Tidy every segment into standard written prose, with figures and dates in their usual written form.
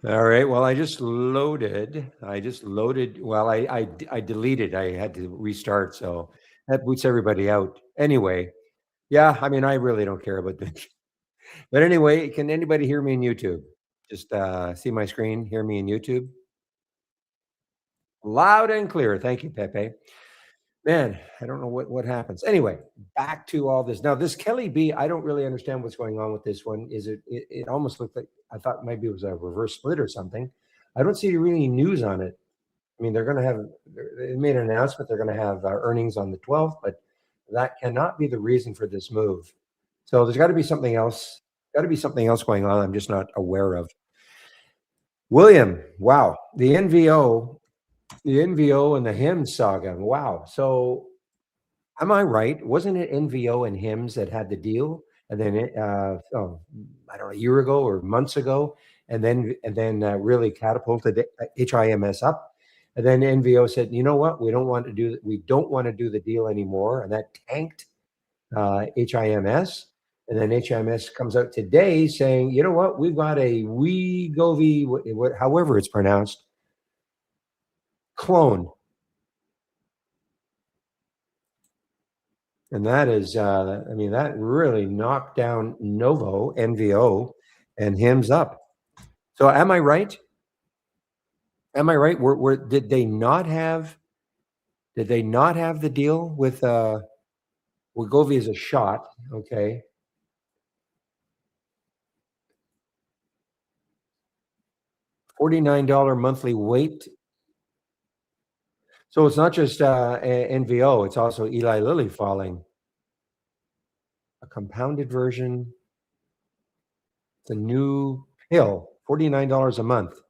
All right. Well, I just loaded. I just loaded. Well, I deleted. I had to restart, so that boots everybody out. Anyway, yeah. I mean, I really don't care about this. But anyway, can anybody hear me in YouTube? Just see my screen. Hear me in YouTube. Loud and clear. Thank you, Pepe. Man, I don't know what happens. Anyway, back to all this. Now, this Kelly B, I don't really understand what's going on with this one. It almost looked like I thought maybe it was a reverse split or something. I don't see really news on it. I mean, they're going to have they made an announcement they're going to have earnings on the 12th, but that cannot be the reason for this move. So there's got to be something else. Got to be something else going on. I'm just not aware of. William, wow, the NVO and the HIMS saga. Wow. So am I right? Wasn't it NVO and HIMS that had the deal? And then I don't know, a year ago or months ago, and then really catapulted HIMS up. And then NVO said, you know what, we don't want to do the deal anymore, and that tanked HIMS. And then HIMS comes out today saying, you know what, we've got a Wegovy, however it's pronounced, clone. And that is, I mean, that really knocked down Novo, NVO, and HIMS up. So am I right? Am I right? Did they not have the deal with Wegovy as a shot? Okay. $49 monthly wait. So it's not just NVO, it's also Eli Lilly falling. A compounded version. It's a new pill, $49 a month.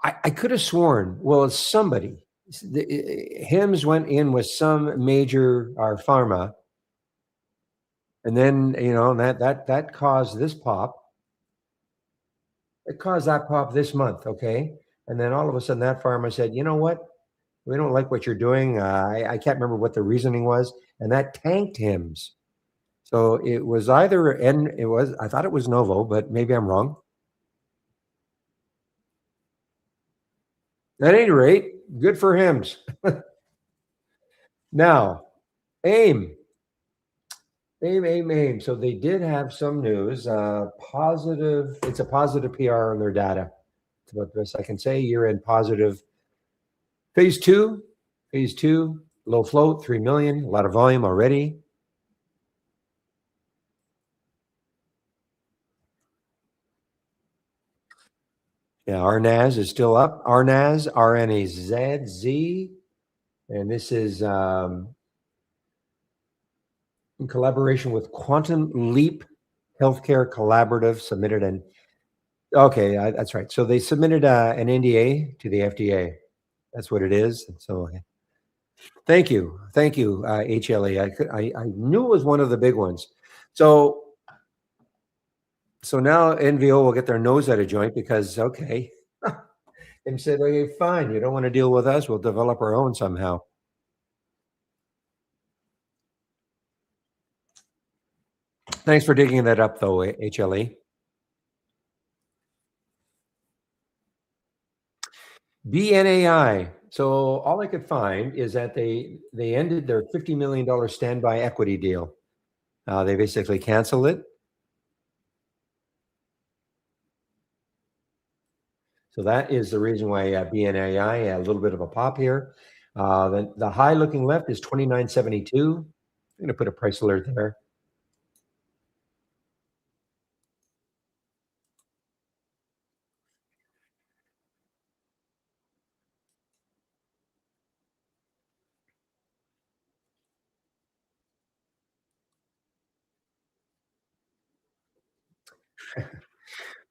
I could have sworn, well, it's somebody. HIMS went in with some major pharma, and then that caused this pop. It caused that pop this month, okay? And then all of a sudden, that pharma said, "You know what? We don't like what you're doing." I can't remember what the reasoning was, and that tanked HIMS. So it was either, and it was. I thought it was Novo, but maybe I'm wrong. At any rate, good for HIMS. Now, AIM. AIM. So they did have some news. Positive. It's a positive PR on their data. It's about the best I can say. Year-end positive. Phase two. Phase two. Low float. 3 million. A lot of volume already. Yeah, RNAS is still up. RNAS, RNAZZ, and this is in collaboration with Quantum Leap Healthcare Collaborative submitted an. Okay, that's right. So they submitted an NDA to the FDA. That's what it is. So thank you, HLE. I knew it was one of the big ones. So now NVO will get their nose out of joint because okay, and said, okay, fine, you don't want to deal with us, we'll develop our own somehow. Thanks for digging that up, though, HLE. BNAI. So all I could find is that they ended their $50 million standby equity deal. They basically canceled it. So that is the reason why BNAI, a little bit of a pop here. The high looking left is 29.72. I'm going to put a price alert there.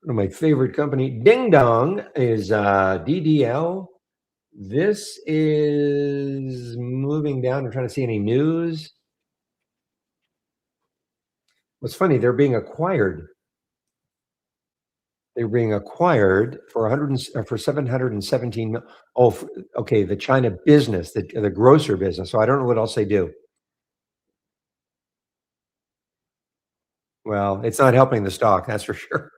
One of my favorite company, Ding Dong, is DDL. This is moving down. I'm trying to see any news. What's funny, they're being acquired. They're being acquired for 100 for 717. Oh, okay. The China business, the grocer business. So I don't know what else they do. Well, it's not helping the stock, that's for sure.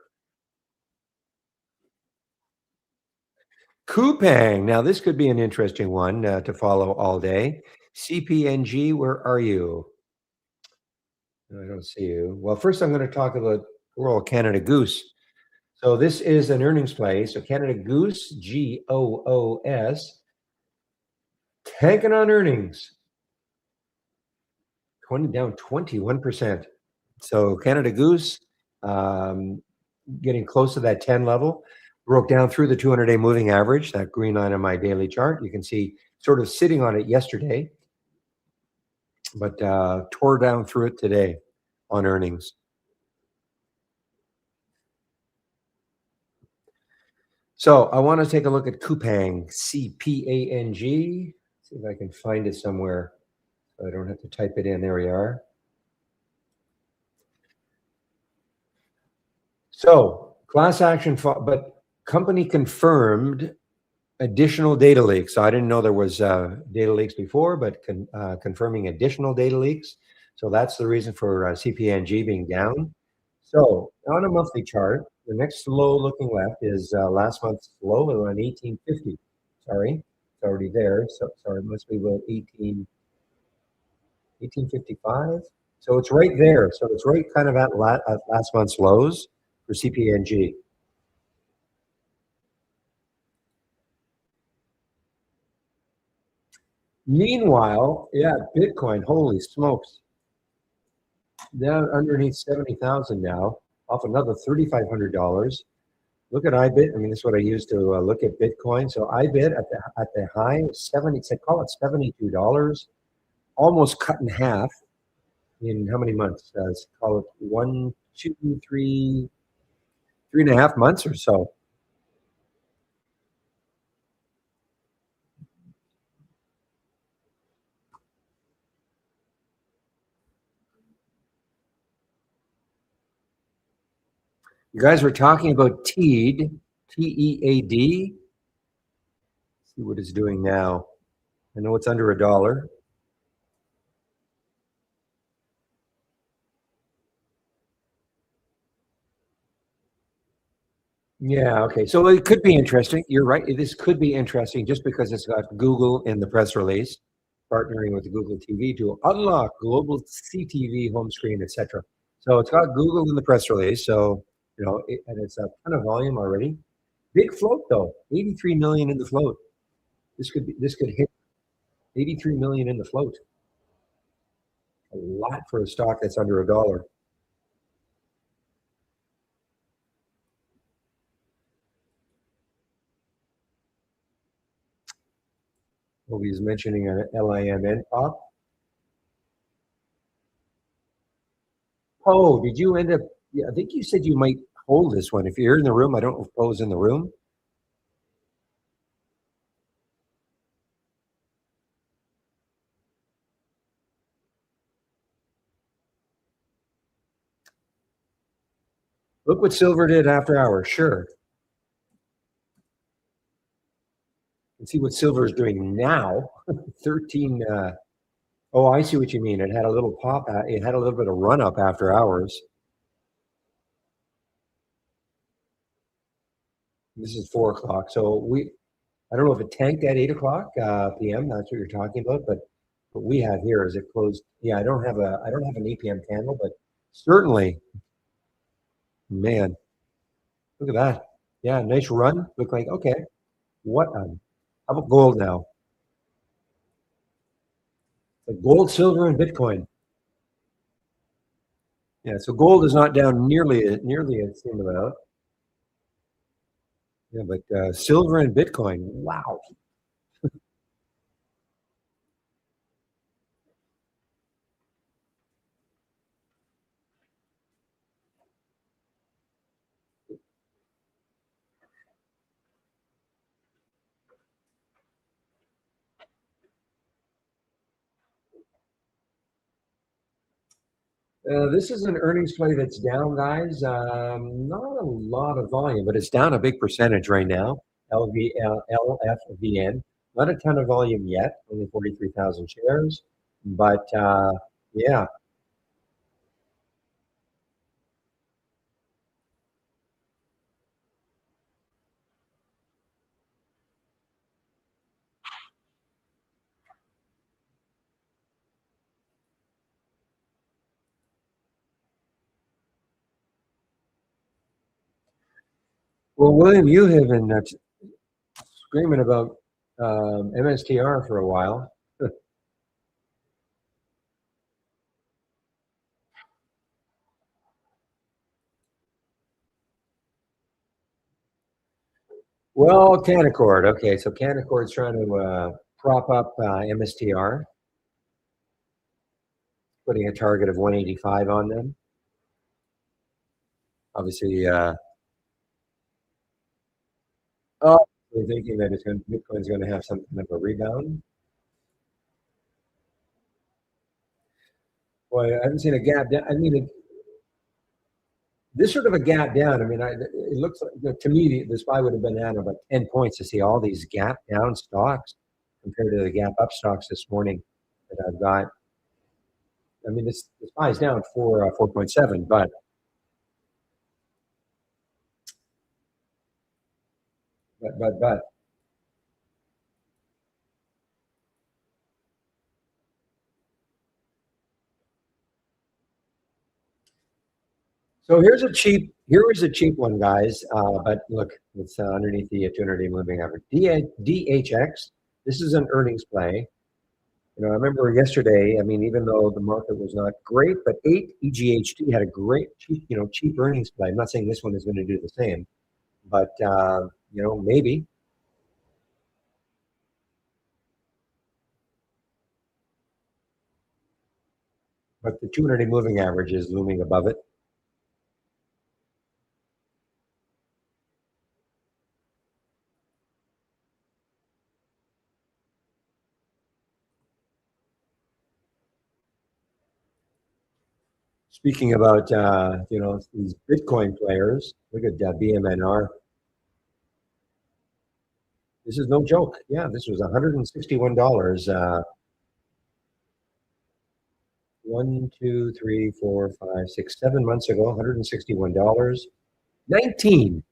Coupang. Now, this could be an interesting one to follow all day. CPNG, where are you? I don't see you. Well, first, I'm going to talk about Royal Canada Goose. So, this is an earnings play. So, Canada Goose, GOOS, tanking on earnings, 20 down 21%. So, Canada Goose um, getting close to that 10 level, broke down through the 200-day moving average, that green line on my daily chart. You can see sort of sitting on it yesterday, but tore down through it today on earnings. So I want to take a look at Coupang, CPANG. See if I can find it somewhere so I don't have to type it in. There we are. So class action, but company confirmed additional data leaks. So I didn't know there was data leaks before, but confirming additional data leaks. So that's the reason for CPNG being down. So on a monthly chart, the next low looking left is last month's low around 1850. Sorry, it's already there. So sorry, it must be about 1855. So it's right there. So it's right kind of at last month's lows for CPNG. Meanwhile, yeah, Bitcoin, holy smokes, down underneath 70,000 now, off another $3,500. Look at IBIT. I mean, this is what I use to look at Bitcoin. So IBIT at the high 70, say call it $72, almost cut in half in how many months? Call it 1, 2, 3, 3.5 months or so. You guys were talking about TEAD, TEAD. See what it's doing now. I know it's under $1. Yeah, okay. So it could be interesting. You're right. This could be interesting just because it's got Google in the press release, partnering with Google TV to unlock global CTV home screen, etc. So it's got Google in the press release. So, and it's a ton of volume already. Big float though, 83 million in the float. This could hit 83 million in the float. A lot for a stock that's under $1. Nobody's mentioning an LIMN pop. Oh, did you end up? Yeah, I think you said you might hold this one. If you're in the room, I don't know if Poe's in the room. Look what silver did after hours. Sure. And see what silver is doing now. 13. Oh, I see what you mean. It had a little pop. It had a little bit of run up after hours. This is 4 o'clock. So I don't know if it tanked at 8 o'clock p.m. That's what you're talking about, but what we have here is it closed. Yeah, I don't have an APM candle, but certainly, man, look at that. Yeah, nice run. Look like okay. What? How about gold now? Like gold, silver, and Bitcoin. Yeah, so gold is not down nearly a same amount. Yeah, but silver and Bitcoin, wow. This is an earnings play that's down, guys. Not a lot of volume, but it's down a big percentage right now. LFVN. Not a ton of volume yet, only 43,000 shares. But yeah, Well, William, you have been screaming about MSTR for a while. Well, Canaccord. Okay, so Canaccord's trying to prop up MSTR, putting a target of 185 on them. Obviously, oh, they're thinking that Bitcoin's going to have some kind of a rebound. Boy, I haven't seen a gap down. I mean, this sort of a gap down. I mean, it looks like to me the SPY would have been down about 10 points to see all these gap down stocks compared to the gap up stocks this morning that I've got. I mean, the SPY is down 4.7, but so here is a cheap one, guys. But look, it's underneath the 200-day moving average. DHX. This is an earnings play. You know, I remember yesterday. I mean, even though the market was not great, but 8 EGHT had a great cheap earnings play. I'm not saying this one is going to do the same, but maybe. But the 200-day moving average is looming above it. Speaking about these Bitcoin players, look at BMNR. This is no joke. Yeah, this was $161. 1, 2, 3, 4, 5, 6, 7 months ago. $161. 19.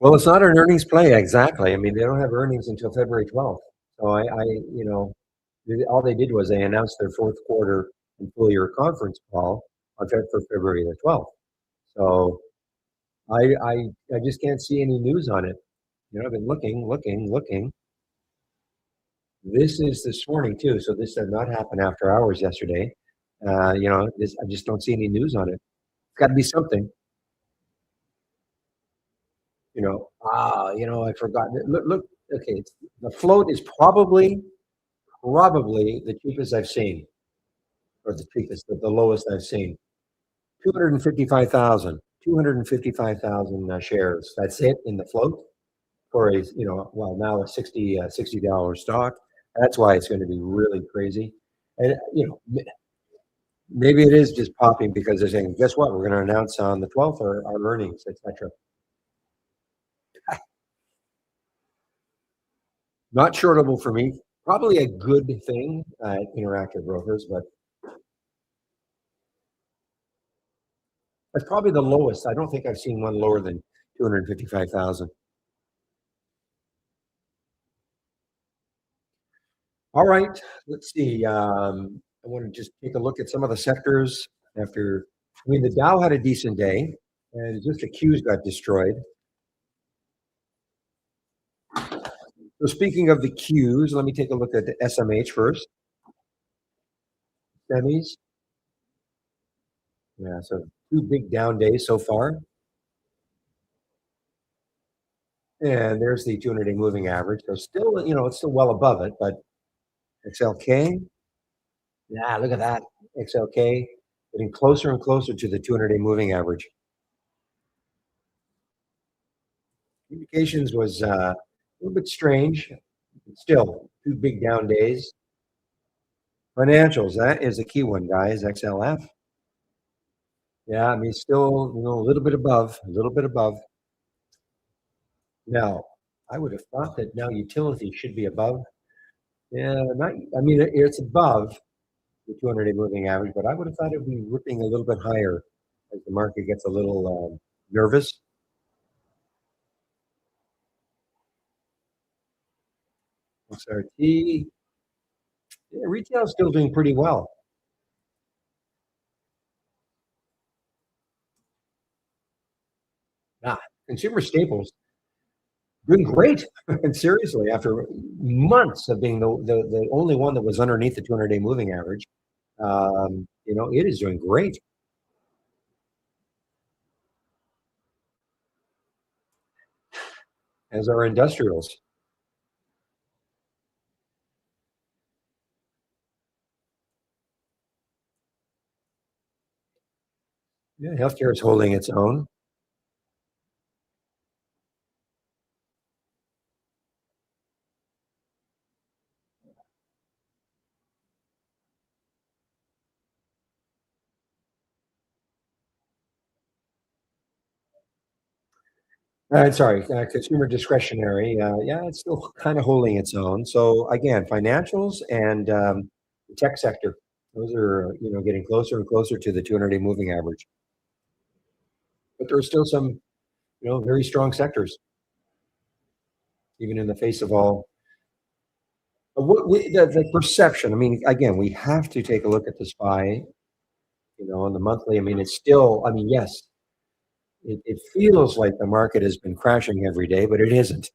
Well, it's not an earnings play exactly. I mean, they don't have earnings until February 12th. So all they did was they announced their fourth quarter and full year conference call for February the 12th. So I just can't see any news on it. I've been looking. This is this morning too, so this did not happen after hours yesterday. I just don't see any news on it. It's got to be something. I forgot. Look. Okay, the float is probably the cheapest I've seen, or the cheapest, the lowest I've seen. 255,000. 255,000 shares. That's it in the float for now a $60 stock. That's why it's going to be really crazy. And maybe it is just popping because they're saying, guess what? We're going to announce on the 12th our earnings, etc. Not shortable for me. Probably a good thing at Interactive Brokers, but that's probably the lowest. I don't think I've seen one lower than 255,000. All right, let's see. I want to just take a look at some of the sectors after. I mean, the Dow had a decent day, and just the Qs got destroyed. So speaking of the Qs, let me take a look at the SMH first. Semis. Yeah, so 2 big down days so far. And there's the 200-day moving average. So still, it's still well above it, but XLK. Yeah, look at that. XLK getting closer and closer to the 200-day moving average. Communications was a little bit strange. Still, 2 big down days. Financials, that is a key one, guys. XLF. Yeah, I mean, still, a little bit above, Now, I would have thought that now utility should be above. Yeah, not, I mean, it's above the 200-day moving average, but I would have thought it would be ripping a little bit higher as the market gets a little nervous. XRT, yeah, retail is still doing pretty well. Ah, consumer staples doing great. And seriously, after months of being the only one that was underneath the 200-day moving average, it is doing great. As are industrials. Yeah, healthcare is holding its own. Sorry, consumer discretionary. Yeah, it's still kind of holding its own. So again, financials and the tech sector, those are getting closer and closer to the 200-day moving average. But there are still some very strong sectors, even in the face of all the perception. I mean, again, we have to take a look at the SPY, on the monthly. I mean, it's still. I mean, yes, it feels like the market has been crashing every day, but it isn't.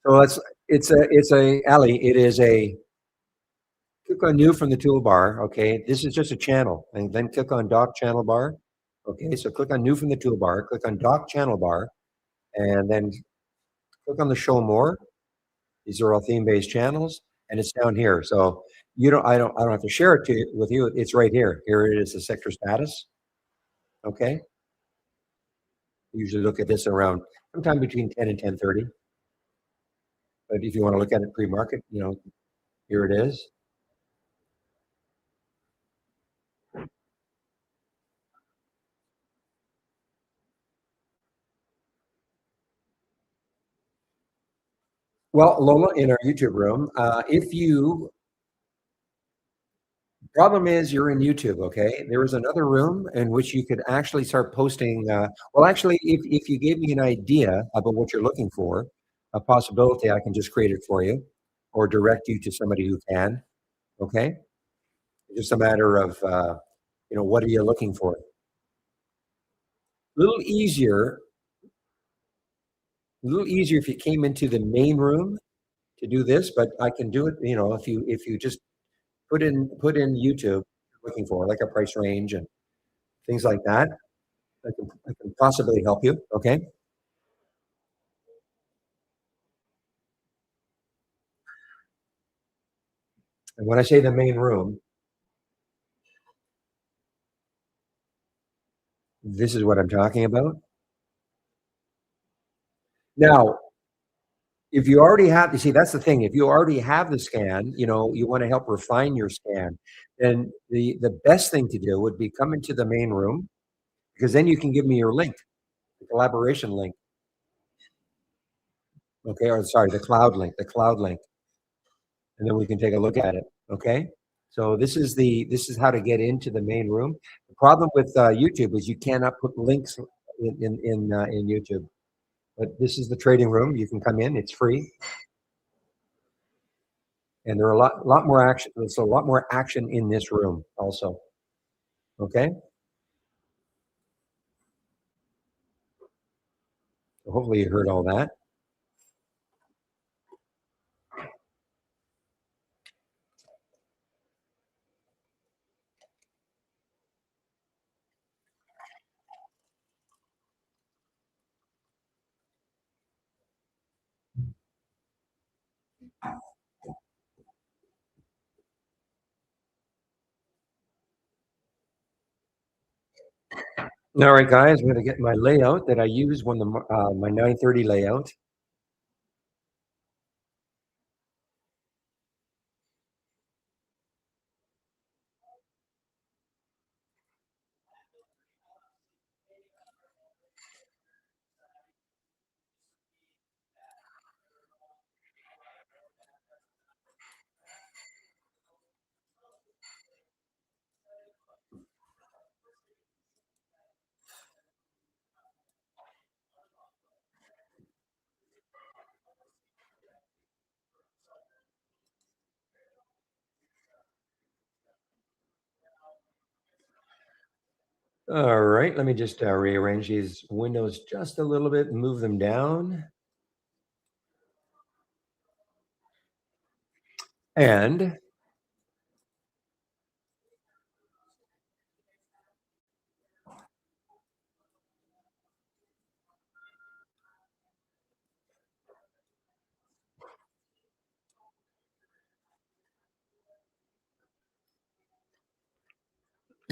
So it's a Ali. It is a click on new from the toolbar. Okay, this is just a channel, and then click on dock channel bar. Okay, so click on new from the toolbar. Click on dock channel bar, and then click on the show more. These are all theme-based channels, and it's down here. So I don't have to share it with you. It's right here. Here it is, the sector status. Okay, usually look at this around sometime between 10 and 10:30. But if you want to look at it pre-market, here it is. Well, Lola, in our YouTube room, if you problem is you're in YouTube, okay? There is another room in which you could actually start posting. Well, actually, if you gave me an idea about what you're looking for, a possibility, I can just create it for you or direct you to somebody who can, okay? It's just a matter of, what are you looking for? A little easier, a little easier if you came into the main room to do this, but I can do it, if you just put in YouTube looking for like a price range and things like that. I can possibly help you. Okay. And when I say the main room, this is what I'm talking about. Now, if you already have, you see, that's the thing. If you already have the scan, you want to help refine your scan, then the best thing to do would be come into the main room because then you can give me your link, the collaboration link. Okay. Or sorry, the cloud link, and then we can take a look at it. Okay. So this is how to get into the main room. The problem with YouTube is you cannot put links in YouTube. But this is the trading room. You can come in. It's free, and there are a lot more action. There's a lot more action in this room also. Okay. So hopefully you heard all that. All right, guys, I'm going to get my layout that I use when my 9:30 layout. All right, let me just rearrange these windows just a little bit and move them down. And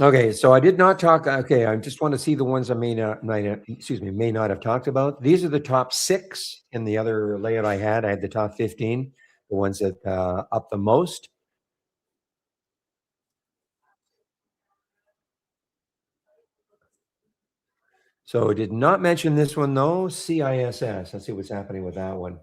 okay, so I did not talk. Okay, I just want to see the ones I may not have talked about. These are the top six in the other layout I had. I had the top 15, the ones that up the most. So I did not mention this one though, CISS. Let's see what's happening with that one.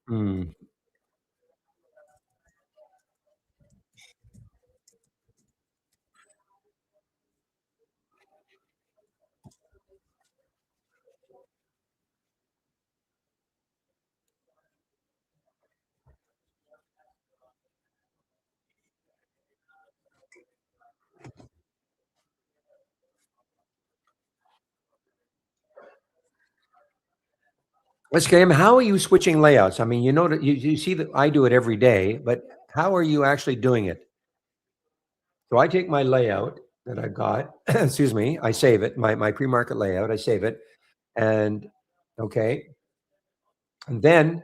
Hmm. Let's Graham, how are you switching layouts? I mean, you know that you see that I do it every day, but how are you actually doing it? So I take my layout that I've got, excuse me, I save it, my pre-market layout, I save it, and okay, and then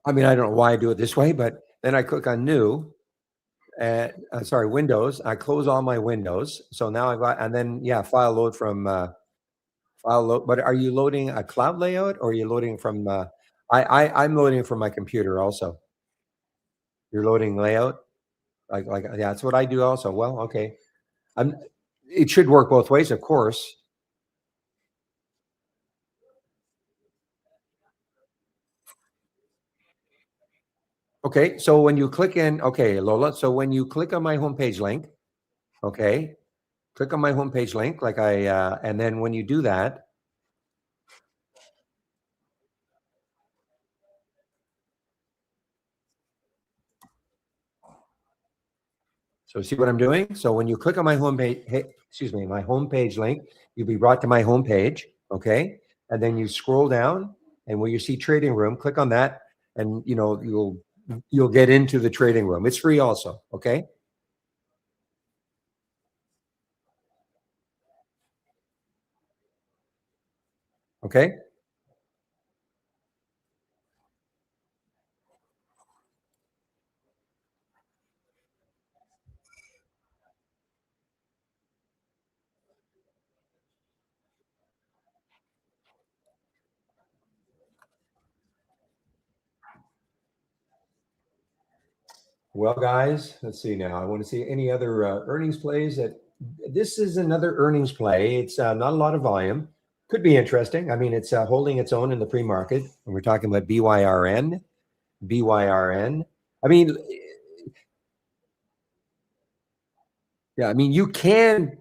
I mean, I don't know why I do it this way, but then I click on new, sorry, Windows. I close all my windows. So now I've got, and then yeah, file load from file load. But are you loading a cloud layout or are you loading from? I'm loading from my computer also. You're loading layout, yeah, that's what I do also. Well, okay, I'm. It should work both ways, of course. Okay, so when you click in, okay, Lola. So when you click on my homepage link, okay, click on my homepage link, and then when you do that, so see what I'm doing? So when you click on my homepage, hey, excuse me, my homepage link, you'll be brought to my homepage, okay? And then you scroll down, and where you see trading room, click on that, and you'll get into the trading room. It's free also, okay? Okay. Well, guys, let's see now. I want to see any other earnings plays. This is another earnings play. It's not a lot of volume. Could be interesting. I mean, it's holding its own in the pre-market, and we're talking about BYRN. BYRN. I mean, yeah, I mean, you can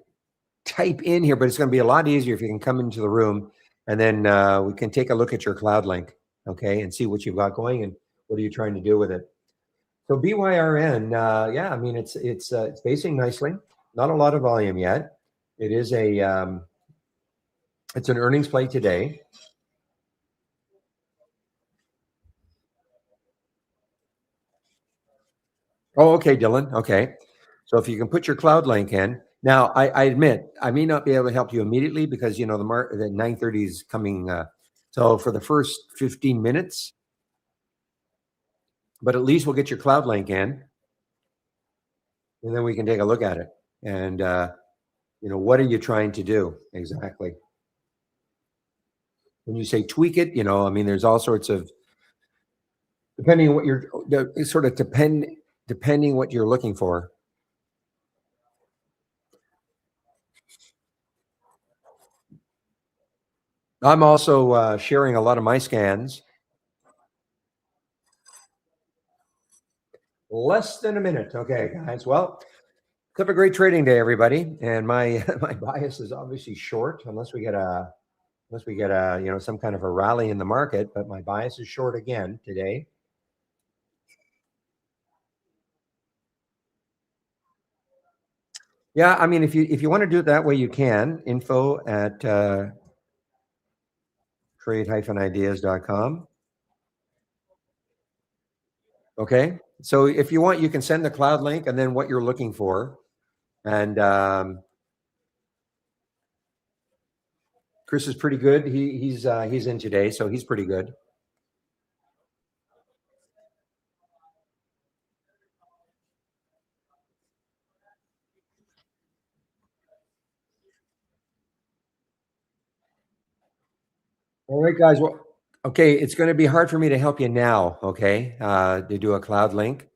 type in here, but it's going to be a lot easier if you can come into the room and then we can take a look at your cloud link, okay, and see what you've got going and what are you trying to do with it. So BYRN, yeah, I mean, it's basing nicely. Not a lot of volume yet. It is it's an earnings play today. Oh, okay, Dylan. Okay, so if you can put your cloud link in, Now, I admit I may not be able to help you immediately because the 9:30 is coming. So for the first 15 minutes, but at least we'll get your cloud link in, and then we can take a look at it. And what are you trying to do exactly? When you say tweak it, I mean, there's all sorts of depending on what it's sort of depending what you're looking for. I'm also sharing a lot of my scans. Less than a minute. Okay, guys. Well, have a great trading day, everybody. And my my bias is obviously short, unless we get a some kind of a rally in the market. But my bias is short again today. Yeah, I mean, if you want to do it that way, you can. Info at trade-ideas.com. Okay. So if you want, you can send the cloud link and then what you're looking for. And Chris is pretty good. He's in today, so he's pretty good. All right, guys. Well, okay, it's going to be hard for me to help you now. Okay, to do a cloud link.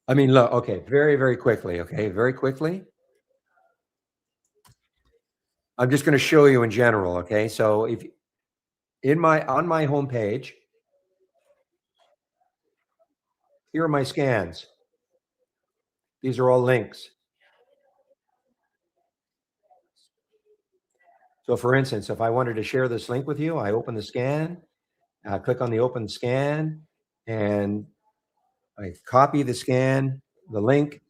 I mean, look. Okay, very very quickly. Okay, very quickly. I'm just going to show you in general. Okay, so if on my homepage, here are my scans. These are all links. So, for instance, if I wanted to share this link with you, I open the scan, click on the open scan, and I copy the scan, the link.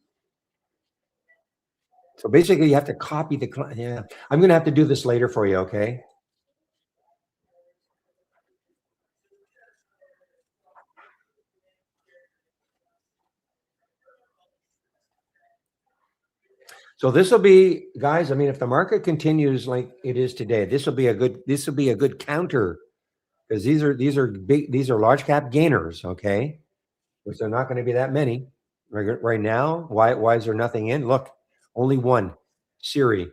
So basically, you have to copy the. Yeah, I'm going to have to do this later for you. Okay. So this will be, guys. I mean, if the market continues like it is today, this will be a good counter because these are large cap gainers. Okay, which are not going to be that many right now. Why is there nothing in? Look, only one, Siri.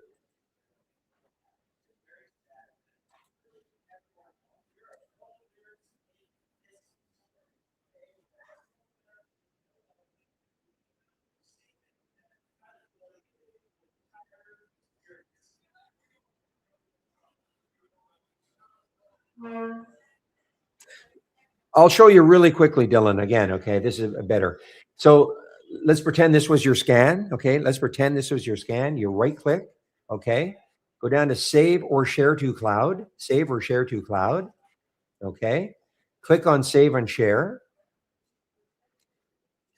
I'll show you really quickly, Dylan. Again, okay, this is better. So let's pretend this was your scan. Okay, let's pretend this was your scan. You right click. Okay, go down to save or share to cloud. Save or share to cloud. Okay, click on save and share.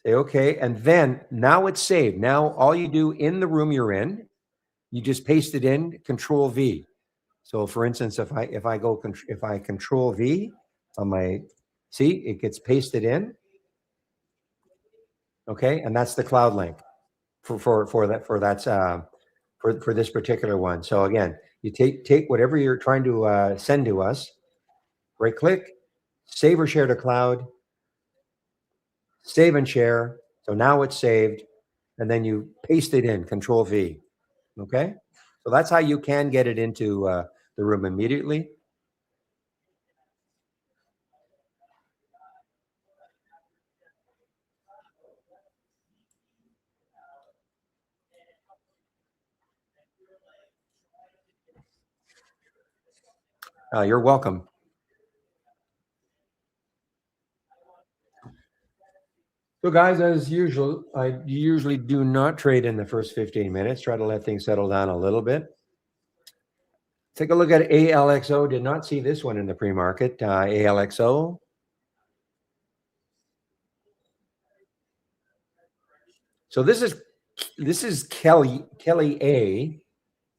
Say okay, and then now it's saved. Now all you do in the room you're in, you just paste it in. Control V. So for instance, if I control V on my, see, it gets pasted in. Okay, and that's the cloud link for this particular one. So again, you take whatever you're trying to send to us, right click, save or share to cloud, save and share. So now it's saved, and then you paste it in, Control V. Okay, so that's how you can get it into the room immediately. You're welcome. So, guys, as usual, I usually do not trade in the first 15 minutes. Try to let things settle down a little bit. Take a look at ALXO. Did not see this one in the pre-market. ALXO. So this is Kelly A,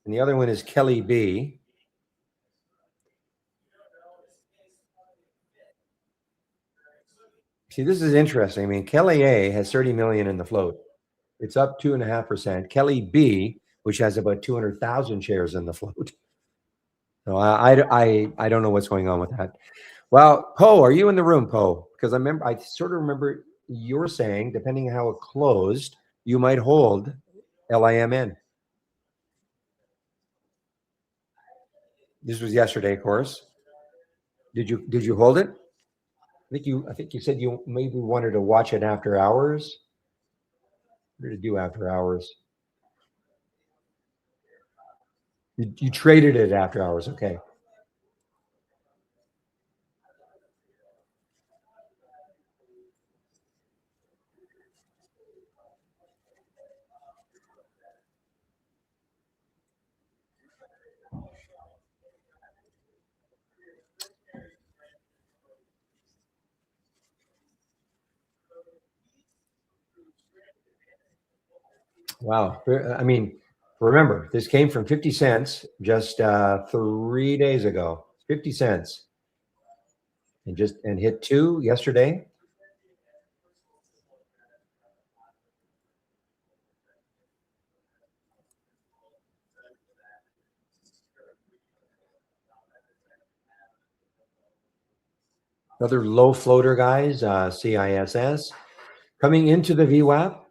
and the other one is Kelly B. See, this is interesting. I mean, Kelly A has 30 million in the float. It's up 2.5%. Kelly B, which has about 200,000 shares in the float. So I don't know what's going on with that. Well, Poe, are you in the room, Poe? Because I sort of remember you're saying, depending on how it closed, you might hold LIMN. This was yesterday, of course. Did you hold it? I think you said you maybe wanted to watch it after hours. What did it do after hours? You traded it after hours, okay. Wow. I mean, remember, this came from 50 cents just 3 days ago. 50 cents. And hit 2 yesterday. Another low floater, guys, CISS. Coming into the VWAP.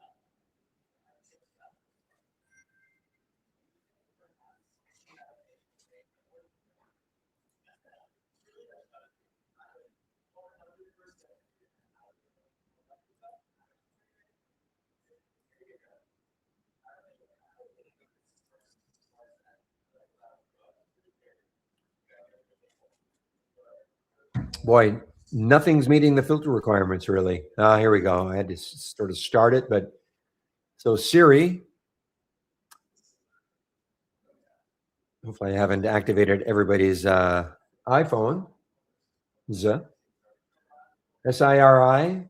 Boy, nothing's meeting the filter requirements, really. Here we go. I had to sort of start it, but so Siri. Hopefully, I haven't activated everybody's iPhone. SIRI.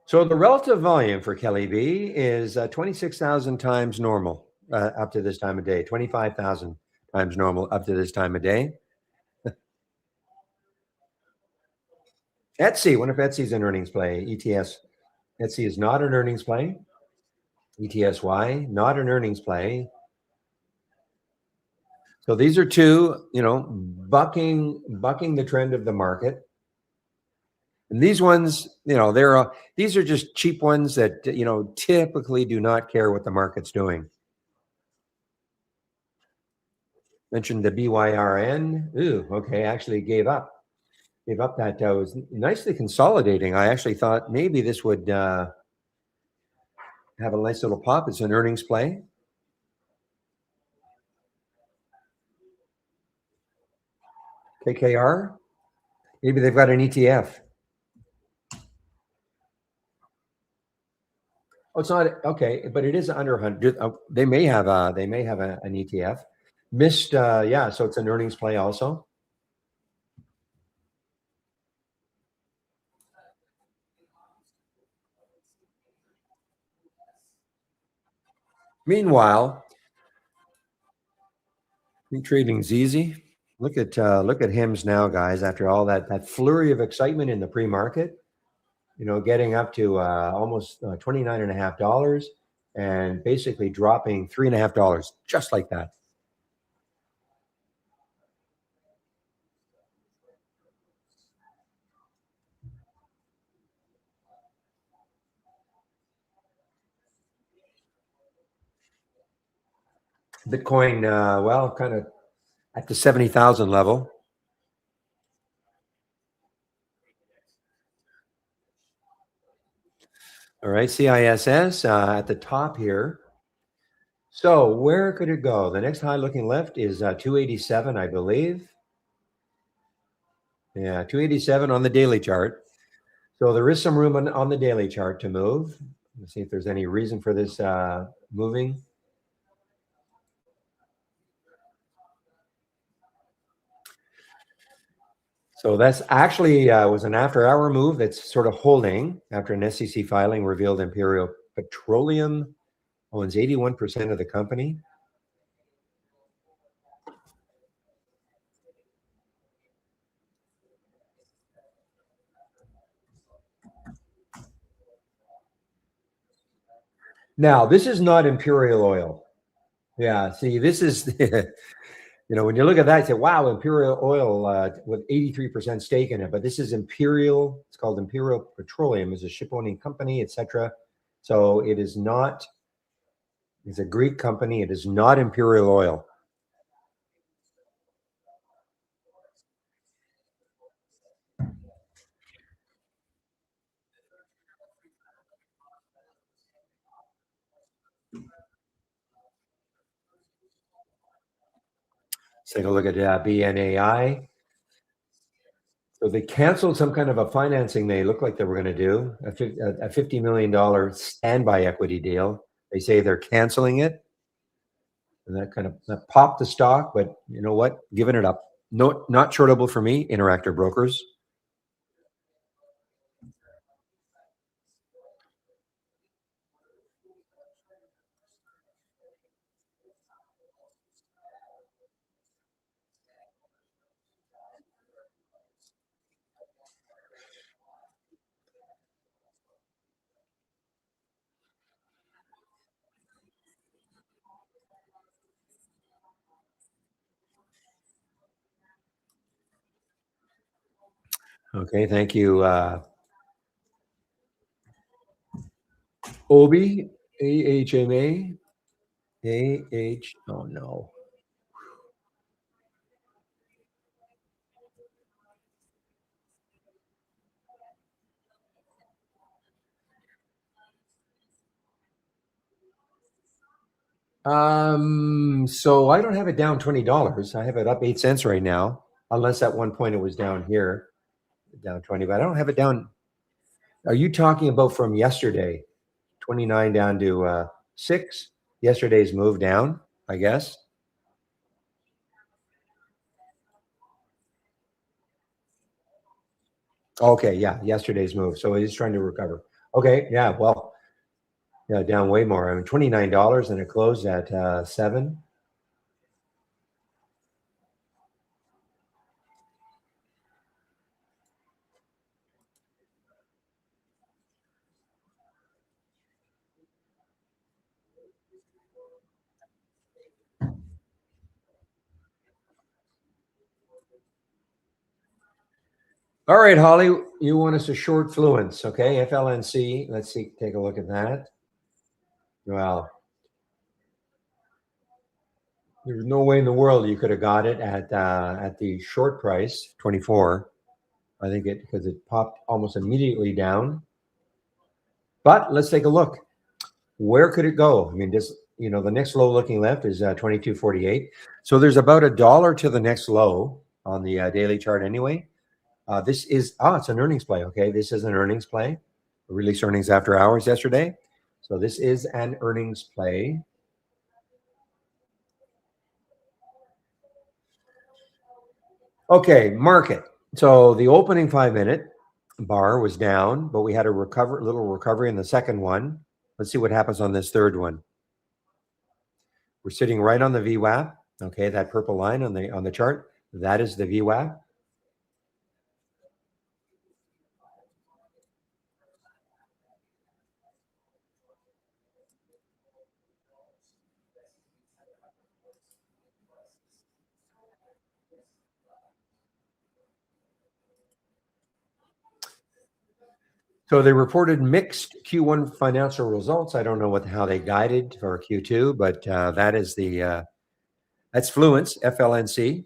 So the relative volume for Kelly B is 26,000 times normal up to this time of day, 25,000 times normal up to this time of day. Etsy, what if Etsy's an earnings play? ETS. Etsy is not an earnings play. ETSY, not an earnings play. So these are two, bucking the trend of the market. And these ones, these are just cheap ones that, typically do not care what the market's doing. Mentioned the BYRN. Ooh, okay, actually gave up that. Was nicely consolidating. I actually thought maybe this would have a nice little pop. It's an earnings play. KKR. Maybe they've got an ETF. Oh, it's not okay, but it is under 100. They may have an ETF. Missed, yeah. So it's an earnings play also. Meanwhile, trading's easy. Look at HIMS now, guys. After all that flurry of excitement in the pre-market, getting up to almost $29.50 and basically dropping $3.50 just like that. Bitcoin, well, kind of at the 70,000 level. All right, CISS at the top here. So where could it go? The next high looking left is 287, I believe. Yeah, 287 on the daily chart. So there is some room on the daily chart to move. Let's see if there's any reason for this moving. So that's actually was an after-hour move that's sort of holding after an SEC filing revealed Imperial Petroleum owns 81% of the company. Now, this is not Imperial Oil. Yeah, see, this is, when you look at that, you say, wow, Imperial Oil with 83% stake in it. But this is Imperial, it's called Imperial Petroleum, is a ship-owning company, etc. So it is not, it's a Greek company. It is not Imperial Oil. Let's take a look at BNAI. So they canceled some kind of a financing they looked like they were going to do, a $50 million standby equity deal. They say they're canceling it. And that popped the stock, but you know what? Giving it up. No, not shortable for me, Interactive Brokers. Okay, thank you. Obi, AHMA, oh no. So I don't have it down $20. I have it up 8 cents right now, unless at one point it was down here, down 20, but I don't have it down. Are you talking about from yesterday? 29 down to 6. Yesterday's move down, I guess. Okay, yeah, yesterday's move. So he's trying to recover. Okay, yeah, well, yeah, down way more. I mean, $29 and it closed at 7. All right, Holly, you want us to short Fluence, okay? FLNC. Let's see, take a look at that. Well, there's no way in the world you could have got it at the short price, 24. I think because it popped almost immediately down. But let's take a look. Where could it go? I mean, the next low looking left is 22.48. So there's about $1 to the next low on the daily chart anyway. This is, it's an earnings play. Okay. This is an earnings play. We released earnings after hours yesterday. So this is an earnings play. Okay. Market. So the opening 5-minute bar was down, but we had a little recovery in the second one. Let's see what happens on this third one. We're sitting right on the VWAP. Okay, that purple line on the chart, that is the VWAP. So they reported mixed Q1 financial results. I don't know how they guided for Q2, but that is that's Fluence, FLNC.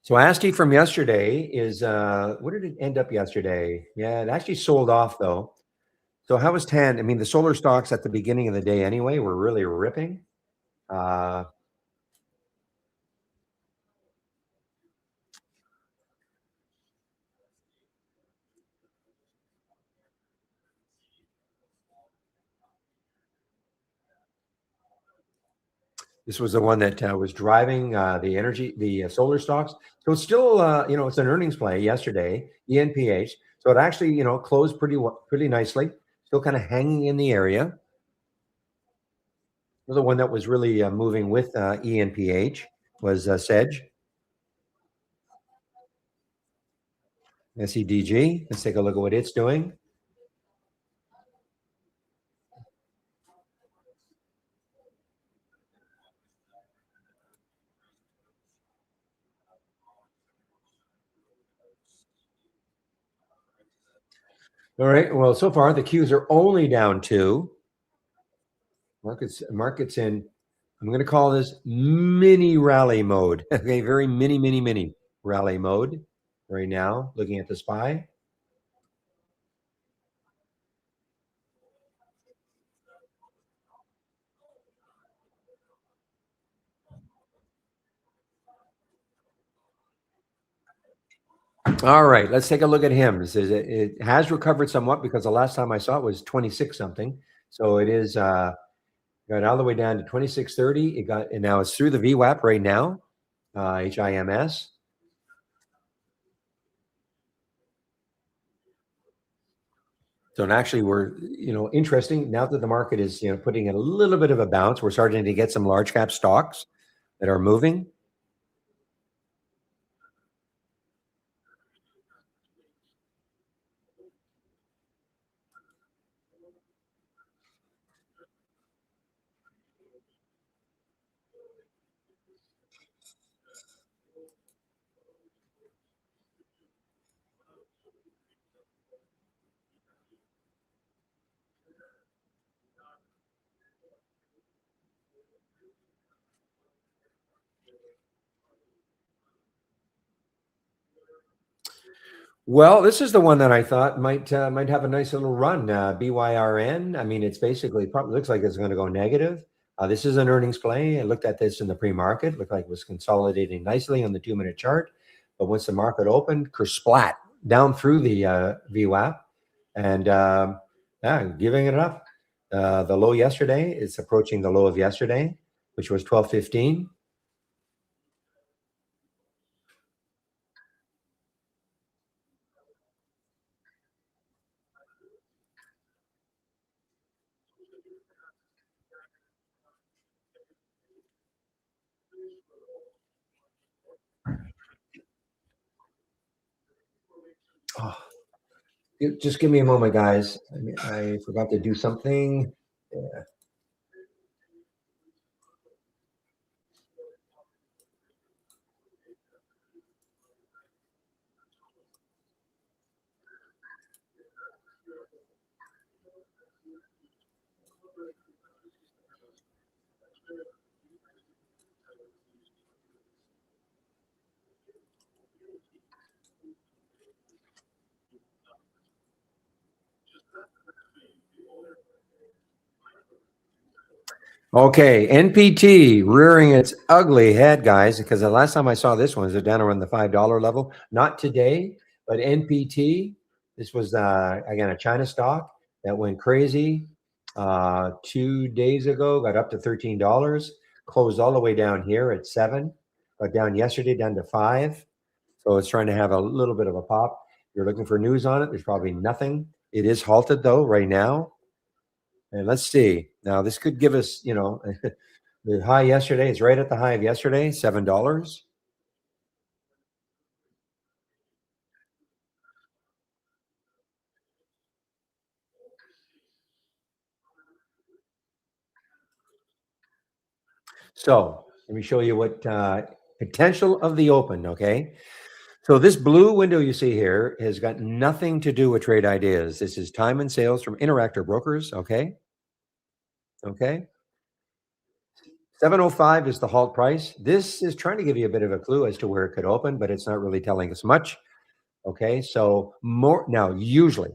So ASCII from yesterday is what did it end up yesterday? Yeah, it actually sold off though. So how was TAN? I mean, the solar stocks at the beginning of the day anyway were really ripping. This was the one that was driving the energy, the solar stocks. So it's still, it's an earnings play yesterday, ENPH. So it actually, closed pretty nicely. Still kind of hanging in the area. The one that was really moving with ENPH was Sedge, SEDG. Let's take a look at what it's doing. All right. Well, so far the Qs are only down 2. Markets in. I'm going to call this mini rally mode. Okay, very mini rally mode right now. Looking at the SPY. All right, let's take a look at him. It has recovered somewhat because the last time I saw it was 26 something. So it is got all the way down to 26.30. And now it's through the VWAP right now, HIMS. So and actually we're, interesting now that the market is, putting in a little bit of a bounce. We're starting to get some large cap stocks that are moving. Well, this is the one that I thought might have a nice little run. BYRN. I mean, it's basically probably looks like it's going to go negative. This is an earnings play. I looked at this in the pre-market. Looked like it was consolidating nicely on the 2-minute chart, but once the market opened, kersplat down through the VWAP, and giving it up. The low yesterday is approaching the low of yesterday, which was 12.15. Oh, just give me a moment, guys. I forgot to do something. Yeah. Okay, NPT rearing its ugly head, guys, because the last time I saw this one is down around the $5 level. Not today, but NPT. This was again a China stock that went crazy 2 days ago. Got up to $13, closed all the way down here at 7, but down yesterday down to 5. So it's trying to have a little bit of a pop. You're looking for news on it. There's probably nothing. It is halted though right now. And let's see. Now this could give us, the high yesterday is right at the high of yesterday, $7. So let me show you what potential of the open. Okay. So this blue window you see here has got nothing to do with trade ideas. This is time and sales from Interactive Brokers. Okay. Okay. 705 is the halt price. This is trying to give you a bit of a clue as to where it could open, but it's not really telling us much. Okay. So more now, usually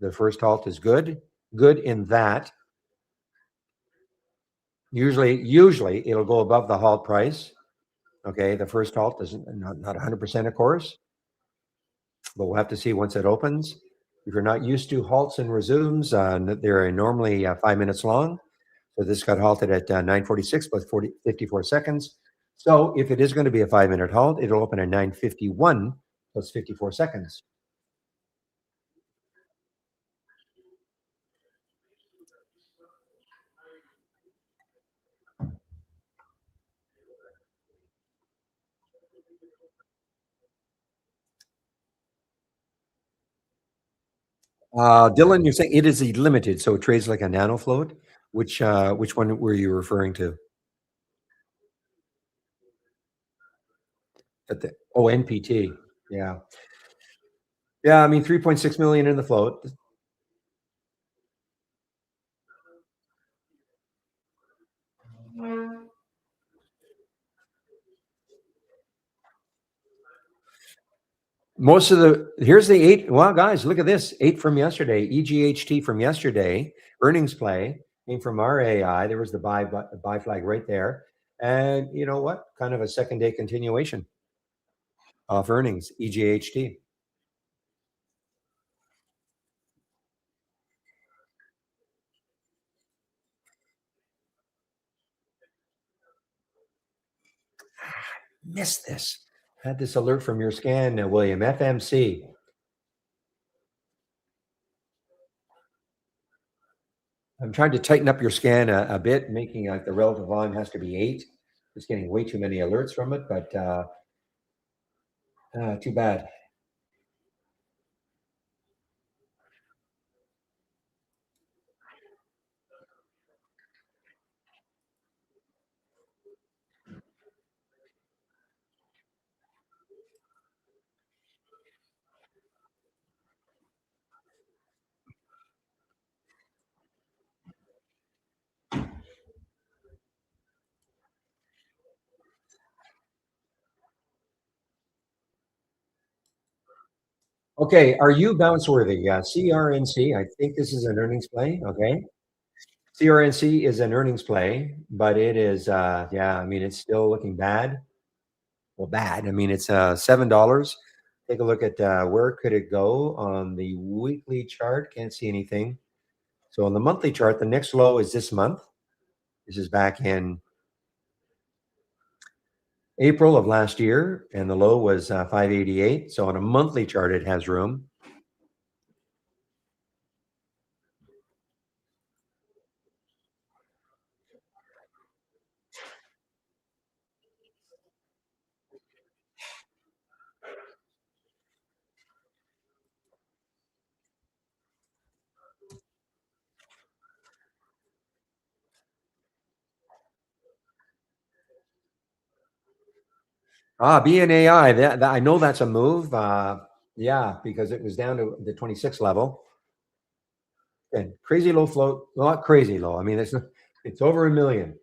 the first halt is good in that usually it'll go above the halt price. Okay, the first halt isn't not 100%, of course, but we'll have to see once it opens. If you're not used to halts and resumes, they're normally 5 minutes long. So this got halted at 9:46 plus 54 seconds. So if it is going to be a 5-minute halt, it'll open at 9:51 plus 54 seconds. Dylan, you're saying it is a limited, so it trades like a nano float. Which one were you referring to? At the NPT. Yeah. Yeah, I mean 3.6 million in the float. Most of the here's the eight. Well, guys, look at this. Eight from yesterday. EGHT from yesterday. Earnings play came from our AI. There was the buy flag right there. And you know what? Kind of a second day continuation of earnings. EGHT. Missed this. Had this alert from your scan, William. FMC. I'm trying to tighten up your scan a bit, making like the relative volume has to be 8. Just getting way too many alerts from it, but too bad. Okay, are you bounce worthy? CRNC. I think this is an earnings play. Okay, CRNC is an earnings play, but it is yeah. I mean, it's still looking bad. Well, bad. I mean, it's $7. Take a look at where could it go on the weekly chart. Can't see anything. So on the monthly chart, the next low is this month. This is back in April of last year, and the low was 588. So on a monthly chart, it has room. BNAI, that I know that's a move. Yeah, because it was down to the 26 level. And crazy low float, well, not crazy low. I mean, it's over a million.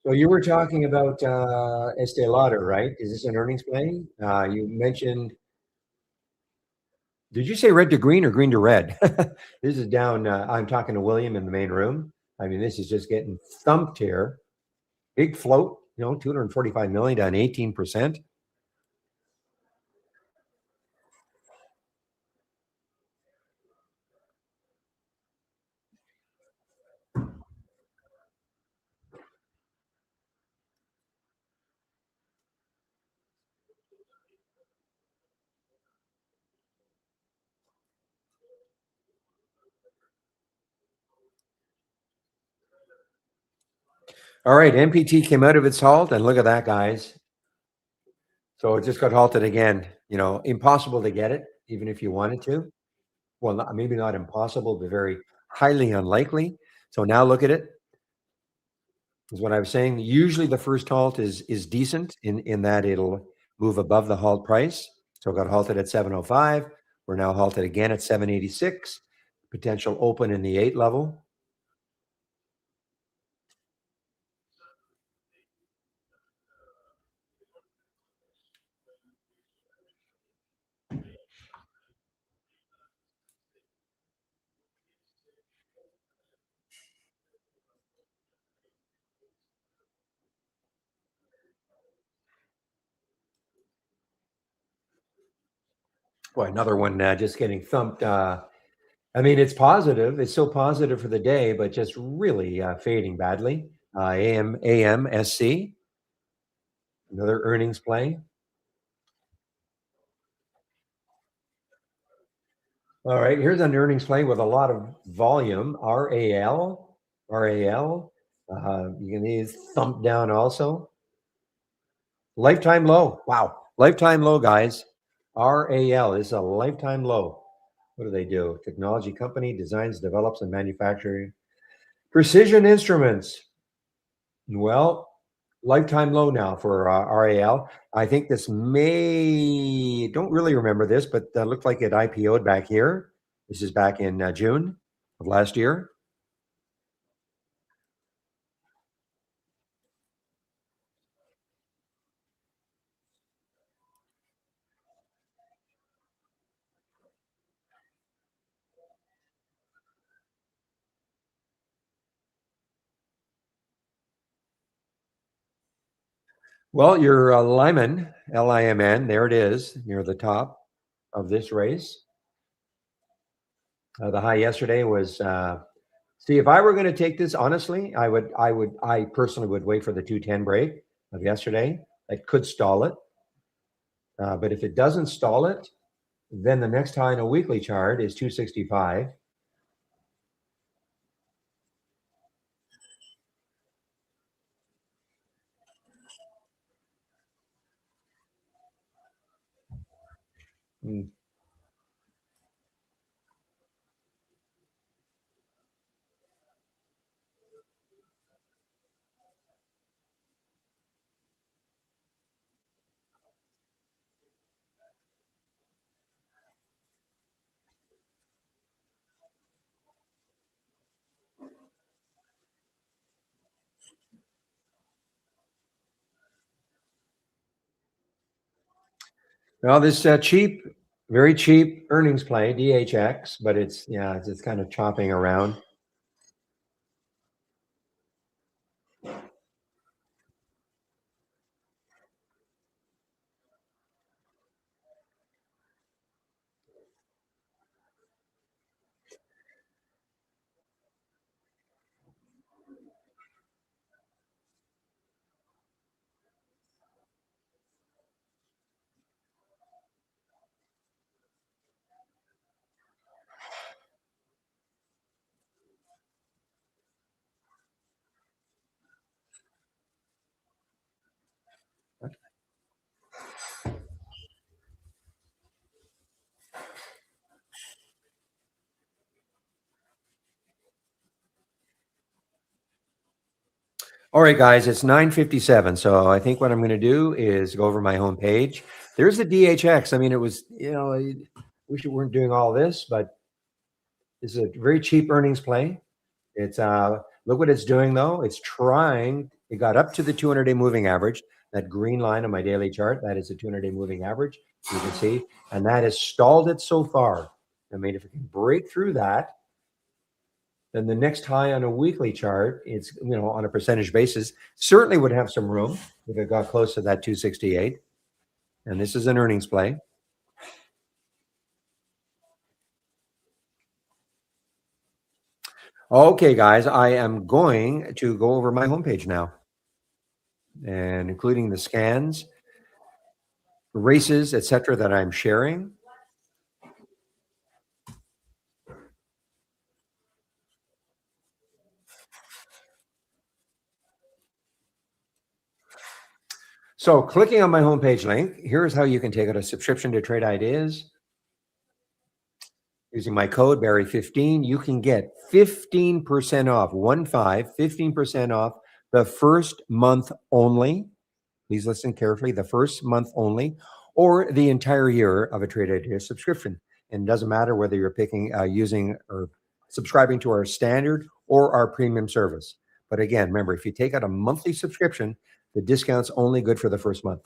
So you were talking about Estee Lauder, right? Is this an earnings play? You mentioned, did you say red to green or green to red? This is down. I'm talking to William in the main room. I mean, this is just getting thumped here. Big float, 245 million down 18%. All right, MPT came out of its halt, and look at that, guys. So it just got halted again. Impossible to get it, even if you wanted to. Well, maybe not impossible, but very highly unlikely. So now look at it. Is what I was saying. Usually the first halt is decent in that it'll move above the halt price. So got halted at 705. We're now halted again at 786. Potential open in the 8 level. Boy, another one just getting thumped. I mean, it's positive. It's so positive for the day, but just really fading badly. AMSC, another earnings play. All right, here's an earnings play with a lot of volume. RAL. You can see thump down also. Lifetime low. Wow, lifetime low, guys. RAL is a lifetime low. What do they do? Technology company designs, develops, and manufacturing precision instruments. Well, lifetime low now for RAL. I think this may, don't really remember this, but looked like it IPO'd back here. This is back in June of last year. Well, your Lyman, LIMN, there it is near the top of this race. The high yesterday was, see, if I were going to take this, honestly, I personally would wait for the 210 break of yesterday. That could stall it. But if it doesn't stall it, then the next high in a weekly chart is 265. Mm. Well, this cheap, very cheap earnings play, DHX, but it's, yeah, it's kind of chopping around. All right, guys, it's 9:57. So I think what I'm going to do is go over my home page. There's the DHX. I mean, it was, I wish it weren't doing all this, but this is a very cheap earnings play. It's look what it's doing though. It's trying. It got up to the 200-day moving average. That green line on my daily chart, that is the 200-day moving average. You can see, and that has stalled it so far. I mean, if it can break through that, then the next high on a weekly chart, it's, on a percentage basis, certainly would have some room if it got close to that 268. And this is an earnings play. Okay, guys, I am going to go over my homepage now, and including the scans, races, etc., that I'm sharing. So clicking on my homepage link, here's how you can take out a subscription to Trade Ideas. Using my code Barry15, you can get 15% off, 15% off the first month only. Please listen carefully, the first month only, or the entire year of a Trade Idea subscription. And it doesn't matter whether you're picking, using or subscribing to our standard or our premium service. But again, remember, if you take out a monthly subscription, the discount's only good for the first month.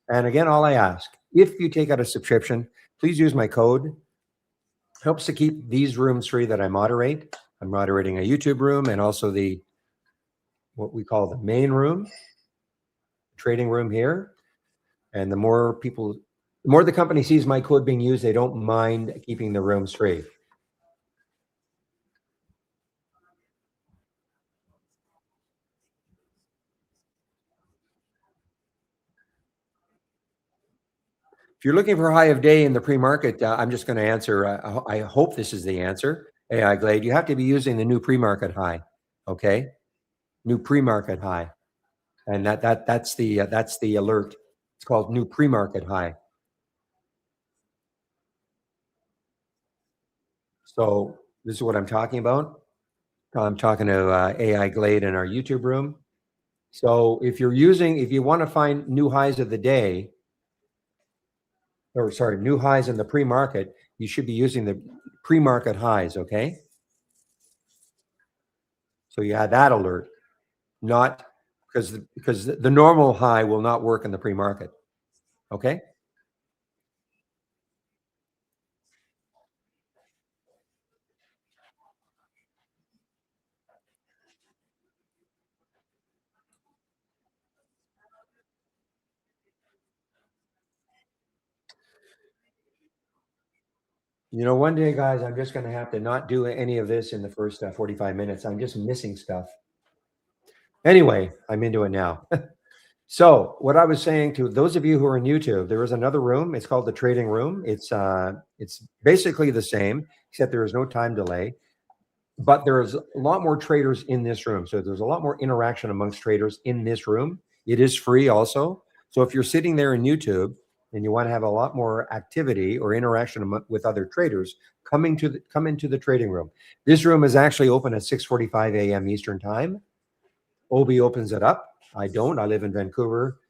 And again, all I ask, if you take out a subscription, please use my code. Helps to keep these rooms free that I moderate. I'm moderating a YouTube room and also the what we call the main room, trading room here. And the more people, the more the company sees my code being used, they don't mind keeping the rooms free. If you're looking for high of day in the pre-market, I'm just going to answer. I hope this is the answer. AI Glade, you have to be using the new pre-market high. Okay, new pre-market high, and that's the alert. It's called new pre-market high. So this is what I'm talking about. I'm talking to AI Glade in our YouTube room. So if you want to find new highs of the day, or sorry, new highs in the pre-market, you should be using the pre-market highs, okay? So you had that alert, not because the normal high will not work in the pre-market, okay? You know, one day, guys, I'm just going to have to not do any of this in the first 45 minutes. I'm just missing stuff. Anyway, I'm into it now. So what I was saying to those of you who are in YouTube, there is another room. It's called the trading room. It's basically the same, except there is no time delay. But there's a lot more traders in this room. So there's a lot more interaction amongst traders in this room. It is free also. So if you're sitting there in YouTube and you want to have a lot more activity or interaction with other traders, come into the trading room. This room is actually open at 6:45 a.m. Eastern time. Obi opens it up. I don't. I live in Vancouver,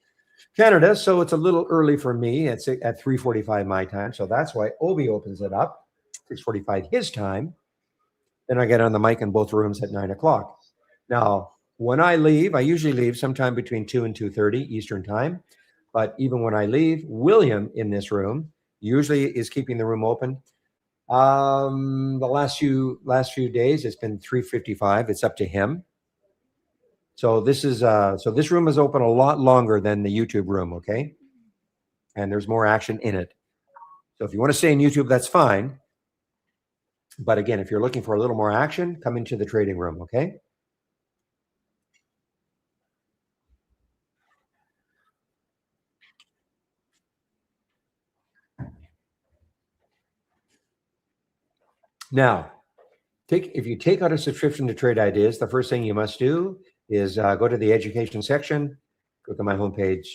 Canada, so it's a little early for me. It's at 3:45 my time. So that's why Obi opens it up, 6:45 his time. Then I get on the mic in both rooms at 9 o'clock. Now, when I leave, I usually leave sometime between 2 and 2:30 Eastern time. But even when I leave, William in this room usually is keeping the room open. The last few days, it's been 3:55. It's up to him. So this room is open a lot longer than the YouTube room, okay? And there's more action in it. So if you want to stay in YouTube, that's fine. But again, if you're looking for a little more action, come into the trading room, okay? Now, if you take out a subscription to Trade Ideas, the first thing you must do is go to the education section, go to my homepage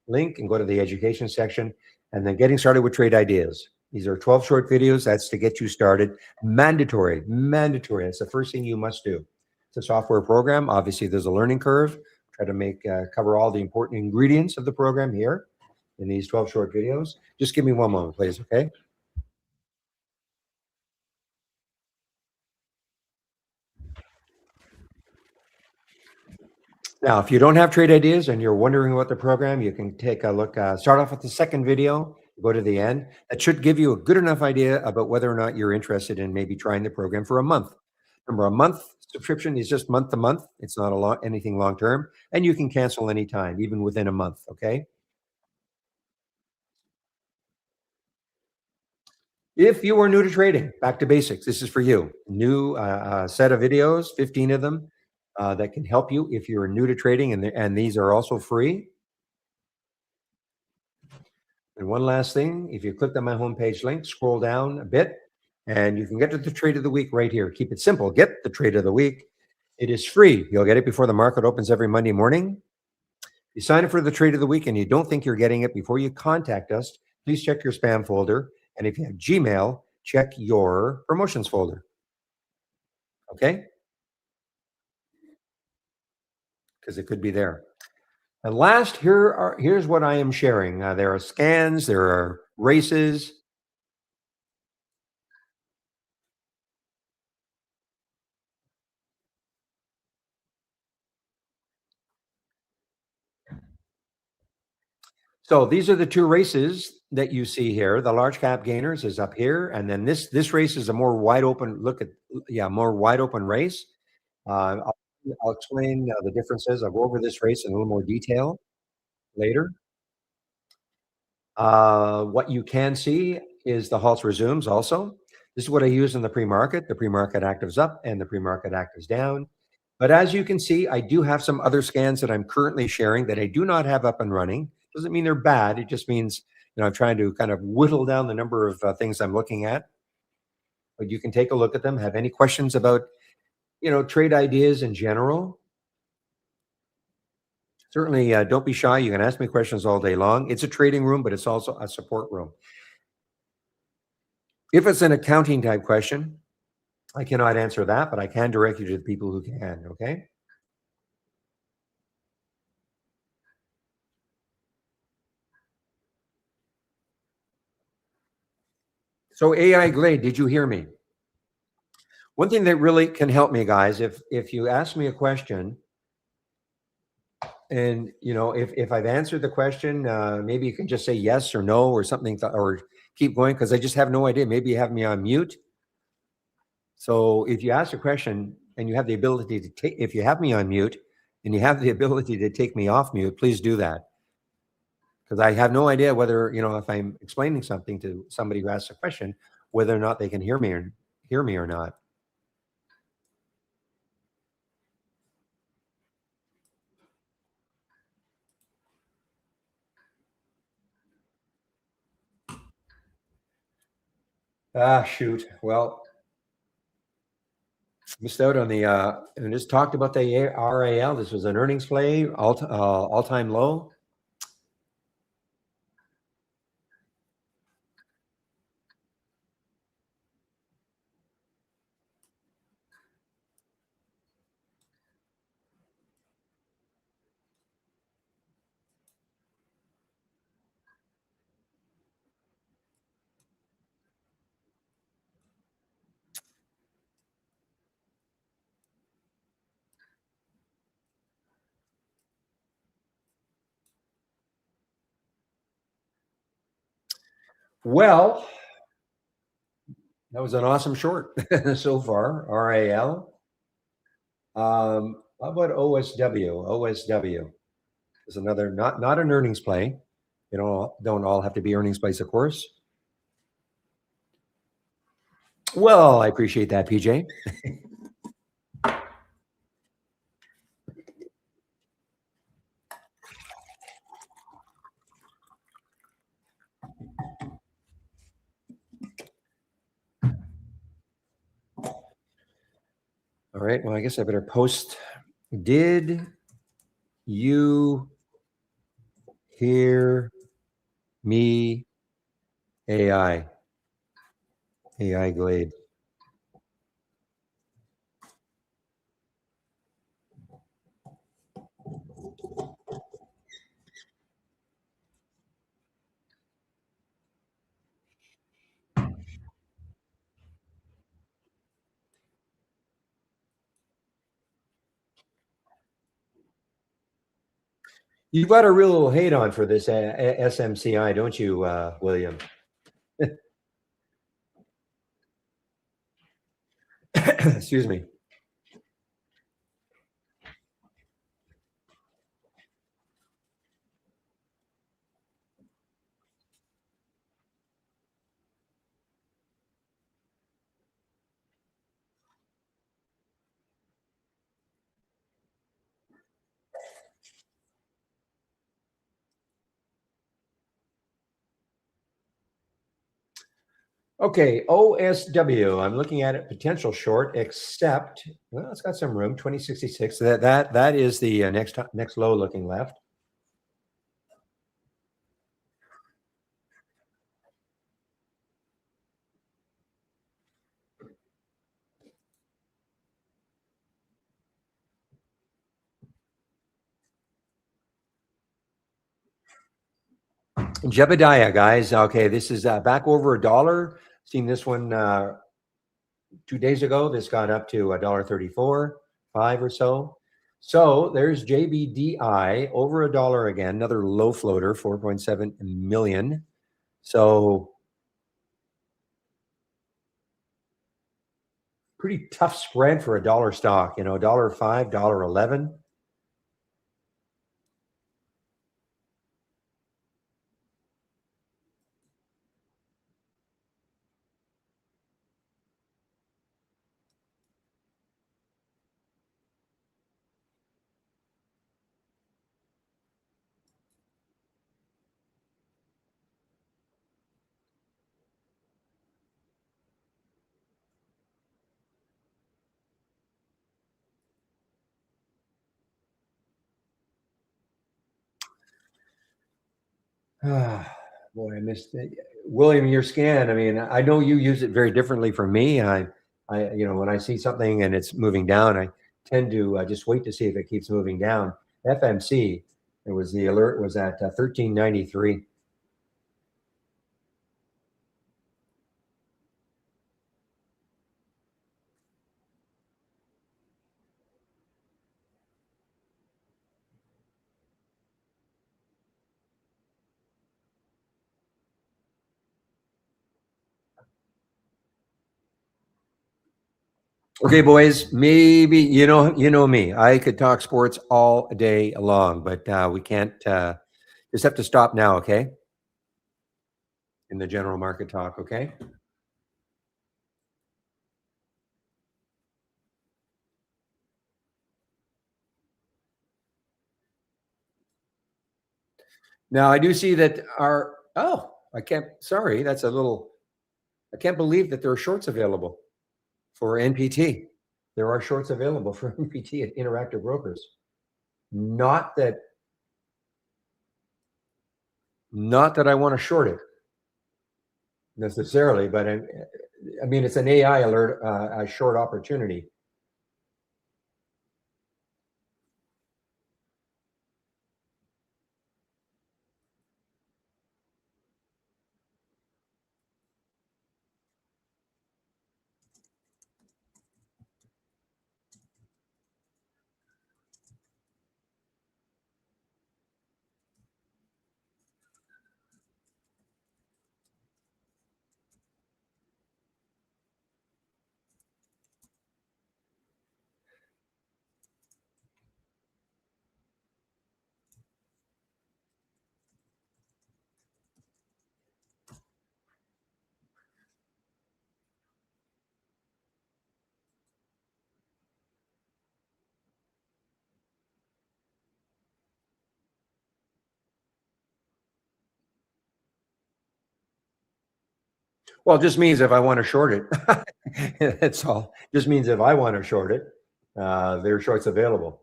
link and go to the education section, and then getting started with Trade Ideas. These are 12 short videos. That's to get you started. Mandatory. That's the first thing you must do. It's a software program. Obviously, there's a learning curve. Try to cover all the important ingredients of the program here in these 12 short videos. Just give me one moment, please, okay? Now, if you don't have Trade Ideas and you're wondering about the program, you can take a look, start off with the second video, go to the end. That should give you a good enough idea about whether or not you're interested in maybe trying the program for a month. Remember, a month subscription is just month to month. It's not anything long term, and you can cancel anytime, even within a month, okay? If you are new to trading, back to basics, this is for you. New set of videos, 15 of them, that can help you if you're new to trading, and these are also free. And one last thing, if you click on my homepage link, scroll down a bit, and you can get to the trade of the week right here. Keep it simple. Get the trade of the week. It is free. You'll get it before the market opens every Monday morning. You sign up for the trade of the week and you don't think you're getting it before you contact us, please check your spam folder. And if you have Gmail, check your promotions folder. Okay? Because it could be there. And last, here's what I am sharing. There are scans, there are races. So these are the two races that you see here. The large cap gainers is up here, and then this race is a more wide open look at, yeah, more wide open race. I'll explain the differences. I'll go over this race in a little more detail later. What you can see is the halts resumes also. This is what I use in the pre-market. The pre-market actives up and the pre-market actives down. But as you can see, I do have some other scans that I'm currently sharing that I do not have up and running. Doesn't mean they're bad. It just means, I'm trying to kind of whittle down the number of things I'm looking at. But you can take a look at them. Have any questions about, trade ideas in general? Certainly, don't be shy. You can ask me questions all day long. It's a trading room, but it's also a support room. If it's an accounting type question, I cannot answer that, but I can direct you to the people who can, okay? So AI Glade, did you hear me? One thing that really can help me, guys, if you ask me a question and if I've answered the question, maybe you can just say yes or no or something or keep going because I just have no idea. Maybe you have me on mute. So if you ask a question and you have the ability to take, if you have me on mute and you have the ability to take me off mute, please do that. Because I have no idea whether, if I'm explaining something to somebody who asks a question, whether or not they can hear me or not. Ah, shoot. Well, missed out on the and just talked about the RAL. This was an earnings play, all-time low. Well, that was an awesome short so far. RAL. How about OSW? OSW is another not an earnings play. Don't all have to be earnings plays, of course. Well, I appreciate that, PJ. All right. Well, I guess I better post. Did you hear me? AI Glade. You've got a real little hate on for this SMCI, don't you, William? Excuse me. Okay, OSW. I'm looking at it potential short, except well, it's got some room. 2066. That is the next low looking left. Jebediah, guys. Okay, this is back over a dollar. Seen this one 2 days ago. This got up to a dollar 34, five or so. So there's JBDI over a dollar again. Another low floater, 4.7 million. So pretty tough spread for a dollar stock. You know, dollar five, dollar 11. Ah, boy, I missed it. William, your scan. I mean, I know you use it very differently from me. When I see something and it's moving down, I tend to just wait to see if it keeps moving down. FMC, it was the alert was at 1393. Okay, boys, maybe you know me. I could talk sports all day long, but we can't. Just have to stop now, okay? In the general market talk, okay? Now I do see that our I can't. Sorry, that's a little. I can't believe that there are shorts available for NPT. There are shorts available for NPT at Interactive Brokers. Not that, not that I want to short it necessarily, but I mean it's an AI alert, a short opportunity. Well, it just means if I want to short it, that's all. Just means if I want to short it, there are shorts available.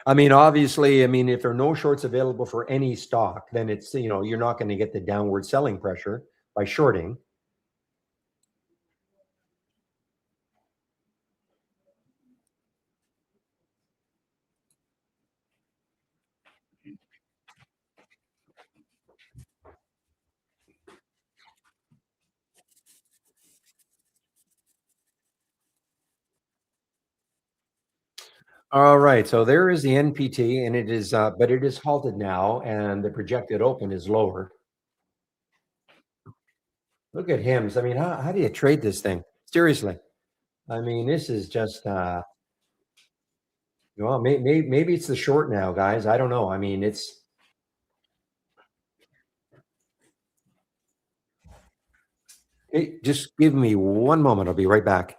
I mean, obviously, I mean, if there are no shorts available for any stock, then it's, you're not going to get the downward selling pressure by shorting. All right. So there is the NPT, and it is, but it is halted now, and the projected open is lower. Look at HIMS. I mean, how do you trade this thing? Seriously. I mean, this is just, well, maybe it's the short now, guys. I don't know. I mean, just give me one moment. I'll be right back.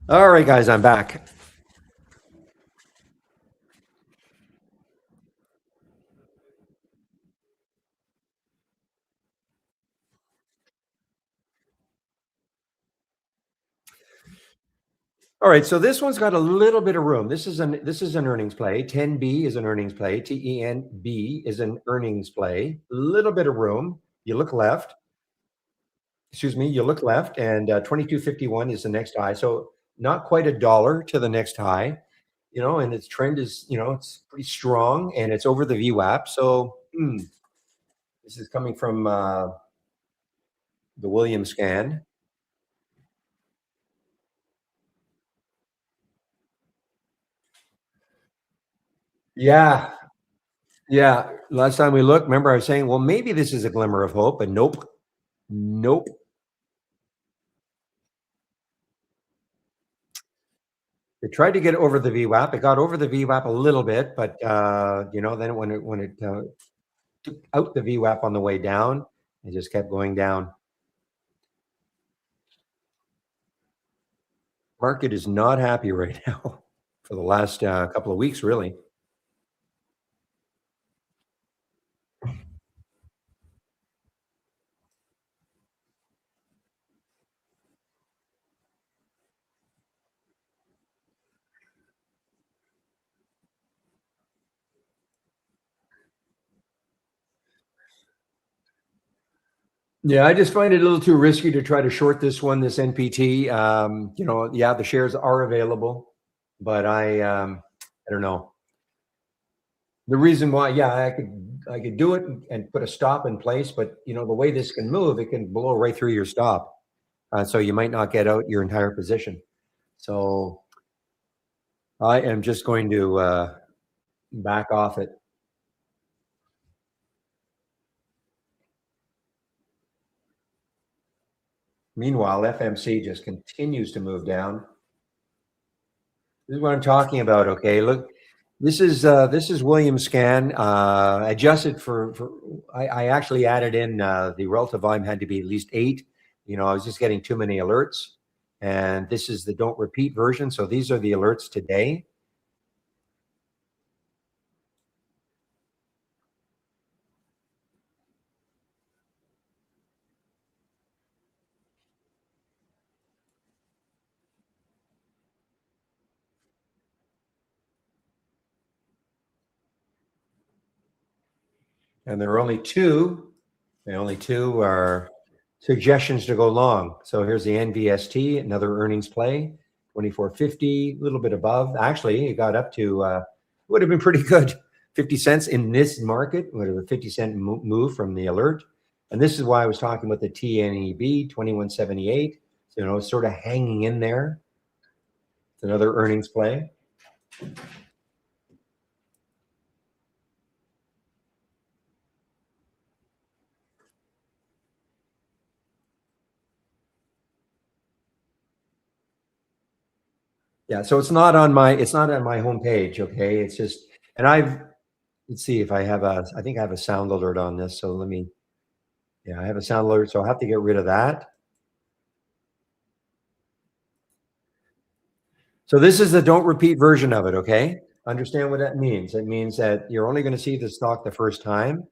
All right, guys, I'm back. All right, so this one's got a little bit of room. This is an earnings play. 10B is an earnings play. TENB is an earnings play. A little bit of room. You look left. Excuse me. You look left, and 2251 is the next high. So not quite a dollar to the next high, and its trend is, it's pretty strong, and it's over the VWAP. So this is coming from the Williams scan. Yeah, yeah. Last time we looked, remember I was saying, well, maybe this is a glimmer of hope, but nope, nope. It tried to get over the VWAP. It got over the VWAP a little bit, but then when it took out the VWAP on the way down, it just kept going down. Market is not happy right now for the last couple of weeks, really. Yeah, I just find it a little too risky to try to short this one, this NPT. Yeah, the shares are available, but I don't know. The reason why, yeah, I could do it and put a stop in place, but the way this can move, it can blow right through your stop. So you might not get out your entire position. So I am just going to back off it. Meanwhile, FMC just continues to move down. This is what I'm talking about. Okay, look, this is Williams scan adjusted for. I actually added in the relative volume had to be at least 8. I was just getting too many alerts, and this is the don't repeat version. So these are the alerts today. And there are only two. The only two are suggestions to go long. So here's the NVST, another earnings play, 24.50, a little bit above. Actually, it got up to would have been pretty good. 50 cents in this market would have a 50-cent move from the alert. And this is why I was talking about the TNEB, 2178. So, it's sort of hanging in there. It's another earnings play. Yeah, so it's not on my homepage, okay? It's just, and let's see if I think I have a sound alert on this. So yeah, I have a sound alert, so I'll have to get rid of that. So this is the don't repeat version of it, okay? Understand what that means. It means that you're only going to see the stock the first time.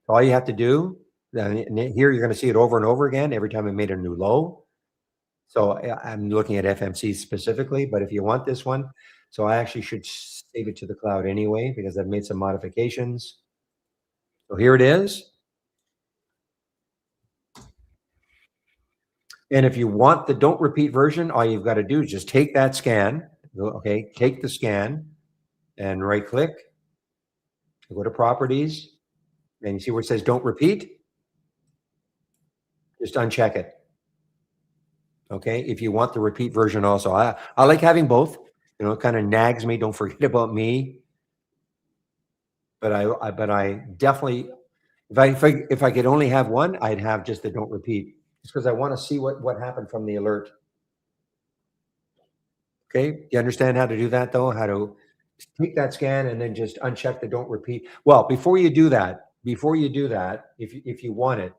All you have to do, here you're going to see it over and over again every time it made a new low. So I'm looking at FMC specifically, but if you want this one, so I actually should save it to the cloud anyway, because I've made some modifications. So here it is. And if you want the don't repeat version, all you've got to do is just take that scan. Okay, take the scan and right click, go to properties, and you see where it says don't repeat. Just uncheck it. Okay, if you want the repeat version also. I like having both. It kind of nags me, don't forget about me. But I definitely, if I could only have one, I'd have just the don't repeat, just because I want to see what happened from the alert. Okay, you understand how to do that though? How to take that scan and then just uncheck the don't repeat. Well, before you do that, if you want it,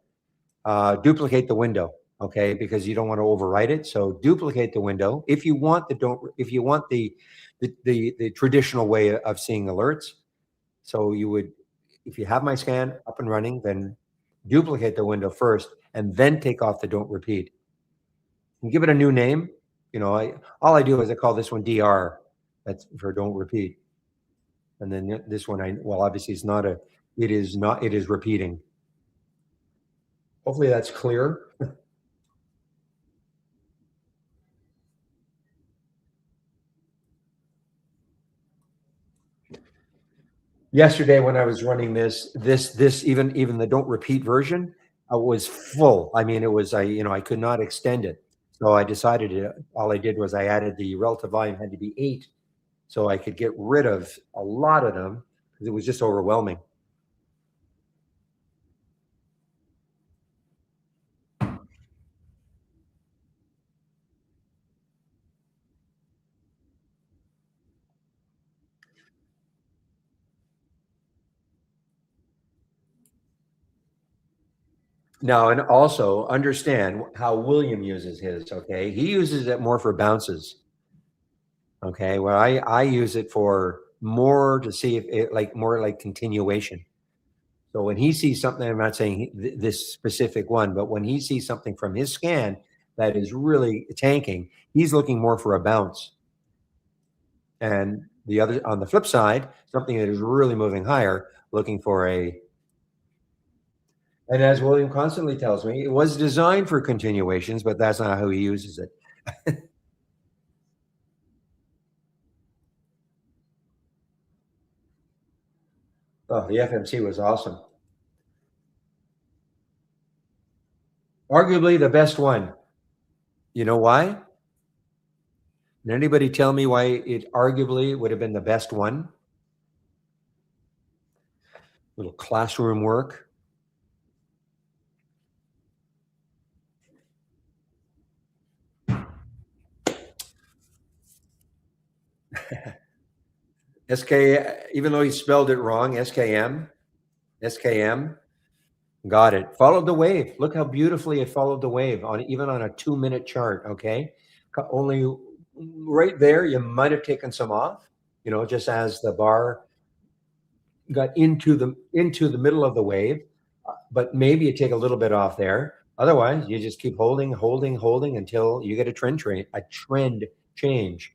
duplicate the window. okay, because you don't want to overwrite it. So duplicate the window. If you want the don't, if you want the traditional way of seeing alerts, so you would, if you have my scan up and running, then duplicate the window first and then take off the don't repeat and give it a new name. You know, all I do is I call this one DR. That's for don't repeat. And then this one, well, obviously it's not a, it is not, it is repeating. Hopefully that's clear. Yesterday when I was running this even the don't repeat version was full. I mean, it was, I could not extend it. So I decided all I did was I added the relative volume had to be 8 so I could get rid of a lot of them because it was just overwhelming. Now, and also understand how William uses his, okay? He uses it more for bounces. Okay. Well, I use it for more to see if it like more like continuation. So when he sees something, I'm not saying this specific one, but when he sees something from his scan that is really tanking, he's looking more for a bounce. And the other, on the flip side, something that is really moving higher, looking for a, and as William constantly tells me, it was designed for continuations, but that's not how he uses it. Oh, the FMC was awesome. Arguably the best one. You know why? Can anybody tell me why it arguably would have been the best one? Little classroom work. SK, even though he spelled it wrong, SKM, SKM, got it. Followed the wave. Look how beautifully it followed the wave on even on a 2-minute chart. Okay, only right there you might have taken some off. Just as the bar got into the middle of the wave, but maybe you take a little bit off there. Otherwise, you just keep holding, holding, holding until you get a trend change.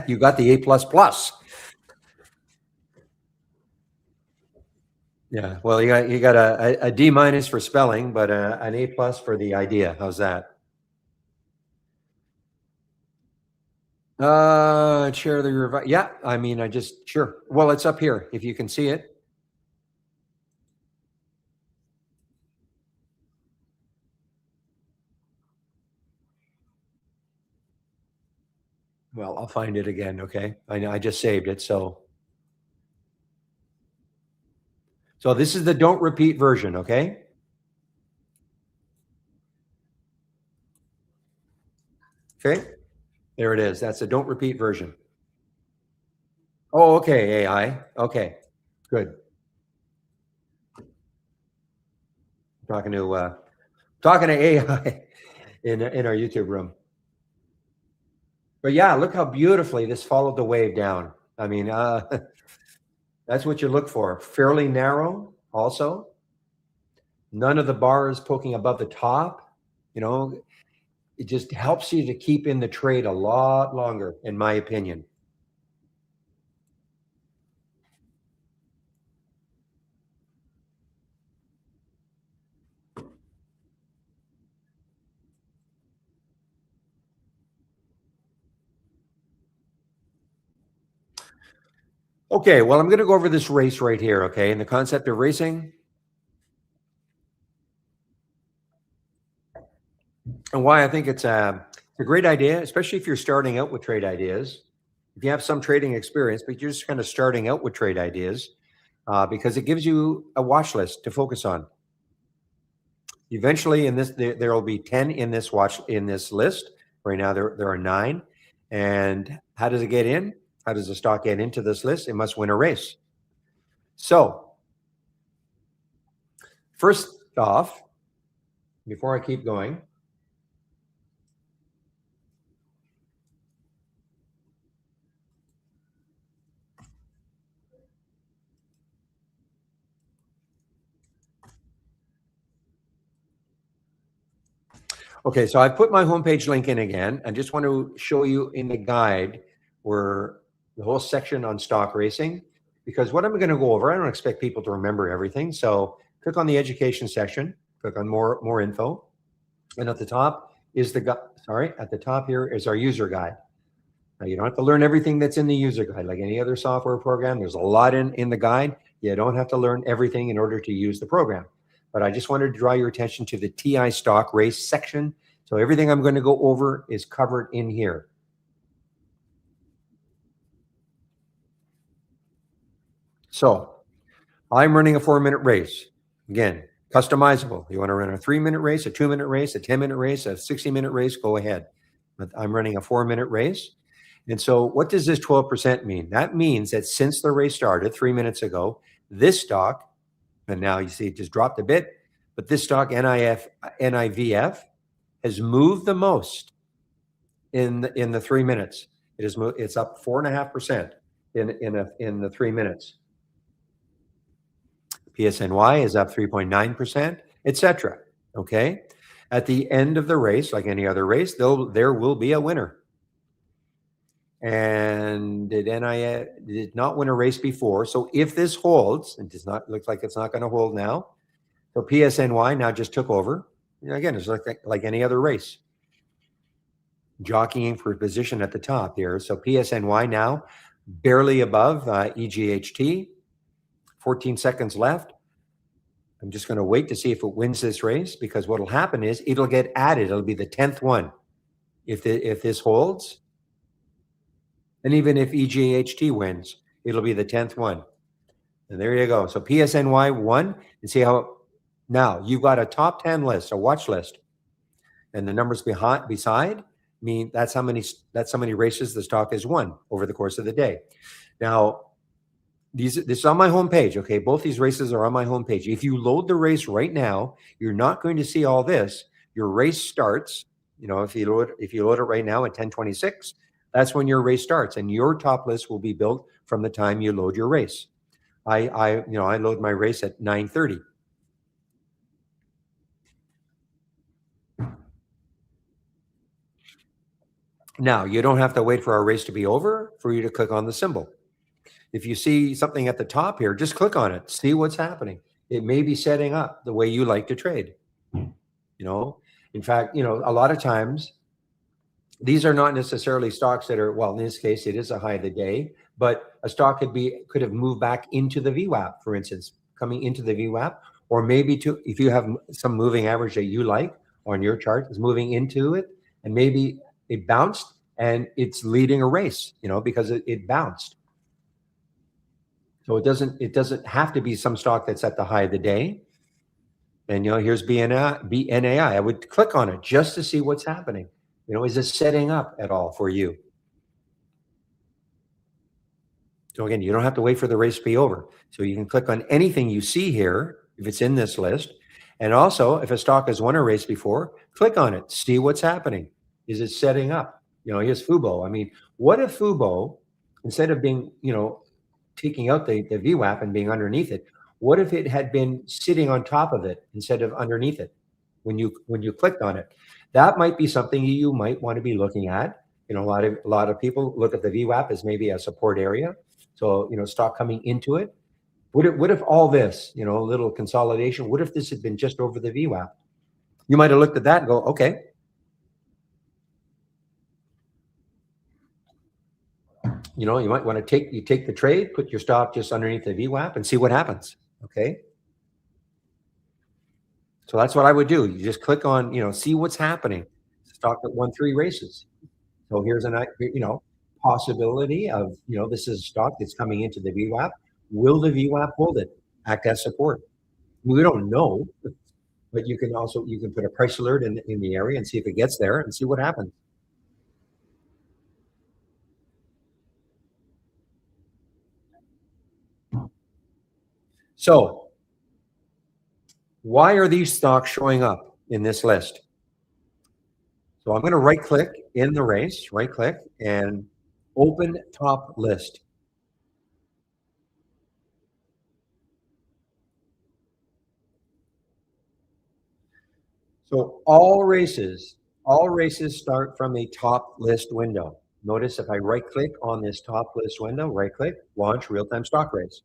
You got the A plus plus. Yeah. Well, you got a D minus for spelling, but an A plus for the idea. How's that? Share the revi. Yeah. I mean, sure. Well, it's up here if you can see it. Well, I'll find it again. Okay. I just saved it. So this is the don't repeat version. Okay. Okay. There it is. That's the don't repeat version. Oh, okay. AI. Okay. Good. Talking to AI in our YouTube room. But yeah, look how beautifully this followed the wave down. I mean, that's what you look for. Fairly narrow, also. None of the bars poking above the top. It just helps you to keep in the trade a lot longer, in my opinion. Okay, well, I'm going to go over this race right here, okay? And the concept of racing and why I think it's a great idea, especially if you're starting out with trade ideas. If you have some trading experience, but you're just kind of starting out with trade ideas, because it gives you a watch list to focus on. Eventually, in this, there will be 10 in this list. Right now, there are 9. And how does it get in? How does the stock get into this list? It must win a race. So First off, before I keep going, okay, so I put my homepage link in again. I just want to show you in the guide where the whole section on stock racing, because what I'm going to go over, I don't expect people to remember everything. So click on the education section, click on more info. And at the top is at the top here is our user guide. Now you don't have to learn everything that's in the user guide. Like any other software program, there's a lot in the guide. You don't have to learn everything in order to use the program. But I just wanted to draw your attention to the TI stock race section. So everything I'm going to go over is covered in here. So I'm running a 4-minute race. Again, customizable. You want to run a 3-minute race, a 2-minute race, a 10-minute race, a 60-minute race, go ahead. But I'm running a 4-minute race. And so what does this 12% mean? That means that since the race started 3 minutes ago, this stock, and now you see it just dropped a bit, but this stock NIVF has moved the most in the 3 minutes. It's up 4.5% in the 3 minutes. PSNY is up 3.9%, etc. Okay. At the end of the race, like any other race, there will be a winner. And did not win a race before. So if this holds, it does not look like it's not going to hold now. So PSNY now just took over. Again, it's like any other race. Jockeying for position at the top here. So PSNY now barely above EGHT. 14 seconds left. I'm just going to wait to see if it wins this race, because what will happen is it'll get added. It'll be the 10th one if this holds. And even if EGHT wins, it'll be the 10th one. And there you go. So PSNY won. And see how now you've got a top 10 list, a watch list. And the numbers beside mean that's how many races the stock has won over the course of the day. Now, this is on my homepage. Okay, both these races are on my homepage. If you load the race right now, you're not going to see all this. Your race starts. If you load it right now at 10:26, that's when your race starts, and your top list will be built from the time you load your race. I load my race at 9:30. Now, you don't have to wait for our race to be over for you to click on the symbol. If you see something at the top here, just click on it. See what's happening. It may be setting up the way you like to trade. In fact, a lot of times these are not necessarily stocks that are, well, in this case, it is a high of the day, but a stock could have moved back into the VWAP, for instance, coming into the VWAP, or maybe if you have some moving average that you like on your chart is moving into it, and maybe it bounced and it's leading a race, because it bounced. So it doesn't have to be some stock that's at the high of the day. And here's BNAI. I would click on it just to see what's happening. Is it setting up at all for you? So again, you don't have to wait for the race to be over. So you can click on anything you see here if it's in this list. And also, if a stock has won a race before, click on it, see what's happening. Is it setting up? Here's Fubo. I mean, what if Fubo, instead of being, taking out the VWAP and being underneath it, what if it had been sitting on top of it instead of underneath it when you clicked on it? That might be something you might want to be looking at. A lot of people look at the VWAP as maybe a support area. So, stock coming into it. What if all this, a little consolidation, what if this had been just over the VWAP? You might have looked at that and go, okay. You might want to take the trade, put your stop just underneath the VWAP and see what happens. Okay. So that's what I would do. You just click on, see what's happening. Stock that won 3 races. So here's possibility of, this is a stock that's coming into the VWAP. Will the VWAP hold it? Act as support. We don't know, but you can put a price alert in the area and see if it gets there and see what happens. So Why are these stocks showing up in this list? So I'm going to right click in the race, right click and open top list. So all races start from a top list window. Notice if I right click on this top list window, right click, launch real-time stock race.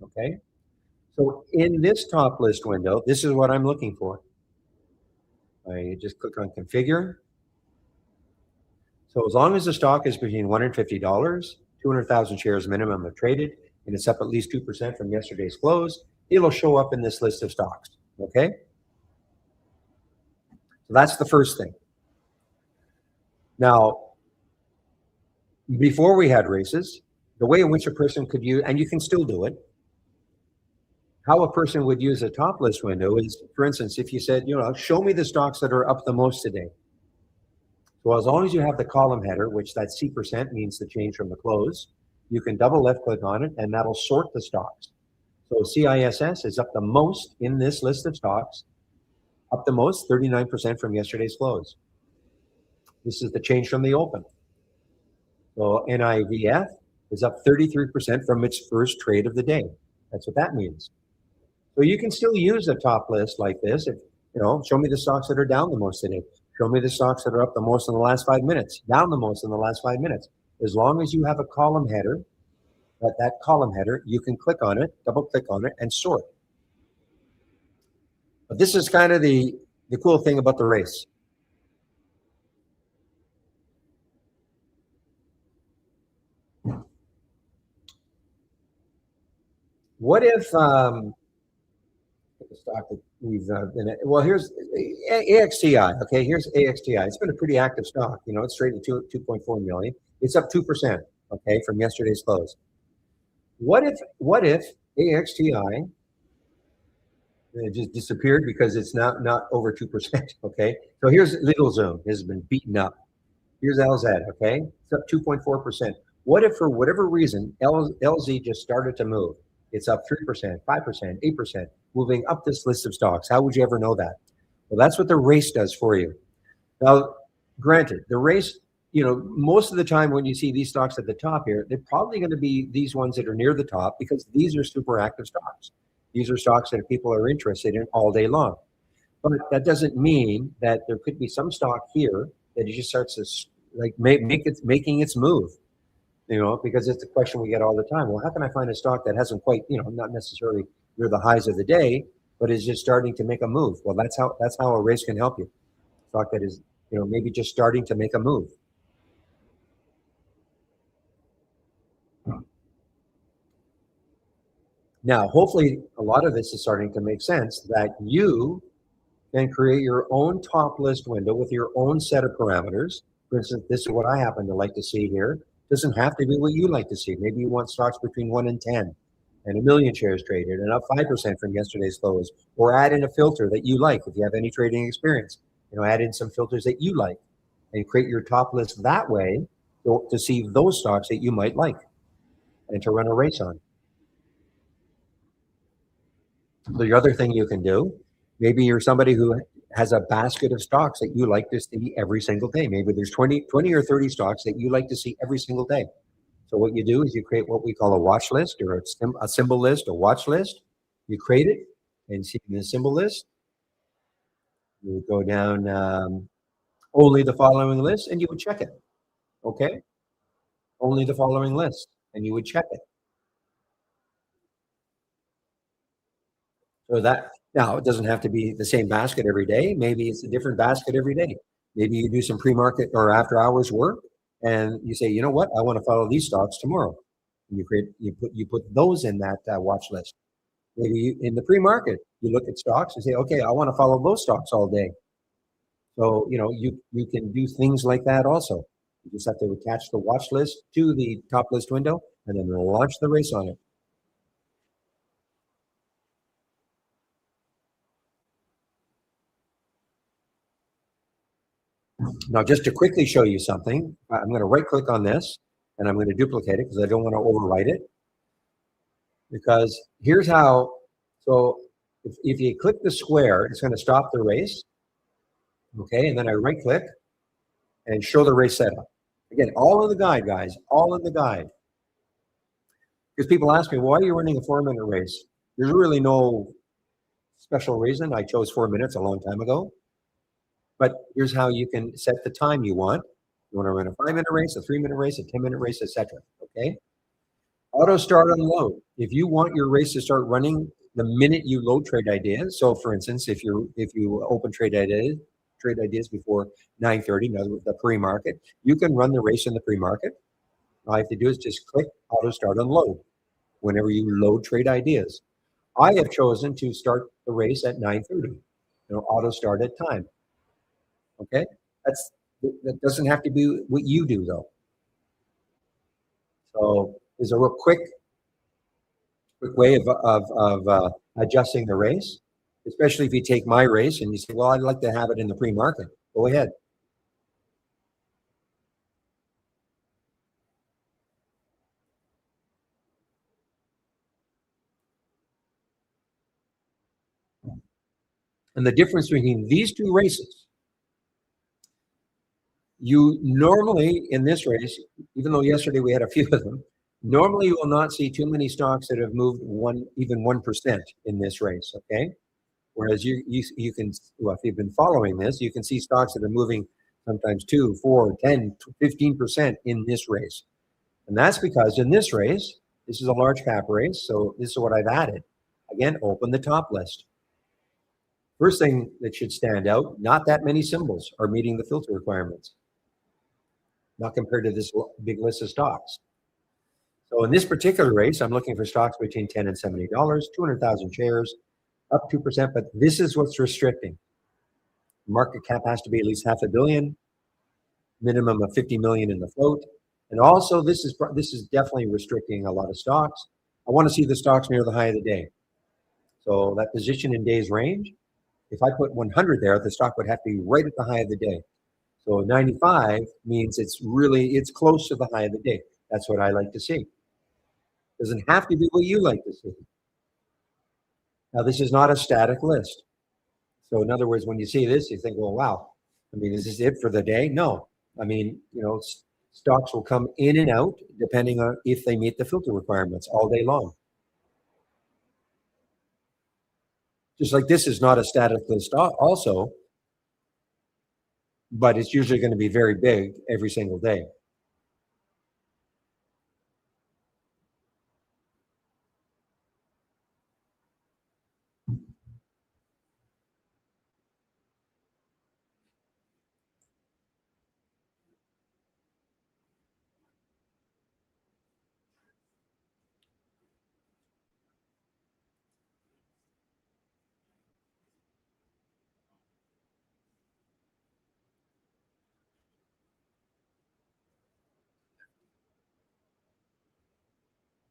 Okay. So in this top list window, this is what I'm looking for. I just click on configure. So as long as the stock is between $150, 200,000 shares minimum have traded, and it's up at least 2% from yesterday's close, it'll show up in this list of stocks. Okay. So that's the first thing. Now, before we had races, the way in which a person could use, and you can still do it, how a person would use a top list window is, for instance, if you said, show me the stocks that are up the most today. So as long as you have the column header, which that C% means the change from the close, you can double left click on it and that'll sort the stocks. So CISS is up the most in this list of stocks, up the most 39% from yesterday's close. This is the change from the open. So NIVF is up 33% from its first trade of the day. That's what that means. So you can still use a top list like this. If show me the stocks that are down the most today. Show me the stocks that are up the most in the last 5 minutes, down the most in the last 5 minutes. As long as you have a column header, that column header, you can click on it, double click on it, and sort. But this is kind of the cool thing about the race. What if the stock that we've well, here's AXTI. Okay, here's AXTI. It's been a pretty active stock. It's traded 2.4 million. It's up 2%. Okay, from yesterday's close. What if AXTI just disappeared because it's not over 2%? Okay, so here's LegalZoom. This has been beaten up. Here's LZ. Okay, it's up 2.4%. What if for whatever reason LZ just started to move? It's up 3%, 5%, 8%, moving up this list of stocks. How would you ever know that? Well, that's what the race does for you. Now, granted, the race, most of the time when you see these stocks at the top here, they're probably going to be these ones that are near the top because these are super active stocks. These are stocks that people are interested in all day long. But that doesn't mean that there could be some stock here that it just starts to making its move. Because it's a question we get all the time. Well, how can I find a stock that hasn't quite, not necessarily near the highs of the day, but is just starting to make a move? Well, that's how a race can help you. Stock that is, maybe just starting to make a move. Now, hopefully, a lot of this is starting to make sense that you can create your own top list window with your own set of parameters. For instance, this is what I happen to like to see here. Doesn't have to be what you like to see. Maybe you want stocks between 1 and 10 and 1 million shares traded and up 5% from yesterday's close, or add in a filter that you like. If you have any trading experience, add in some filters that you like and create your top list that way to see those stocks that you might like and to run a race on. The other thing you can do, maybe you're somebody who has a basket of stocks that you like to see every single day. Maybe there's 20 or 30 stocks that you like to see every single day. So what you do is you create what we call a watch list or a symbol list, a watch list. You create it and see the symbol list. You would go down only the following list and you would check it. Okay? Only the following list and you would check it. So that, now it doesn't have to be the same basket every day. Maybe it's a different basket every day. Maybe you do some pre-market or after hours work and you say, you know what, I want to follow these stocks tomorrow. And you put those in that watch list. Maybe in the pre-market, you look at stocks and say, okay, I want to follow those stocks all day. So, you can do things like that also. You just have to attach the watch list to the top list window and then launch the race on it. Now, just to quickly show you something, I'm going to right click on this and I'm going to duplicate it because I don't want to overwrite it. Because here's how, so If you click the square, it's going to stop the race. Okay, and then I right click and show the race setup. Again, all in the guide, guys, all in the guide. Because people ask me, why are you running a 4-minute race? There's really no special reason. I chose 4 minutes a long time ago. But here's how you can set the time you want. You want to run a 5-minute race, a 3-minute race, a 10-minute race, etc. Okay. Auto start and load. If you want your race to start running the minute you load trade ideas. So, for instance, if you open trade ideas before 9:30, the pre-market, you can run the race in the pre-market. All you have to do is just click auto start and load whenever you load trade ideas. I have chosen to start the race at 9:30. Auto start at time. Okay, that doesn't have to be what you do though. So there's a real quick way of adjusting the race, especially if you take my race and you say, well, I'd like to have it in the pre-market. Go ahead. And the difference between these two races, you normally in this race, even though yesterday we had a few of them, normally you will not see too many stocks that have moved even 1% in this race. Okay. Whereas you can, well, if you've been following this, you can see stocks that are moving sometimes 2, 4, 10, 15% in this race. And that's because in this race, this is a large cap race. So this is what I've added. Again, open the top list. First thing that should stand out, not that many symbols are meeting the filter requirements, not compared to this big list of stocks. So in this particular race, I'm looking for stocks between $10 and $70, 200,000 shares, up 2%, but this is what's restricting. Market cap has to be at least $500 million, minimum of 50 million in the float. And also this is definitely restricting a lot of stocks. I want to see the stocks near the high of the day. So that position in days range, if I put 100 there, the stock would have to be right at the high of the day. So 95 means it's close to the high of the day. That's what I like to see. Doesn't have to be what you like to see. Now, this is not a static list. So in other words, when you see this, you think, well, wow, I mean, is this it for the day? No. I mean, stocks will come in and out depending on if they meet the filter requirements all day long. Just like this is not a static list also, but it's usually going to be very big every single day.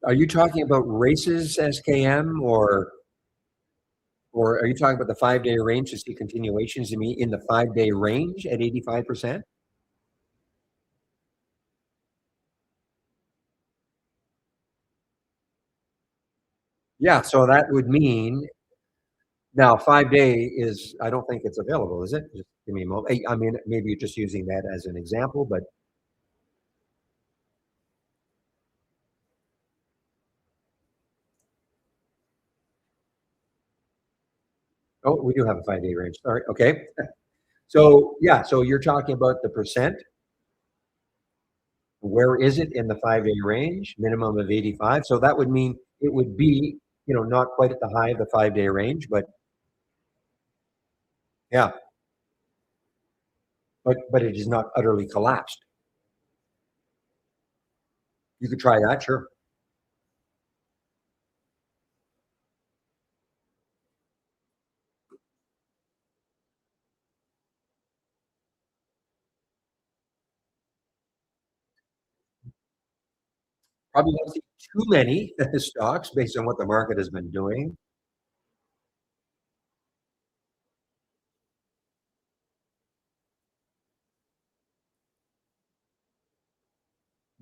Are you talking about races, SKM, or are you talking about the 5-day range to see continuations in the 5-day range at 85%? Yeah, so that would mean now 5-day is, I don't think it's available, is it? Just give me a moment. I mean, maybe you're just using that as an example, but oh, we do have a 5-day range. Sorry. Okay. So yeah, so you're talking about the percent. Where is it in the 5-day range? Minimum of 85. So that would mean it would be, not quite at the high of the 5-day range, but yeah, but it is not utterly collapsed. You could try that, sure. Probably don't see too many stocks based on what the market has been doing.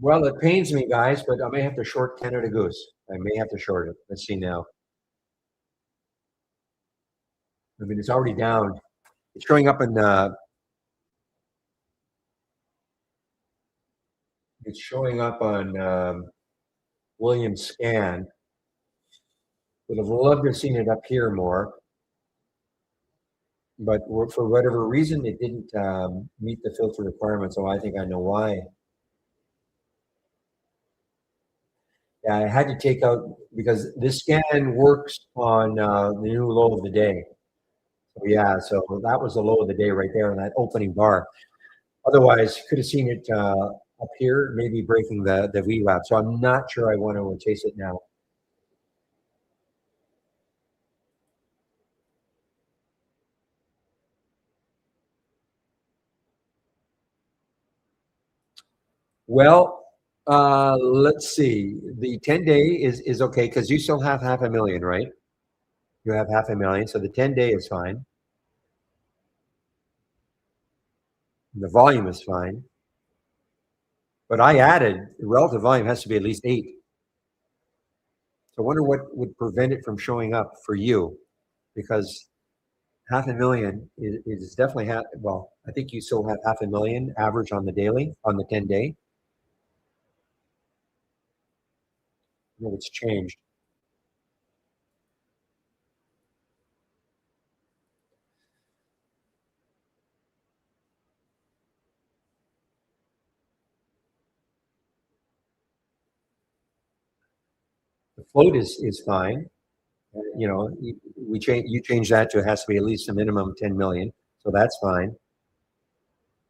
Well, it pains me, guys, but I may have to short Canada Goose. I may have to short it. Let's see now. I mean, it's already down. It's showing up in it's showing up on Williams scan. Would have loved to have seen it up here more, but for whatever reason, it didn't meet the filter requirement. So I think I know why. Yeah, I had to take out because this scan works on the new low of the day. So yeah, so that was the low of the day right there in that opening bar. Otherwise, you could have seen it up here, maybe breaking the VWAP. So I'm not sure I want to chase it now. Well, let's see. The 10-day is okay because you still have 500,000, right? You have 500,000, so the 10-day is fine. The volume is fine. But I added the relative volume has to be at least 8. So I wonder what would prevent it from showing up for you, because 500,000 is definitely well, I think you still have 500,000 average on the daily, on the 10-day. No, it's changed. The float is fine. You know, you change that to it has to be at least a minimum 10 million. So that's fine.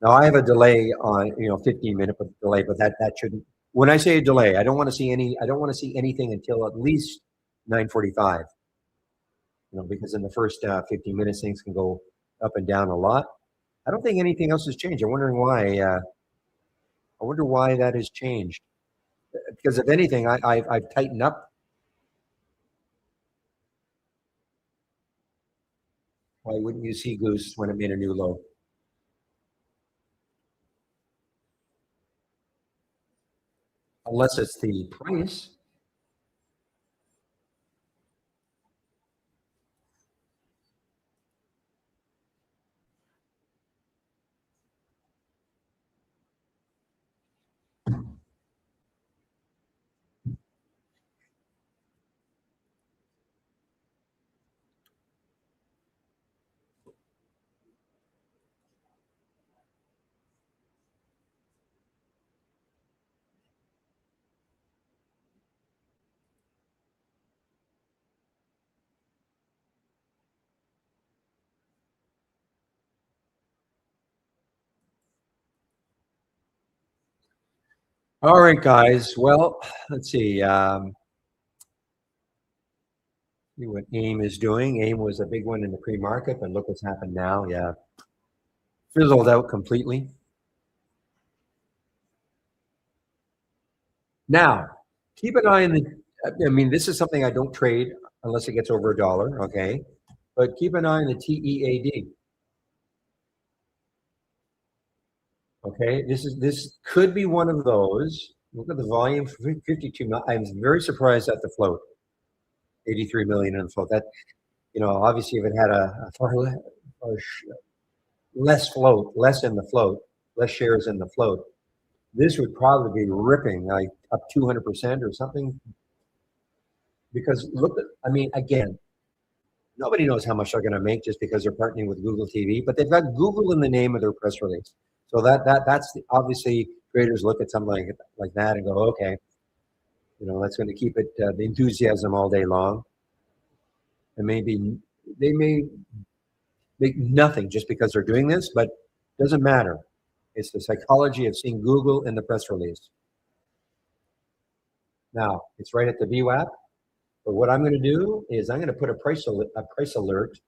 Now I have a delay on, 15-minute delay, but that shouldn't, when I say a delay, I don't want to see anything until at least 9:45, because in the first 15 minutes, things can go up and down a lot. I don't think anything else has changed. I'm wondering why, I wonder why that has changed. Because if anything, I've tightened up. Why wouldn't you see Goose when it made a new low? Unless it's the price. All right, guys. Well, let's see. See what AIM is doing. AIM was a big one in the pre-market, but look what's happened now. Yeah, fizzled out completely. Now, keep an eye on the. I mean, this is something I don't trade unless it gets over $1. Okay, but keep an eye on the TEAD. Okay, this could be one of those. Look at the volume, 52 million. I'm very surprised at the float, 83 million in the float. That, obviously, if it had a less float, less in the float, less shares in the float, this would probably be ripping like up 200% or something. Because look at, I mean, again, nobody knows how much they're going to make just because they're partnering with Google TV, but they've got Google in the name of their press release. So obviously traders look at something like that and go, okay, that's going to keep it the enthusiasm all day long. And maybe they may make nothing just because they're doing this, but it doesn't matter. It's the psychology of seeing Google in the press release. Now it's right at the VWAP. But what I'm going to do is I'm going to put a price alert,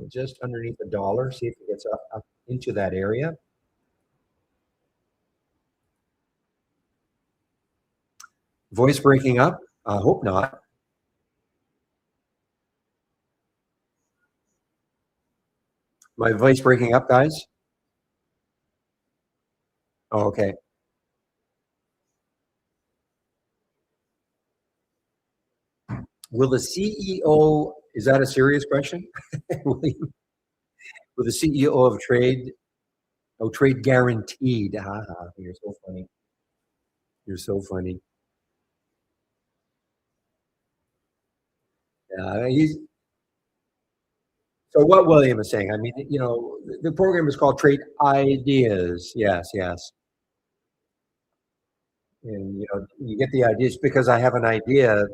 just underneath $1. See if it gets up into that area. Voice breaking up? I hope not. My voice breaking up, guys? Oh, okay. Will the CEO, is that a serious question? Will the CEO of Trade, oh, Trade Guaranteed. You're so funny. You're so funny. He's, so what William is saying, I mean, the program is called Trade Ideas. Yes, yes. And you get the ideas because I have an idea,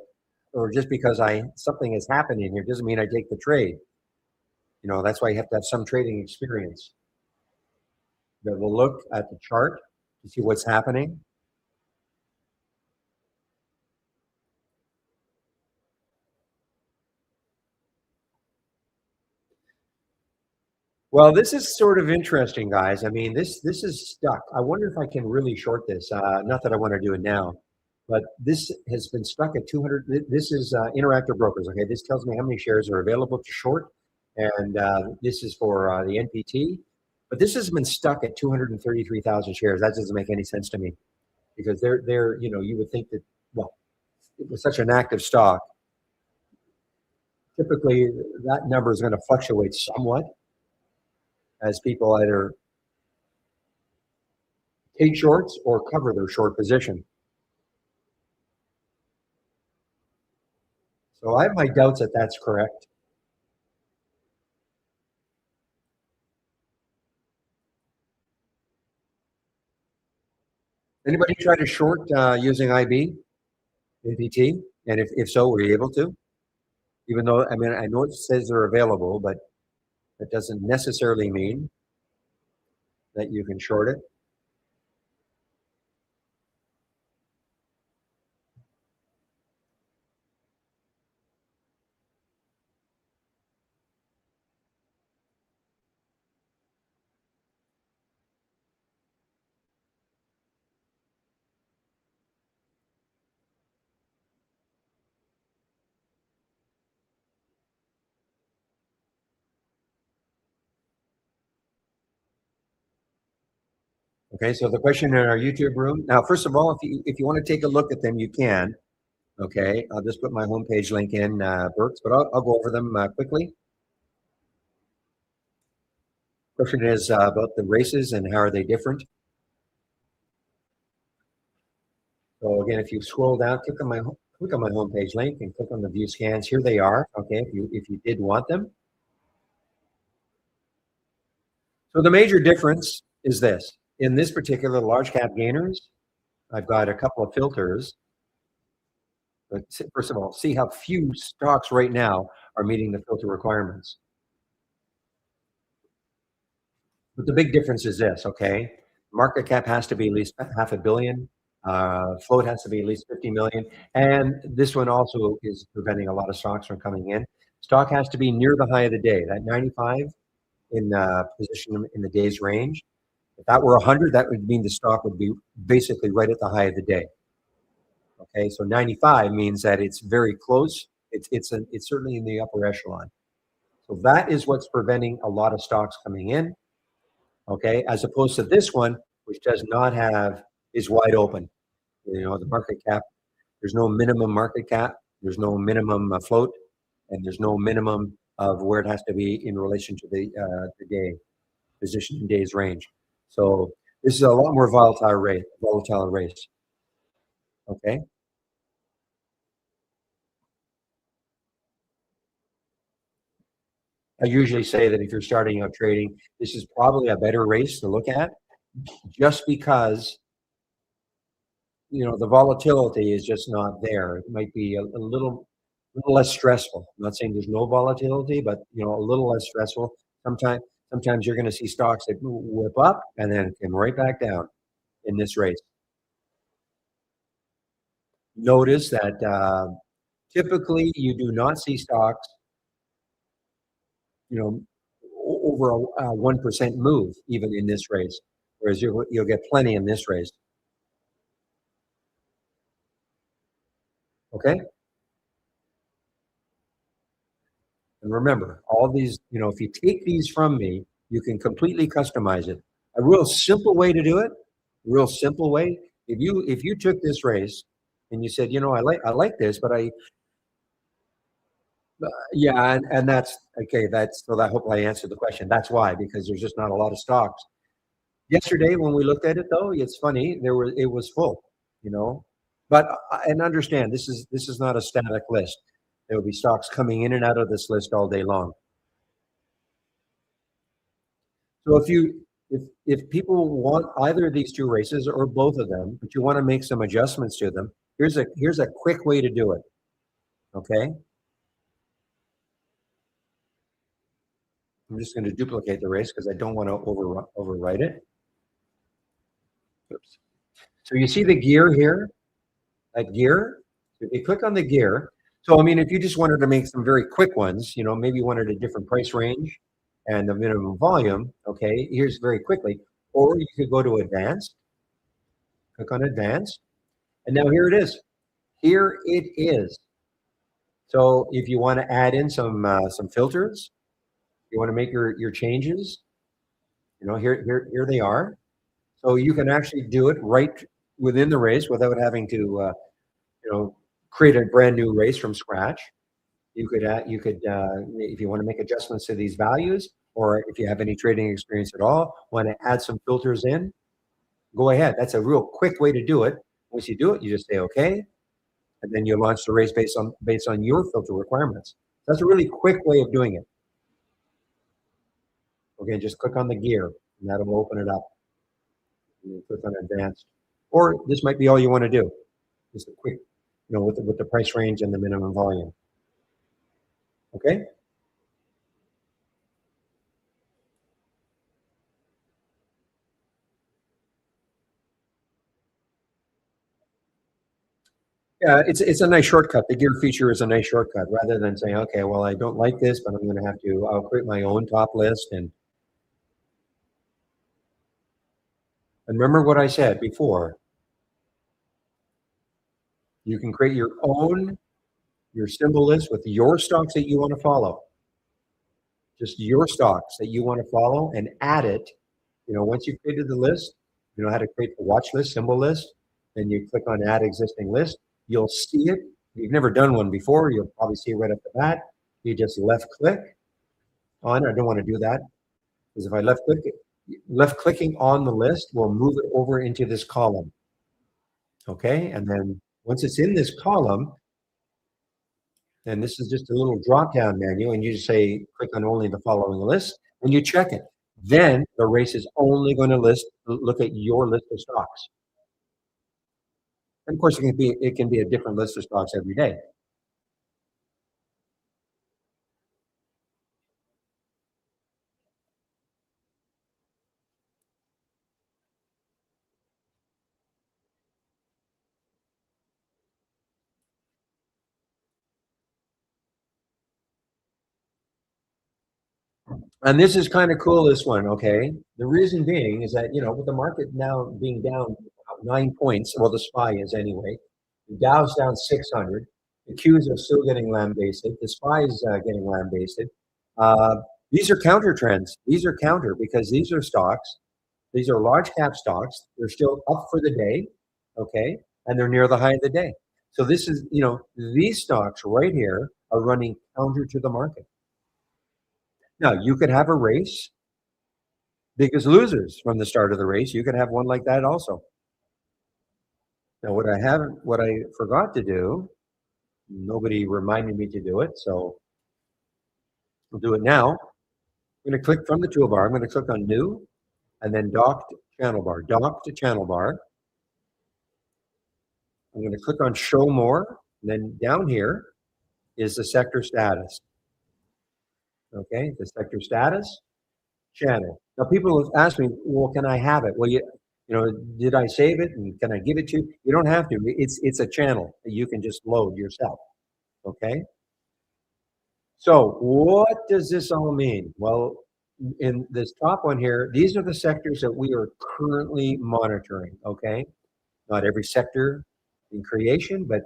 or just because I something is happening here doesn't mean I take the trade. That's why you have to have some trading experience. That will look at the chart to see what's happening. Well, this is sort of interesting, guys. I mean, this is stuck. I wonder if I can really short this. Not that I want to do it now, but this has been stuck at 200. This is Interactive Brokers. Okay, this tells me how many shares are available to short, and this is for the NPT. But this has been stuck at 233,000 shares. That doesn't make any sense to me because they're you would think that, well, it was such an active stock. Typically, that number is going to fluctuate somewhat as people either take shorts or cover their short position. So I have my doubts that that's correct. Anybody try to short using IB, NPT? And if so, were you able to? Even though, I mean, I know it says they're available, but that doesn't necessarily mean that you can short it. Okay, so the question in our YouTube room. Now, first of all, if you want to take a look at them, you can. Okay, I'll just put my homepage link in, Burks, but I'll go over them quickly. Question is about the races and how are they different. So again, if you scroll down, click on my homepage link and click on the view scans. Here they are. Okay, if you did want them. So the major difference is this. In this particular large cap gainers, I've got a couple of filters. But first of all, see how few stocks right now are meeting the filter requirements. But the big difference is this, okay? Market cap has to be at least $500 million. Float has to be at least 50 million. And this one also is preventing a lot of stocks from coming in. Stock has to be near the high of the day, that 95 in position in the day's range. If that were 100, that would mean the stock would be basically right at the high of the day. Okay, so 95 means that it's very close. It's certainly in the upper echelon. So that is what's preventing a lot of stocks coming in. Okay, as opposed to this one, which does not have, is wide open. The market cap, there's no minimum market cap, there's no minimum float, and there's no minimum of where it has to be in relation to the day position in days range. So this is a lot more volatile race. Okay. I usually say that if you're starting out trading, this is probably a better race to look at, just because the volatility is just not there. It might be a little less stressful. I'm not saying there's no volatility, but a little less stressful. Sometimes you're going to see stocks that whip up and then come right back down in this race. Notice that typically you do not see stocks, over a 1% move even in this race, whereas you'll get plenty in this race. Okay. And remember, all these, if you take these from me, you can completely customize it. A real simple way to do it, real simple way. If you took this race and you said, I like this, but Yeah, and that's okay. That's so. I hope I answered the question. That's why, because there's just not a lot of stocks. Yesterday, when we looked at it, though, it's funny. It was full, you know. But and understand, this is not a static list. There will be stocks coming in and out of this list all day long. So if people want either of these two races or both of them, but you want to make some adjustments to them, here's a quick way to do it. Okay, I'm just going to duplicate the race because I don't want to overwrite it. Oops. So you see the gear here, that gear. If you click on the gear, so I mean, if you just wanted to make some very quick ones, maybe you wanted a different price range and the minimum volume. Okay, here's very quickly, or you could go to advanced, click on advanced, and now here it is. Here it is. So if you want to add in some filters, you want to make your changes, here they are. So you can actually do it right within the race without having to create a brand new race from scratch. If you want to make adjustments to these values, or if you have any trading experience at all, want to add some filters in, go ahead. That's a real quick way to do it. Once you do it, you just say okay, and then you launch the race based on your filter requirements. That's a really quick way of doing it. Okay, just click on the gear, and that'll open it up. And then click on advanced, or this might be all you want to do. Just a quick, with the price range and the minimum volume. Okay. Yeah, it's a nice shortcut. The gear feature is a nice shortcut rather than saying, okay, well, I don't like this, but I'm going to I'll create my own top list. And remember what I said before, you can create your symbol list with your stocks that you want to follow, just your stocks that you want to follow, and add it. Once you've created the list, you know how to create the watch list, symbol list, then you click on add existing list. You'll see it. If you've never done one before, you'll probably see it right off the bat. You just left click on it. I don't want to do that because if I left clicking on the list will move it over into this column. Okay, and then once it's in this column, then this is just a little drop-down menu, and you just say click on only the following list, and you check it. Then the race is only going to look at your list of stocks. And of course, it can be a different list of stocks every day. And this is kind of cool, this one, okay? The reason being is that, with the market now being down about 9 points, well, the SPY is anyway, the Dow's down 600, the Qs are still getting lambasted, the SPY is getting lambasted. These are counter trends. These are counter because these are stocks. These are large cap stocks. They're still up for the day, okay? And they're near the high of the day. So this is, these stocks right here are running counter to the market. Now, you could have a race, biggest losers from the start of the race. You could have one like that also. Now, what I forgot to do, nobody reminded me to do it, so we'll do it now. I'm going to click from the toolbar. I'm going to click on New, and then Docked Channel Bar. Docked Channel Bar. I'm going to click on Show More. And then down here is the sector status. Okay, the sector status, channel. Now, people have asked me, well, can I have it? Well, did I save it and can I give it to you? You don't have to. It's a channel that you can just load yourself. Okay. So what does this all mean? Well, in this top one here, these are the sectors that we are currently monitoring. Okay. Not every sector in creation, but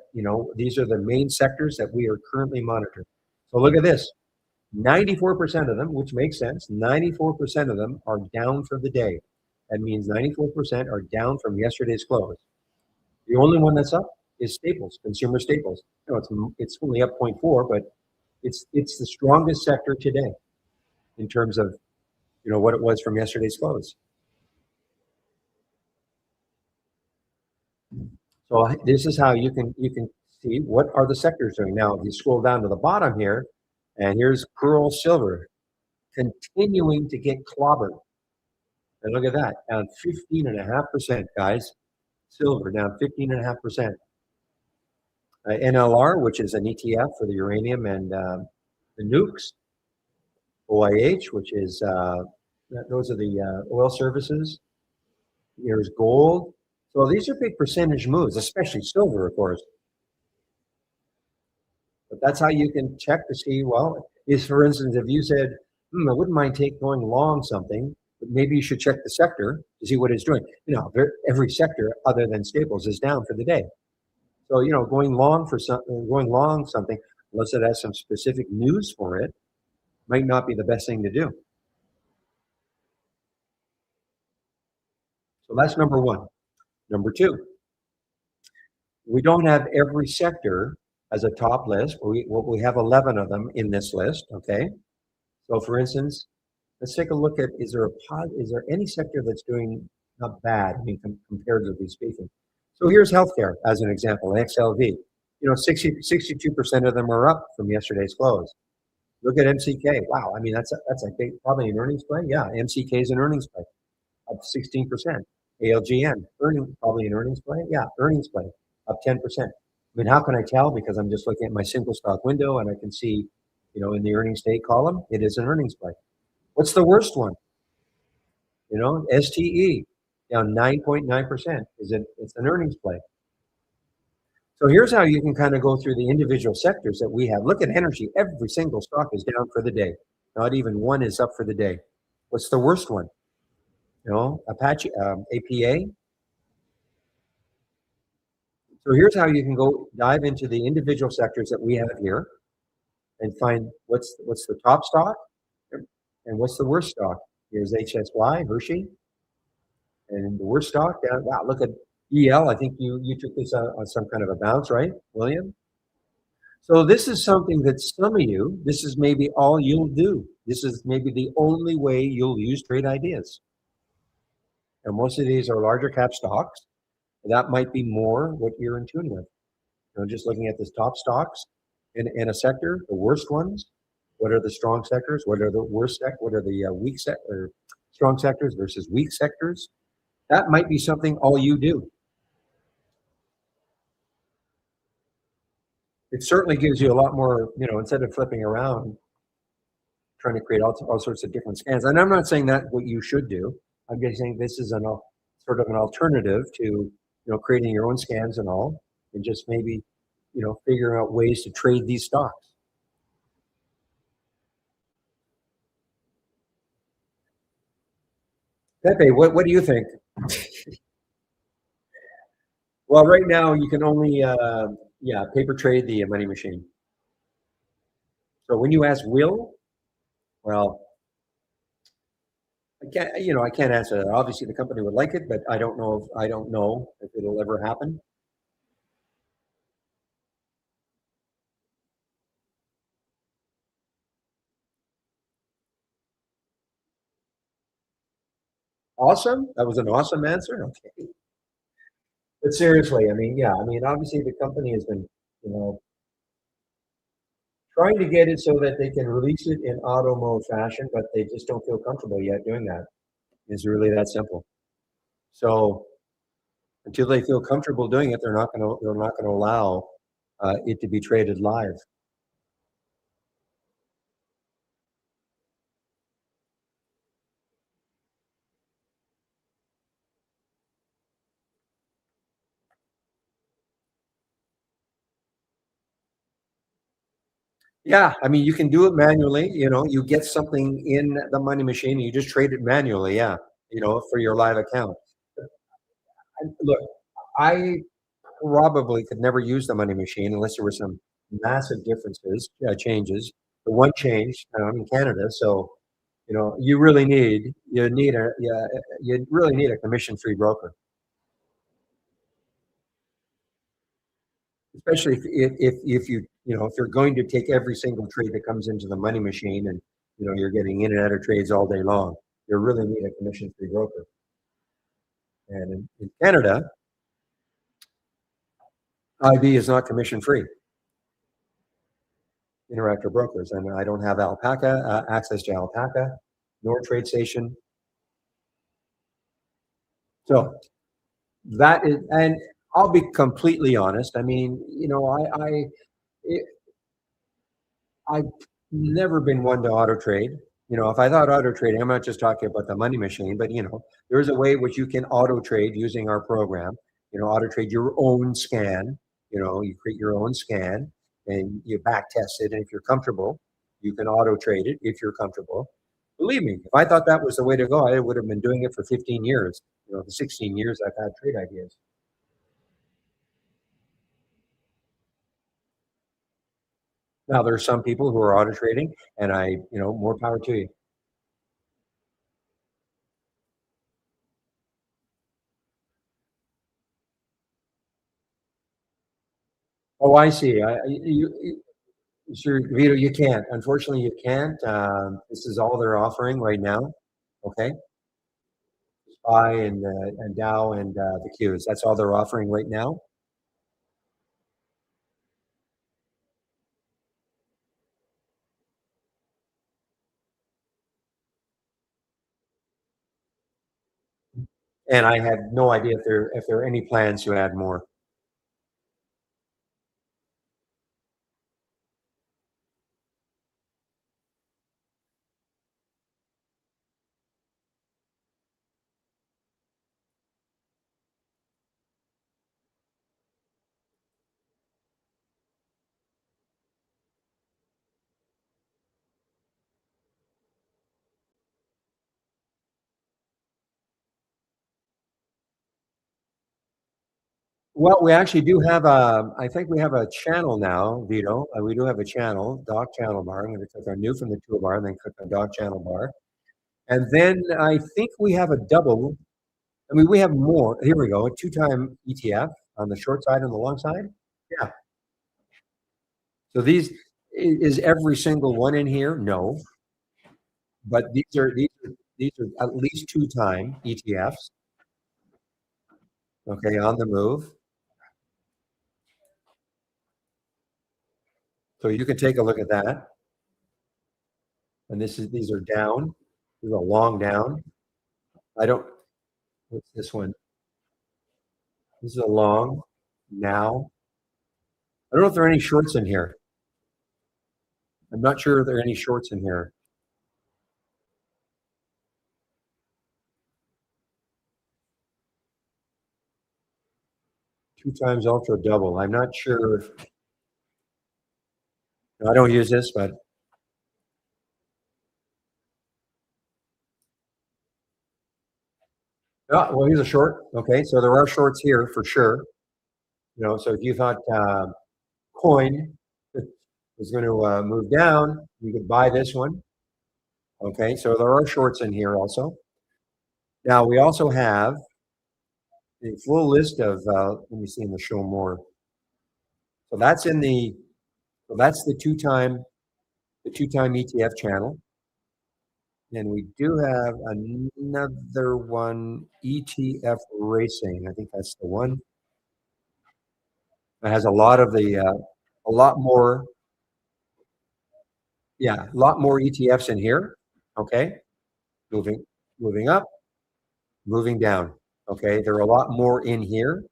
these are the main sectors that we are currently monitoring. So look at this. 94% of them, which makes sense, 94% of them are down for the day. That means 94% are down from yesterday's close. The only one that's up is staples, consumer staples. It's only up 0.4, but It's the strongest sector today in terms of what it was from yesterday's close. So this is how you can see what are the sectors doing. Now, if you scroll down to the bottom here, and here's Pearl Silver continuing to get clobbered. And look at that, down 15.5%, guys. Silver down 15.5%. NLR, which is an ETF for the uranium and the nukes. OIH, which is those are the oil services. Here's gold. So these are big percentage moves, especially silver, of course. But that's how you can check to see, well, is, for instance, if you said, I wouldn't mind going long something, but maybe you should check the sector to see what it's doing. Every sector other than staples is down for the day. So, going long something, unless it has some specific news for it, might not be the best thing to do. So that's number one. Number two, we don't have every sector as a top list. We have 11 of them in this list, okay? So for instance, let's take a look at, is there any sector that's doing not bad, comparatively speaking? So here's healthcare as an example, XLV. 62% of them are up from yesterday's close. Look at MCK. Wow, that's a big, probably an earnings play. Yeah, MCK is an earnings play, up 16%. ALGN, probably an earnings play. Yeah, earnings play, up 10%. How can I tell? Because I'm just looking at my single stock window and I can see, in the earnings date column, it is an earnings play. What's the worst one? STE, down 9.9%. It's an earnings play. So here's how you can kind of go through the individual sectors that we have. Look at energy. Every single stock is down for the day. Not even one is up for the day. What's the worst one? Apache, APA. So here's how you can go dive into the individual sectors that we have here and find what's the top stock and what's the worst stock. Here's HSY, Hershey. And the worst stock, wow, look at EL. I think you took this on some kind of a bounce, right, William? So this is something that some of you, this is maybe all you'll do. This is maybe the only way you'll use trade ideas. And most of these are larger cap stocks. That might be more what you're in tune with. Just looking at the top stocks in a sector, the worst ones. What are the strong sectors? What are the worst What are the weak or strong sectors versus weak sectors? That might be something all you do. It certainly gives you a lot more, instead of flipping around, trying to create all sorts of different scans. And I'm not saying that what you should do. I'm just saying this is sort of an alternative to, creating your own scans and all, and just maybe, figuring out ways to trade these stocks. Pepe, what do you think? Well, right now you can only, paper trade the money machine. So when you ask Will, well, I can't answer that. Obviously, the company would like it, but I don't know if it'll ever happen. Awesome. That was an awesome answer. Okay. But seriously, obviously the company has been, trying to get it so that they can release it in auto mode fashion, but they just don't feel comfortable yet doing that. It's really that simple. So until they feel comfortable doing it, they're not going to allow it to be traded live. Yeah, you can do it manually. You get something in the money machine, and you just trade it manually. Yeah, for your live account. Look, I probably could never use the money machine unless there were some massive differences, changes. The one change, I'm in Canada, so you really need a commission-free broker, especially if you if you're going to take every single trade that comes into the money machine and, you're getting in and out of trades all day long, you really need a commission-free broker. And in Canada, IB is not commission-free. Interactive Brokers, and I don't have Alpaca, access to Alpaca, nor TradeStation. So that is, and I'll be completely honest. I mean, I've never been one to auto trade. If I thought auto trading, I'm not just talking about the money machine, but there is a way which you can auto trade using our program. Auto trade your own scan. You create your own scan and you back test it. And if you're comfortable, you can auto trade it if you're comfortable. Believe me, if I thought that was the way to go, I would have been doing it for 15 years. The 16 years I've had trade ideas. Now there are some people who are auto trading, and more power to you. Oh, I see. Sure, Vito, you can't. Unfortunately, you can't. This is all they're offering right now. Okay, SPY and Dow and the Qs. That's all they're offering right now. And I have no idea if there are any plans to add more. Well, we actually do have I think we have a channel now, Vito. We do have a channel, Doc Channel Bar. I'm going to click on New from the toolbar and then click on Doc Channel Bar. And then I think we have a double. I mean, we have more. Here we go, a two-time ETF on the short side and the long side. Yeah. So is every single one in here? No, but these are at least two-time ETFs. Okay, on the move. So you can take a look at that. And these are down. This is a long down. I don't. What's this one? This is a long now. I don't know if there are any shorts in here. I'm not sure if there are any shorts in here. Two times ultra double. I'm not sure. I don't use this, but well, here's a short. Okay, so there are shorts here for sure. So if you thought coin was going to move down, you could buy this one. Okay, so there are shorts in here also. Now we also have a full list of. Let me see in the show more. So that's in the. So that's the two-time ETF channel. And we do have another one, ETF Racing. I think that's the one. It has a lot of a lot more, yeah, a lot more ETFs in here. Okay, moving, moving up, moving down. Okay, there are a lot more in here.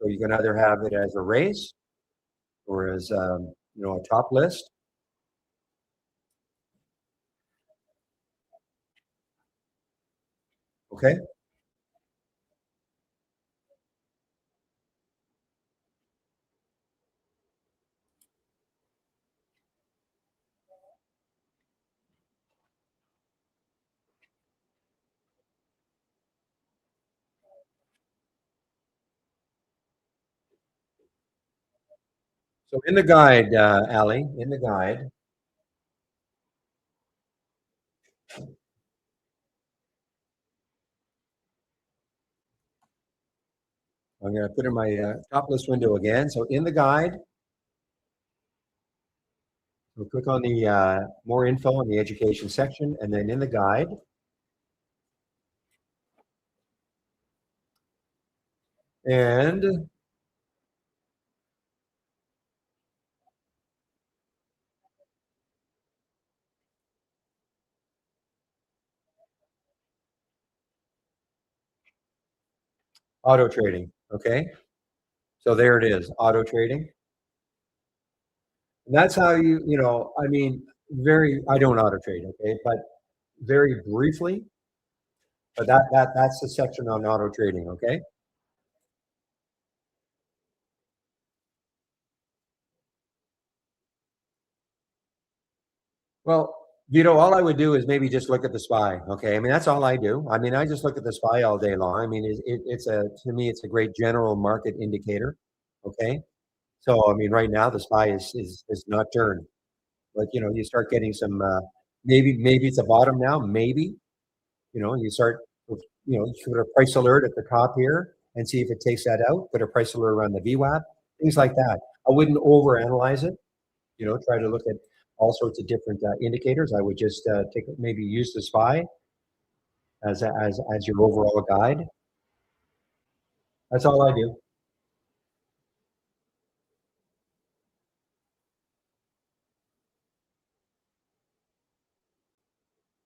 So you can either have it as a race or as a top list. Okay. So in the guide, Ali, in the guide, I'm going to put in my top list window again. So in the guide, we'll click on the more info in the education section, and then in the guide, and auto trading. Okay. So there it is, auto trading. And that's how I mean, I don't auto trade. Okay. But very briefly, but that's the section on auto trading. Okay. Well, all I would do is maybe just look at the SPY. Okay, I mean that's all I do. I mean I just look at the SPY all day long. I mean it's a to me it's a great general market indicator. Okay, so I mean right now the SPY is not turned, but you start getting some maybe it's a bottom now. Maybe you start with you put a price alert at the top here and see if it takes that out. Put a price alert around the VWAP, things like that. I wouldn't overanalyze it. Try to look at all sorts of different indicators. I would just maybe use the SPY as your overall guide. That's all I do.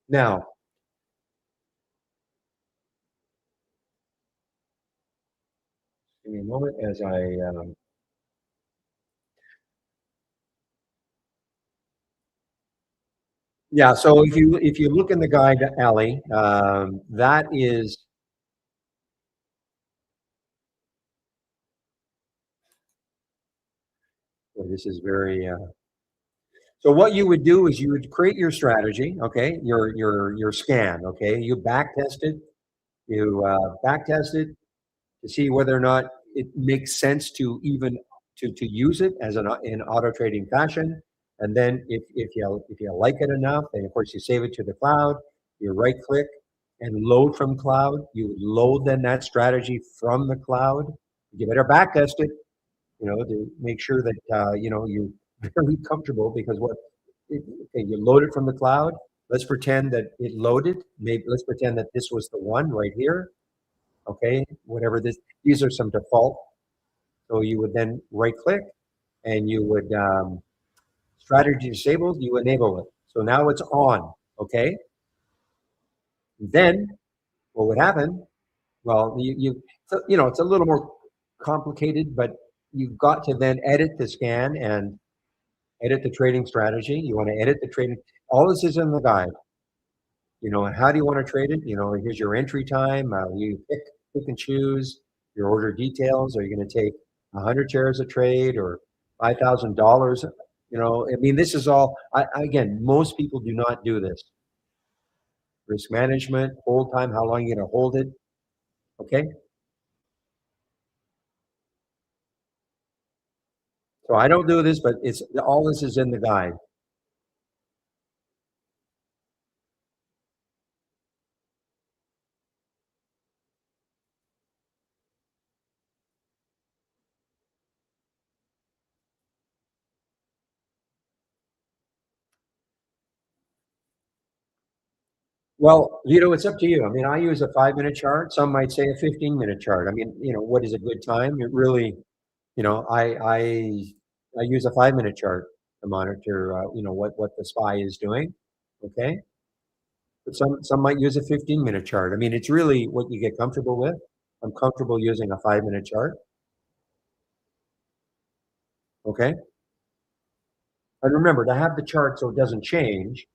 Now, give me a moment as yeah. So if you look in the guide, Ali, that is this is very. So what you would do is you would create your strategy, okay, your scan, okay. You back test it. You back test it to see whether or not it makes sense to even to use it as in auto trading fashion. And then if you like it enough, then of course you save it to the cloud. You right click and load from cloud. You load then that strategy from the cloud. You better back test it, to make sure that you're very comfortable because okay, you load it from the cloud. Let's pretend that it loaded. Maybe let's pretend that this was the one right here. Okay, whatever these are some default. So you would then right click and you would strategy disabled, you enable it. So now it's on. Okay. Then what would happen? Well, it's a little more complicated, but you've got to then edit the scan and edit the trading strategy. You want to edit the trading. All this is in the guide. How do you want to trade it? Here's your entry time. You pick and choose your order details. Are you going to take 100 shares a trade or $5,000? I mean, this is all. Again, most people do not do this. Risk management, hold time, how long you're going to hold it. Okay. So I don't do this, but it's all this is in the guide. Well, it's up to you. I mean, I use a 5-minute chart. Some might say a 15-minute chart. I mean, what is a good time? It really, I use a 5-minute chart to monitor, what the SPY is doing. Okay, but some might use a 15-minute chart. I mean, it's really what you get comfortable with. I'm comfortable using a 5-minute chart. Okay, and remember to have the chart so it doesn't change.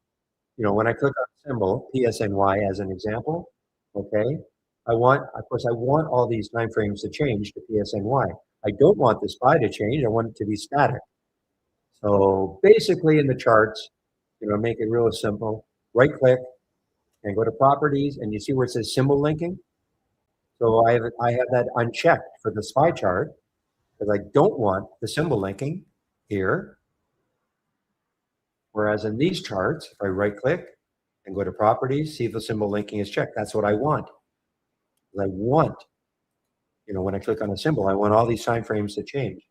When I click on symbol PSNY as an example, okay, of course, I want all these timeframes to change to PSNY. I don't want the SPY to change. I want it to be static. So basically in the charts, make it real simple, right click and go to properties and you see where it says symbol linking. So I have that unchecked for the SPY chart because I don't want the symbol linking here. Whereas in these charts, if I right click and go to properties, see if the symbol linking is checked. That's what I want. I want, when I click on a symbol, I want all these time frames to change.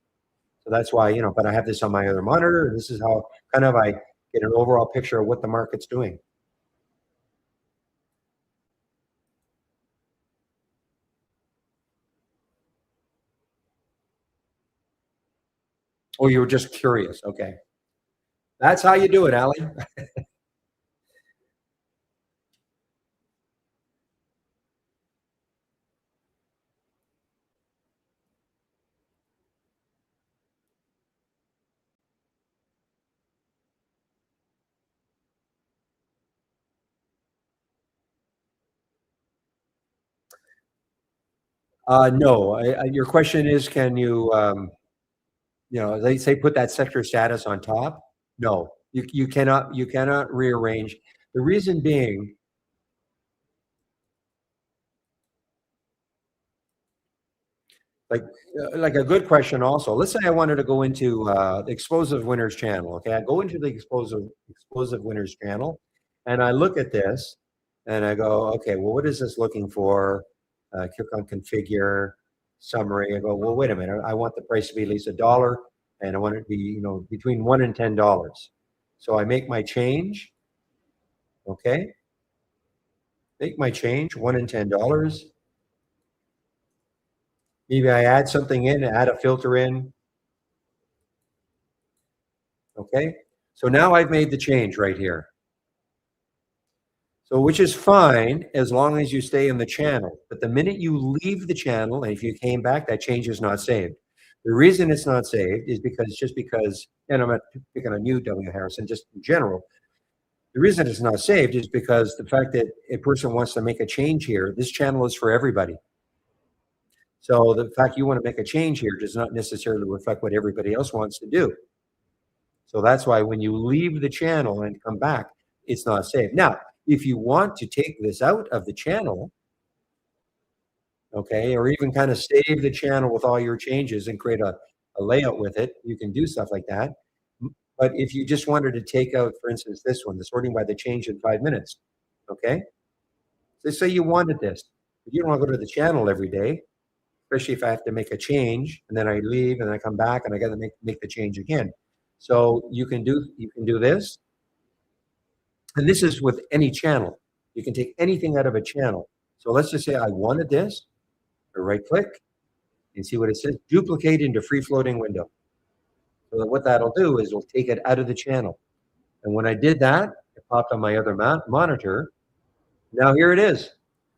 So that's why, but I have this on my other monitor. And this is how kind of I get an overall picture of what the market's doing. Oh, you were just curious. Okay. That's how you do it, Allie. No, your question is, can you, they say put that sector status on top. No, you cannot rearrange. The reason being, like like a good question also. Let's say I wanted to go into the explosive winners channel. Okay, I go into the explosive winners channel, and I look at this, and I go, okay, well, what is this looking for? Click on configure summary. I go, well, wait a minute. I want the price to be at least $1, and I want it to be between $1 and $10. So I make my change. Okay, make my change $1 and $10. Maybe I add something in, add a filter in. Okay, so now I've made the change right here. So which is fine as long as you stay in the channel. But the minute you leave the channel, and if you came back, that change is not saved. The reason it's not saved is because, and I'm not picking on you, W. Harrison, just in general. The reason it's not saved is because the fact that a person wants to make a change here, this channel is for everybody. So the fact you want to make a change here does not necessarily reflect what everybody else wants to do. So that's why when you leave the channel and come back, it's not saved. Now, if you want to take this out of the channel, okay, or even kind of save the channel with all your changes and create a layout with it, you can do stuff like that. But if you just wanted to take out, for instance, this one, the sorting by the change in 5 minutes, okay? So say you wanted this, but you don't want to go to the channel every day, especially if I have to make a change and then I leave and I come back and I got to make the change again. So you can do this, and this is with any channel. You can take anything out of a channel. So let's just say I wanted this, I right click and see what it says, duplicate into free floating window. So what that'll do is it'll take it out of the channel. And when I did that, it popped on my other monitor. Now here it is.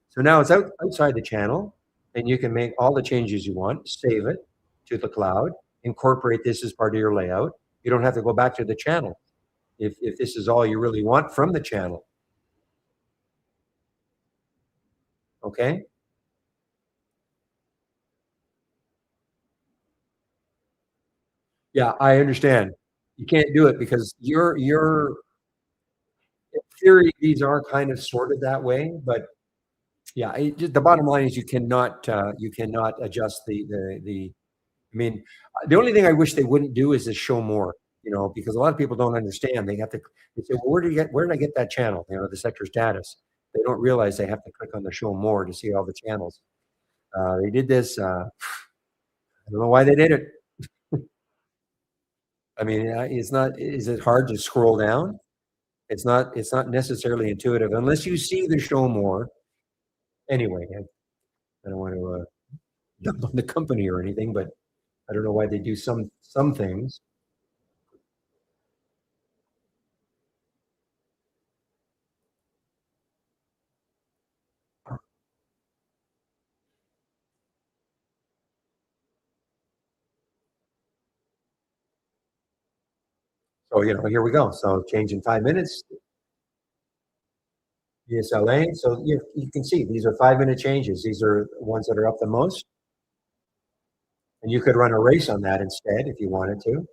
So now it's outside the channel, and you can make all the changes you want, save it to the cloud, incorporate this as part of your layout. You don't have to go back to the channel if this is all you really want from the channel. Okay? Yeah, I understand. You can't do it because you're in theory, these are kind of sorted that way, but yeah, the bottom line is you cannot adjust the. I mean, the only thing I wish they wouldn't do is to show more. Because a lot of people don't understand. They say, well, where did I get that channel? The sector status. They don't realize they have to click on the show more to see all the channels. They did this. I don't know why they did it. I mean, it's not. Is it hard to scroll down? It's not. It's not necessarily intuitive unless you see the show more. Anyway, I don't want to dump on the company or anything, but I don't know why they do some things. So here we go. So change in 5 minutes. ESLA. So you can see these are 5 minute changes. These are ones that are up the most. And you could run a race on that instead if you wanted to.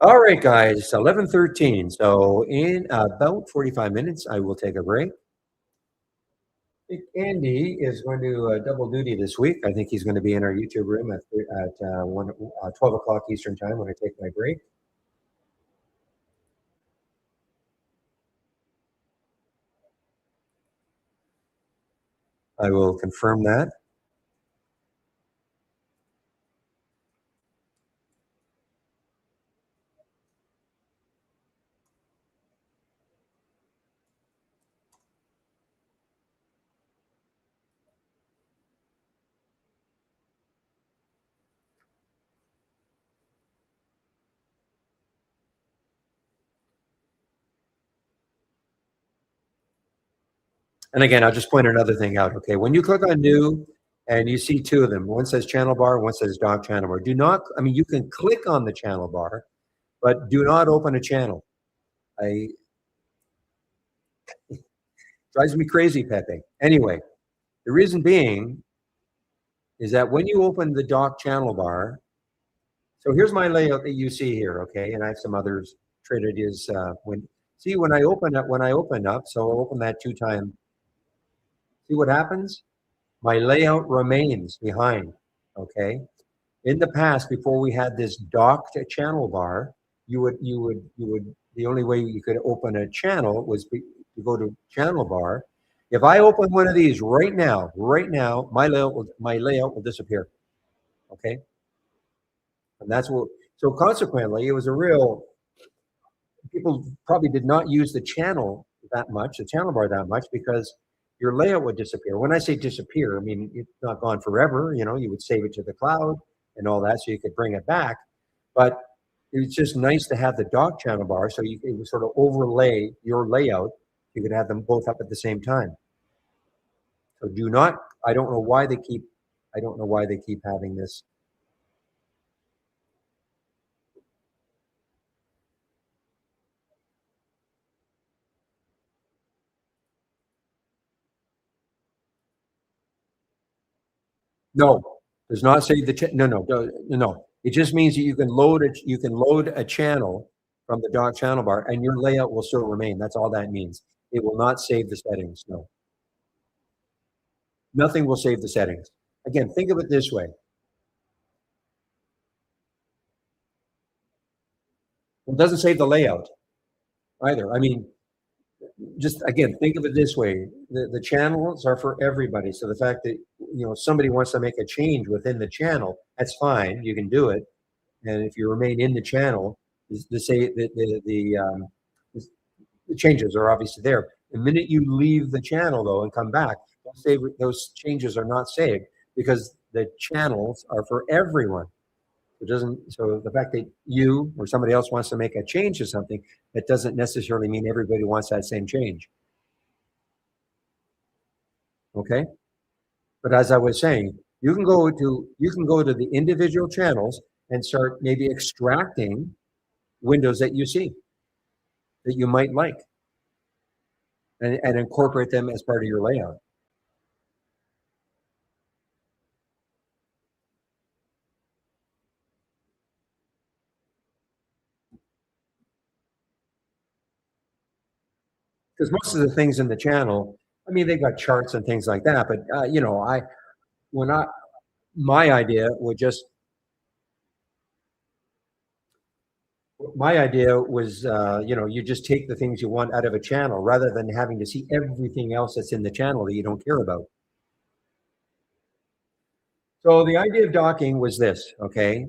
All right, guys, 11:13. So in about 45 minutes, I will take a break. think Andy is going to double duty this week. I think he's going to be in our YouTube room at 12 o'clock Eastern time when I take my break. I will confirm that. And again, I'll just point another thing out. Okay, when you click on new and you see two of them, one says channel bar, one says dock channel bar. Do not, I mean, you can click on the channel bar, but do not open a channel. I drives me crazy, Pepe. Anyway, the reason being is that when you open the dock channel bar, so here's my layout that you see here, okay, and I have some others. Traded is when I open up, so I'll open that 2 times. See what happens? My layout remains behind, okay? In the past, before we had this docked channel bar, the only way you could open a channel was to go to channel bar. If I open one of these right now, my layout will disappear, okay? And that's what. So consequently, it was a real. People probably did not use the channel that much, the channel bar that much, because your layout would disappear. When I say disappear, I mean it's not gone forever. You know, you would save it to the cloud and all that, so you could bring it back. But it's just nice to have the dock channel bar, so it would sort of overlay your layout. You could have them both up at the same time. So do not. I don't know why they keep. I don't know why they keep having this. No, does not say no. It just means that you can load it. You can load a channel from the dock channel bar, and your layout will still remain. That's all that means. It will not save the settings. No, nothing will save the settings. Again, think of it this way. It doesn't save the layout either. I mean, just again, think of it this way: the channels are for everybody. So the fact that somebody wants to make a change within the channel, that's fine. You can do it, and if you remain in the channel, the say the changes are obviously there. The minute you leave the channel though and come back, those changes are not saved because the channels are for everyone. It doesn't. So the fact that you or somebody else wants to make a change to something, that doesn't necessarily mean everybody wants that same change. Okay. But as I was saying, you can go to the individual channels and start maybe extracting windows that you see that you might like and incorporate them as part of your layout. Because most of the things in the channel, I mean, they've got charts and things like that. But when I my idea would just my idea was, you just take the things you want out of a channel rather than having to see everything else that's in the channel that you don't care about. So the idea of docking was this, okay?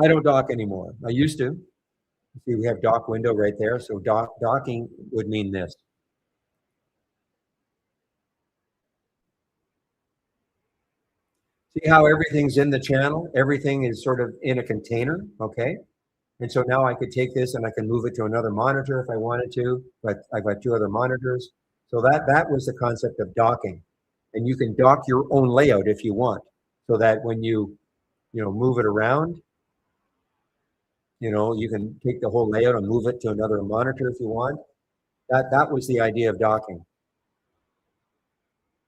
I don't dock anymore. I used to. See, we have dock window right there. So docking would mean this. See how everything's in the channel? Everything is sort of in a container, okay? And so now I could take this and I can move it to another monitor if I wanted to, but I've got two other monitors. So that was the concept of docking. And you can dock your own layout if you want, so that when you move it around, you can take the whole layout and move it to another monitor if you want. That was the idea of docking.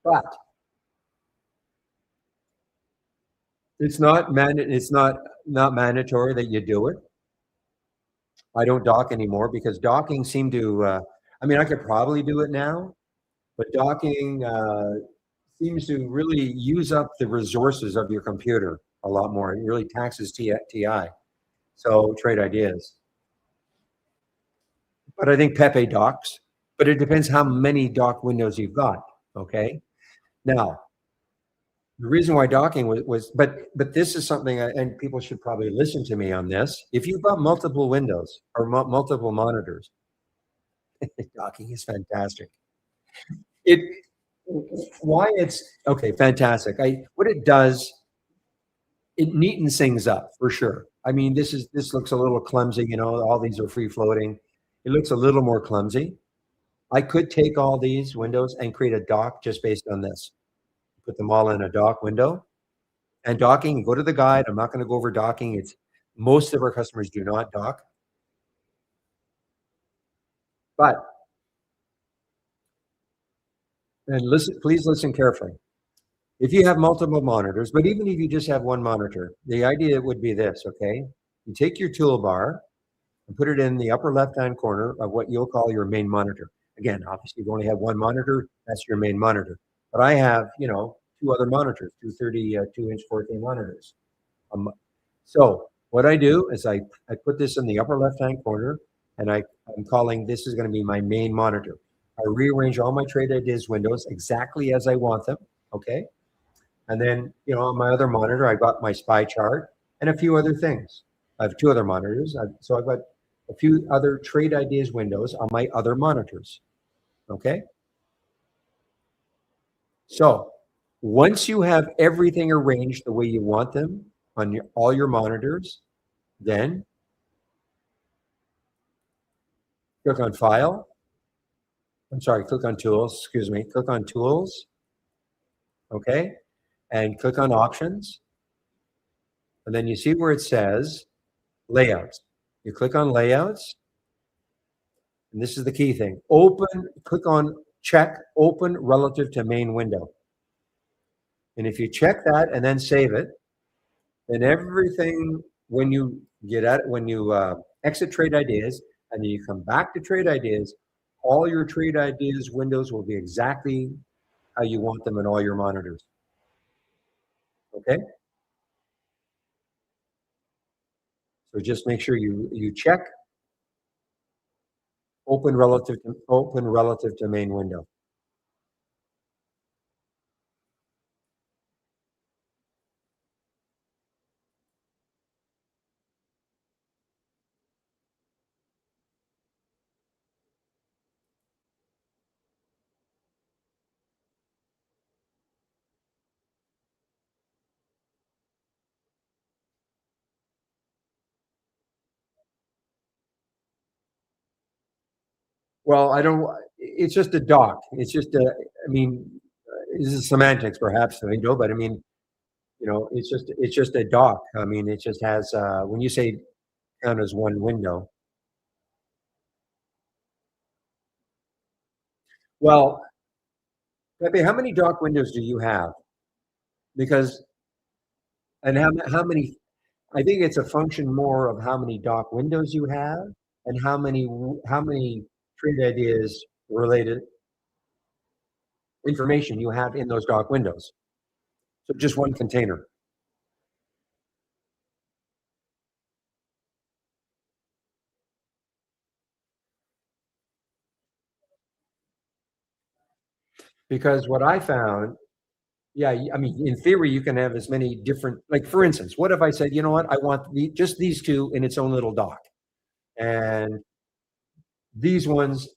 But it's not mandatory that you do it. I don't dock anymore because docking seemed to, I mean, I could probably do it now, but docking seems to really use up the resources of your computer a lot more. It really taxes TI. So trade ideas. But I think Pepe docks, but it depends how many dock windows you've got. Okay. Now, the reason why docking but this is something, and people should probably listen to me on this. If you've got multiple windows or multiple monitors, docking is fantastic. It why it's okay, fantastic. What it does, it neatens things up for sure. I mean, this looks a little clumsy, all these are free floating. It looks a little more clumsy. I could take all these windows and create a dock just based on this. Put them all in a dock window. And docking, go to the guide. I'm not going to go over docking. Most of our customers do not dock. But, and listen, please listen carefully. If you have multiple monitors, but even if you just have one monitor, the idea would be this, okay? You take your toolbar and put it in the upper left-hand corner of what you'll call your main monitor. Again, obviously, you only have one monitor, that's your main monitor. But I have, two other monitors, two 32-inch 4K monitors. So what I do is I put this in the upper left-hand corner, and I'm calling this is going to be my main monitor. I rearrange all my Trade Ideas windows exactly as I want them, okay? And then, on my other monitor, I've got my SPY chart and a few other things. I have two other monitors, so I've got a few other Trade Ideas windows on my other monitors, okay? So once you have everything arranged the way you want them on all your monitors, then click on File. Click on Tools, excuse me. Click on Tools, okay? And click on Options. And then you see where it says Layouts. You click on Layouts, and this is the key thing. Click on Check Open Relative to Main Window. And if you check that and then save it, then everything, when you exit Trade Ideas and then you come back to Trade Ideas, all your Trade Ideas windows will be exactly how you want them in all your monitors. Okay? So just make sure you check open relative to main window. Well, it's just a dock. It's just I mean, this is semantics perhaps, but I mean, it's just a dock. I mean, it just has, when you say count as one window. Well, Pepe, how many dock windows do you have? Because, and how many, I think it's a function more of how many dock windows you have and how many Trade Ideas related information you have in those dock windows. So just one container. Because what I found, yeah, I mean, in theory, you can have as many different, like for instance, what if I said, you know what, I want just these two in its own little dock, and these ones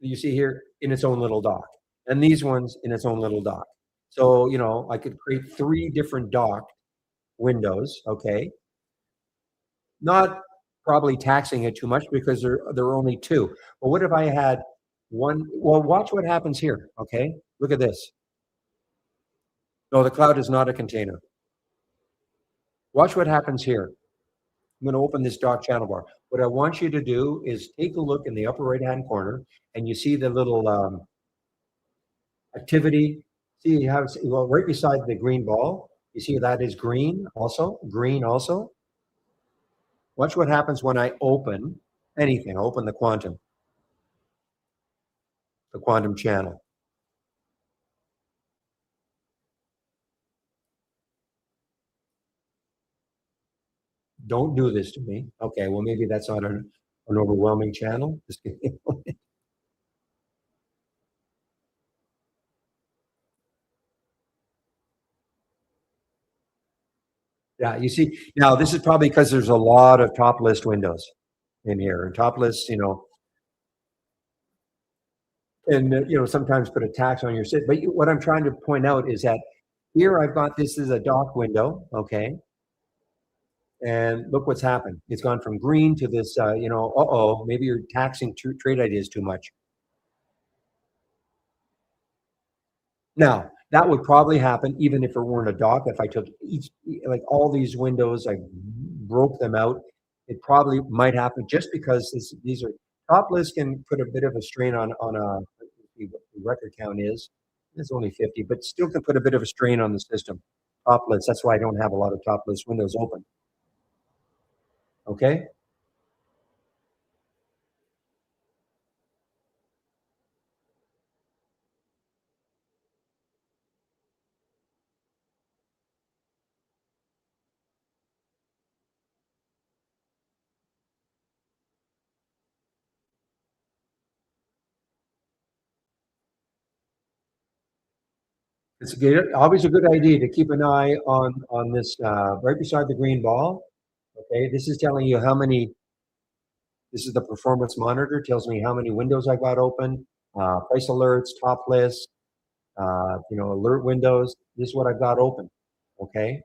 you see here in its own little dock, and these ones in its own little dock. So, I could create 3 different dock windows, okay? Not probably taxing it too much because there are only 2. But what if I had one? Well, watch what happens here, okay? Look at this. No, the cloud is not a container. Watch what happens here. I'm going to open this dock channel bar. What I want you to do is take a look in the upper right-hand corner, and you see the little activity. See how it's, well, right beside the green ball. You see that is green also. Green also. Watch what happens when I open anything. Open the quantum channel. Don't do this to me. Okay, well, maybe that's not an overwhelming channel. Just kidding. Yeah, you see, now this is probably because there's a lot of top list windows in here, and top lists, and sometimes put a tax on your sit. But what I'm trying to point out is that here I've got this is a dock window, okay, and look what's happened. It's gone from green to this, maybe you're taxing trade ideas too much. Now, that would probably happen even if it weren't a dock. If I took like all these windows, I broke them out, it probably might happen just because these are top lists can put a bit of a strain on what the record count is. It's only 50, but still can put a bit of a strain on the system. Top lists. That's why I don't have a lot of top list windows open. Okay. It's always a good idea to keep an eye on this right beside the green ball. Okay, this is telling you how many. This is the performance monitor. Tells me how many windows I got open, price alerts, top lists, alert windows. This is what I've got open. Okay,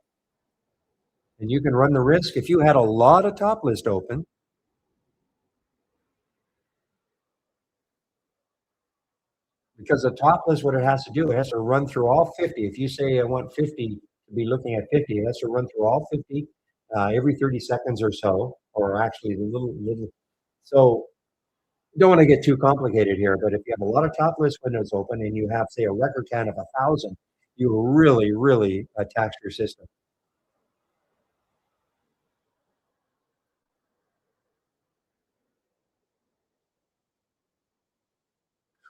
and you can run the risk if you had a lot of top list open. Because the top list, what it has to do, it has to run through all 50. If you say I want 50 to be looking at 50, it has to run through all 50 every 30 seconds or so, or actually the little. So you don't want to get too complicated here, but if you have a lot of top list windows open and you have, say, a record count of 1,000, you really, really tax your system.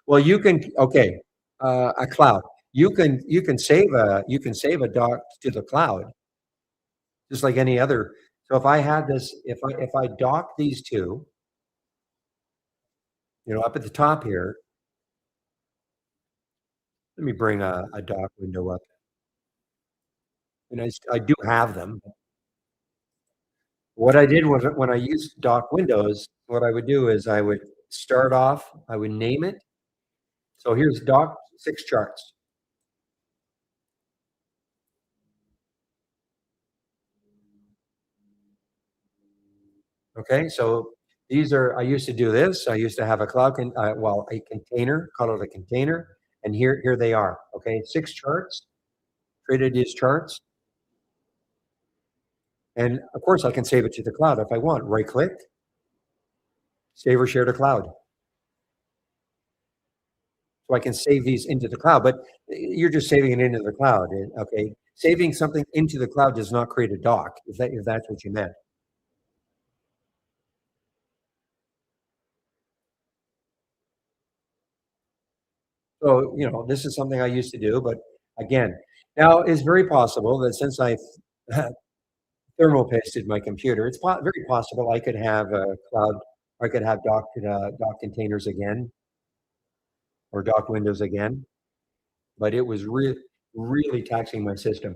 Well, you can, okay, a cloud. You can save a doc to the cloud just like any other. So if I had this, if I dock these two, up at the top here, let me bring a dock window up. And I do have them. What I did was when I used dock windows, what I would do is I would start off, I would name it. So here's dock 6 charts. Okay, so these are, I used to do this. I used to have a a container, call it a container. And here they are. Okay, 6 charts, created these charts. And of course, I can save it to the cloud if I want. Right click, save or share to cloud. So I can save these into the cloud, but you're just saving it into the cloud. Okay, saving something into the cloud does not create a dock. If that's what you meant. So this is something I used to do, but again, now it's very possible that since I thermal pasted my computer, it's very possible I could have a cloud. I could have dock containers again or dock windows again, but it was really taxing my system.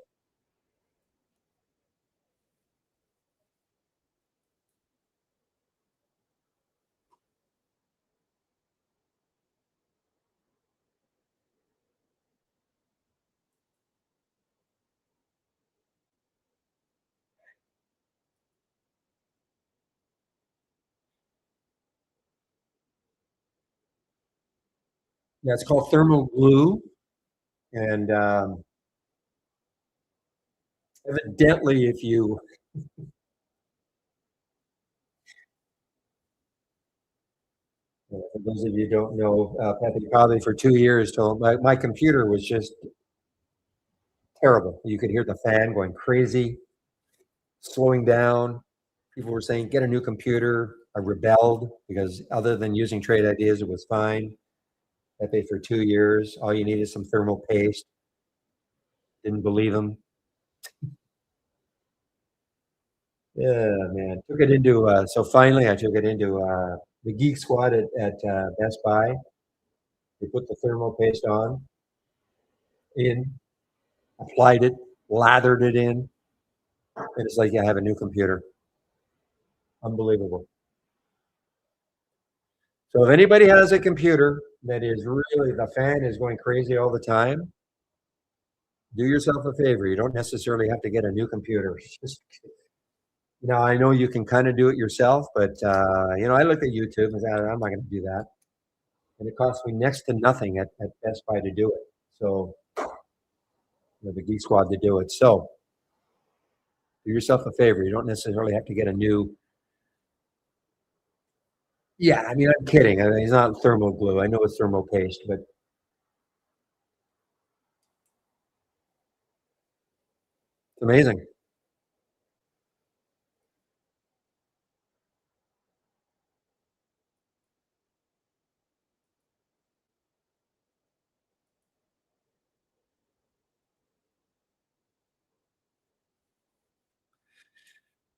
Yeah, it's called thermal glue, and evidently, if you for those of you who don't know, Pepe, probably for 2 years till my computer was just terrible. You could hear the fan going crazy, slowing down. People were saying, get a new computer. I rebelled because other than using Trade Ideas, it was fine. I paid for 2 years. All you need is some thermal paste. Didn't believe them. Yeah, man. Took it into so finally I took it into the Geek Squad at Best Buy. They put the thermal paste on, in, applied it, lathered it in, and it's like I have a new computer. Unbelievable. So if anybody has a computer that is really the fan is going crazy all the time, do yourself a favor. You don't necessarily have to get a new computer. Just now, I know you can kind of do it yourself, but I looked at YouTube and said, I'm not going to do that. And it cost me next to nothing at Best Buy to do it. So, the Geek Squad to do it. So, do yourself a favor. You don't necessarily have to get a new. Yeah, I mean, I'm kidding. I mean, it's not thermal glue. I know it's thermal paste, but it's amazing.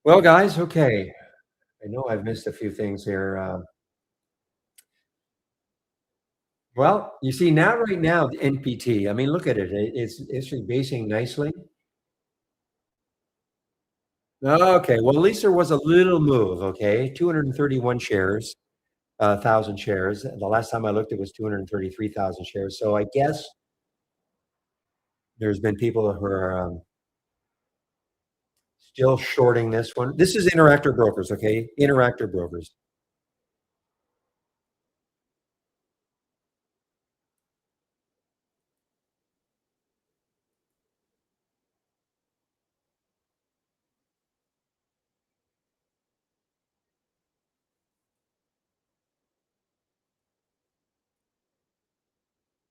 Well, guys, okay. I know I've missed a few things here. Well, you see now, right now, the NPT. I mean, look at it. It's rebasing nicely. Okay, well, at least there was a little move. Okay, 231 shares, 1,000 shares. The last time I looked, it was 233,000 shares. So I guess there's been people who are still shorting this one. This is Interactive Brokers. Okay, Interactive Brokers.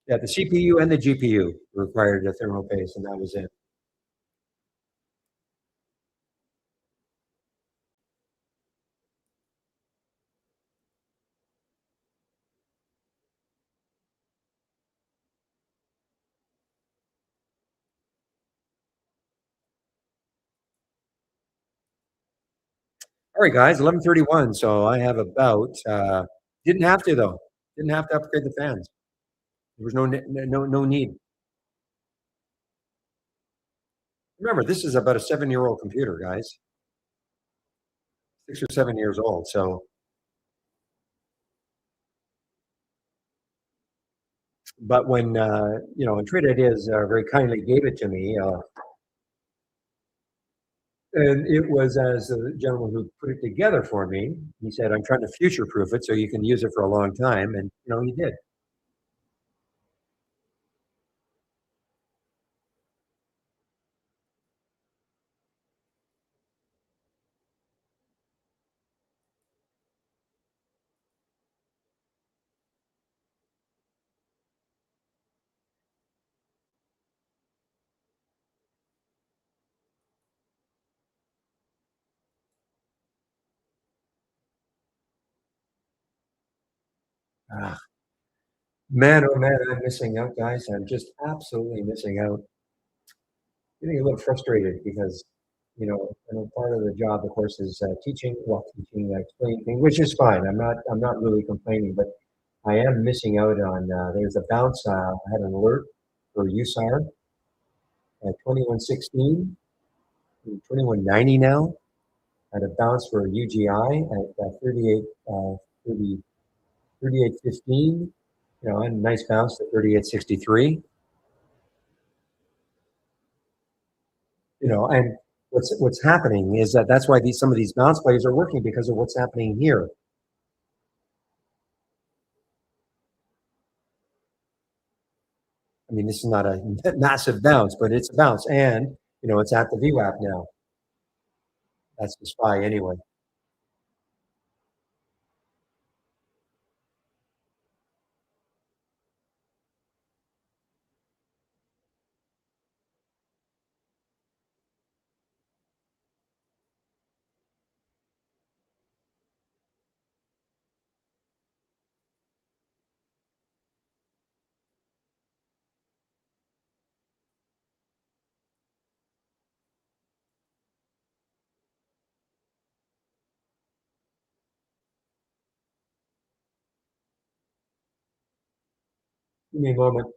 Yeah, the CPU and the GPU required a thermal paste, and that was it. All right, guys, 11:31. So I have about didn't have to though. Didn't have to upgrade the fans. There was no need. Remember, this is about a 7-year-old computer, guys. 6 or 7 years old. So, but when when Trade Ideas very kindly gave it to me, and it was as the gentleman who put it together for me. He said, "I'm trying to future-proof it so you can use it for a long time," and he did. Ah, man, oh man, I'm missing out, guys. I'm just absolutely missing out. Getting a little frustrated because, part of the job, of course, is teaching, well, teaching, explaining things, which is fine. I'm not really complaining, but I am missing out on. There's a bounce. I had an alert for USAR at 2116, 2190 now. Had a bounce for UGI at 30, 3815. And a nice bounce to 3863. And what's happening is that's why some of these bounce plays are working because of what's happening here. I mean, this is not a massive bounce, but it's a bounce, and it's at the VWAP now. That's the SPY anyway. Give me a moment.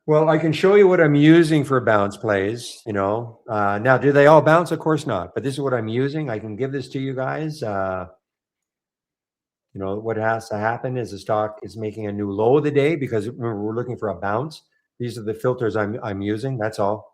Well, I can show you what I'm using for bounce plays, Now, do they all bounce? Of course not, but this is what I'm using. I can give this to you guys. What has to happen is the stock is making a new low of the day because remember, we're looking for a bounce. These are the filters I'm using. That's all.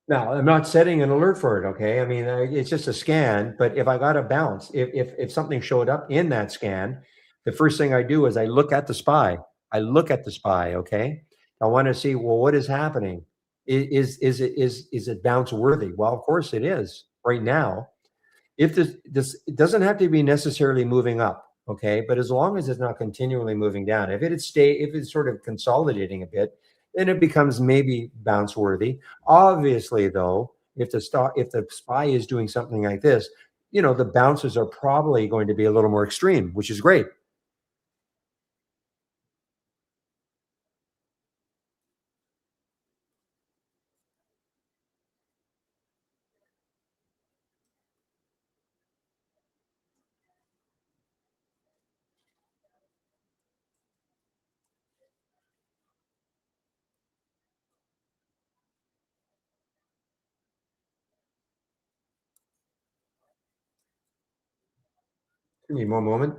Now, I'm not setting an alert for it, okay? I mean, it's just a scan, but if I got a bounce, if something showed up in that scan, the first thing I do is I look at the SPY. I look at the SPY, okay? I want to see, well, what is happening? Is it bounce worthy? Well, of course it is right now. If this it doesn't have to be necessarily moving up, okay, but as long as it's not continually moving down, if it's sort of consolidating a bit, then it becomes maybe bounce worthy. Obviously, though, if the SPY is doing something like this, the bounces are probably going to be a little more extreme, which is great. Give me one moment.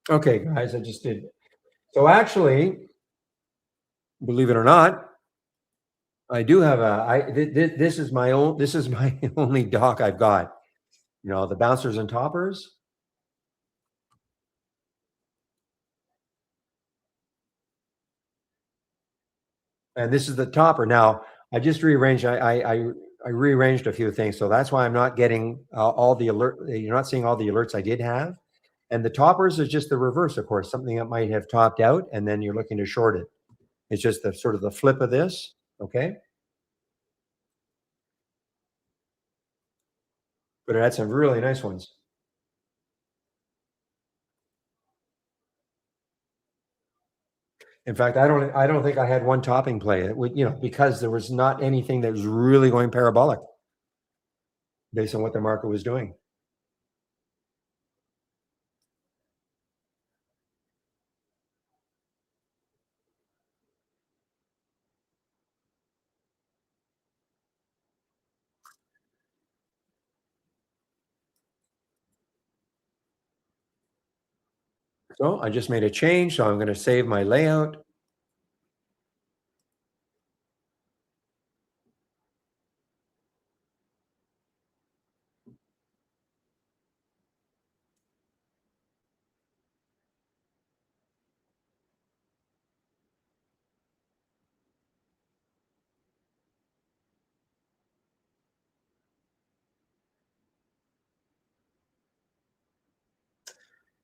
Okay, guys, I just did. So actually, believe it or not, I do have this is my own. This is my only doc I've got. The bouncers and toppers. And this is the topper. Now, I just rearranged. I rearranged a few things, so that's why I'm not getting all the alert. You're not seeing all the alerts I did have. And the toppers is just the reverse, of course, something that might have topped out, and then you're looking to short it. It's just the sort of the flip of this. Okay, but it had some really nice ones. In fact, I don't think I had one topping play. Because there was not anything that was really going parabolic based on what the market was doing. So I just made a change. So I'm going to save my layout.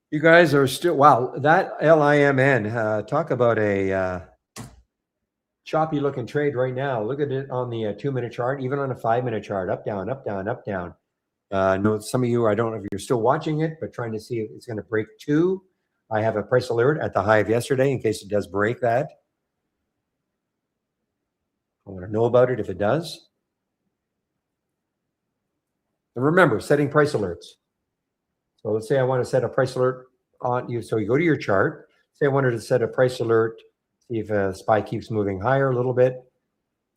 You guys are still wow. That LIMN talk about a choppy looking trade right now. Look at it on the 2-minute chart, even on a 5-minute chart, up, down, up, down, up, down. No, some of you, I don't know if you're still watching it, but trying to see if it's going to break 2. I have a price alert at the high of yesterday in case it does break that. I want to know about it if it does. And remember, setting price alerts. So let's say I want to set a price alert on you. So you go to your chart. Say I wanted to set a price alert, see if a SPY keeps moving higher a little bit.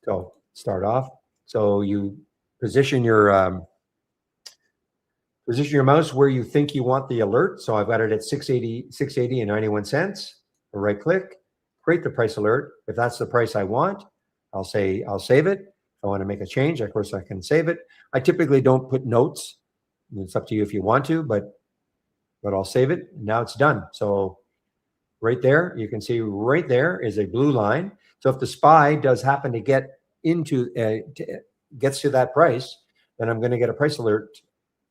So start off. So you position your mouse where you think you want the alert. So I've got it at 680 and 91 cents. Right click, create the price alert. If that's the price I want, I'll say I'll save it. If I want to make a change, of course I can save it. I typically don't put notes. It's up to you if you want to, but I'll save it. Now it's done. So right there, you can see right there is a blue line. So if the SPY does happen to get into gets to that price, then I'm going to get a price alert,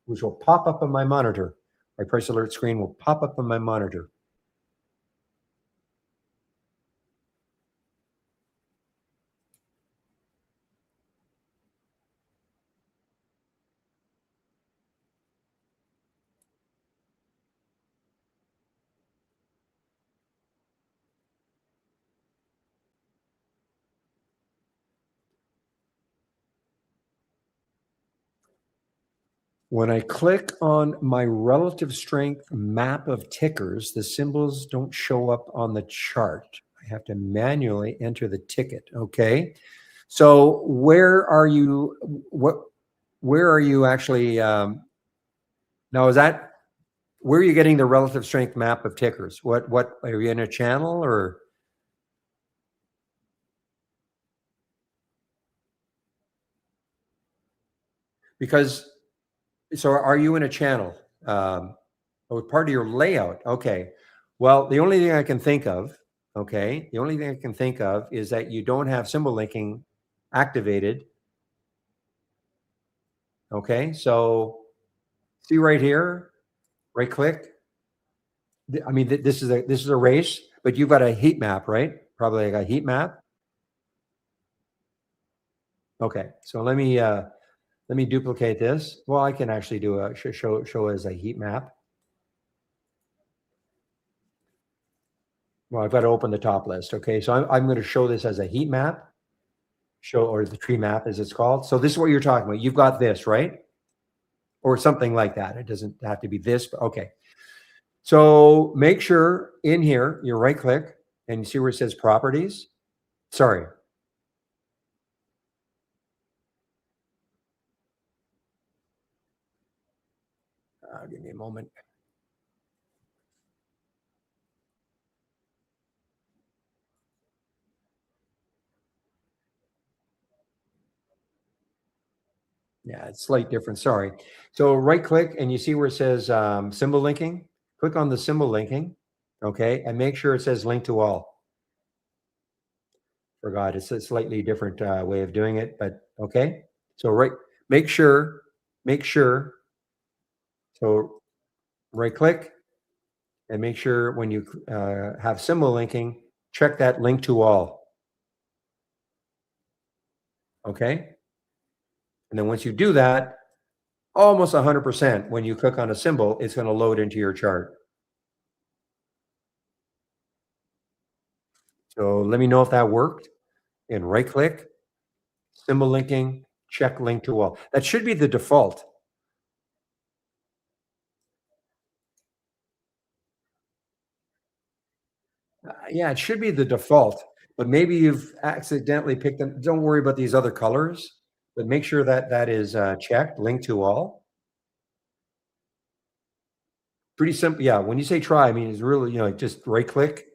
which will pop up on my monitor. My price alert screen will pop up on my monitor. When I click on my relative strength map of tickers, the symbols don't show up on the chart. I have to manually enter the ticket. Okay. So where are you? Where are you actually? Now, is that where are you getting the relative strength map of tickers? What are you in a channel or? Because so are you in a channel? Oh, part of your layout. Okay. Well, the only thing I can think of, okay, the only thing I can think of is that you don't have symbol linking activated. Okay. So see right here, right click. I mean, this is a race, but you've got a heat map, right? Probably like a heat map. Okay. So let me duplicate this. Well, I can actually do a show as a heat map. Well, I've got to open the top list. Okay. So I'm going to show this as a heat map. Show, or the tree map as it's called. So this is what you're talking about. You've got this, right? Or something like that. It doesn't have to be this, but okay. So make sure in here, you right click and you see where it says properties. Sorry. Give me a moment. Yeah, it's slight difference. Sorry. So right click and you see where it says symbol linking. Click on the symbol linking. Okay. And make sure it says link to all. Forgot it's a slightly different way of doing it, but okay. So make sure. So right click and make sure when you have symbol linking, check that link to all. Okay. And then once you do that, almost 100%, when you click on a symbol, it's going to load into your chart. So let me know if that worked. And right click, symbol linking, check link to all. That should be the default. Yeah, it should be the default, but maybe you've accidentally picked them. Don't worry about these other colors, but make sure that that is checked, link to all. Pretty simple. Yeah, when you say try, I mean, it's really, just right click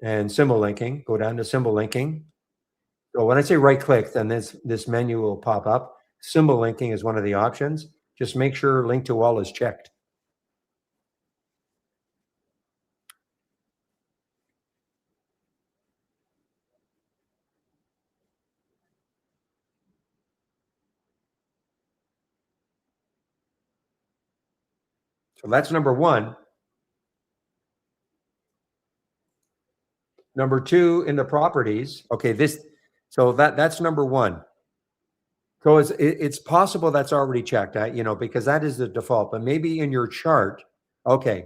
and symbol linking, go down to symbol linking. So when I say right click, then this menu will pop up. Symbol linking is one of the options. Just make sure link to all is checked. So that's number one. Number two in the properties. Okay, so that's number one. So it's possible that's already checked, because that is the default. But maybe in your chart, okay.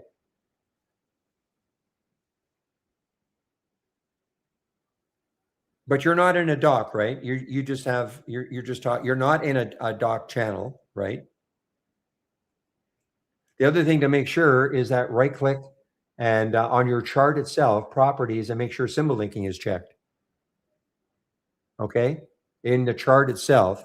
But you're not in a dock, right? You just have you're just talking. You're not in a dock channel, right? The other thing to make sure is that right click and on your chart itself, properties, and make sure symbol linking is checked. Okay, in the chart itself.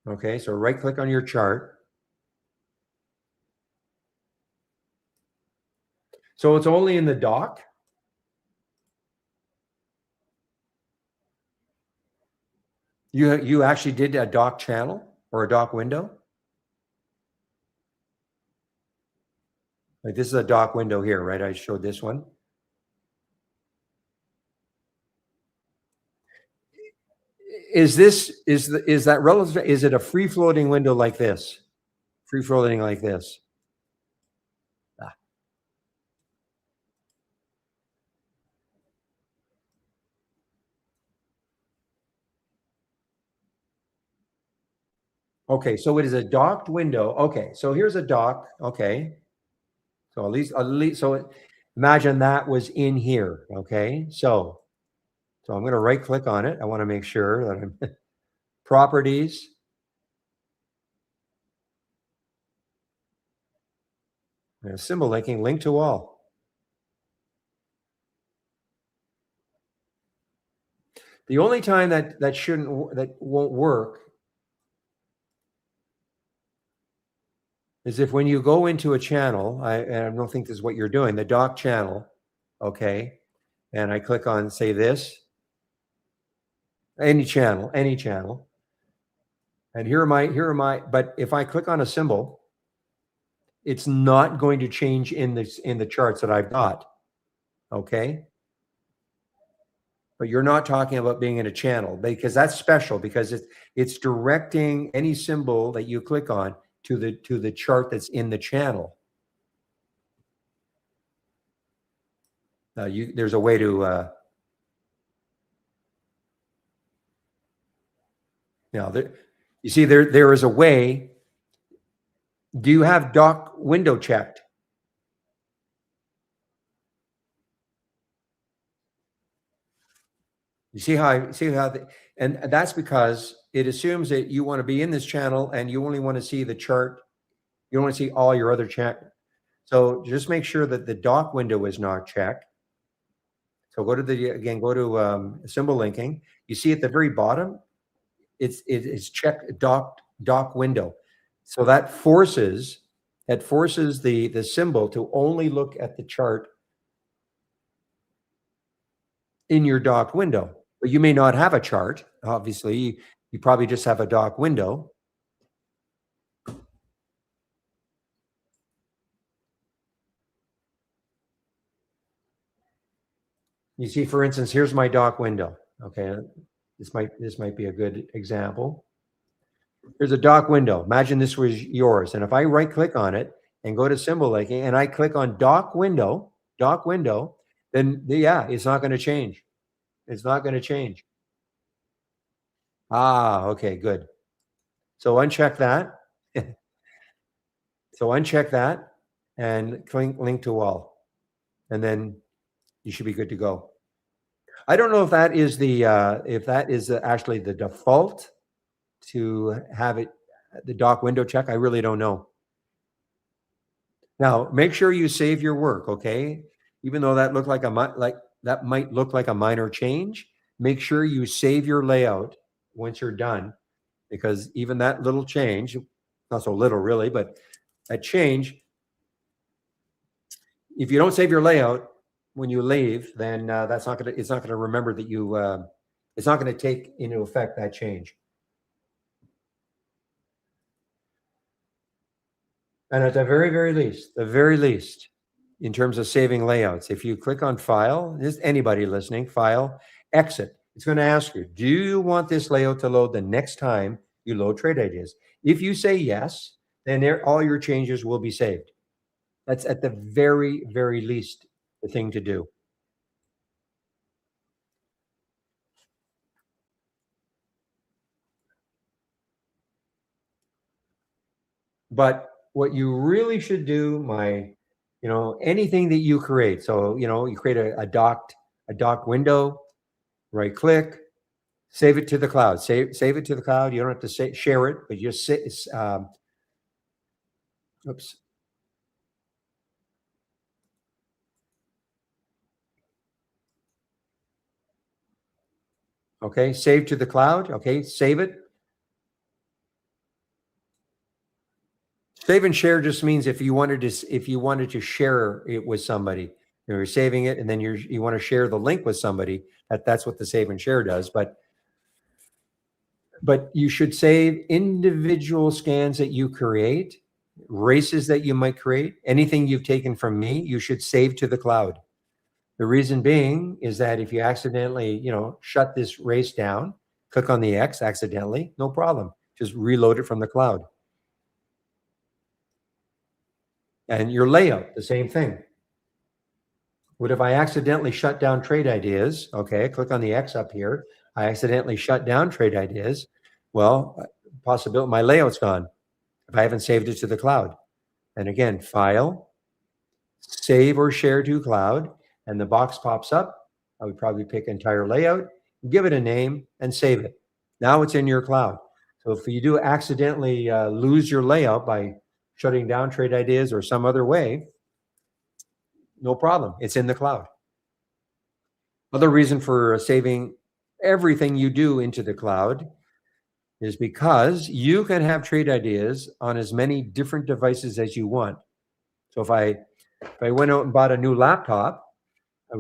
Okay, so right click on your chart. So it's only in the dock. You actually did a dock channel or a dock window? Like this is a dock window here, right? I showed this one. Is that relative? Is it a free floating window like this? Free floating like this? Ah. Okay, so it is a docked window. Okay, so here's a dock. Okay, so imagine that was in here. Okay, so I'm going to right click on it. I want to make sure that I'm properties. Symbol linking, link to all. The only time that won't work is if when you go into a channel, and I don't think this is what you're doing, the dock channel, okay, and I click on, say, this, any channel, and here am I, but if I click on a symbol, it's not going to change in the charts that I've got, okay? But you're not talking about being in a channel because that's special because it's directing any symbol that you click on to the chart that's in the channel. There's a way to you see there is a way. Do you have dock window checked? You see how and that's because it assumes that you want to be in this channel and you only want to see the chart. You don't want to see all your other chat. So just make sure that the dock window is not checked. So go to symbol linking. You see at the very bottom, it's checked dock window. So that forces the symbol to only look at the chart in your dock window. But you may not have a chart. Obviously, you probably just have a dock window. You see, for instance, here's my dock window. Okay, this might be a good example. There's a dock window. Imagine this was yours, and if I right click on it and go to symbol linking, and I click on dock window, then it's not going to change. It's not going to change. Ah, okay, good. So uncheck that. So uncheck that and link to all, and then you should be good to go. I don't know if that is actually the default to have it the dock window check. I really don't know. Now, make sure you save your work, okay? Even though that might look like a minor change, make sure you save your layout once you're done, because even that little change, not so little really, but that change, if you don't save your layout when you leave, then it's not going to remember that it's not going to take into effect that change. And at the very least, in terms of saving layouts, if you click on File, just anybody listening, File, Exit. It's going to ask you, do you want this layout to load the next time you load trade ideas? If you say yes, then all your changes will be saved. That's at the very, very least the thing to do. But what you really should do, anything that you create. So, you create a dock window, right click, save it to the cloud. Save it to the cloud. You don't have to share it, but just oops. Okay, save to the cloud. Okay, save it. Save and share just means if you wanted to share it with somebody, you're saving it, and then you want to share the link with somebody. That's what the save and share does. But you should save individual scans that you create, races that you might create, anything you've taken from me, you should save to the cloud. The reason being is that if you accidentally, shut this race down, click on the X accidentally, no problem. Just reload it from the cloud. And your layout, the same thing. What if I accidentally shut down trade ideas? Okay, click on the X up here. I accidentally shut down trade ideas. Well, possibility my layout's gone if I haven't saved it to the cloud. And again, file, save or share to cloud, and the box pops up. I would probably pick entire layout, give it a name, and save it. Now it's in your cloud. So if you do accidentally lose your layout by shutting down trade ideas or some other way, no problem. It's in the cloud. Other reason for saving everything you do into the cloud is because you can have trade ideas on as many different devices as you want. So if I went out and bought a new laptop, I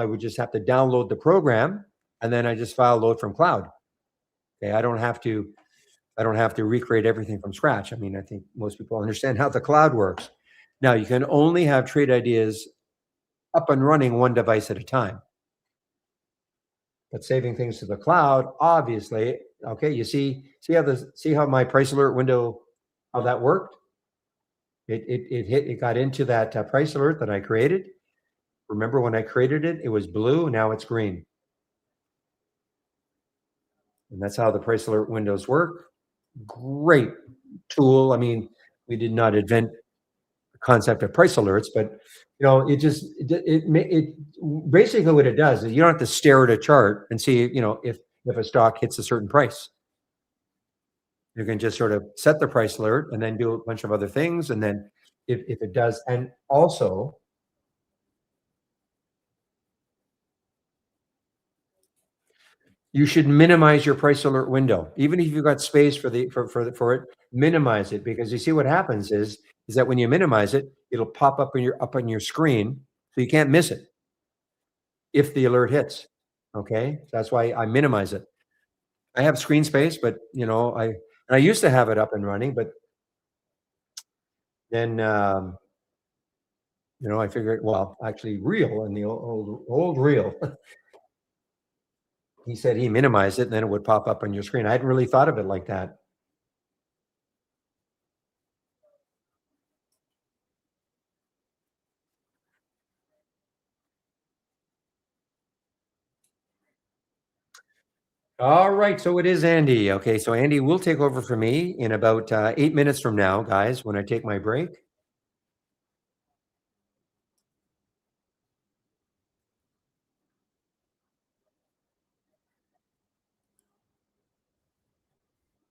would just have to download the program, and then I just file load from cloud. Okay, I don't have to recreate everything from scratch. I mean, I think most people understand how the cloud works. Now, you can only have trade ideas up and running one device at a time. But saving things to the cloud, obviously, okay, you see how my price alert window, how that worked? It got into that price alert that I created. Remember when I created it, it was blue, now it's green. And that's how the price alert windows work. Great tool. I mean, we did not invent the concept of price alerts, but it basically what it does is you don't have to stare at a chart and see, if a stock hits a certain price. You can just sort of set the price alert and then do a bunch of other things. And then if it does, and also you should minimize your price alert window. Even if you've got space for it, minimize it, because you see what happens is that when you minimize it, it'll pop up on your screen, so you can't miss it if the alert hits. Okay? So that's why I minimize it. I have screen space, but I used to have it up and running, but then I figured, well, actually real in the old real. He said he minimized it and then it would pop up on your screen. I hadn't really thought of it like that. All right, so it is Andy. Okay, so Andy will take over for me in about 8 minutes from now, guys, when I take my break.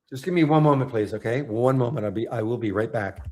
Just give me one moment, please. Okay, one moment. I will be right back.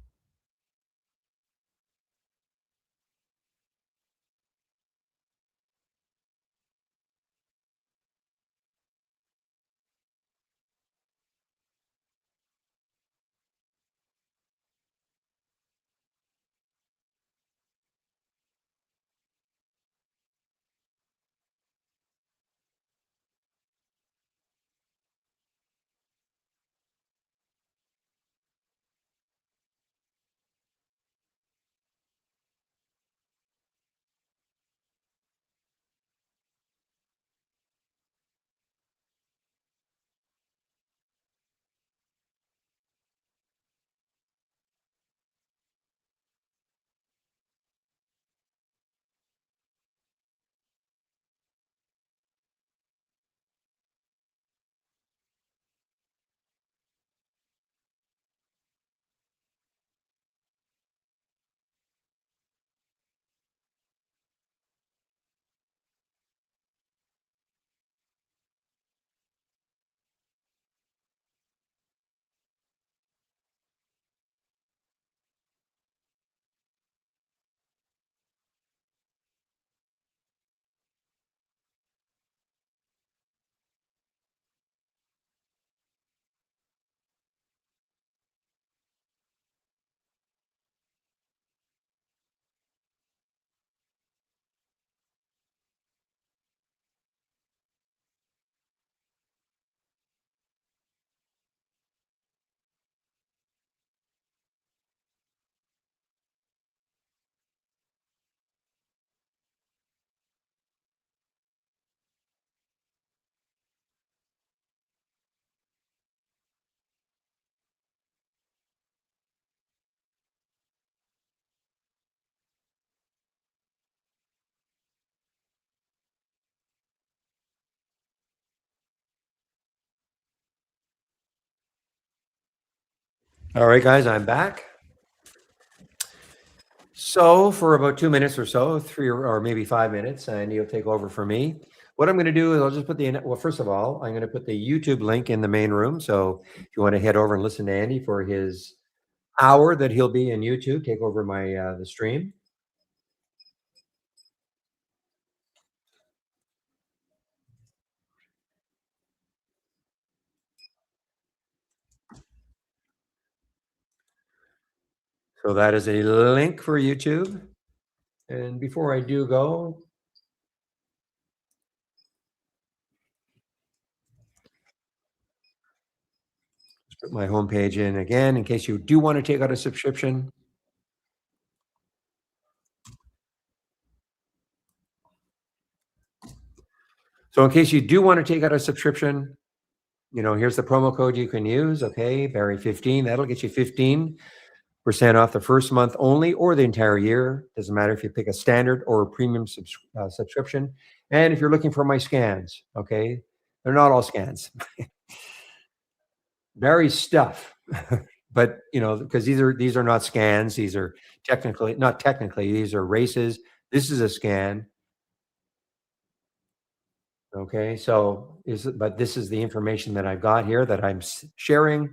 All right, guys, I'm back. So for about 2 minutes or so, or maybe 5 minutes, and you'll take over for me. What I'm going to do is I'll just put well, first of all, I'm going to put the YouTube link in the main room. So if you want to head over and listen to Andy for his hour that he'll be in YouTube, take over my the stream. So that is a link for YouTube. And before I do go, just put my homepage in again in case you do want to take out a subscription. So in case you do want to take out a subscription, here's the promo code you can use. Okay, Barry 15. That'll get you 15% off the first month only, or the entire year. Doesn't matter if you pick a standard or a premium subscription. And if you're looking for my scans, okay, they're not all scans. Barry's stuff, but because these are not scans. These are not technically. These are races. This is a scan. Okay, so but this is the information that I've got here that I'm sharing.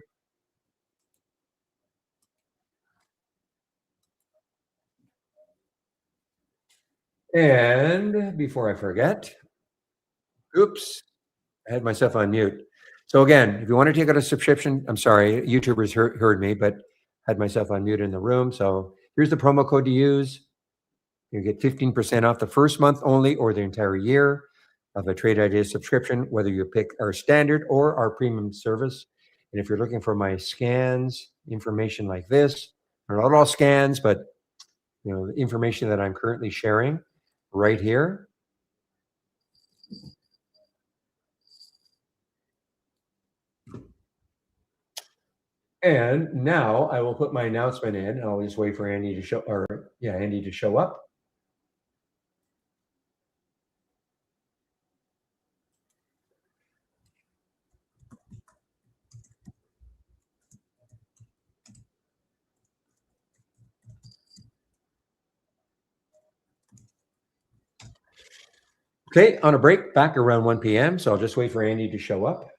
And before I forget, oops, I had myself on mute. So again, if you want to take out a subscription, I'm sorry, YouTubers heard me, but had myself on mute in the room. So here's the promo code to use. You get 15% off the first month only, or the entire year of a Trade Ideas subscription, whether you pick our standard or our premium service. And if you're looking for my scans, information like this, they're not all scans, but the information that I'm currently sharing right here. And now I will put my announcement in. I'll just wait for Andy to show up. Okay, on a break back around 1 p.m. So I'll just wait for Andy to show up.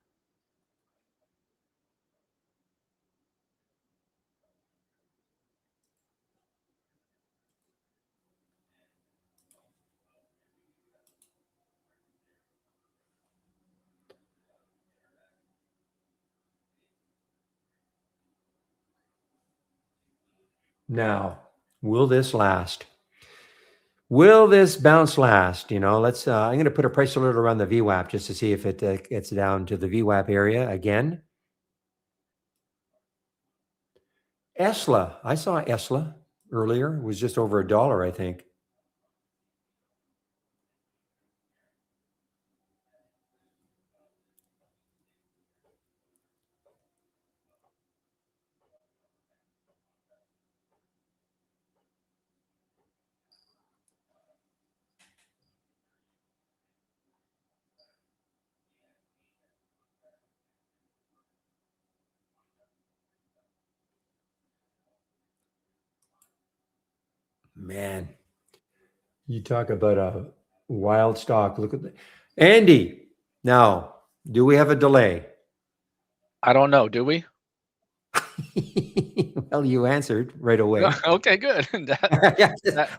Now, will this last? Will this bounce last? Let's. I'm going to put a price alert around the VWAP just to see if it gets down to the VWAP area again. ESLA. I saw ESLA earlier. It was just over $1, I think. Man, you talk about a wild stock. Look at Andy. Now, do we have a delay? I don't know. Do we? Well, you answered right away. Okay, good.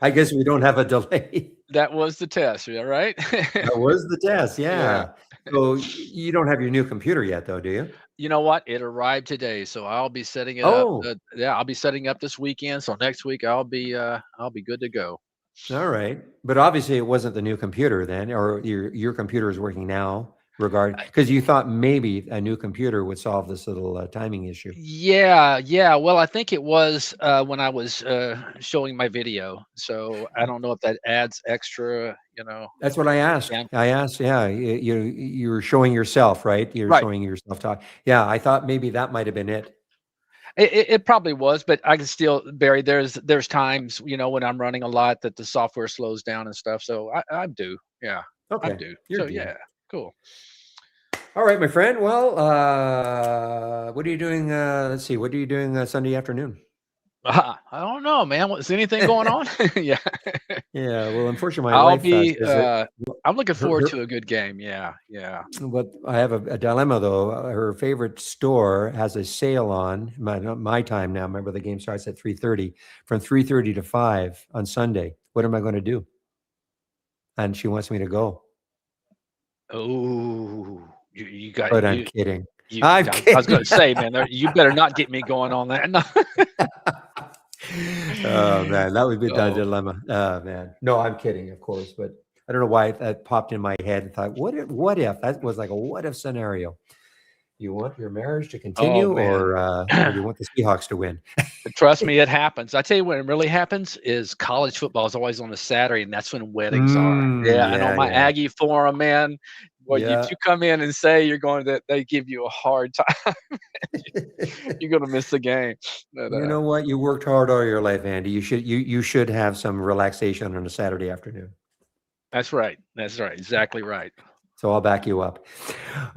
I guess we don't have a delay. That was the test, right? That was the test, yeah. So you don't have your new computer yet, though, do you? You know what? It arrived today, so I'll be setting it up. I'll be setting up this weekend. So next week I'll be good to go. All right, but obviously it wasn't the new computer then, or your computer is working now. Because you thought maybe a new computer would solve this little timing issue. Yeah. Well, I think it was when I was showing my video. So I don't know if that adds extra. That's what I asked. Yeah, you were showing yourself, right? You're right. Showing yourself talk. Yeah, I thought maybe that might have been it. It probably was, but I can still, Barry, there's times, when I'm running a lot that the software slows down and stuff. So I do. Yeah. Okay. I do. So yeah, cool. All right, my friend. Well, what are you doing? Let's see. What are you doing Sunday afternoon? I don't know, man. Is anything going on? Yeah. Yeah. Well, unfortunately, my I'll wife be, says that I'm looking her, forward her to a good game. Yeah. Yeah. but I have a dilemma though. Her favorite store has a sale on my time now. Remember, the game starts at 3:30, from 3:30 to 5 on Sunday. What am I going to do? And she wants me to go, Oh, you got but I'm kidding. you I'm I was kidding. gonna say, man, you better not get me going on that. No. Oh man, that would be the Oh, dilemma. Oh man, no, I'm kidding, of course, but I don't know why that popped in my head. And thought, what if? What if that was like a what if scenario? You want your marriage to oh continue, man. or do you want the Seahawks to win? Trust me, it happens. I tell you when it really happens is college football is always on a Saturday, and that's when weddings are. Yeah, and on Yeah, my yeah, Aggie forum, man, well, if yeah. you come in and say you're going to, they give you a hard time. You're gonna miss the game. But, You know what? You worked hard all your life, Andy. You should have some relaxation on a Saturday afternoon. that's right. That's right. Exactly right. So I'll back you up.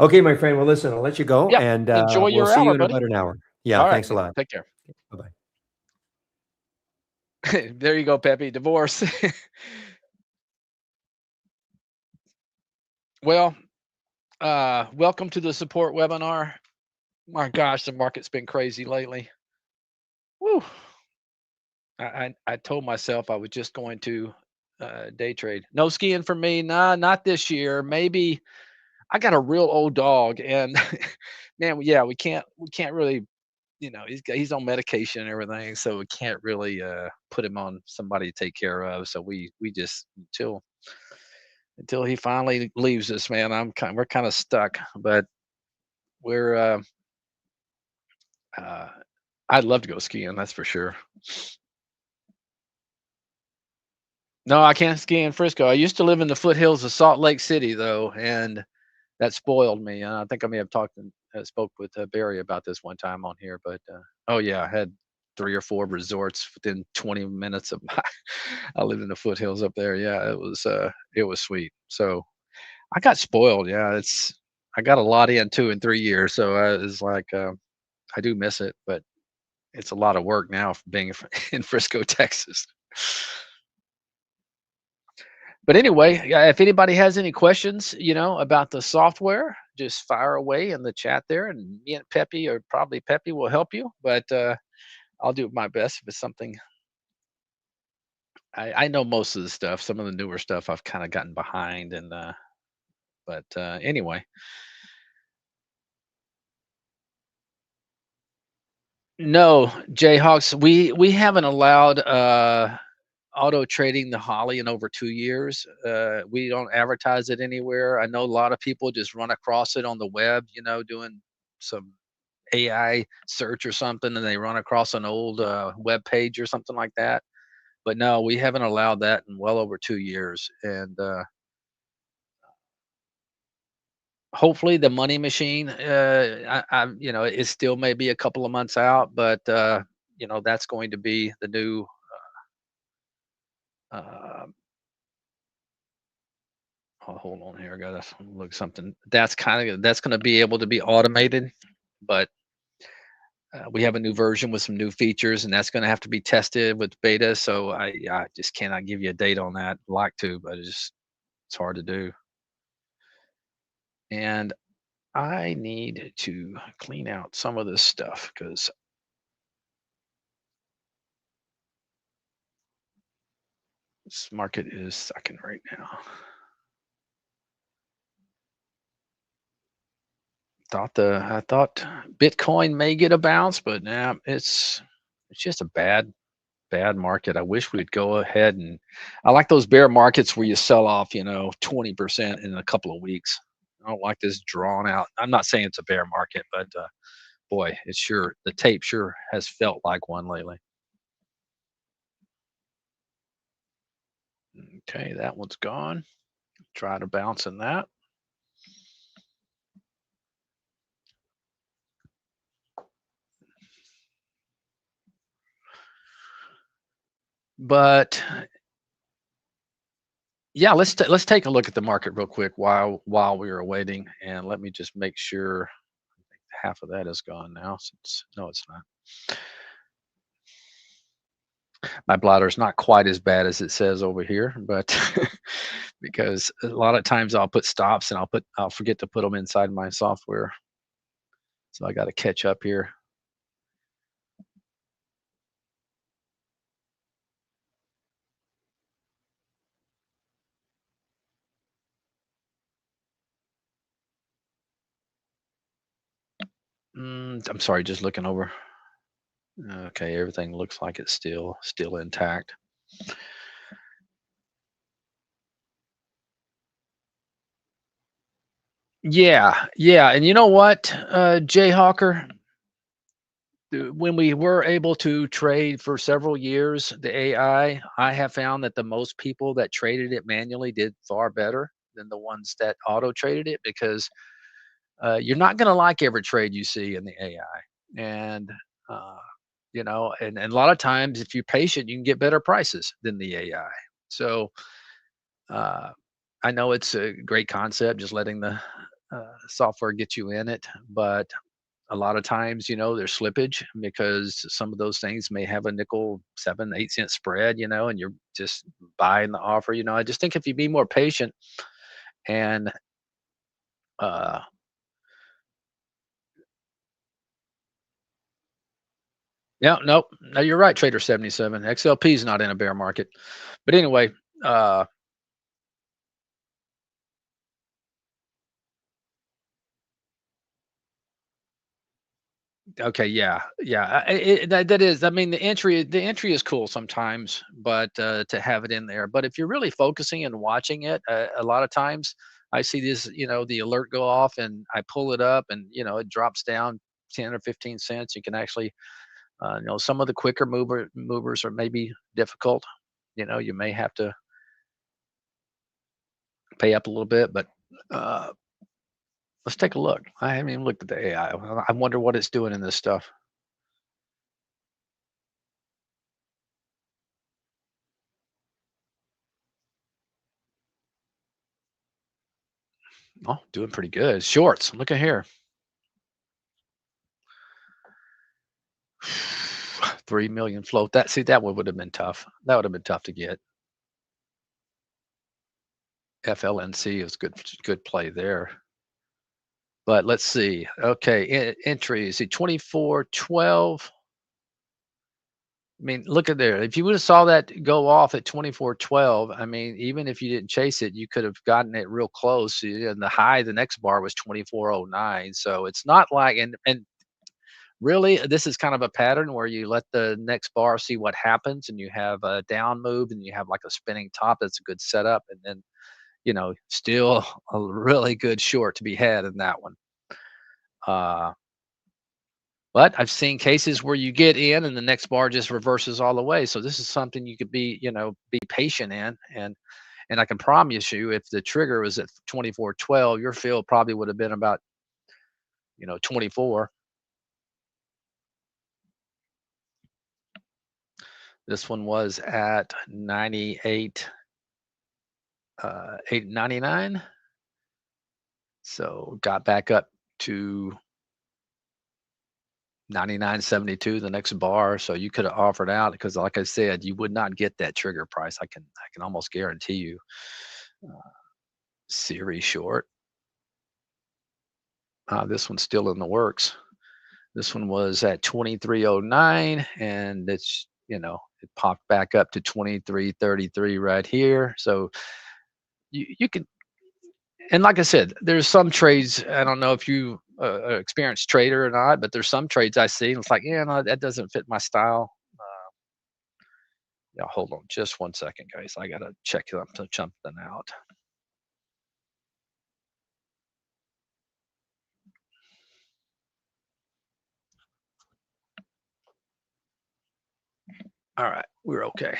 Okay, my friend. Well, listen, I'll let you go, Yeah. and Enjoy we'll your see you hour, in buddy. about an hour. Yeah, All right, thanks a man. lot. Take care. Bye bye. There you go, Peppy. Divorce. Well, welcome to the support webinar. My gosh, the market's been crazy lately. Woo. I told myself I was just going to day trade. No skiing for me. Nah, not this year. Maybe I got a real old dog, and man, yeah, we can't really, he's on medication and everything, so we can't really put him on somebody to take care of. So we just until he finally leaves us, man. We're kind of stuck, but we're uh, I'd love to go skiing. That's for sure. No, I can't ski in Frisco. I used to live in the foothills of Salt Lake City, though, and that spoiled me. I think I may have spoke with Barry about this one time on here, but oh yeah, I had 3 or 4 resorts within 20 minutes of my. I lived in the foothills up there. Yeah, it was sweet. So I got spoiled. Yeah, I got a lot in 2 and 3 years, so it's like I do miss it, but it's a lot of work now for being in Frisco, Texas. But anyway, yeah, if anybody has any questions, about the software, just fire away in the chat there, and me and Peppy, or probably Peppy, will help you. But I'll do my best if it's something. I know most of the stuff. Some of the newer stuff I've kind of gotten behind, and but anyway, no, Jayhawks, we haven't allowed auto trading the Holly in over 2 years. We don't advertise it anywhere. I know a lot of people just run across it on the web, doing some AI search or something, and they run across an old web page or something like that. But no, we haven't allowed that in well over 2 years. And hopefully, the money machine, it still may be a couple of months out, but that's going to be the new. Uh, oh, hold on here. I gotta look something. That's going to be able to be automated, but we have a new version with some new features, and that's going to have to be tested with beta. So I just cannot give you a date on that. I'd like to, but it's hard to do. And I need to clean out some of this stuff because this market is sucking right now. I thought Bitcoin may get a bounce, but now it's just a bad market. I wish we'd go ahead, and I like those bear markets where you sell off, 20% in a couple of weeks. I don't like this drawn out. I'm not saying it's a bear market, but boy, the tape sure has felt like one lately. Okay, that one's gone. Try to bounce in that. But yeah, let's take a look at the market real quick while we are waiting, and let me just make sure half of that is gone now. Since no, it's not. My bladder's not quite as bad as it says over here, but because a lot of times I'll put stops and I'll forget to put them inside my software. So I got to catch up here. I'm sorry, just looking over. Okay, everything looks like it's still intact. Yeah, yeah, and you know what, Jay Hawker, when we were able to trade for several years, the I have found that the most people that traded it manually did far better than the ones that auto traded it because you're not going to like every trade you see in the AI, and uh, and a lot of times if you're patient, you can get better prices than the AI. So uh, I know it's a great concept, just letting the software get you in it, but a lot of times, there's slippage because some of those things may have a nickel, 7, 8 cent spread, and you're just buying the offer. I just think if you be more patient and, uh, yeah, nope, no, you're right, Trader 77. XLP is not in a bear market. But anyway, uh, okay, yeah, yeah. That is, I mean, the entry is cool sometimes, but to have it in there. But if you're really focusing and watching it, a lot of times I see this, the alert go off, and I pull it up, and it drops down 10 or 15 cents. You can actually, some of the quicker movers are maybe difficult. You may have to pay up a little bit, but uh, let's take a look. I haven't even looked at the AI. I wonder what it's doing in this stuff. Oh, doing pretty good. Shorts. Look at here. 3 million float. That one would have been tough. That would have been tough to get. FLNC is good play there. But let's see. Okay, entries. See 2412. I mean, look at there. If you would have saw that go off at 2412, I mean, even if you didn't chase it, you could have gotten it real close. And the high, the next bar was 2409. So it's not like, and really, this is kind of a pattern where you let the next bar see what happens, and you have a down move, and you have like a spinning top. That's a good setup, and then still a really good short to be had in that one. Uh, but I've seen cases where you get in, and the next bar just reverses all the way. So this is something you could be patient in, and I can promise you, if the trigger was at 2412, your fill probably would have been about 24. This one was at 98. 899. So got back up to 99.72 the next bar. So you could have offered out because, like I said, you would not get that trigger price. I can almost guarantee you. Uh, Series short. This one's still in the works. This one was at 2309, and it popped back up to 2333 right here. So you can. And like I said, there's some trades. I don't know if you experienced trader or not, but there's some trades I see, and it's like, yeah, no, that doesn't fit my style. Yeah, hold on just one second, guys. I gotta check something out. All right, we're okay.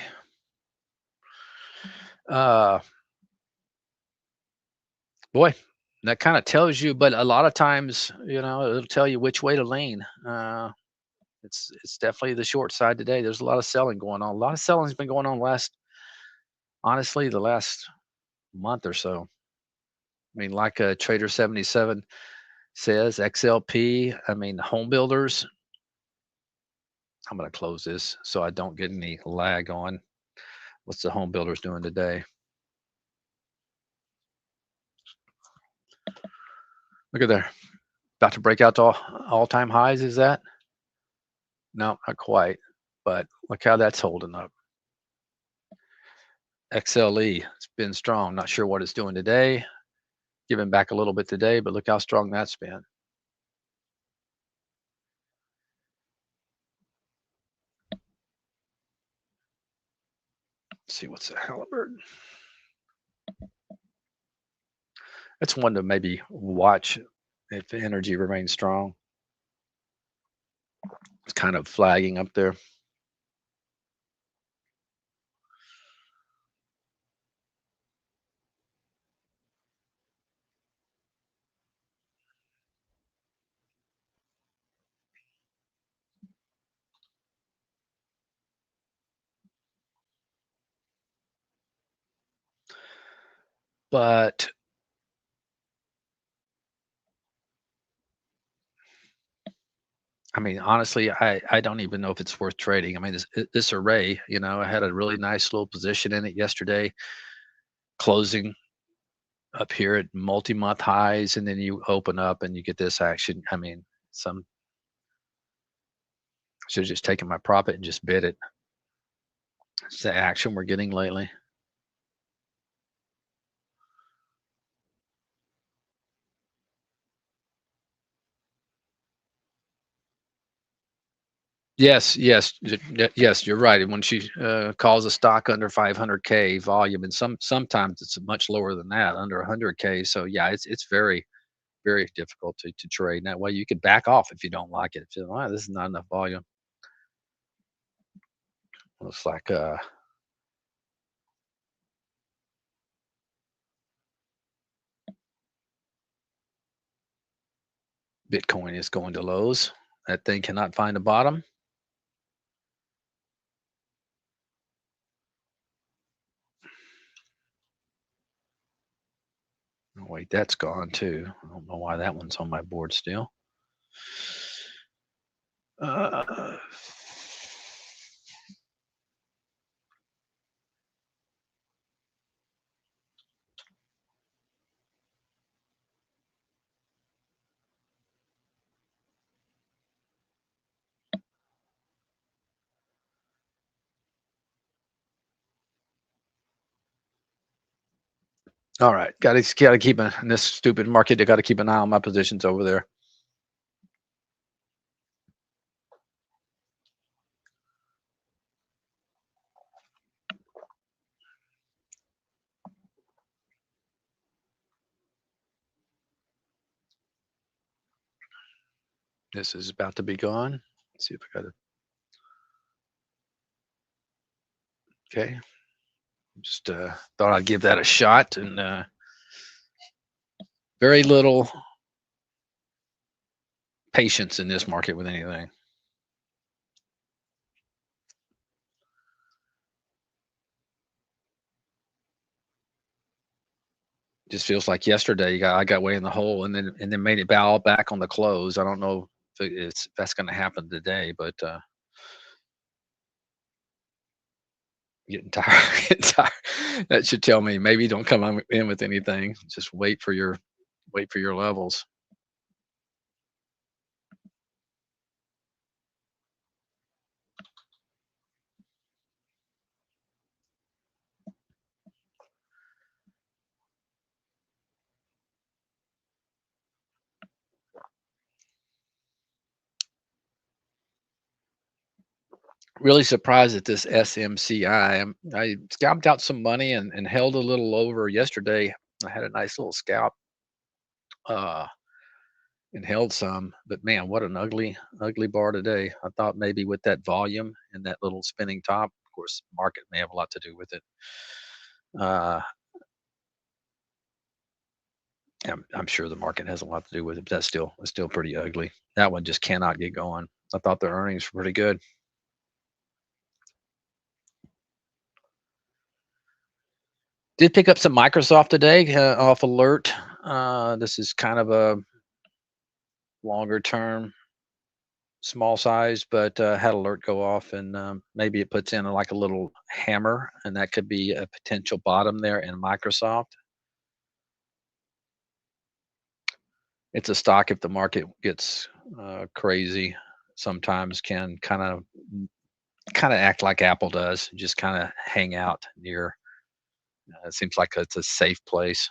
Uh, Boy, that kind of tells you, but a lot of times, it'll tell you which way to lean. It's definitely the short side today. There's a lot of selling going on. A lot of selling has been going on honestly, the last month or so. I mean, like a Trader 77. says XLP. I mean, home builders. I'm going to close this so I don't get any lag on. What's the home builders doing today? Look at there. About to break out to all-time highs, is that? No, not quite. But look how that's holding up. XLE, it's been strong. Not sure what it's doing today. Giving back a little bit today, but look how strong that's been. Let's see what's the Halliburton. That's one to maybe watch if the energy remains strong. It's kind of flagging up there. But I mean, honestly, I don't even know if it's worth trading. I mean, this array, I had a really nice little position in it yesterday, closing up here at multi-month highs, and then you open up and you get this action. I mean, should have just taken my profit and just bid it. It's the action we're getting lately. Yes, yes, yes, you're right. And when she calls a stock under 500K volume, and sometimes it's much lower than that, under 100K. So yeah, it's very, very difficult to trade. And that way you can back off if you don't like it. If you this is not enough volume. Looks like Bitcoin is going to lows. That thing cannot find a bottom. Oh, wait, that's gone too. I don't know why that one's on my board still. All right, got to keep in this stupid market. I got to keep an eye on my positions over there. This is about to be gone. Let's see if I got it. Okay, just thought I'd give that a shot, and very little patience in this market with anything. Just feels like yesterday I got way in the hole and then made it bow back on the close. I don't know if that's going to happen today, but getting tired, getting tired. That should tell me maybe don't come in with anything. Just wait for your levels. Really surprised at this SMCI. I scalped out some money and held a little over yesterday. I had a nice little scalp uh, and held some, but man, what an ugly bar today. I thought maybe with that volume and that little spinning top, of course, market may have a lot to do with it. Uh, I'm sure the market has a lot to do with it, but it's still pretty ugly. That one just cannot get going. I thought the earnings were pretty good. Did pick up some Microsoft today off alert. This is kind of a longer term, small size, but had alert go off, and maybe it puts in like a little hammer, and that could be a potential bottom there in Microsoft. It's a stock if the market gets crazy, sometimes can kind of act like Apple does, just kind of hang out near. It seems like it's a safe place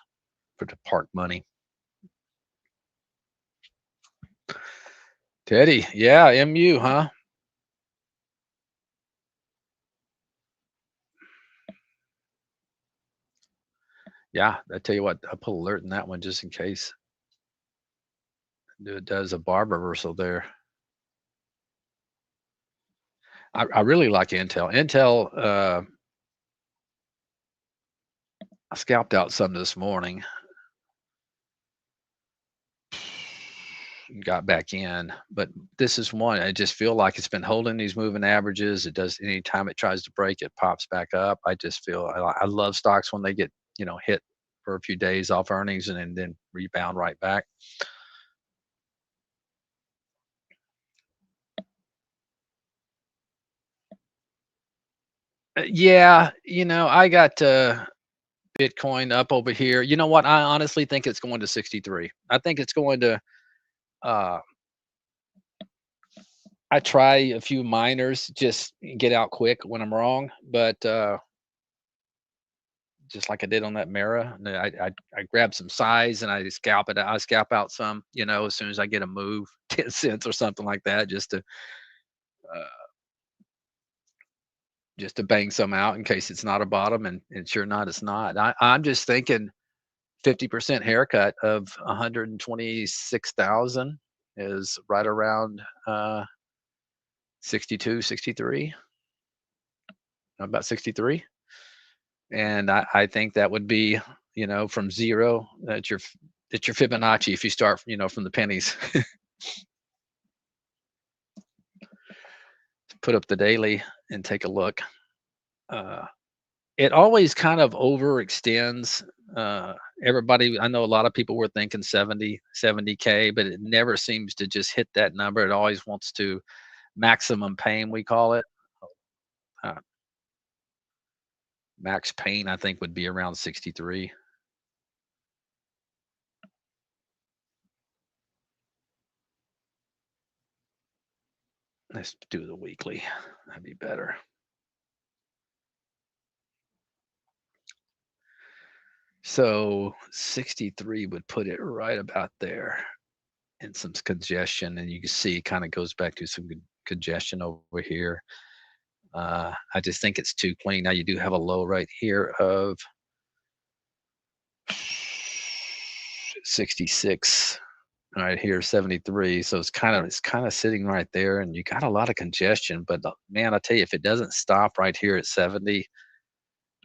for to park money. Teddy, yeah, MU, huh? Yeah, I tell you what, I put alert in that one just in case it does a bar reversal there. I really like Intel. Intel, I scalped out some this morning, and got back in, but this is one I just feel like it's been holding these moving averages. It does anytime it tries to break, it pops back up. I just feel I love stocks when they get hit for a few days off earnings and then rebound right back. Yeah, I got Bitcoin up over here. You know what? I honestly think it's going to 63. I think it's going to. Uh, I try a few miners, just get out quick when I'm wrong, but just like I did on that Mara, I grab some size and I scalp it. I scalp out some, as soon as I get a move, 10 cents or something like that, uh, just to bang some out in case it's not a bottom, and sure not, it's not. I'm just thinking 50% haircut of 126,000 is right around 62, 63, about 63. And I think that would be, from zero, that's your Fibonacci if you start, from the pennies. Put up the daily and take a look. Uh, it always kind of overextends. Uh, Everybody, I know a lot of people were thinking 70K, but it never seems to just hit that number. It always wants to maximum pain, we call it. Uh, Max pain, I think, would be around 63. Let's do the weekly. That'd be better. So 63 would put it right about there and some congestion. And you can see it kind of goes back to some congestion over here. I just think it's too clean. Now you do have a low right here of 66. Right here, 73. So it's kind of sitting right there, and you got a lot of congestion. But man, I tell you, if it doesn't stop right here at 70,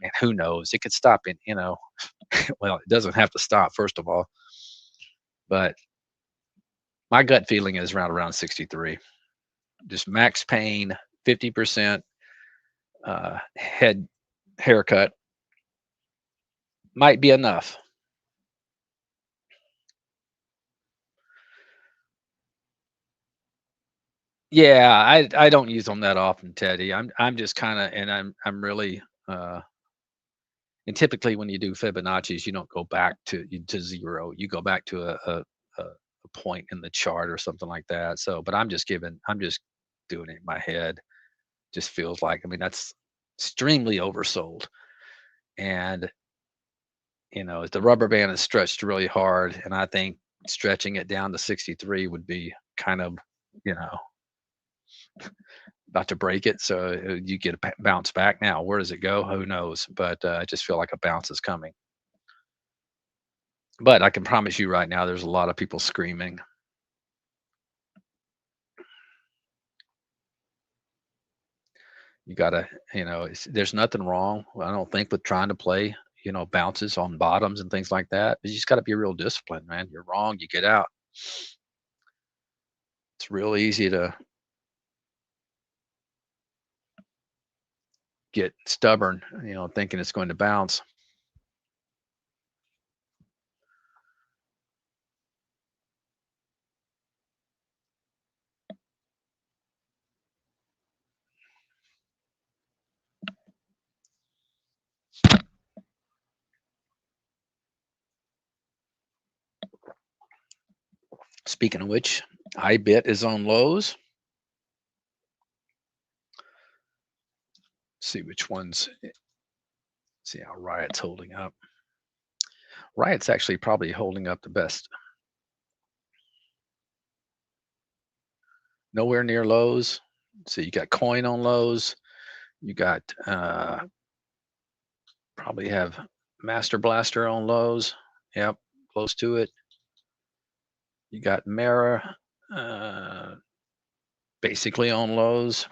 man, who knows? It could stop in, well, it doesn't have to stop, first of all. But my gut feeling is around 63. Just max pain, 50% head haircut might be enough. Yeah, I don't use them that often, Teddy. I'm just kind of, and I'm really and typically when you do Fibonacci's, you don't go back to zero. You go back to a point in the chart or something like that. So, but I'm just doing it in my head. Just feels like, I mean, that's extremely oversold. And, the rubber band is stretched really hard. And I think stretching it down to 63 would be kind of, you know, about to break it. So you get a bounce back. Now, where does it go? Who knows? But I just feel like a bounce is coming. But I can promise you right now, there's a lot of people screaming. You gotta, there's nothing wrong, I don't think, with trying to play, bounces on bottoms and things like that. You just got to be real disciplined, man. You're wrong, you get out. It's real easy to get stubborn, thinking it's going to bounce. Speaking of which, iBit is on lows. See which ones. See how Riot's holding up. Riot's actually probably holding up the best. Nowhere near lows. So you got coin on lows. You got probably have Master Blaster on lows. Yep, close to it. You got Mara basically on lows.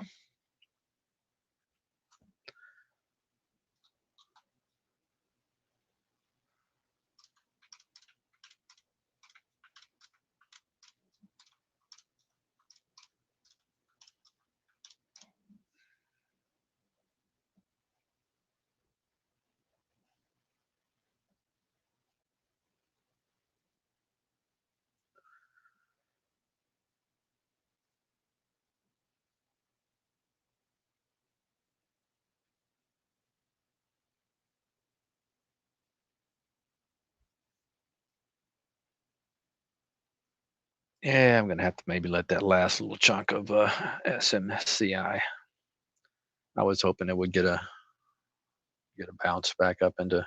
Yeah, I'm gonna have to maybe let that last little chunk of SMCI. I was hoping it would get a bounce back up into.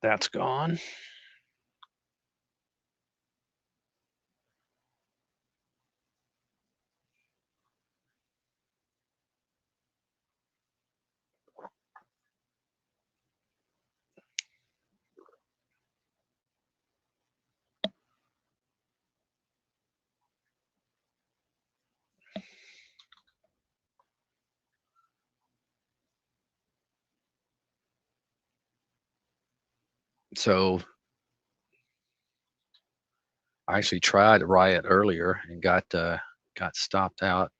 That's gone. So I actually tried Riot earlier and got stopped out.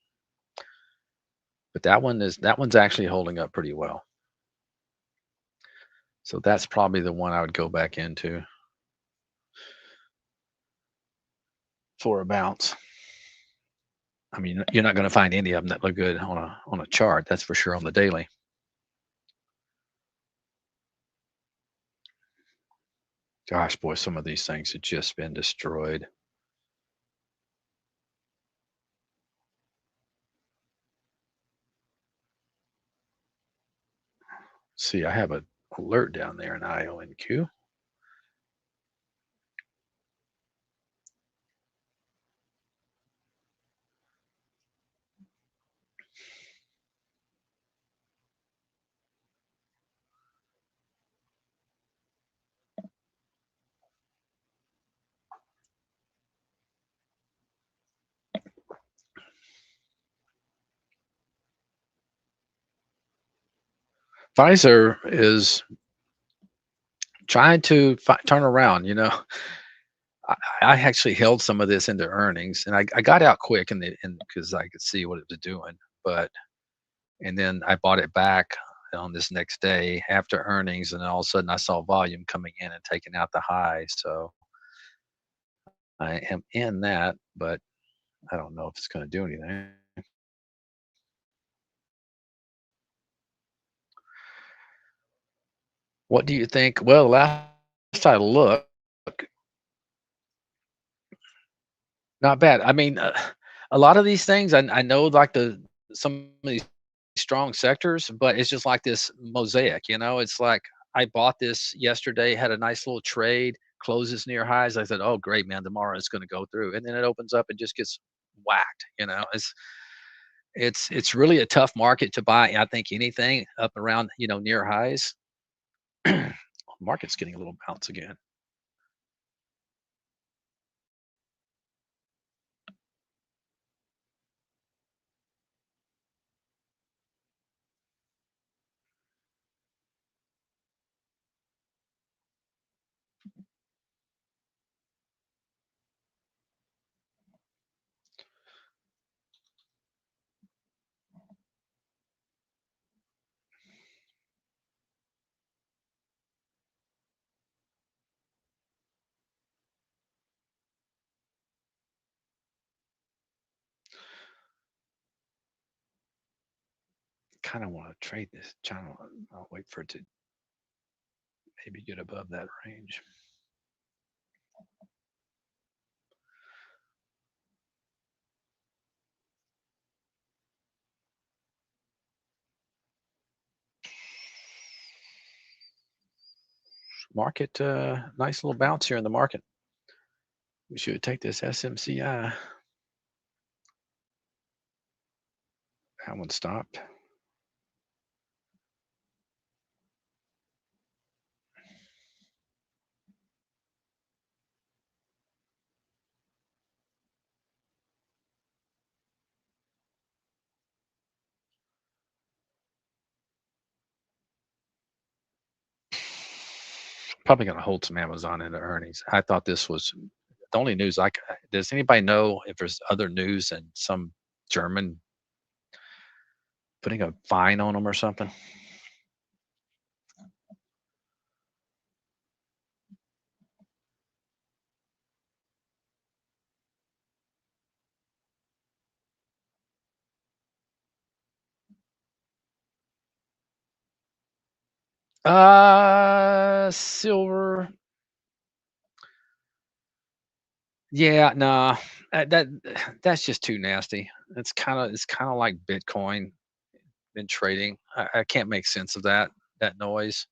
But that one's actually holding up pretty well. So that's probably the one I would go back into for a bounce. I mean, you're not going to find any of them that look good on a chart. That's for sure on the daily. Gosh, boy, some of these things have just been destroyed. See, I have a alert down there in IONQ. Pfizer is trying to turn around. I actually held some of this into earnings, and I got out quick, and because I could see what it was doing, but and then I bought it back on this next day after earnings, and then all of a sudden I saw volume coming in and taking out the high. So I am in that, but I don't know if it's going to do anything. What do you think? Well, last I looked, not bad. I mean, a lot of these things I know like some of these strong sectors, but it's just like this mosaic. It's like I bought this yesterday, had a nice little trade, closes near highs. I said, "Oh, great, man! Tomorrow it's going to go through," and then it opens up and just gets whacked. It's really a tough market to buy. I think anything up around near highs. Market's getting a little bounce again. kind of want to trade this channel. I'll wait for it to maybe get above that range. Market, nice little bounce here in the market. We should take this SMCI. That one stopped. Probably going to hold some Amazon into earnings. I thought this was the only news does anybody know if there's other news and some German putting a fine on them or something? Silver. Yeah, nah, that's just too nasty. It's kind of like Bitcoin and trading. I can't make sense of that noise.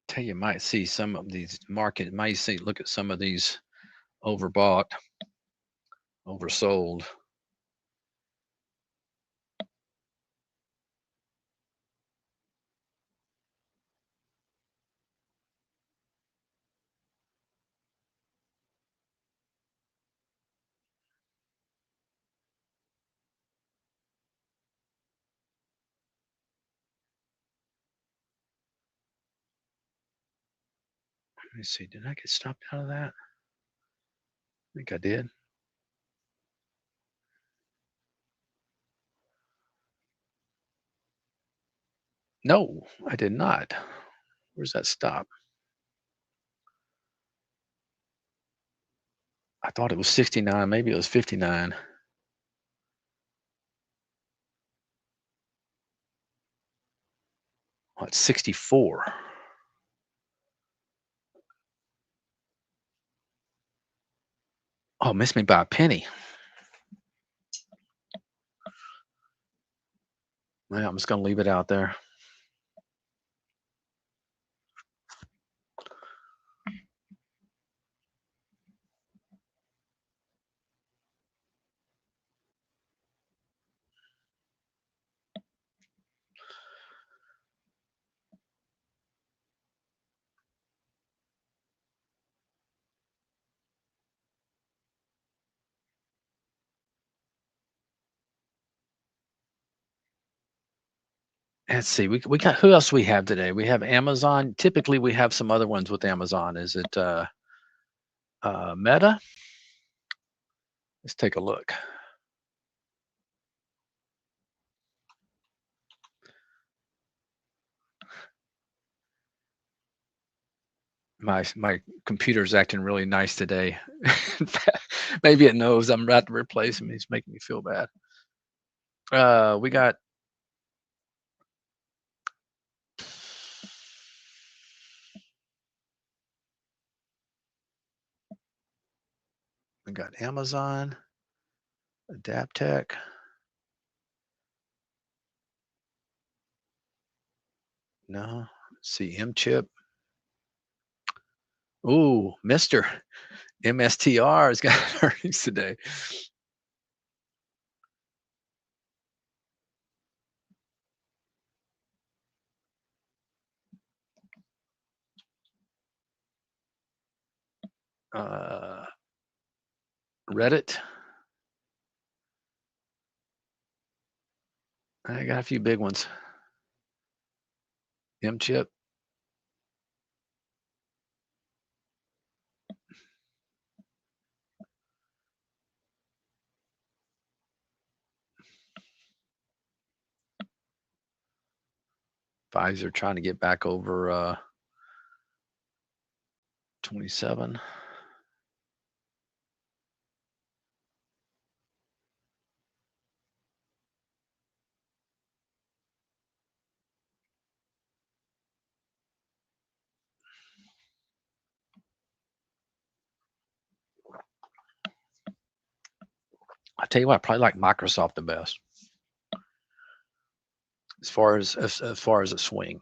Tell you might see some of these might see look at some of these overbought, oversold. Let me see. Did I get stopped out of that? I think I did. No, I did not. Where's that stop? I thought it was 69. Maybe it was 59. Oh, it's 64. Oh, missed me by a penny. Well, I'm just going to leave it out there. Let's see. We got who else we have today? We have Amazon. Typically, we have some other ones with Amazon. Is it Meta? Let's take a look. My computer's acting really nice today. Maybe it knows I'm about to replace him. He's making me feel bad. We got Amazon, Adaptec. No, let's see M-Chip. Ooh, Mr. MSTR has got earnings today. Reddit. I got a few big ones. MChip. Pfizer trying to get back over 27. I tell you what, I probably like Microsoft the best as far as a swing.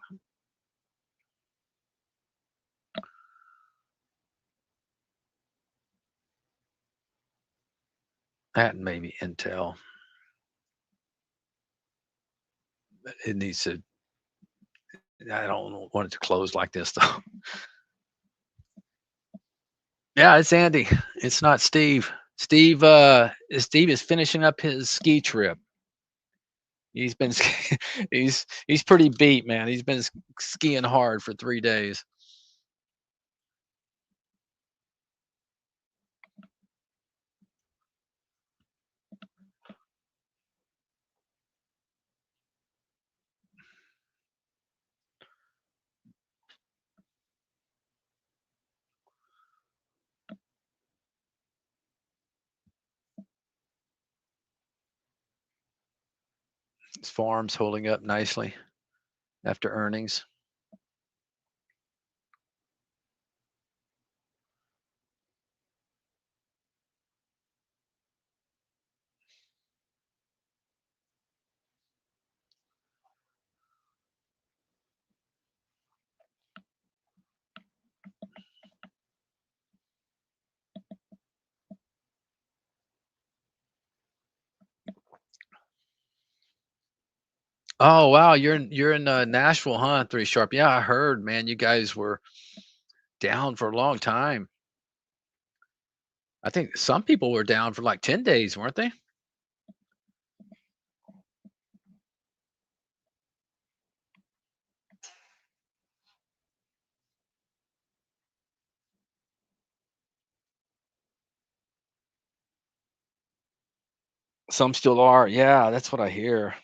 That and maybe Intel. It needs to. I don't want it to close like this though. Yeah, it's Andy. It's not Steve. Steve is finishing up his ski trip. He's been he's pretty beat, man. He's been skiing hard for 3 days. His farm's holding up nicely after earnings. Oh wow, you're in Nashville, huh? 3 Sharp. Yeah, I heard, man. You guys were down for a long time. I think some people were down for like 10 days, weren't they? Some still are. Yeah, that's what I hear.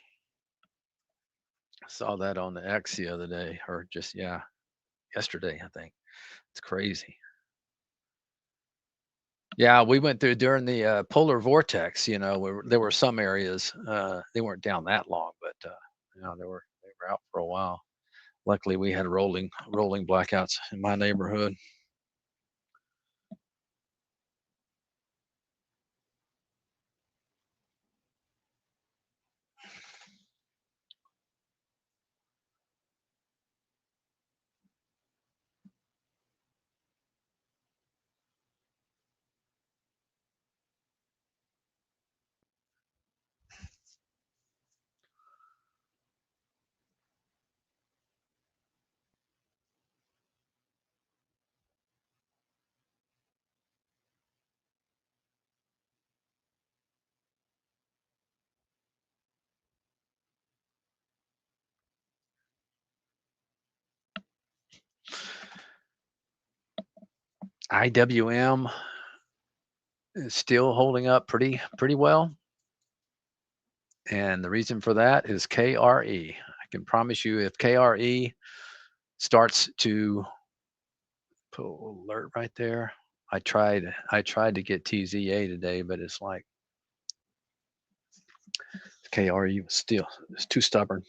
I saw that on the X the other day, or just yeah, yesterday, I think. It's crazy. Yeah, we went through during the polar vortex, where there were some areas they weren't down that long, but they were out for a while. Luckily, we had rolling blackouts in my neighborhood. IWM is still holding up pretty well, and the reason for that is KRE. I can promise you, if KRE starts to put a little alert right there. I tried to get TZA today, but it's like KRE was still it's too stubborn.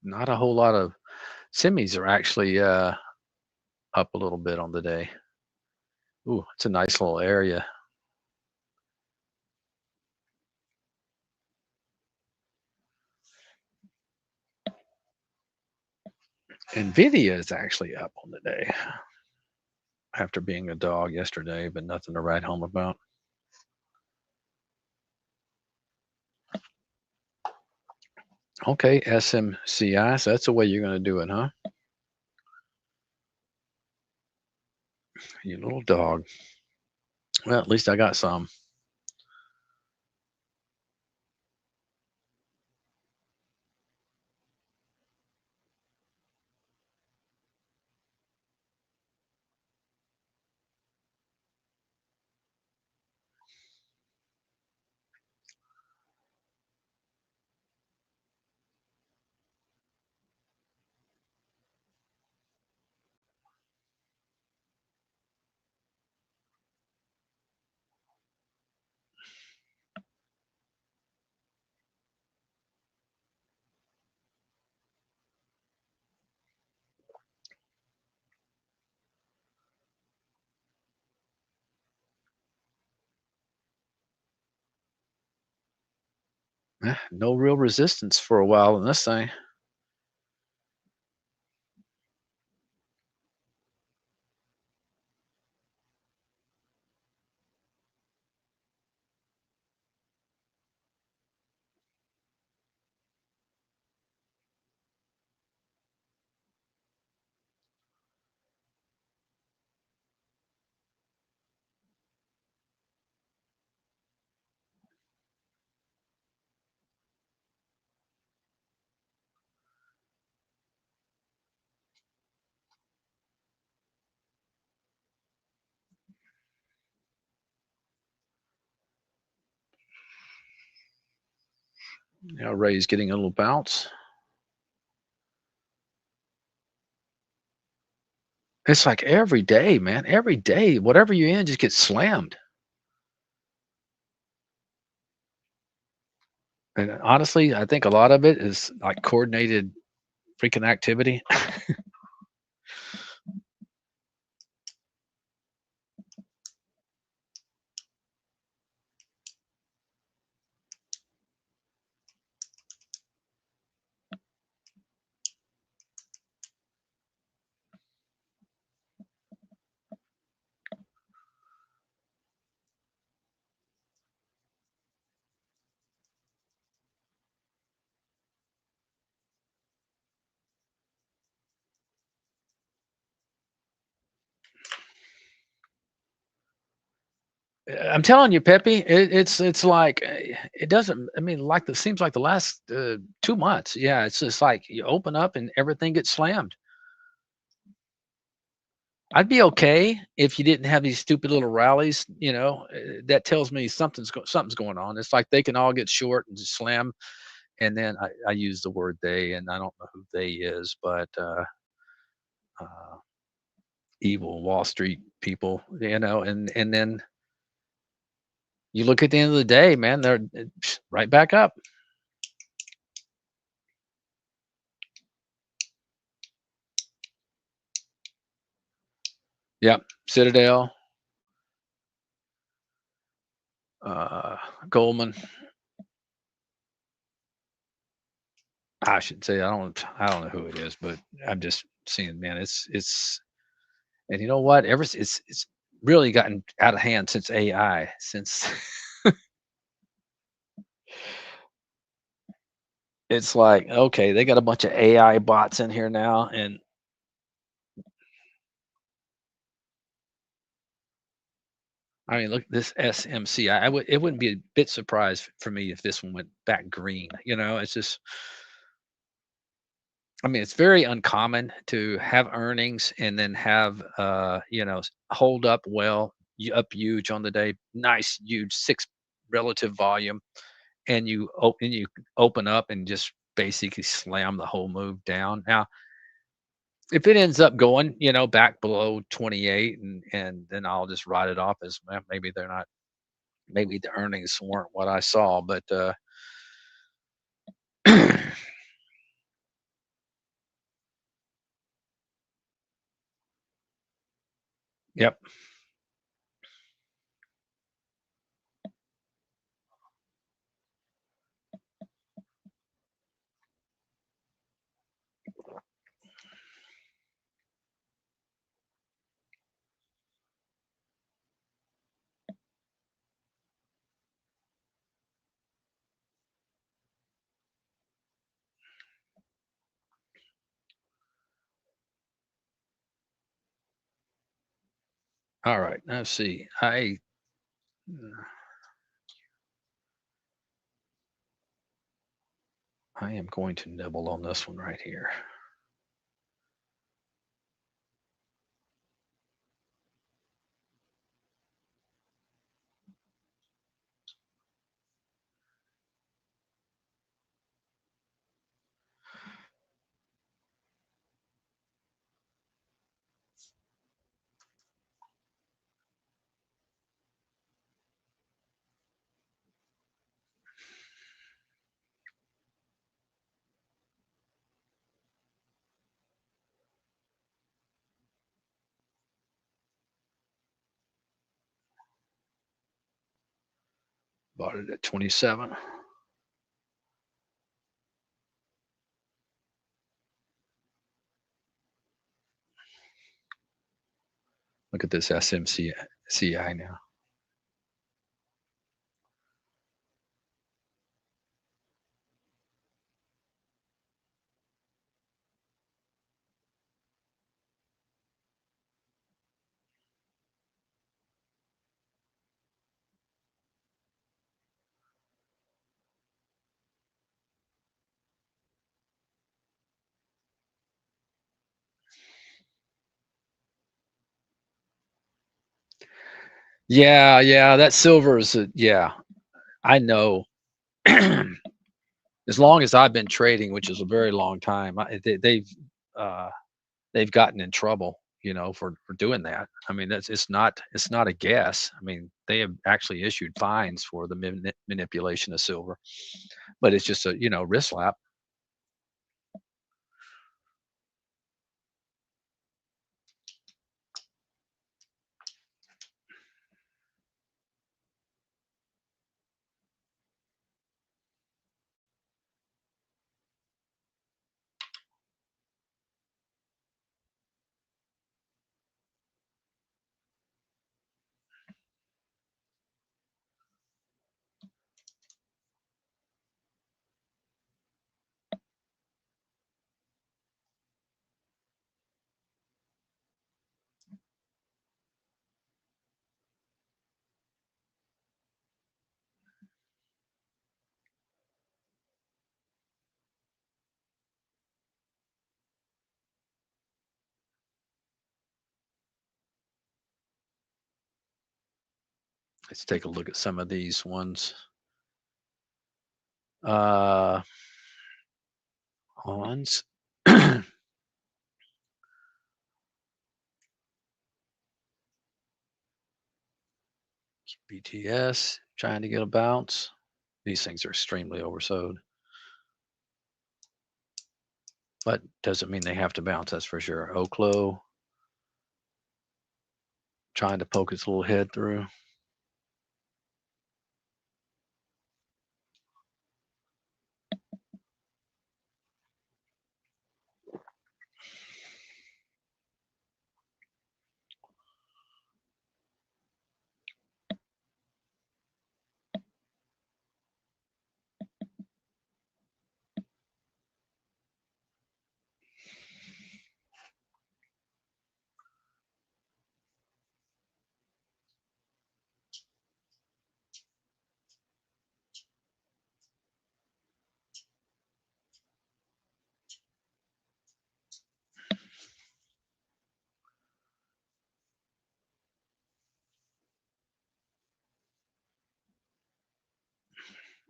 Not a whole lot of semis are actually up a little bit on the day. Ooh, it's a nice little area. Nvidia is actually up on the day after being a dog yesterday, but nothing to write home about. Okay, SMCI. So that's the way you're going to do it, huh? You little dog. Well, at least I got some. No real resistance for a while in this thing. Now Ray's getting a little bounce. It's like every day, man. Every day, whatever you're in just gets slammed. And honestly, I think a lot of it is like coordinated freaking activity. I'm telling you, Peppy, it's like it doesn't. I mean, like the seems like the last 2 months. Yeah, it's just like you open up and everything gets slammed. I'd be okay if you didn't have these stupid little rallies. That tells me something's going on. It's like they can all get short and just slam. And then I use the word they, and I don't know who they is, but uh, evil Wall Street people, and then you look at the end of the day, man, they're right back up. Yep, Citadel, uh, Goldman. I should say I don't know who it is, but I'm just seeing, man, it's and you know what? It's really gotten out of hand since AI. Since it's like, okay, they got a bunch of AI bots in here now, and I mean, look, this SMC. It wouldn't be a bit surprised for me if this one went back green. It's just, I mean, it's very uncommon to have earnings and then have, hold up well, up huge on the day, nice, huge six relative volume, and you open up and just basically slam the whole move down. Now, if it ends up going, back below 28, and then I'll just write it off as maybe they're not, maybe the earnings weren't what I saw, but yep. All right, let's see. I am going to nibble on this one right here. Bought it at 27. Look at this SMCI now. Yeah, that silver is yeah. I know. As long as I've been trading, which is a very long time, uh, they've gotten in trouble, for doing that. I mean, it's not a guess. I mean, they have actually issued fines for the manipulation of silver, but it's just a wrist slap. Let's take a look at some of these ones. Uh, Ons. BTS trying to get a bounce. These things are extremely oversold, but doesn't mean they have to bounce. That's for sure. Oklo trying to poke its little head through.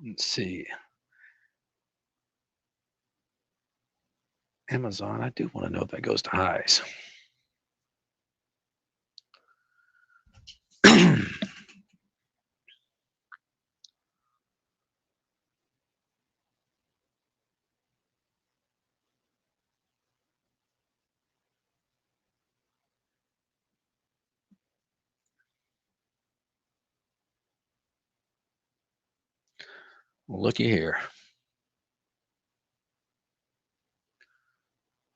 Let's see. Amazon, I do want to know if that goes to highs. Well, looky here.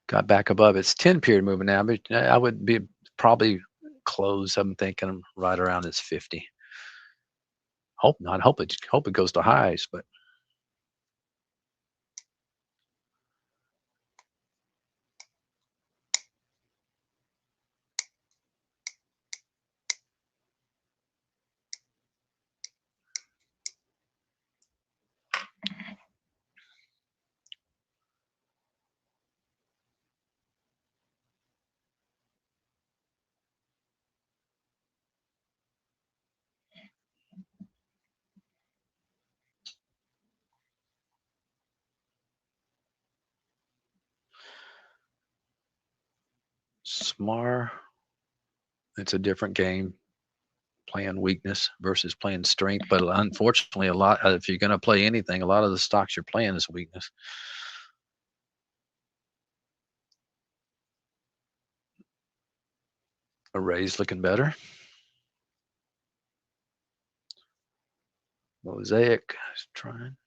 Got back above its 10 period moving now, but I would be probably close. I'm thinking right around its 50. Hope not. Hope it goes to highs, but SMAR, it's a different game, playing weakness versus playing strength. But unfortunately, a lot if you're going to play anything, a lot of the stocks you're playing is weakness. Array's looking better. Mosaic is trying.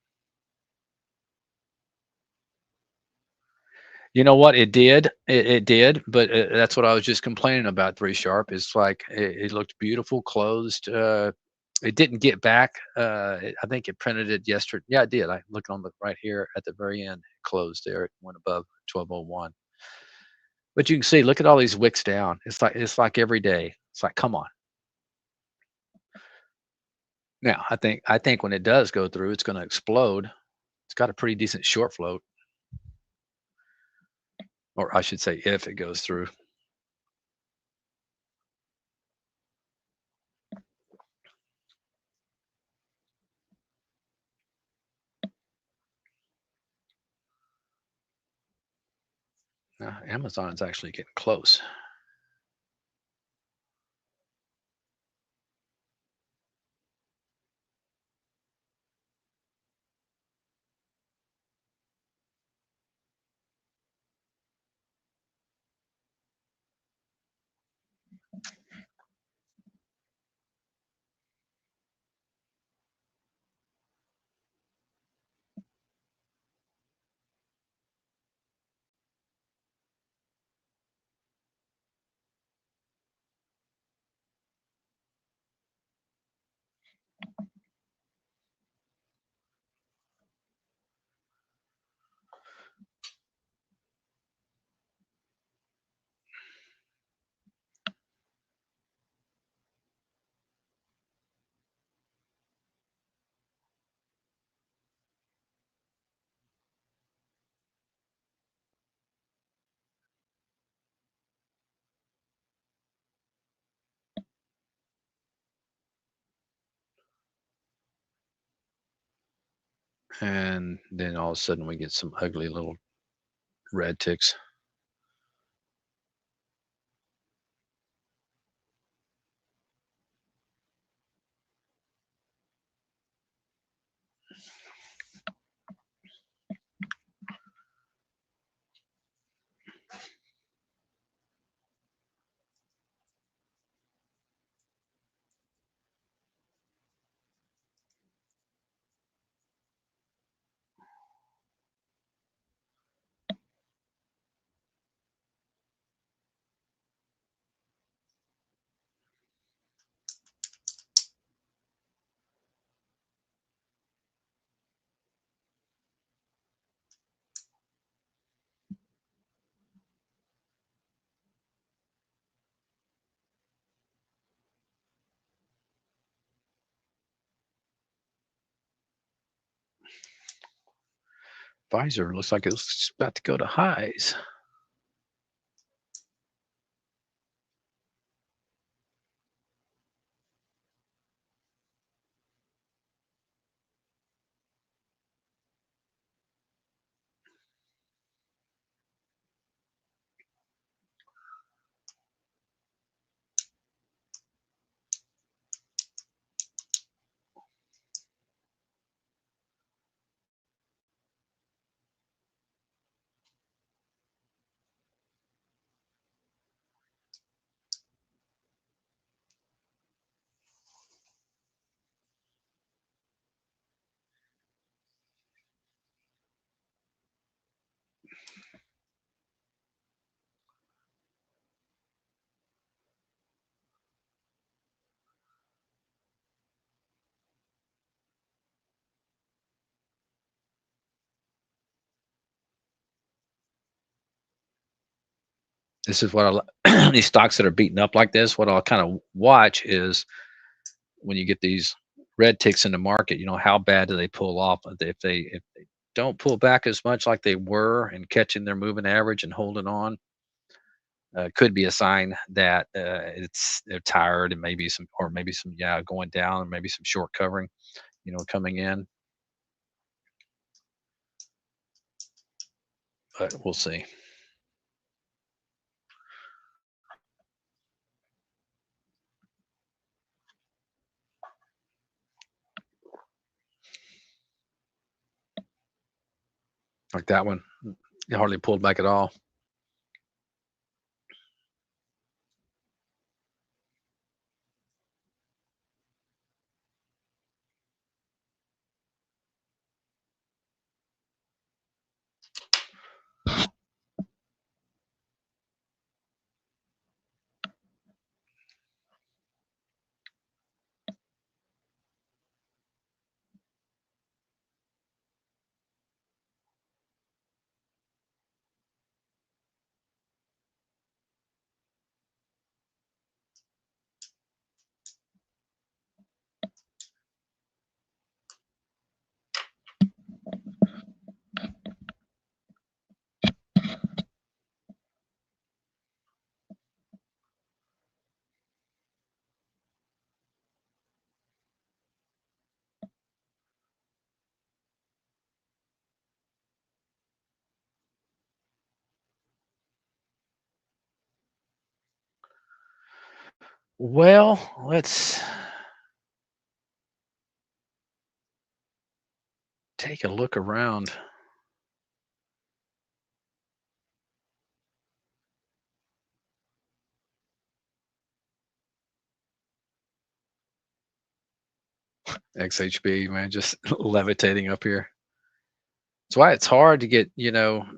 You know what? It did. It did, but that's what I was just complaining about. 3 Sharp. It's like it looked beautiful, closed. It didn't get back. I think it printed it yesterday. Yeah, it did. I look on the right here at the very end. It closed there. It went above 1201. But you can see, look at all these wicks down. It's like every day. It's like, come on. Now, I think when it does go through, it's going to explode. It's got a pretty decent short float, or I should say, if it goes through. Amazon's actually getting close. And then all of a sudden we get some ugly little red ticks. Pfizer looks like it's about to go to highs. This is what these stocks that are beaten up like this. What I'll kind of watch is when you get these red ticks in the market. How bad do they pull off? If they don't pull back as much like they were and catching their moving average and holding on, could be a sign that they're tired and maybe some going down, and maybe some short covering, coming in. But we'll see. that one. It hardly pulled back at all. Well, let's take a look around. XHB, man, just levitating up here. That's why it's hard to get,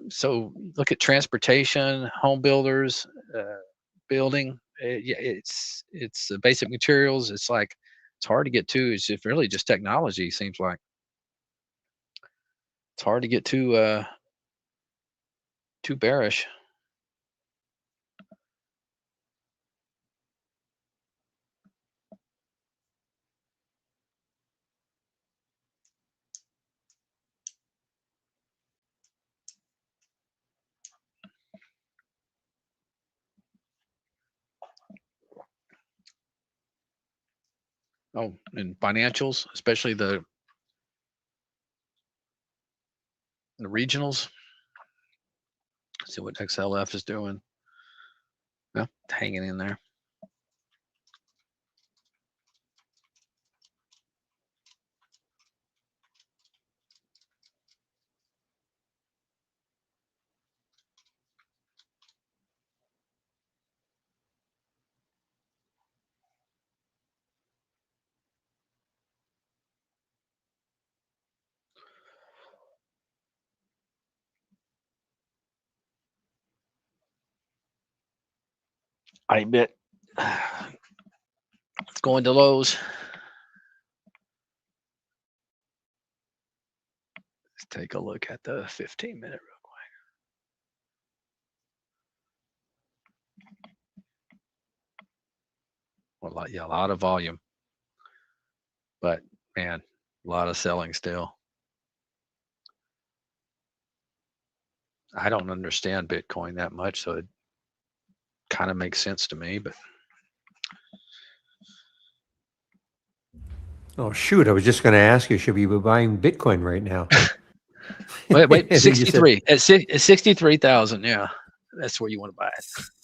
so look at transportation, home builders, building. Yeah, it's the basic materials. It's like it's hard to get to. It's just really just technology. Seems like it's hard to get too bearish. Oh, and financials, especially the regionals. See what XLF is doing. Yeah, hanging in there. I bet it's going to lows. Let's take a look at the 15-minute real quick. Well, yeah, a lot of volume, but man, a lot of selling still. I don't understand Bitcoin that much, so it kind of makes sense to me, but Oh shoot! I was just going to ask you, should we be buying Bitcoin right now? wait, 63 at 63,000. Yeah, that's where you want to buy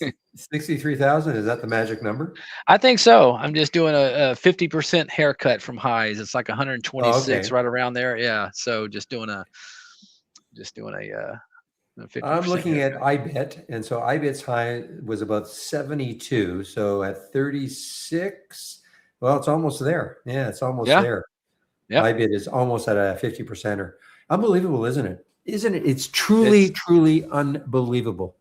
it. 63,000. Is that the magic number? I think so. I'm just doing a 50% haircut from highs. It's like 126, okay. right around there. Yeah. So just doing a 50% I'm looking haircut. at IBIT, and so IBIT's high was about 72. So at 36, well, it's almost there. Yeah, it's almost there. Yeah. IBIT is almost at a 50%er. Unbelievable, isn't it? Isn't it? It's truly unbelievable.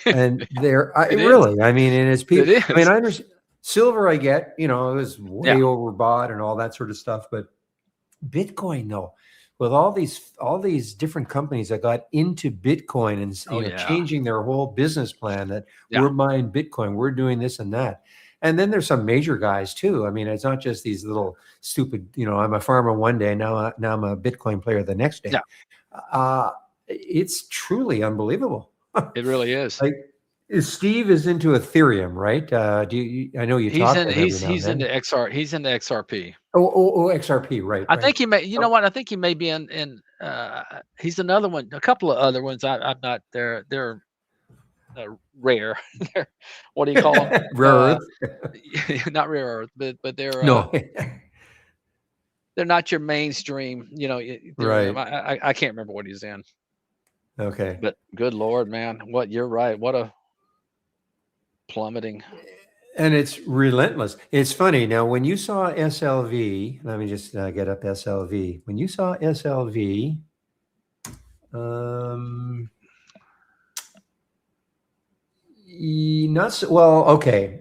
And there, really, I mean, and it's people. I mean, I understand silver. I get, it was way overbought and all that sort of stuff. But Bitcoin, though, with all these different companies that got into Bitcoin and changing their whole business plan, that we're buying Bitcoin, we're doing this and that. And then there's some major guys too. I mean, it's not just these little stupid, I'm a farmer one day, now I'm a Bitcoin player the next day. Yeah. It's truly unbelievable. It really is. Like Steve is into Ethereum, right? I know you talk to him. He's into XR. He's into XRP. Oh, XRP, right? I think he may. You know what? I think he may be in. He's another one. A couple of other ones. I'm not. They're rare. They're, what do you call them? Rare earth. Not rare earth, but they're no. They're not your mainstream. Right. I can't remember what he's in. Okay. But good Lord, man, you're right. What a plummeting. And it's relentless. It's funny. Now, when you saw SLV, let me just get up SLV. When you saw SLV, um, not so, well, okay.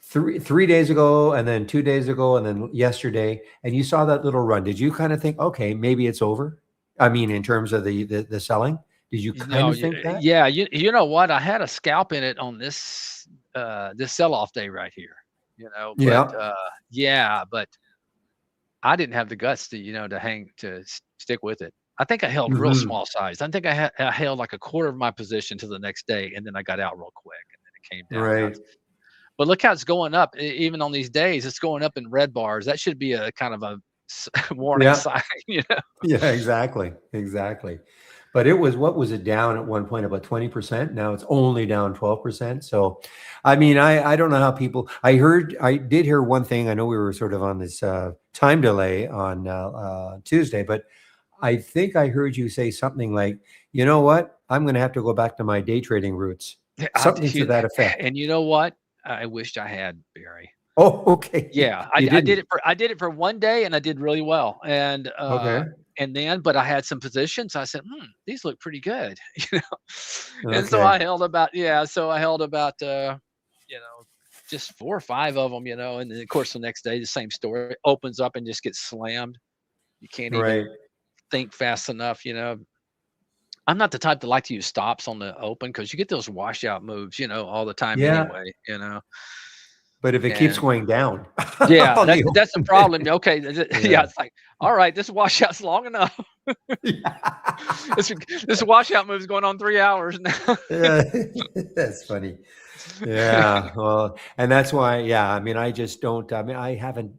3 days ago, and then 2 days ago, and then yesterday, and you saw that little run. Did you kind of think, okay, maybe it's over? I mean, in terms of the selling, did you You kind know, of think that? yeah, you know what? I had a scalp in it on this sell-off day right here, but Yeah. yeah, but I didn't have the guts to stick with it. I think I held real Hmm. small size. I think I held like a quarter of my position to the next day, and then I got out real quick, and then it came down. Right. But look how it's going up. Even on these days, it's going up in red bars. That should be a kind of a warning Yeah. sign, you know. Yeah. Exactly. Exactly. But it was, what was it, down at one point about 20%? Now it's only down 12%. So, I mean, I don't know how people. I did hear one thing. I know we were sort of on this time delay on Tuesday, but I think I heard you say something like, you know what, I'm going to have to go back to my day trading roots, I, something to you, that effect. and you know what? I wished I had, Barry. Oh, okay. Yeah, You I did didn't. it for one day, and I did really well, Okay. and then but I had some positions, I said, these look pretty good," you know? And so Okay. I held about, you know, just 4 or 5 of them, and then, of course, the next day, the same story, opens up and just gets slammed. You can't Right. even think fast enough, I'm not the type to like to use stops on the open because you get those washout moves, all the time Yeah. anyway. But if it keeps And going down yeah, on the that's the open. problem. Okay, yeah, Yeah. it's like, all right, this washout's long enough. This this washout move's going on 3 hours now. Yeah. That's funny. Yeah, well, and that's why, yeah, I mean, I just don't, I mean, I haven't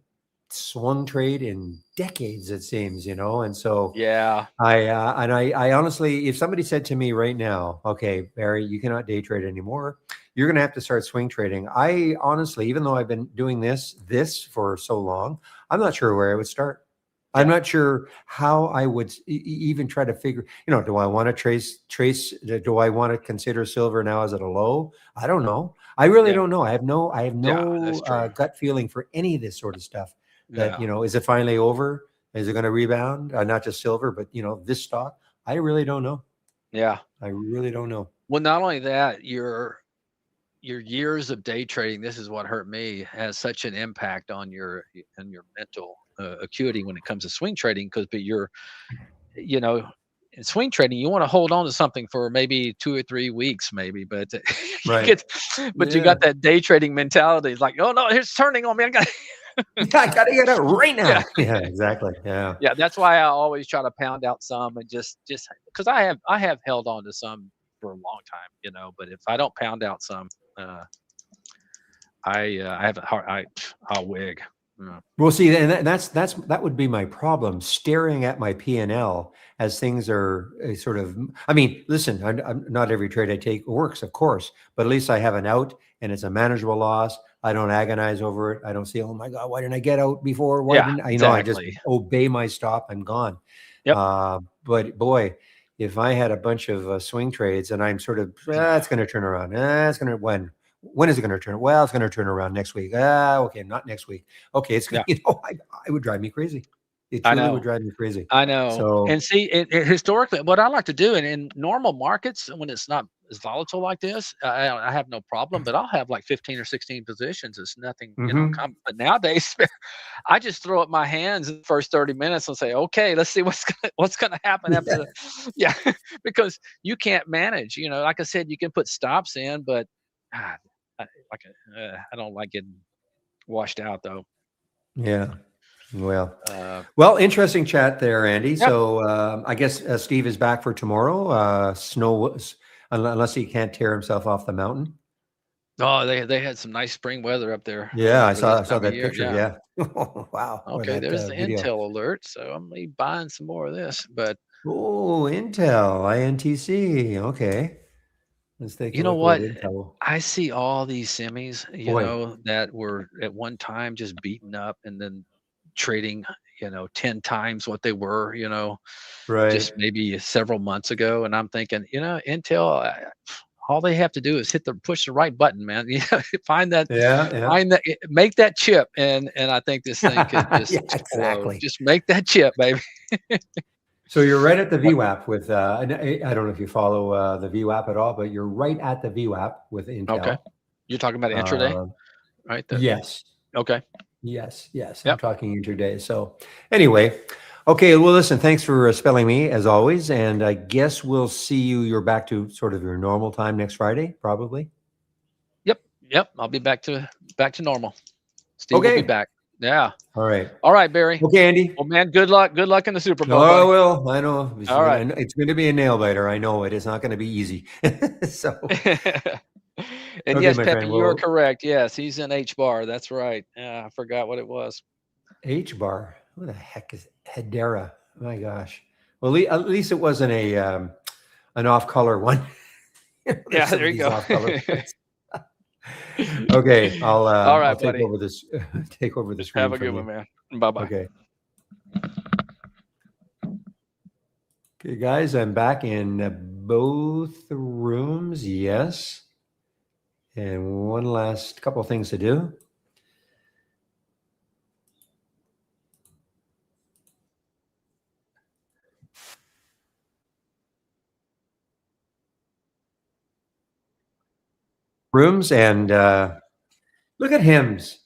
swung trade in decades, it seems, and so Yeah, I honestly, if somebody said to me right now, okay, Barry, you cannot day trade anymore, you're going to have to start swing trading. I honestly, even though I've been doing this for so long, I'm not sure where I would start. I'm yeah, not sure how I would even try to figure, do I want to do I want to consider silver now as at a low? I don't know. I really yeah, don't know. I have yeah. That's no true. gut feeling for any of this sort of stuff. That, Yeah, is it finally over? Is it going to rebound? Not just silver, but this stock. I really don't know. yeah. I really don't know. Well, not only that, your years of day trading. This is what hurt me. Has such an impact on your mental acuity when it comes to swing trading. Because, but you know, in swing trading, you want to hold on to something for maybe 2 or 3 weeks, maybe, but you Right. get, but you Yeah. got that day trading mentality. It's like, oh no, it's turning on me. I got, Yeah. I got to get it right yeah, now. Yeah. Exactly. Yeah. yeah. That's why I always try to pound out some and just because I have held on to some for a long time, But if I don't pound out some, uh, I have a hard, I'll wig. Mm. Well, see, and that would be my problem, staring at my P&L as things are sort of. I mean, listen, not every trade I take works, of course, but at least I have an out, and it's a manageable loss. I don't agonize over it. I don't say, "Oh my God, why didn't I get out before? Why Yeah, didn't I?" I just exactly. obey my stop. I'm gone. Yep. But boy, if I had a bunch of swing trades and I'm sort of, it's going to turn around. It's going to when is it going to turn? Well, it's going to turn around next week. Okay, not next week. Okay, it's Yeah, it would drive me crazy. It I truly would know. drive me crazy. I know. So And see, historically, what I like to do, and in normal markets, when it's not as volatile like this, I have no problem. But I'll have like 15 or 16 positions. It's nothing, mhm. But nowadays, I just throw up my hands in the first 30 minutes and say, "Okay, let's see what's gonna happen after Yeah, the." Yeah, because you can't manage. Like I said, you can put stops in, but ah, I don't like getting washed out though. yeah. Well, Uh, interesting chat there, Andy. yeah. So I guess Steve is back for tomorrow. Unless he can't tear himself off the mountain. Oh, they had some nice spring weather up there Yeah, for this I saw time of that year. picture. Yeah. Yeah. Wow. Or Okay, that there's the video. Intel alert. So I'm gonna be buying some more of this. But Oh, Intel, INTC. Okay. Let's take a you know look at what what? Intel. I see all these semis, Boy, that were at one time just beaten up and then trading. 10 times what they were, Right. just maybe several months ago. And I'm thinking, Intel, all they have to do is push the right button, man. Find that, Yeah. Yeah. make that chip, and I think this thing could just Yeah. explode. Exactly. Just make that chip, baby. So you're right at the What? VWAP with. I don't know if you follow the VWAP at all, but you're right at the VWAP with Okay, Intel. you're talking about intraday, Uh, right? yes. Okay. Yes, yes, I'm Yep. talking intraday. So, anyway, okay. Well, listen. Thanks for spelling me as always, and I guess we'll see you. You're back to sort of your normal time next Friday, probably. Yep. Yep. I'll be back to normal. Steve will be Okay. back. Yeah. All right. All right, Barry. Okay, Andy. Well, man, good luck. Good luck in the Super Bowl, Oh buddy. well, I know All right. it's going to be a nail biter. I know it is not going to be easy. So, And okay, yes, my Pepe, friend. you're Well, correct. Yes, he's in H bar. That's right. Yeah, I forgot what it was. H bar. What the heck is Hedera? My gosh. Well, at least it wasn't an off color one. There's Yeah, some there of you these go. off color. Okay, All I'll right, take buddy. over this take over the Have screen a good from one, you. man. Bye-bye. Okay. Okay, guys, I'm back in both rooms. Yes. And one last couple of things to do. Rooms and look at hymns.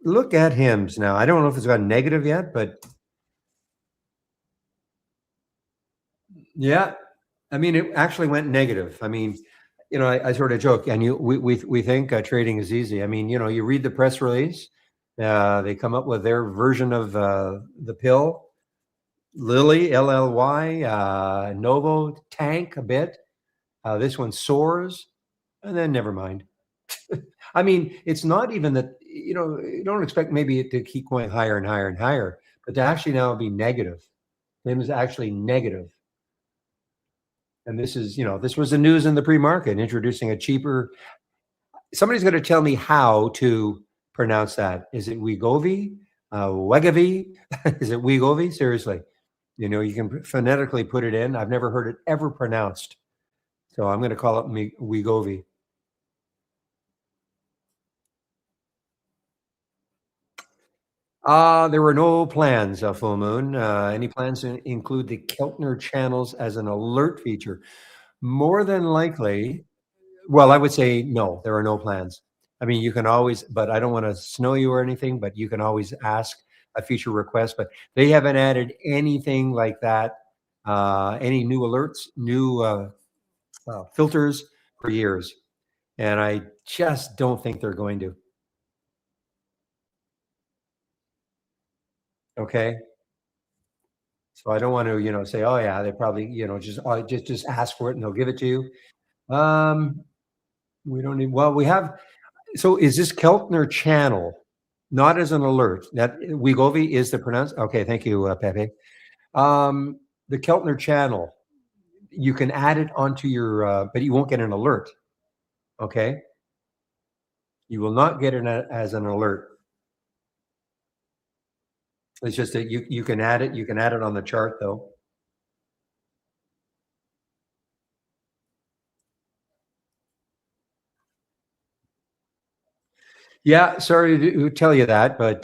Look at hymns now. I don't know if it's gone negative yet, but yeah. I mean, it actually went negative. I mean, I sort of joke, and we think trading is easy. I mean, you read the press release, they come up with their version of the pill, Lilly, LLY, Novo, tank a bit. This one soars, and then never mind. I mean, it's not even that, you don't expect maybe it to keep going higher and higher and higher, but to actually now be negative. It was actually negative. And this was the news in the pre-market, introducing a cheaper. Somebody's going to tell me how to pronounce that. Is it Wegovy? Wegovy? Is it Wegovy? Seriously. You can phonetically put it in. I've never heard it ever pronounced. So I'm going to call it Wegovy. There were no plans, Full Moon. Any plans to include the Keltner channels as an alert feature? More than likely, well, I would say no, there are no plans. I mean, you can always, but I don't want to snow you or anything, but you can always ask a feature request, but they haven't added anything like that, any new alerts, new filters for years. And I just don't think they're going to. Okay. So I don't want to, say, oh yeah, they probably, just ask for it and they'll give it to you. We don't need, well, we have, so is this Keltner channel, not as an alert, that Wegovy is the pronounce? Okay, thank you, Pepe. The Keltner channel, you can add it onto your, but you won't get an alert. Okay. You will not get it as an alert. It's just that you can add it. You can add it on the chart though. Yeah, sorry to tell you that, but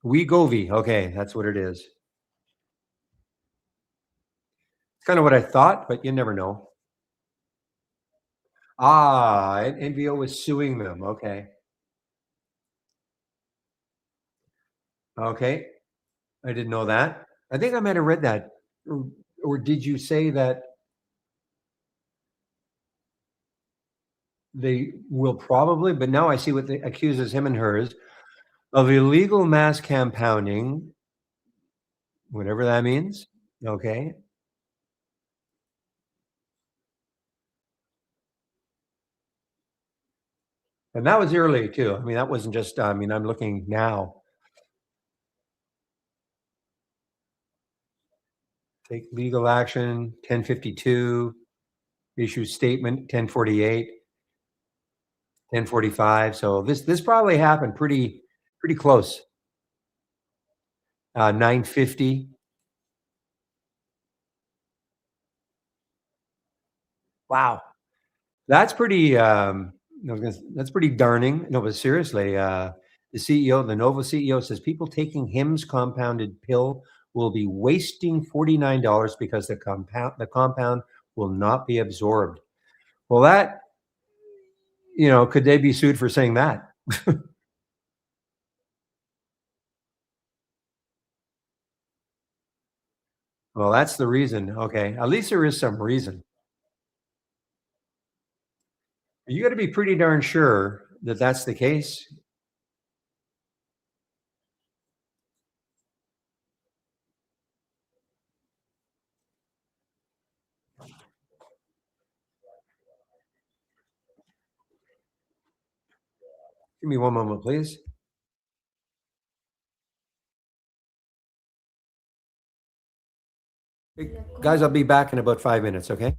Wegovy. Okay, that's what it is. It's kind of what I thought, but you never know. NVO is suing them. Okay. Okay. I didn't know that. I think I might have read that. Or did you say that they will probably, but now I see what they accuses him and hers of illegal mass compounding, whatever that means. Okay. And that was early too. I mean, that wasn't just, I'm looking now. Take legal action, 1052, issue statement, 1048, 1045. So this probably happened pretty close. 950. Wow. That's pretty, I was gonna s that's pretty darning. No, but seriously, the CEO, the Novo CEO says people taking Hims compounded pill will be wasting $49 because the compound will not be absorbed. Well, that, could they be sued for saying that? Well, that's the reason. Okay. At least there is some reason. You gotta be pretty darn sure that that's the case. Give me one moment, please. Hey, guys, I'll be back in about 5 minutes, okay?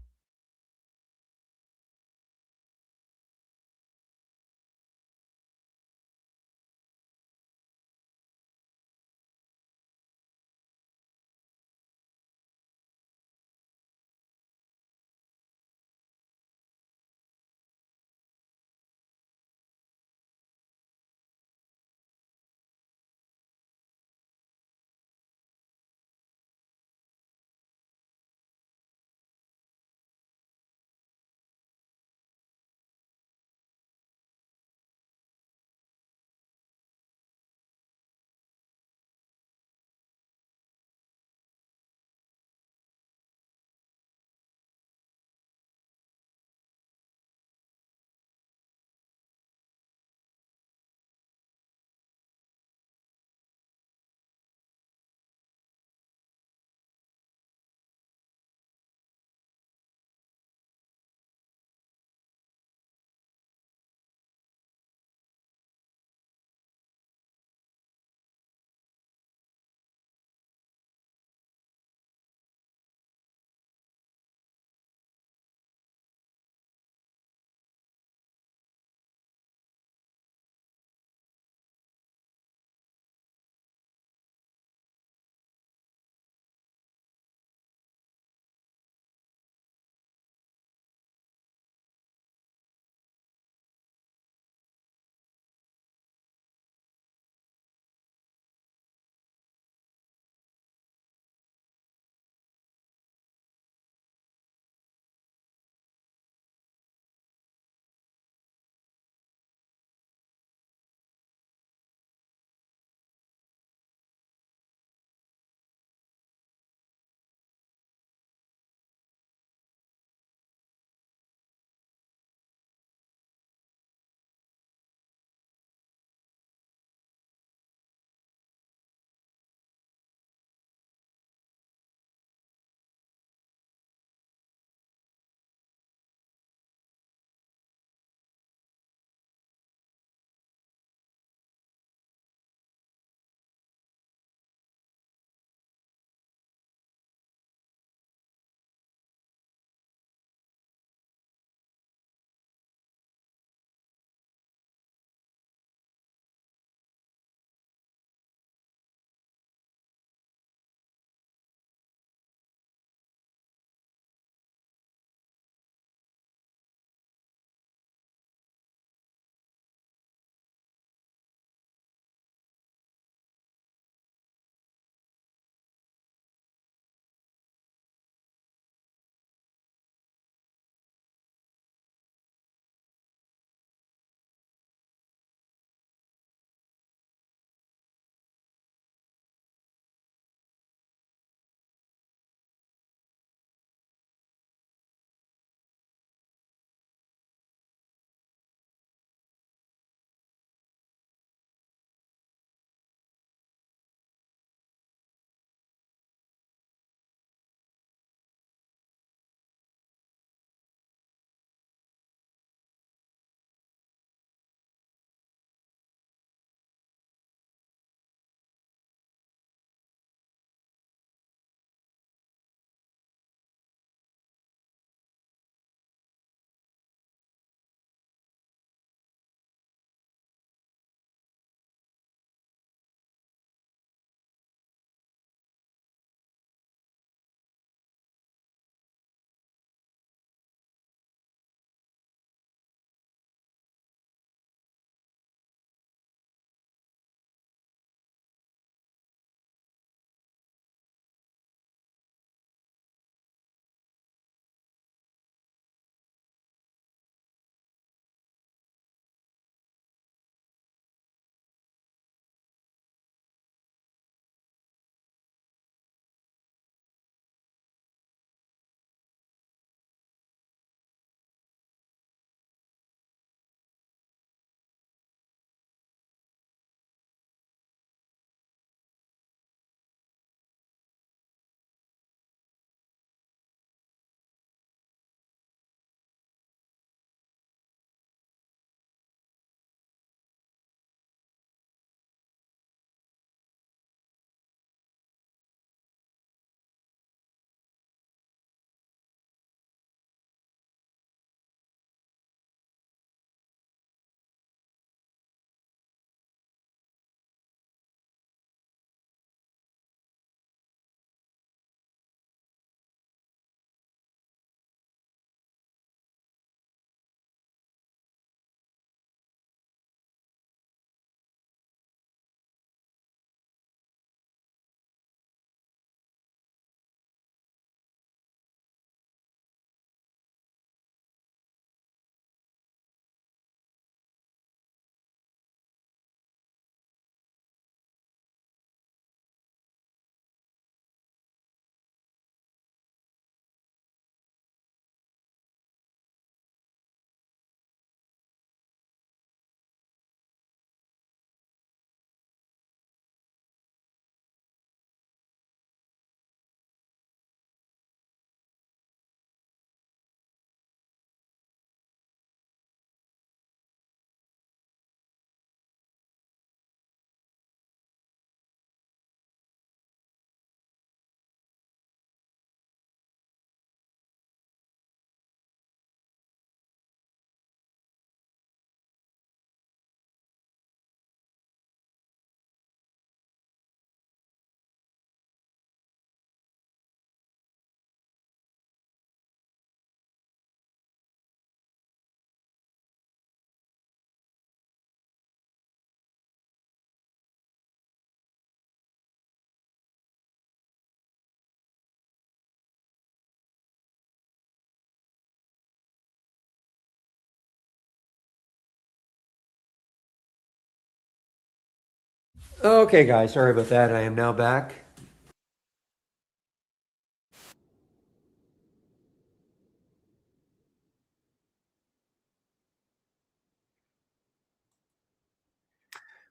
Okay, guys, sorry about that. I am now back.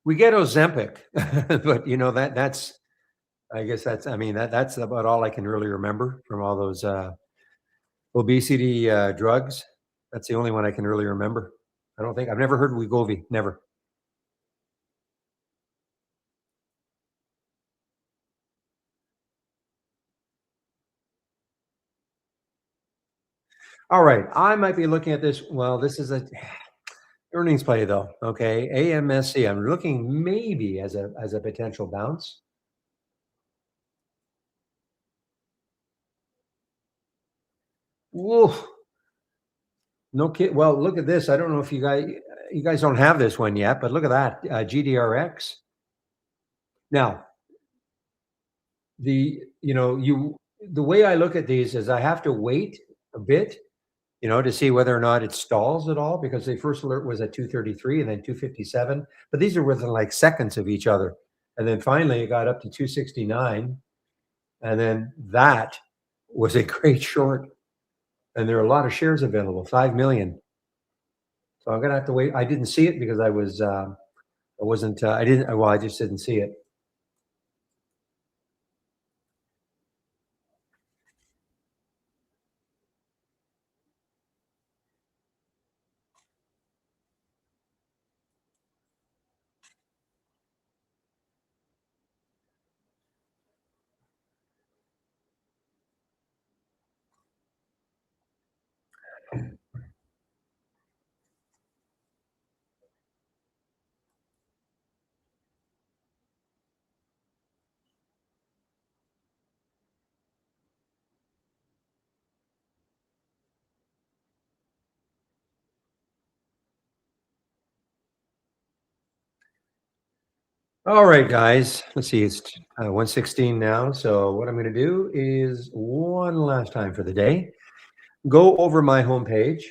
We get Ozempic, but that's I guess I mean that's about all I can really remember from all those obesity drugs. That's the only one I can really remember. I don't think I've never heard Wegovy. Never. All right, I might be looking at this. Well, this is a earnings play though. Okay, AMSC. I'm looking maybe as a potential bounce. Woof. No kid. Well, look at this. I don't know if you guys don't have this one yet, but look at that GDRX. Now, the way I look at these is I have to wait a bit, to see whether or not it stalls at all because the first alert was at 233 and then 257, but these are within like seconds of each other. And then finally it got up to 269, and then that was a great short. And there are a lot of shares available, 5 million. So I'm gonna have to wait. I didn't see it because I wasn't I didn't well, I just didn't see it. All right, guys. Let's see. It's 116 now. So what I'm going to do is one last time for the day. Go over my homepage.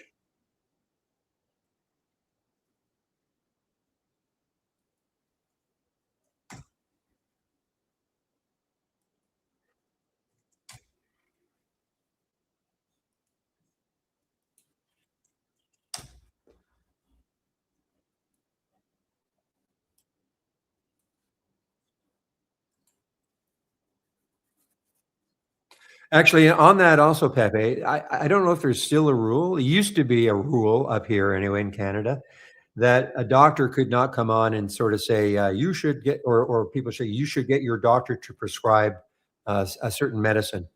Actually, on that also, Pepe, I don't know if there's still a rule. It used to be a rule up here anyway in Canada that a doctor could not come on and sort of say you should get, or people say you should get your doctor to prescribe a certain medicine.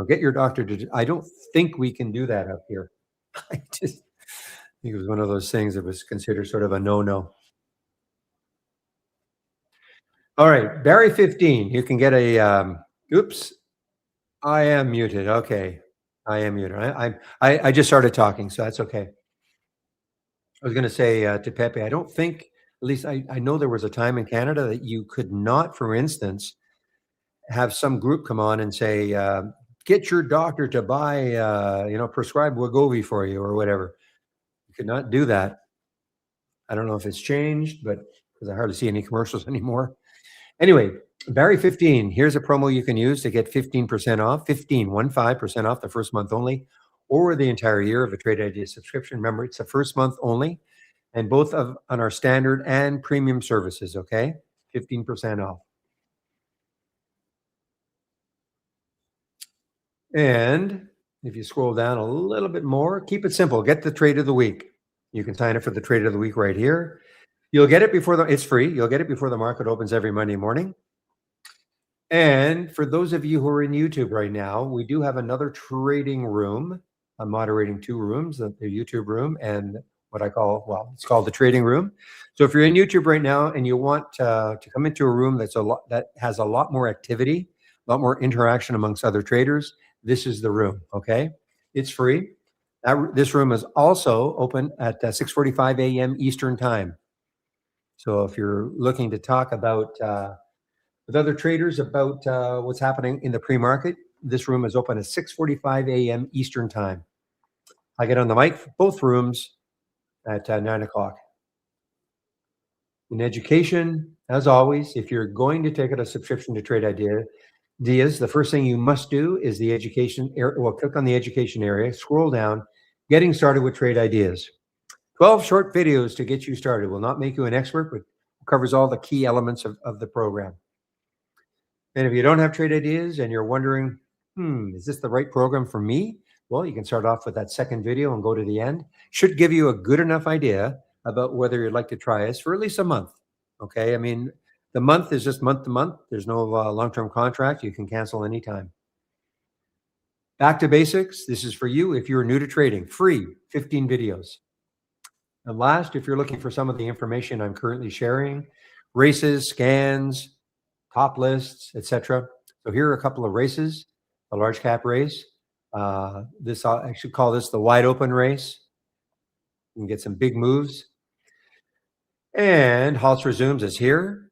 Get your doctor to. I don't think we can do that up here. I just think it was one of those things that was considered sort of a no-no. All right, Barry 15. You can get a. Oops, I am muted. Okay, I am muted. I just started talking, so that's okay. I was going to say to Pepe, I don't think, at least I know there was a time in Canada that you could not, for instance, have some group come on and say, get your doctor to buy, prescribe Wegovy for you or whatever. You could not do that. I don't know if it's changed, but because I hardly see any commercials anymore. Anyway, Barry 15, here's a promo you can use to get 15% off, 15% off the first month only, or the entire year of a Trade Idea subscription. Remember, it's the first month only, and both on our standard and premium services, okay? 15% off. And if you scroll down a little bit more, keep it simple. Get the trade of the week. You can sign up for the trade of the week right here. You'll get it it's free. You'll get it before the market opens every Monday morning. And for those of you who are in YouTube right now, we do have another trading room. I'm moderating two rooms, the YouTube room and what I call, well, it's called the trading room. So if you're in YouTube right now and you want to come into a room that has a lot more activity, a lot more interaction amongst other traders, this is the room. Okay, it's free. This room is also open at 6:45 a.m. Eastern time. So if you're looking to talk about with other traders about what's happening in the pre-market, this room is open at 6:45 a.m. Eastern time. I get on the mic for both rooms at 9 o'clock. In education, As always, if you're going to take out a subscription to Trade Ideas, the first thing you must do is the education area. Well, click on the education area, scroll down, getting started with Trade Ideas. 12 short videos to get you started. Will not make you an expert, but covers all the key elements of the program. And if you don't have Trade Ideas and you're wondering, is this the right program for me? Well, you can start off with that second video and go to the end. Should give you a good enough idea about whether you'd like to try us for at least a month. Okay. I mean, the month is just month to month. There's no long-term contract. You can cancel anytime. Back to basics. This is for you if you're new to trading. Free 15 videos. And last, if you're looking for some of the information I'm currently sharing, races, scans, top lists, etc. So here are a couple of races. A large cap race. I should call this the wide open race. You can get some big moves. And Halts Resumes is here.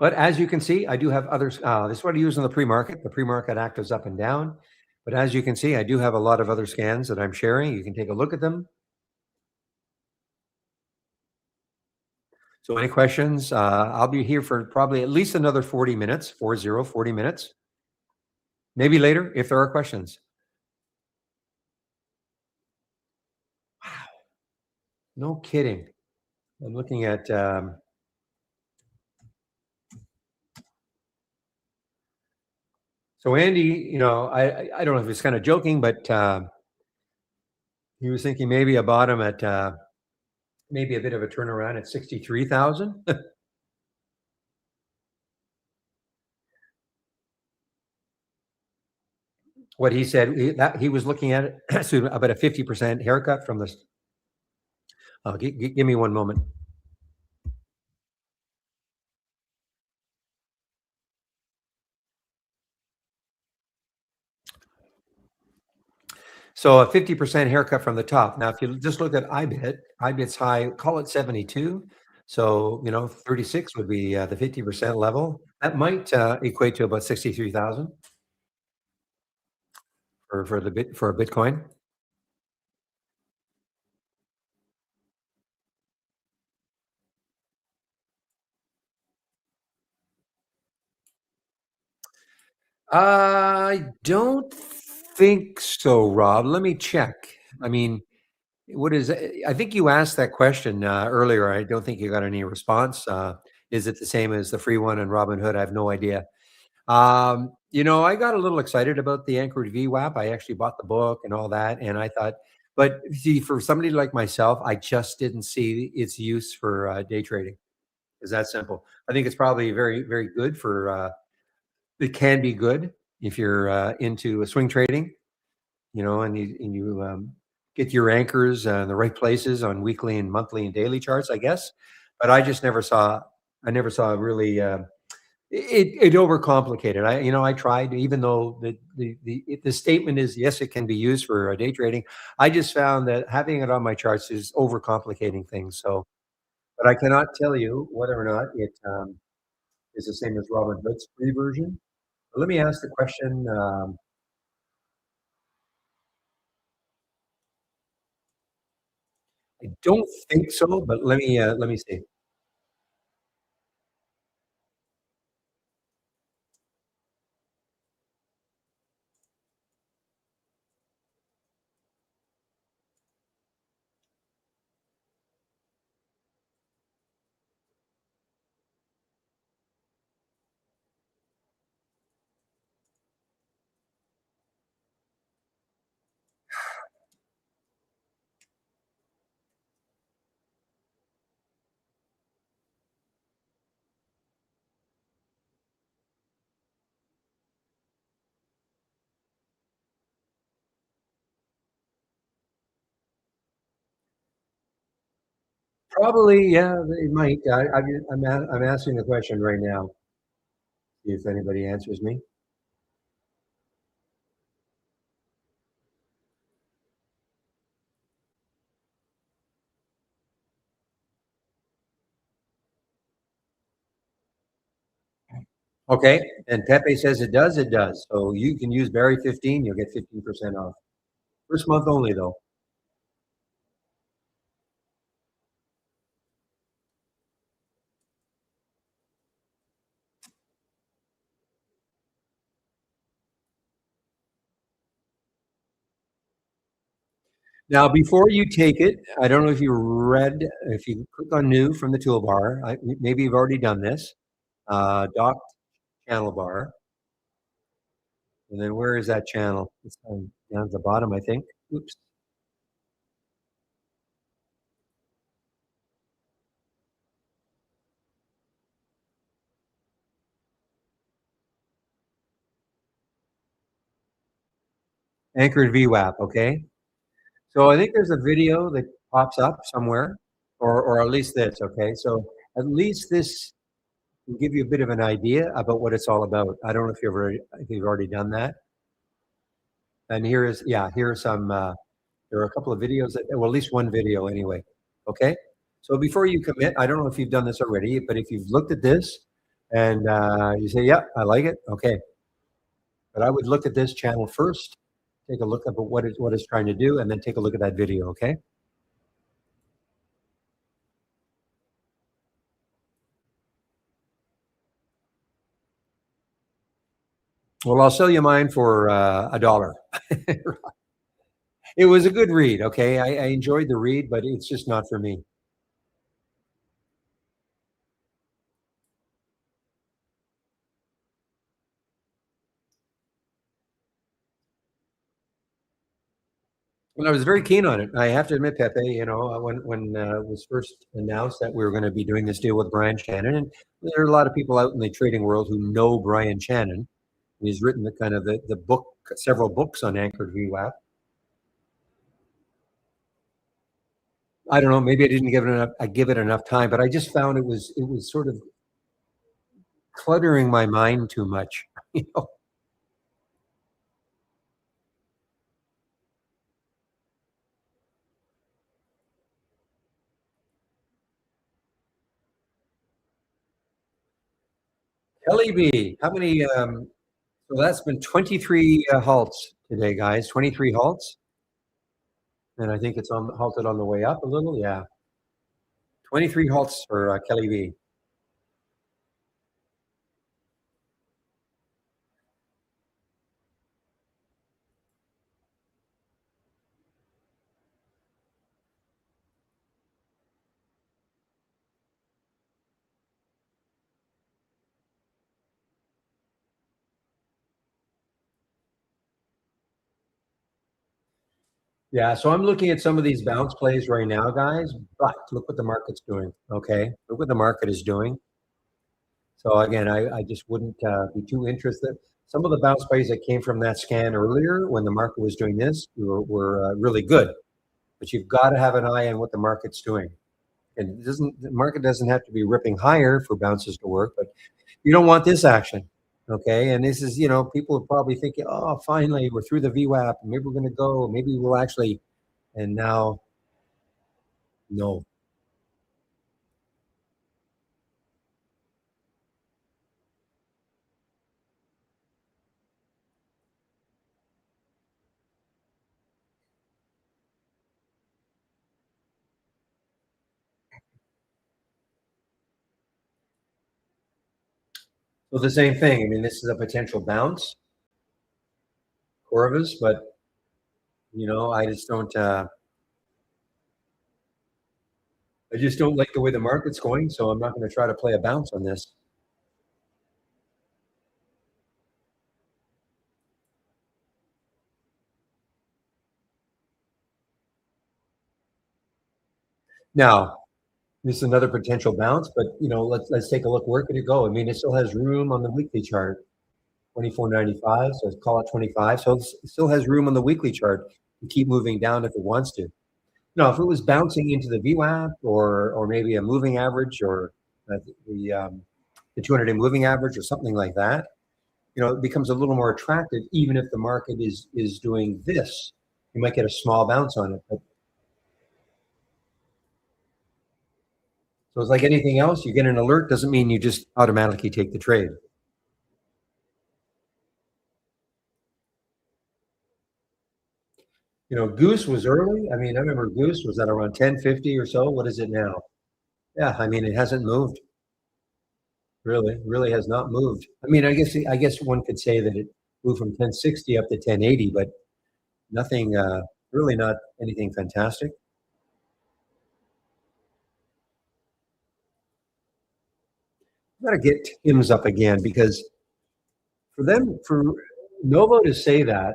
But as you can see, I do have others. This is what I use in the pre-market. The pre-market act is up and down. But as you can see, I do have a lot of other scans that I'm sharing. You can take a look at them. So any questions? I'll be here for probably at least another 40 minutes, 40 minutes. Maybe later if there are questions. Wow. No kidding. I'm looking at so Andy, I don't know if he's kind of joking, but he was thinking maybe a bottom at maybe a bit of a turnaround at 63,000. What he said, he was looking at it, about a 50% haircut from this. Give me one moment. So a 50% haircut from the top. Now, if you just look at IBIT's high, call it 72. So, 36 would be the 50% level. That might equate to about 63,000 for a Bitcoin. I don't think so, Rob. Let me check. I mean, I think you asked that question earlier. I don't think you got any response. Is it the same as the free one and Robinhood? I have no idea. I got a little excited about the Anchored VWAP. I actually bought the book and all that. And I thought, but see, for somebody like myself, I just didn't see its use for day trading. It's that simple. I think it's probably very, very good it can be good if you're into swing trading, and you get your anchors in the right places on weekly and monthly and daily charts, I guess. But I just never saw. I never saw really. It overcomplicated. I tried, even though the statement is yes, it can be used for day trading. I just found that having it on my charts is overcomplicating things. So, but I cannot tell you whether or not it is the same as Robinhood's free version. Let me ask the question. I don't think so, but let me see. Probably, yeah, it might. I'm asking the question right now. See if anybody answers me. Okay, and Pepe says it does. It does. So you can use Barry 15. You'll get 15% off. First month only, though. Now, before you take it, I don't know if you read, if you click on new from the toolbar, maybe you've already done this, dock channel bar. And then where is that channel? It's down at the bottom, I think. Oops. Anchored VWAP, okay? So I think there's a video that pops up somewhere, or at least this, okay? So at least this will give you a bit of an idea about what it's all about. I don't know if you've already done that. And here is, yeah, here are some, there are a couple of videos that, well, at least one video anyway, okay? So before you commit, I don't know if you've done this already, but if you've looked at this and you say, yeah, I like it, okay. But I would look at this channel first, take a look at what it's trying to do, and then take a look at that video, okay? Well, I'll sell you mine for $1. It was a good read, okay? I enjoyed the read, but it's just not for me. Well, I was very keen on it. I have to admit, Pepe, you know, when it was first announced that we were going to be doing this deal with Brian Shannon, and there are a lot of people out in the trading world who know Brian Shannon. He's written the kind of the book, several books on anchored VWAP. I don't know, maybe I didn't give it enough time, but I just found it was sort of cluttering my mind too much. You know, Kelly B, how many? So that's been 23 halts today, guys. 23 halts, and I think it's halted on the way up a little. Yeah, 23 halts for Kelly B. Yeah, so I'm looking at some of these bounce plays right now, guys. But look what the market's doing. Okay, look what the market is doing. So again, I just wouldn't be too interested. Some of the bounce plays that came from that scan earlier when the market was doing this were really good. But you've got to have an eye on what the market's doing. And the market doesn't have to be ripping higher for bounces to work, but you don't want this action. Okay. And this is, you know, people are probably thinking, oh, finally, we're through the VWAP. Maybe we're going to go. Maybe we'll actually. And now, no. So the same thing. I mean, this is a potential bounce, Corvus, but, you know, I just don't like the way the market's going. So I'm not going to try to play a bounce on this. Now, this is another potential bounce, but you know, let's take a look. Where could it go? I mean, it still has room on the weekly chart, 24.95. So let's call it 25. So it still has room on the weekly chart to keep moving down if it wants to. Now, if it was bouncing into the VWAP or maybe a moving average or the 200-day moving average or something like that, you know, it becomes a little more attractive. Even if the market is doing this, you might get a small bounce on it. But so it's like anything else. You get an alert, doesn't mean you just automatically take the trade. Goose was early. I mean, I remember Goose was at around 10.50 or so. What is it now? Yeah, I mean, it hasn't moved. Really has not moved. I mean, I guess one could say that it moved from 10.60 up to 10.80, but nothing, really not anything fantastic. Got to get Tim's up again because for Novo to say that.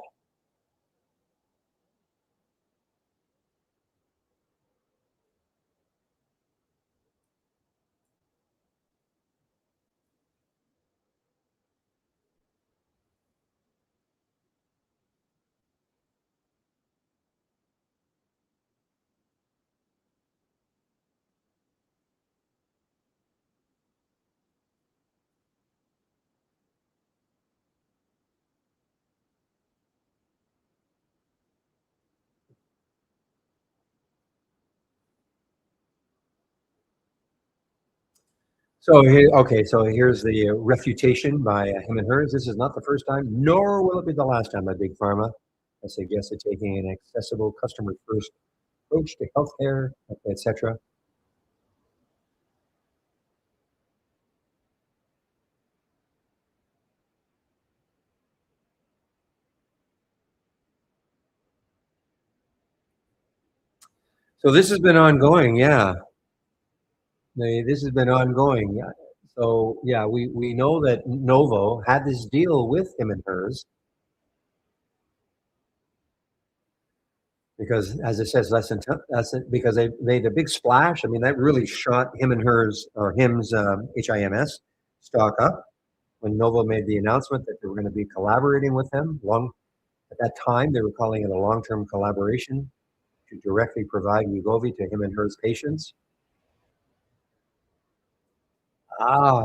Okay, so here's the refutation by him and hers. This is not the first time, nor will it be the last time by Big Pharma has suggested taking an accessible, customer-first approach to healthcare, etc. So this has been ongoing, yeah. This has been ongoing. Yeah. So yeah, we know that Novo had this deal with him and hers because, as it says, because they made a big splash. I mean, that really shot him and hers or him's HIMS stock up when Novo made the announcement that they were going to be collaborating with them. At that time, they were calling it a long-term collaboration to directly provide Wegovy to him and hers patients.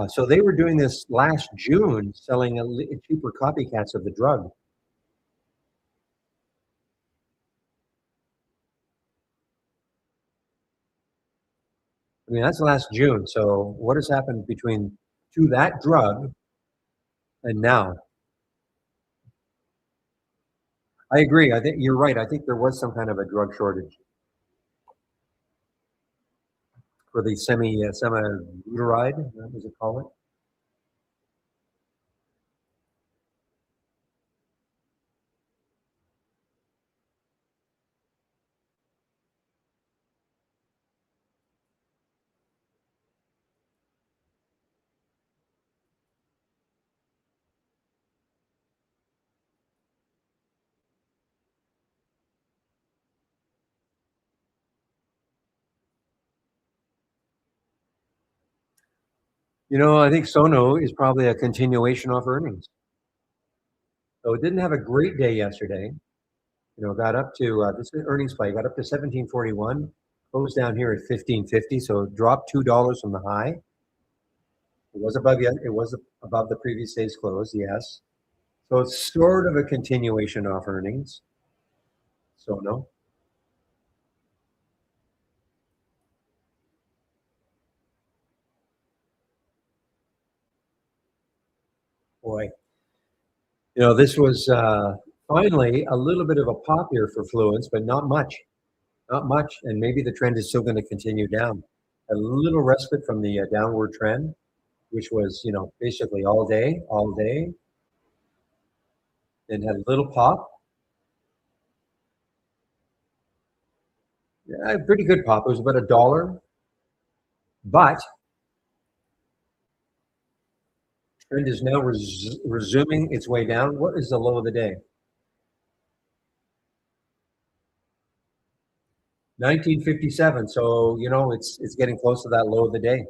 So they were doing this last June, selling cheaper copycats of the drug. I mean, that's last June. So what has happened between to that drug and now? I agree. I think you're right. I think there was some kind of a drug shortage for the semaglutide. What was it called? I think Sono is probably a continuation of earnings. So it didn't have a great day yesterday. Got up to this earnings play got up to 1741, closed down here at 1550, so dropped $2 from the high. It was above the previous day's close, yes. So it's sort of a continuation of earnings. So no, boy, this was finally a little bit of a pop here for Fluence, but not much, and maybe the trend is still going to continue down. A little respite from the downward trend, which was basically all day, then had a little pop. Yeah, pretty good pop. It was about $1, but trend is now resuming its way down. What is the low of the day? 1957. So it's getting close to that low of the day.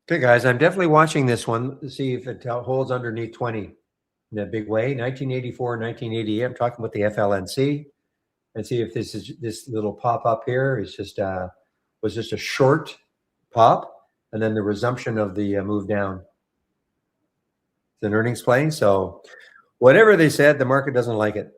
Okay, guys, I'm definitely watching this one to see if it holds underneath 20 in a big way. 1984, 1988. I'm talking about the FLNC, and see if this little pop up here is just was just a short pop, and then the resumption of the move down. It's an earnings play, so whatever they said, the market doesn't like it.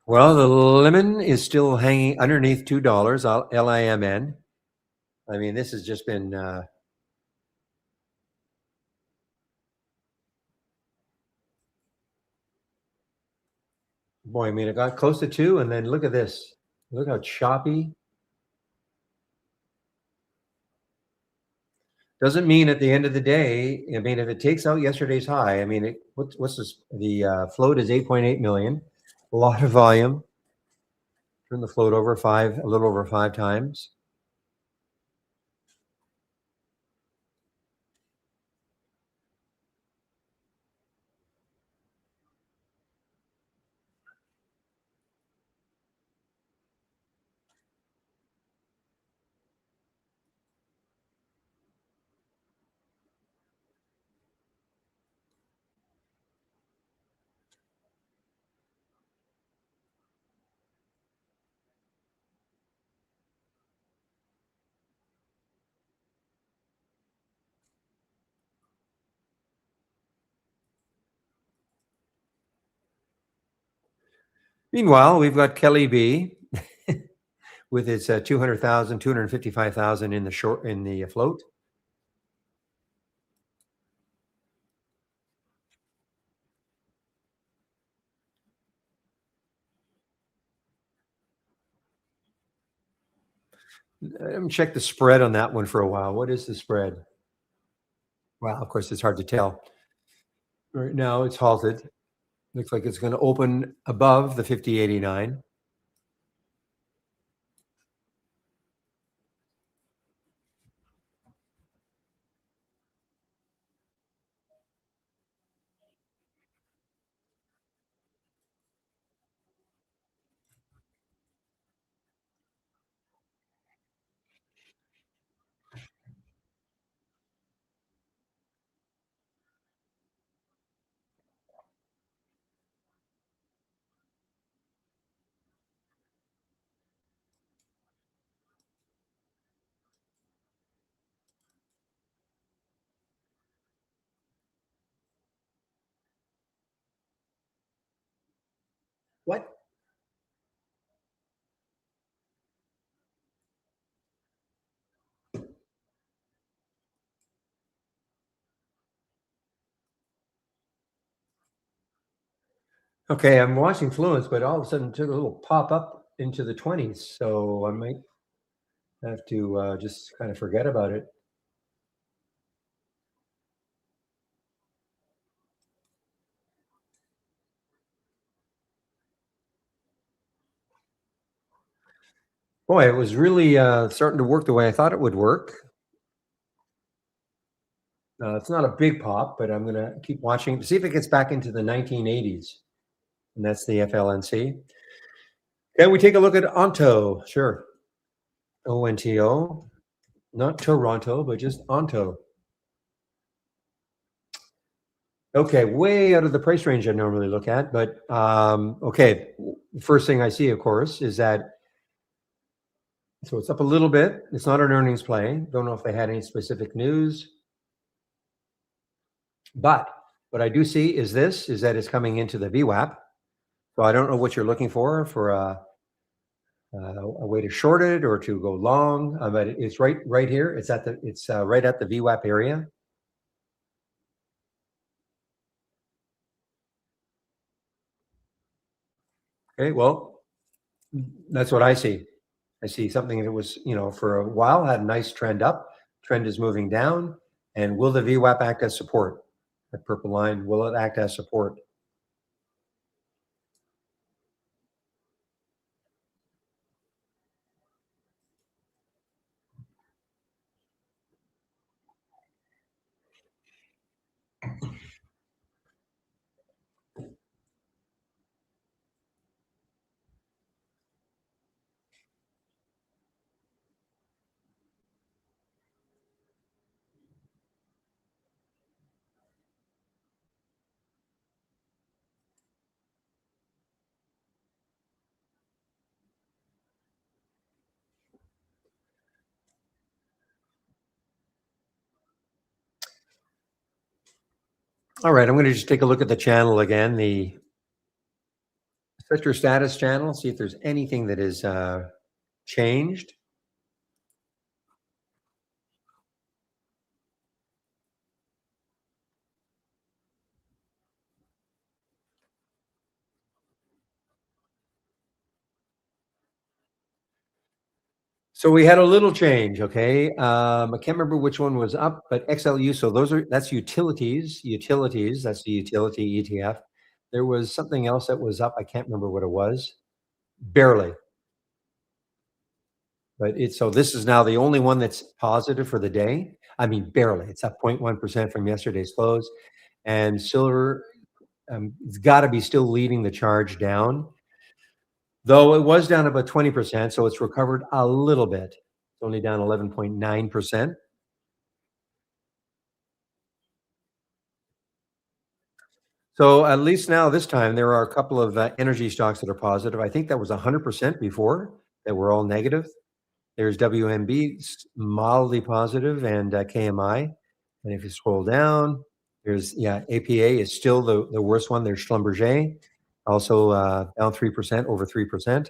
Well, the lemon is still hanging underneath $2, LIMN. I mean, this has just been boy, I mean, it got close to 2, and then look at this. Look how choppy. Doesn't mean at the end of the day, I mean, if it takes out yesterday's high, I mean, what's this? The float is 8.8 million, a lot of volume. Turn the float over a little over 5 times. Meanwhile, we've got Kelly B with its 200,000, 255,000 in the float. Let me check the spread on that one for a while. What is the spread? Well, of course, it's hard to tell. Right now, it's halted. Looks like it's going to open above the 50.89. What? Okay, I'm watching Fluence, but all of a sudden took a little pop up into the 20s. So I might have to just kind of forget about it. Boy, it was really starting to work the way I thought it would work. It's not a big pop, but I'm going to keep watching to see if it gets back into the 1980s. And that's the FLNC. Can we take a look at Onto? Sure. ONTO. Not Toronto, but just Onto. Okay, way out of the price range I normally look at. But okay, first thing I see, of course, is that so it's up a little bit. It's not an earnings play. Don't know if they had any specific news. But what I do see is that it's coming into the VWAP. So I don't know what you're looking for a way to short it or to go long, but it's right here. It's right at the VWAP area. Okay, well, that's what I see. I see something that was, for a while had a nice trend up. Trend is moving down. And will the VWAP act as support? That purple line, will it act as support? All right, I'm going to just take a look at the channel again, the sector status channel, see if there's anything that is changed. So we had a little change, okay? I can't remember which one was up, but XLU. So that's utilities. Utilities. That's the utility ETF. There was something else that was up. I can't remember what it was. Barely, but so this is now the only one that's positive for the day. I mean, barely. It's up 0.1% from yesterday's close, and silver. It's got to be still leading the charge down, though it was down about 20%. So it's recovered a little bit. It's only down 11.9%. So at least now this time there are a couple of energy stocks that are positive. I think that was 100% before that were all negative. There's WMB mildly positive and KMI. And if you scroll down, there's APA is still the worst one. There's Schlumberger also down 3%, over 3%.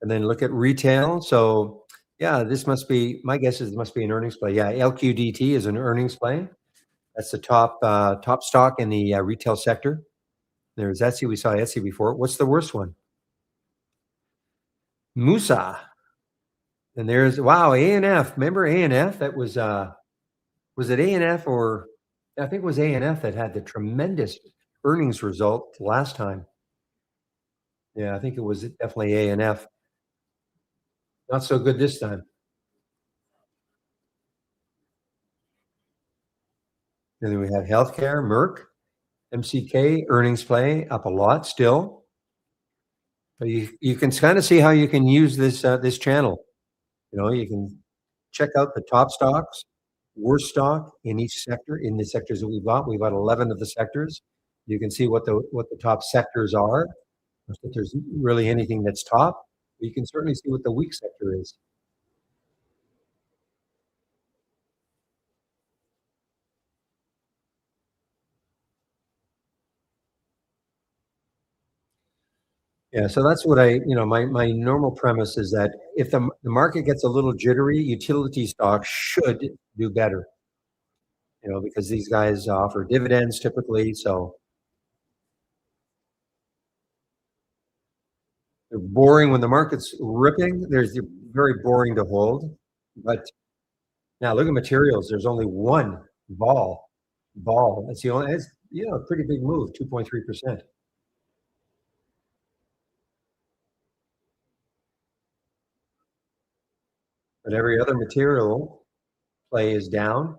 And then look at retail. So yeah, this must be, my guess is it must be an earnings play. Yeah, LQDT is an earnings play. That's the top stock in the retail sector. There's Etsy. We saw Etsy before. What's the worst one? Musa. And there's ANF. Remember ANF? That was it ANF or I think it was ANF that had the tremendous earnings result last time. Yeah, I think it was definitely ANF. Not so good this time. And then we have healthcare, Merck, MCK, earnings play up a lot still. But you can kind of see how you can use this channel. You can check out the top stocks, worst stock in each sector, in the sectors that we've got. We've got 11 of the sectors. You can see what the top sectors are. Not that there's really anything that's top. You can certainly see what the weak sector is. Yeah, so that's what my normal premise is that if the market gets a little jittery, utility stocks should do better, because these guys offer dividends typically. So they're boring when the market's ripping. They're very boring to hold. But now look at materials. There's only one vol. That's the only. It's a pretty big move, 2.3%. But every other material play is down,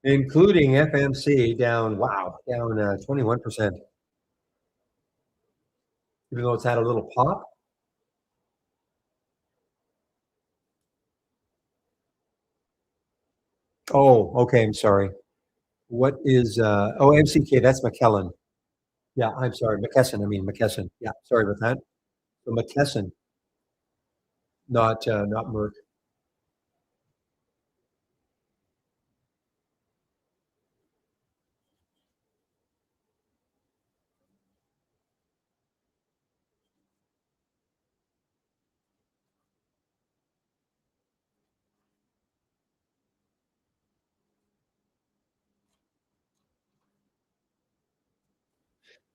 including FMC down. Wow, down 21%. Even though it's had a little pop. Oh, okay. I'm sorry. What is MCK? That's McKellen. Yeah, I'm sorry, McKesson. I mean McKesson. Yeah, sorry about that. So McKesson, not Merck.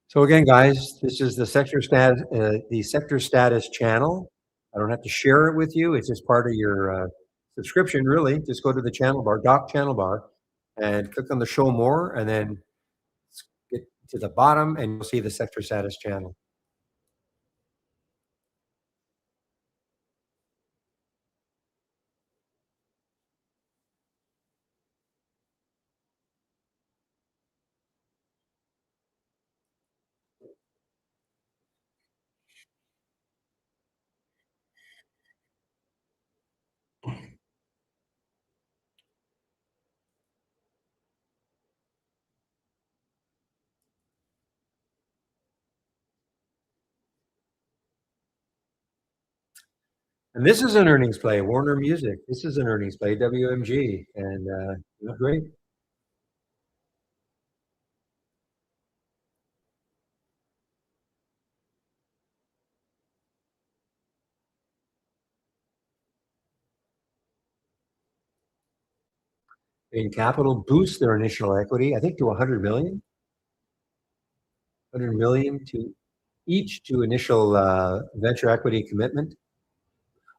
So again, guys, this is the sector status channel. I don't have to share it with you. It's just part of your subscription, really. Just go to the channel bar, dock channel bar, and click on the show more, and then get to the bottom, and you'll see the sector status channel. And this is an earnings play, Warner Music. This is an earnings play, WMG, and great. Bain Capital boosts their initial equity, I think, to 100 million. 100 million to each to initial venture equity commitment.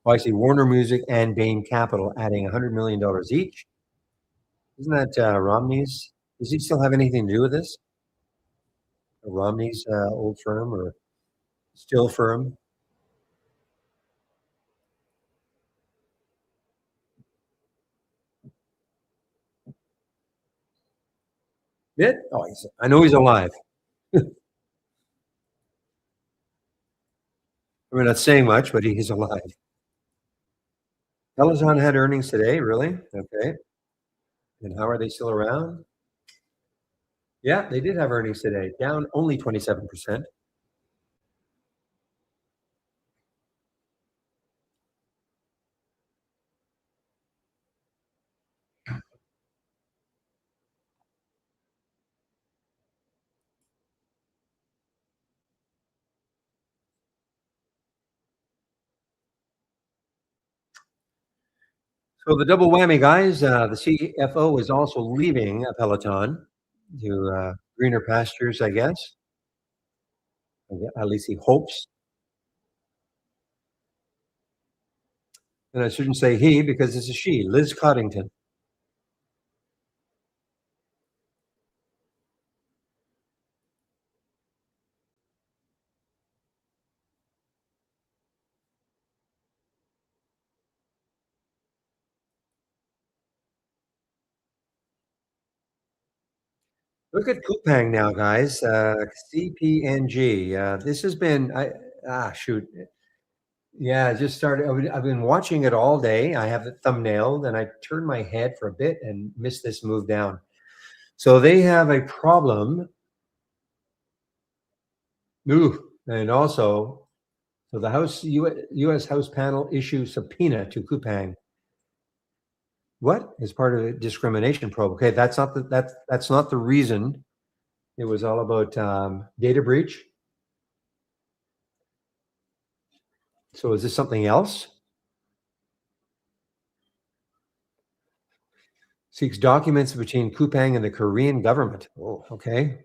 Well, I see Warner Music and Bain Capital adding $100 million each. Isn't that Romney's? Does he still have anything to do with this? Romney's old firm or still firm? Yeah. Oh, I know he's alive. We're not saying much, but he's alive. Peloton had earnings today, really? Okay. And how are they still around? Yeah, they did have earnings today, down only 27%. So the double whammy, guys. The CFO is also leaving Peloton to greener pastures, I guess. At least he hopes. And I shouldn't say he because it's a she, Liz Coddington. Look at Coupang now, guys. CPNG. This has been, shoot. Yeah, I just started. I've been watching it all day. I have it thumbnailed and I turned my head for a bit and missed this move down. So they have a problem. Ooh, and also, so the U.S. House panel issues subpoena to Coupang. What is part of a discrimination probe? Okay, that's not the reason. It was all about data breach. So is this something else? Seeks documents between Coupang and the Korean government. Oh, okay.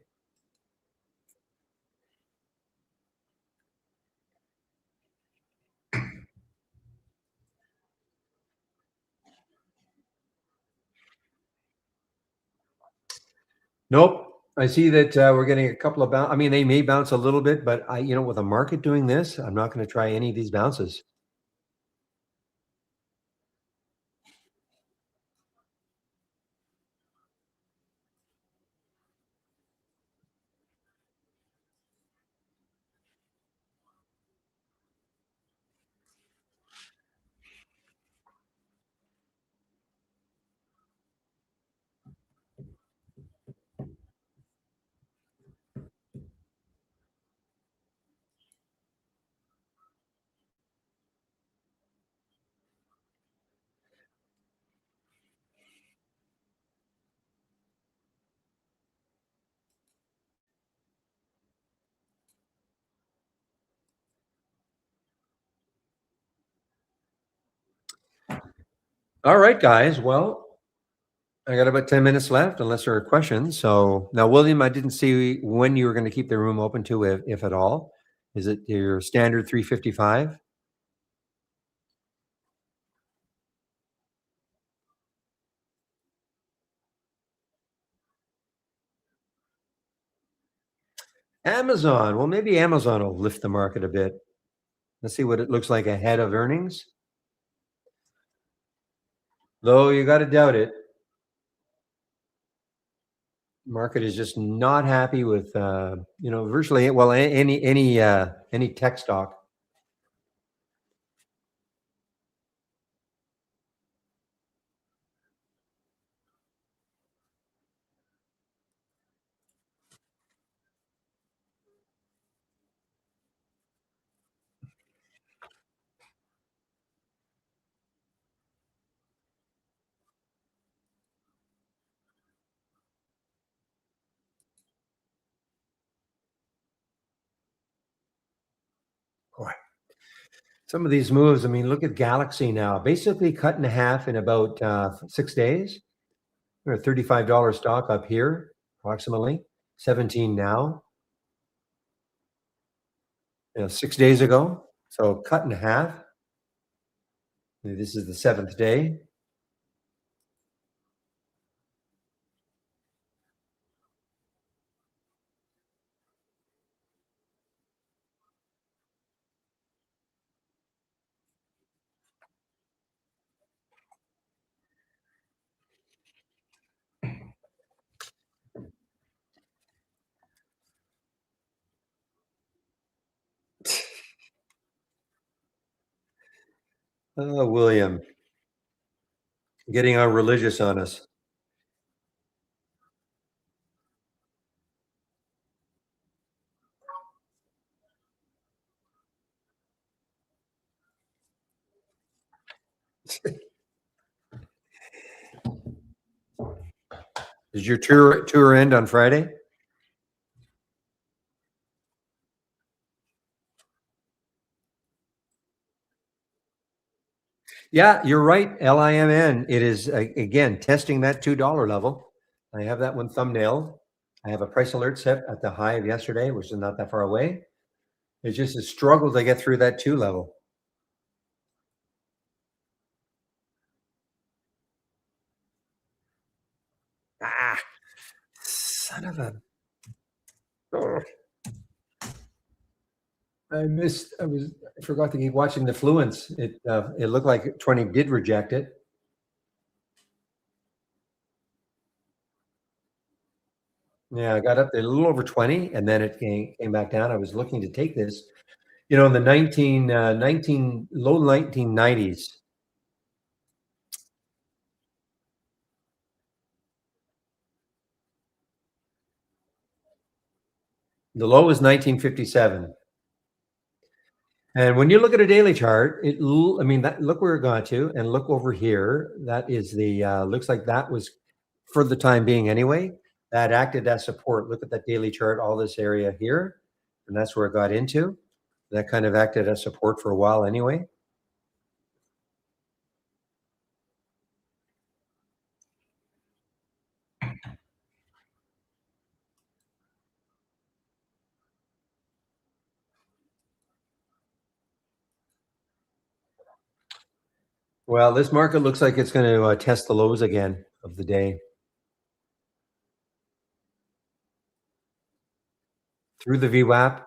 Nope. I see that we're getting a couple of bounce. I mean, they may bounce a little bit, but with the market doing this, I'm not going to try any of these bounces. All right, guys. Well, I got about 10 minutes left, unless there are questions. So now, William, I didn't see when you were going to keep the room open to, if at all. Is it your standard 3:55? Amazon. Well, maybe Amazon will lift the market a bit. Let's see what it looks like ahead of earnings. Though you got to doubt it. Market is just not happy with virtually, well, any tech stock. Boy, some of these moves, I mean, look at Galaxy now, basically cut in half in about 6 days. We're a $35 stock up here, approximately 17 now. 6 days ago. So cut in half. This is the seventh day. Oh, William, getting all religious on us. Did your tour end on Friday? Yeah, you're right. LIMN. It is again testing that $2 level. I have that one thumbnailed. I have a price alert set at the high of yesterday, which is not that far away. It's just a struggle to get through that 2 level. Ah, son of a. Ugh. I forgot to keep watching the Fluence. It looked like 20 did reject it. Yeah, I got up there a little over 20 and then it came back down. I was looking to take this, in the 19 low 1990s. The low was 1957. And when you look at a daily chart, I mean, look where it got to, and look over here. That is looks like that was, for the time being anyway, that acted as support. Look at that daily chart, all this area here, and that's where it got into. That kind of acted as support for a while anyway. Well, this market looks like it's going to test the lows again of the day through the VWAP.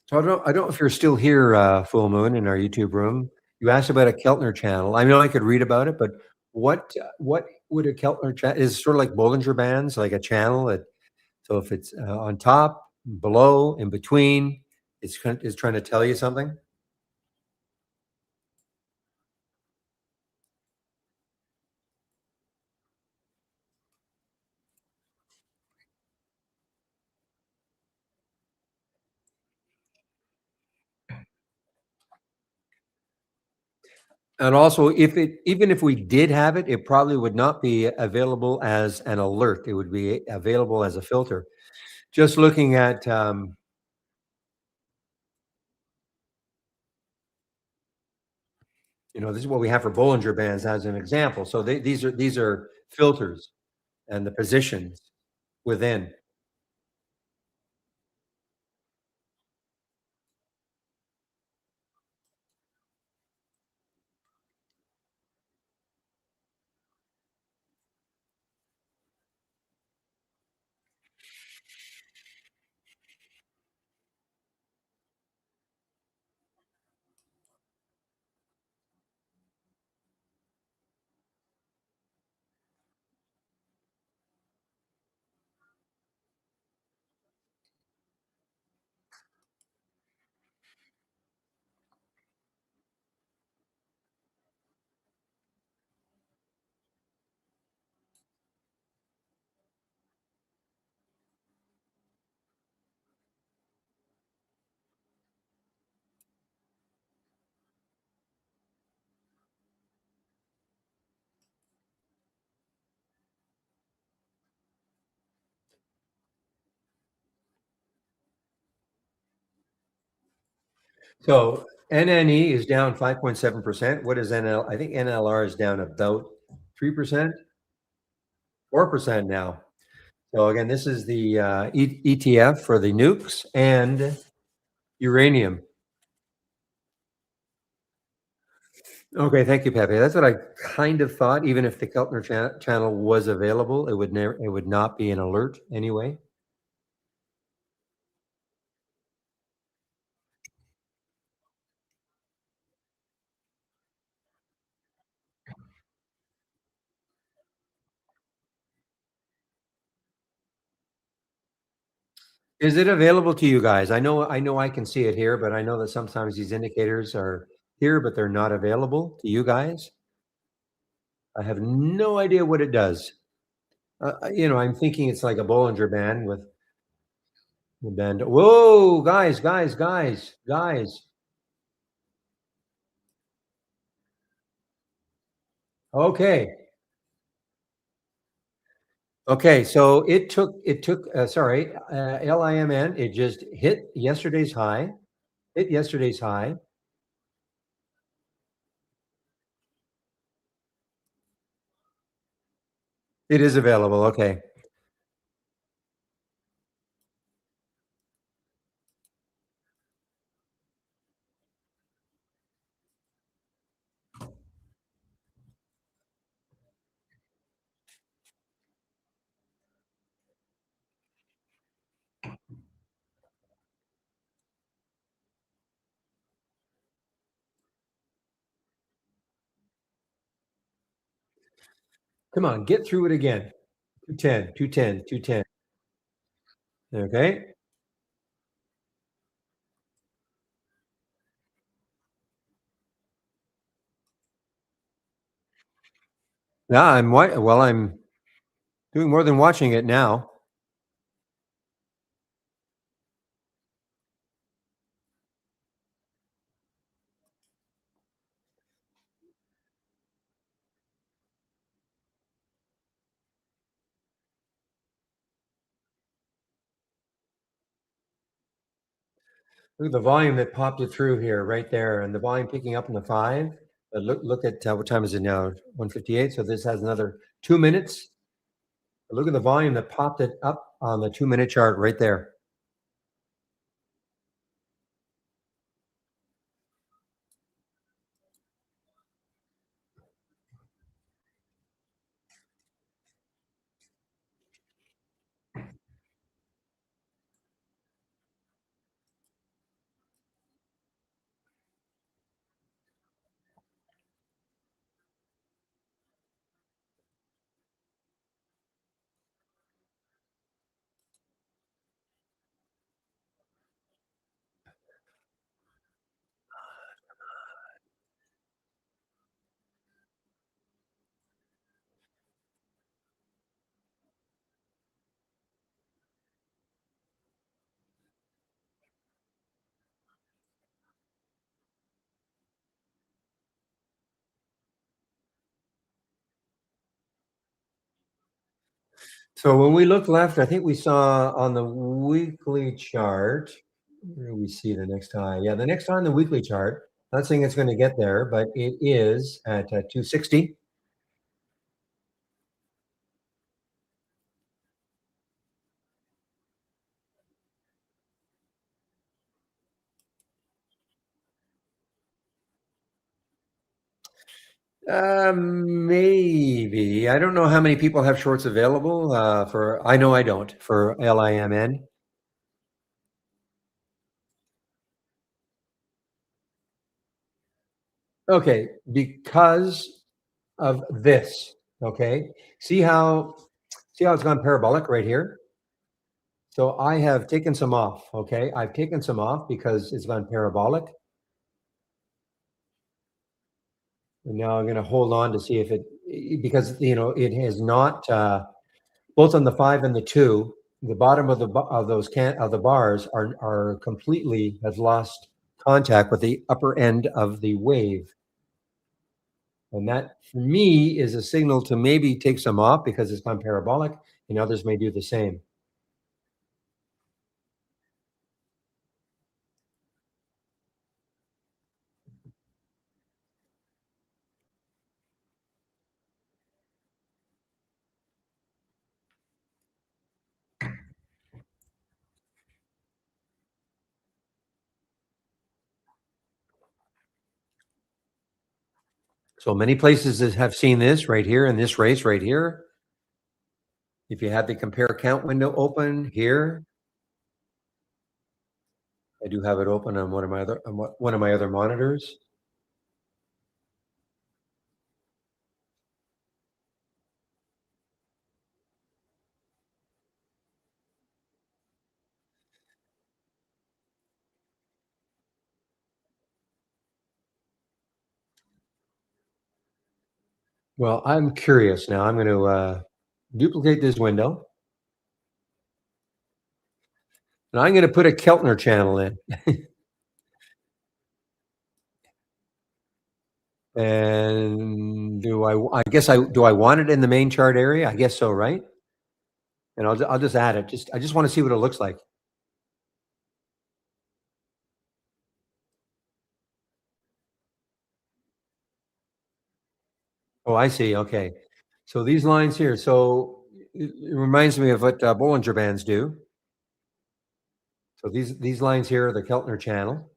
So I don't know if you're still here, Full Moon, in our YouTube room. You asked about a Keltner channel. I know I could read about it, but what would a Keltner channel is? Sort of like Bollinger Bands, like a channel. So if it's on top, below, in between, it's trying to tell you something. And also, even if we did have it, it probably would not be available as an alert. It would be available as a filter. Just looking at This is what we have for Bollinger Bands as an example. So these are filters and the positions within. So NNE is down 5.7%. What is NL? I think NLR is down about 3%, 4% now. So again, this is the ETF for the nukes and uranium. Okay, thank you, Pepe. That's what I kind of thought. Even if the Keltner channel was available, it would not be an alert anyway. Is it available to you guys? I know I can see it here, but I know that sometimes these indicators are here, but they're not available to you guys. I have no idea what it does. I'm thinking it's like a Bollinger Band with the band. Whoa, guys, guys, guys, guys. Okay. Okay, so it took sorry, LIMN, it just hit yesterday's high. Hit yesterday's high. It is available. Okay. Come on, get through it again. 210, 210, 210. Okay. Yeah, I'm doing more than watching it now. Look at the volume that popped it through here, right there, and the volume picking up in the 5. But look at what time is it now? 1:58. So this has another 2 minutes. But look at the volume that popped it up on the 2-minute chart right there. So when we look left, I think we saw on the weekly chart, where do we see the next high? Yeah, the next high on the weekly chart Not saying it's going to get there, but it is at 260. Maybe. I don't know how many people have shorts available for, I know I don't, for LIMN. Okay, because of this, okay? See how it's gone parabolic right here? So I have taken some off, okay? I've taken some off because it's gone parabolic. And now I'm going to hold on to see if because it has not both on the 5 and the 2, the bottom of the bars are completely has lost contact with the upper end of the wave. And that for me is a signal to maybe take some off because it's gone parabolic, and others may do the same. So many places that have seen this right here in this race right here. If you have the compare count window open here, I do have it open on one of my other monitors. Well, I'm curious now. I'm going to duplicate this window, and I'm going to put a Keltner channel in. And I guess do I want it in the main chart area? I guess so, right? And I'll just add it. I just want to see what it looks like. Oh, I see. Okay. So these lines here. So it reminds me of what Bollinger Bands do. So these lines here are the Keltner channel.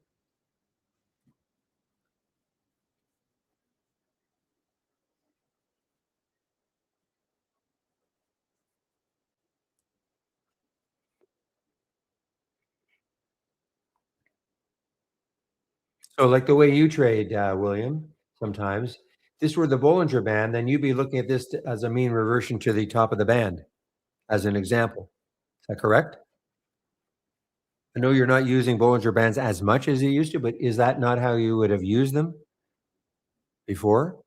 So like the way you trade, William, sometimes, if this were the Bollinger Band, then you'd be looking at this as a mean reversion to the top of the band, as an example. Is that correct? I know you're not using Bollinger Bands as much as you used to, but is that not how you would have used them before?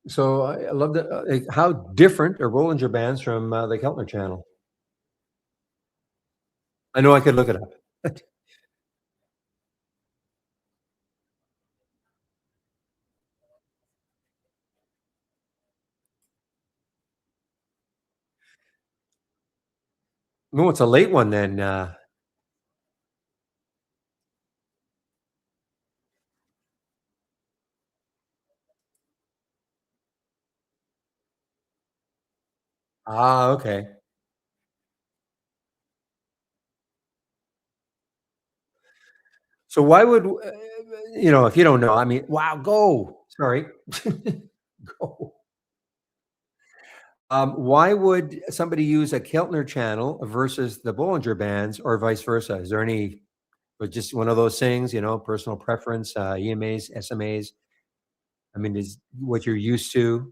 So I love that. How different are Bollinger Bands from the Keltner channel? I know I could look it up. No, it's a late one then. Okay. So why would if you don't know? I mean, wow, go. Sorry, go. Why would somebody use a Keltner channel versus the Bollinger Bands, or vice versa? Is there any, or just one of those things? Personal preference, EMAs, SMAs. I mean, is what you're used to.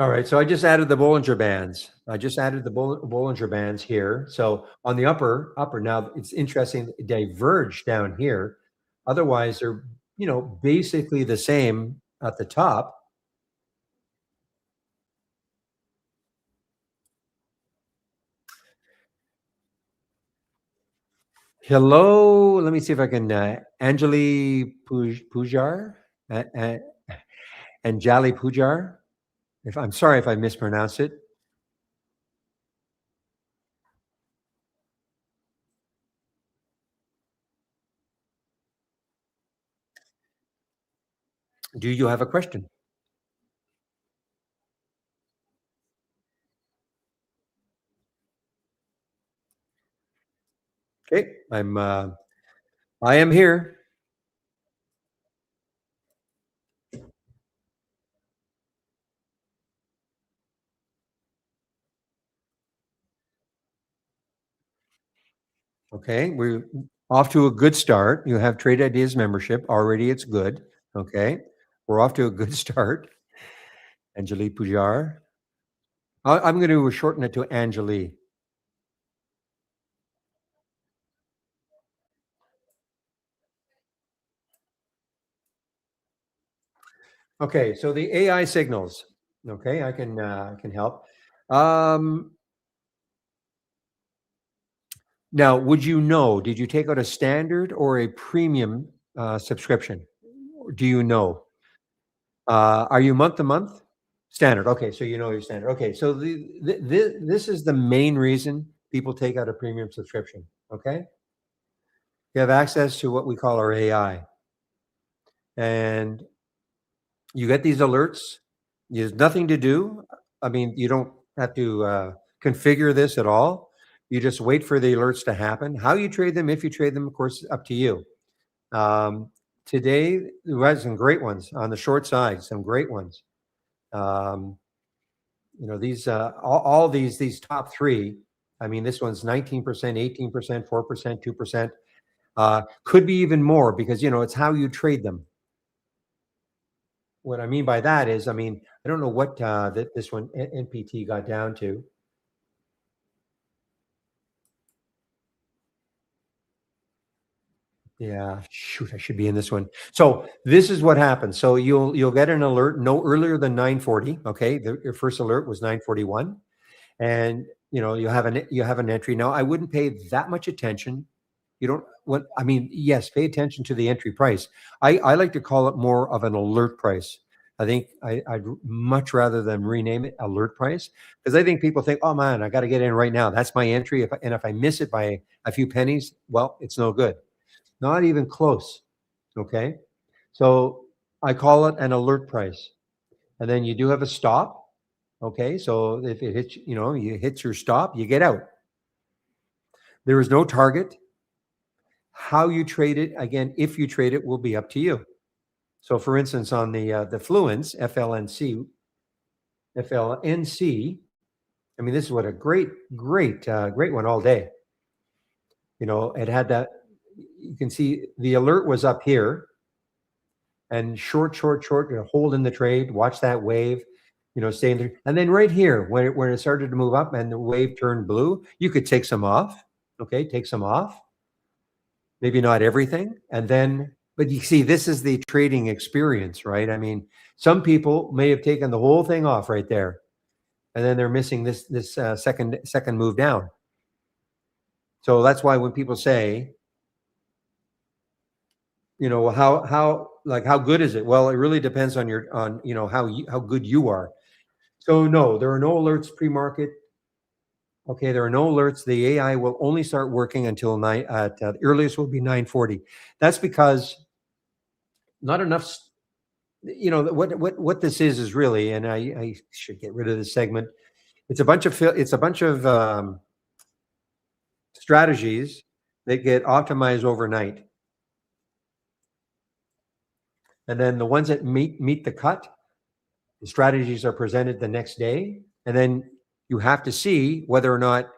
All right, so I just added the Bollinger Bands. I just added the Bollinger Bands here. So on the upper now, it's interesting, diverge down here. Otherwise, they're basically the same at the top. Hello. Let me see if I can. Anjali Pujar, uh, uh, Anjali Pujar. If I'm sorry if I mispronounced it. Do you have a question? Okay, I am here. Okay, we're off to a good start. You have Trade Ideas membership already. It's good. Okay, we're off to a good start. Anjali Pujar. I'm going to shorten it to Anjali. Okay, so the AI signals. Okay, I can help. Um, Now, would you know? Did you take out a standard or a premium subscription? Do you know? Are you month to month? Standard. Okay, so you know your standard. Okay, so this is the main reason people take out a premium subscription. Okay, you have access to what we call our AI, and you get these alerts. There's nothing to do. I mean, you don't have to configure this at all. You just wait for the alerts to happen. How you trade them, if you trade them, of course, up to you. Um, Today, we had some great ones on the short side, some great ones. Um, these all these top three. I mean, this one's 19%, 18%, 4%, 2%. Could be even more because it's how you trade them. What I mean by that is, I mean, I don't know what that this one NPT got down to. Yeah, shoot, I should be in this one. So this is what happens. So you'll get an alert no earlier than 9:40. Okay, your first alert was 9:41, and you have an entry. Now I wouldn't pay that much attention. You don't what I mean. Yes, pay attention to the entry price. I like to call it more of an alert price. I think I'd much rather than rename it alert price because I think people think, oh man, I got to get in right now. That's my entry. If I miss it by a few pennies, well, it's no good. Not even close. Okay. So I call it an alert price. And then you do have a stop. Okay. So if it hits, you hit your stop, you get out. There is no target. How you trade it, again, if you trade it, will be up to you. So for instance, on the Fluence, FLNC, I mean, this is what a great one all day. It had that, you can see the alert was up here and short, hold in the trade, watch that wave, stay in there. And then right here, when it started to move up and the wave turned blue, you could take some off. Okay, take some off. Maybe not everything. And then, but you see, this is the trading experience, right? I mean, some people may have taken the whole thing off right there, and then they're missing this second move down. So that's why when people say, how good is it? Well, it really depends on how good you are. So no, there are no alerts pre-market. Okay, there are no alerts. The AI will only start working until nine. At the earliest will be 9:40. That's because not enough. What this is really, and I should get rid of this segment. It's a bunch of strategies that get optimized overnight, and then the ones that meet the cut, the strategies are presented the next day, and then you have to see whether or not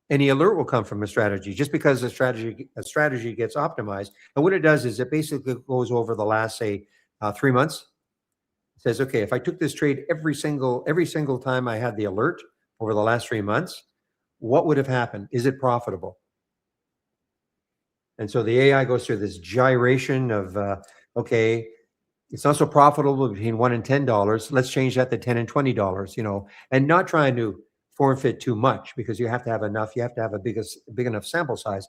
any alert will come from a strategy. Just because a strategy gets optimized, and what it does is it basically goes over the last, say, 3 months. It says, okay, if I took this trade every single time I had the alert over the last 3 months, what would have happened? Is it profitable? And so the AI goes through this gyration of, okay, it's not so profitable between $1 and $10. Let's change that to $10 and $20. And not trying to forfeit too much because you have to have enough. You have to have a big enough sample size.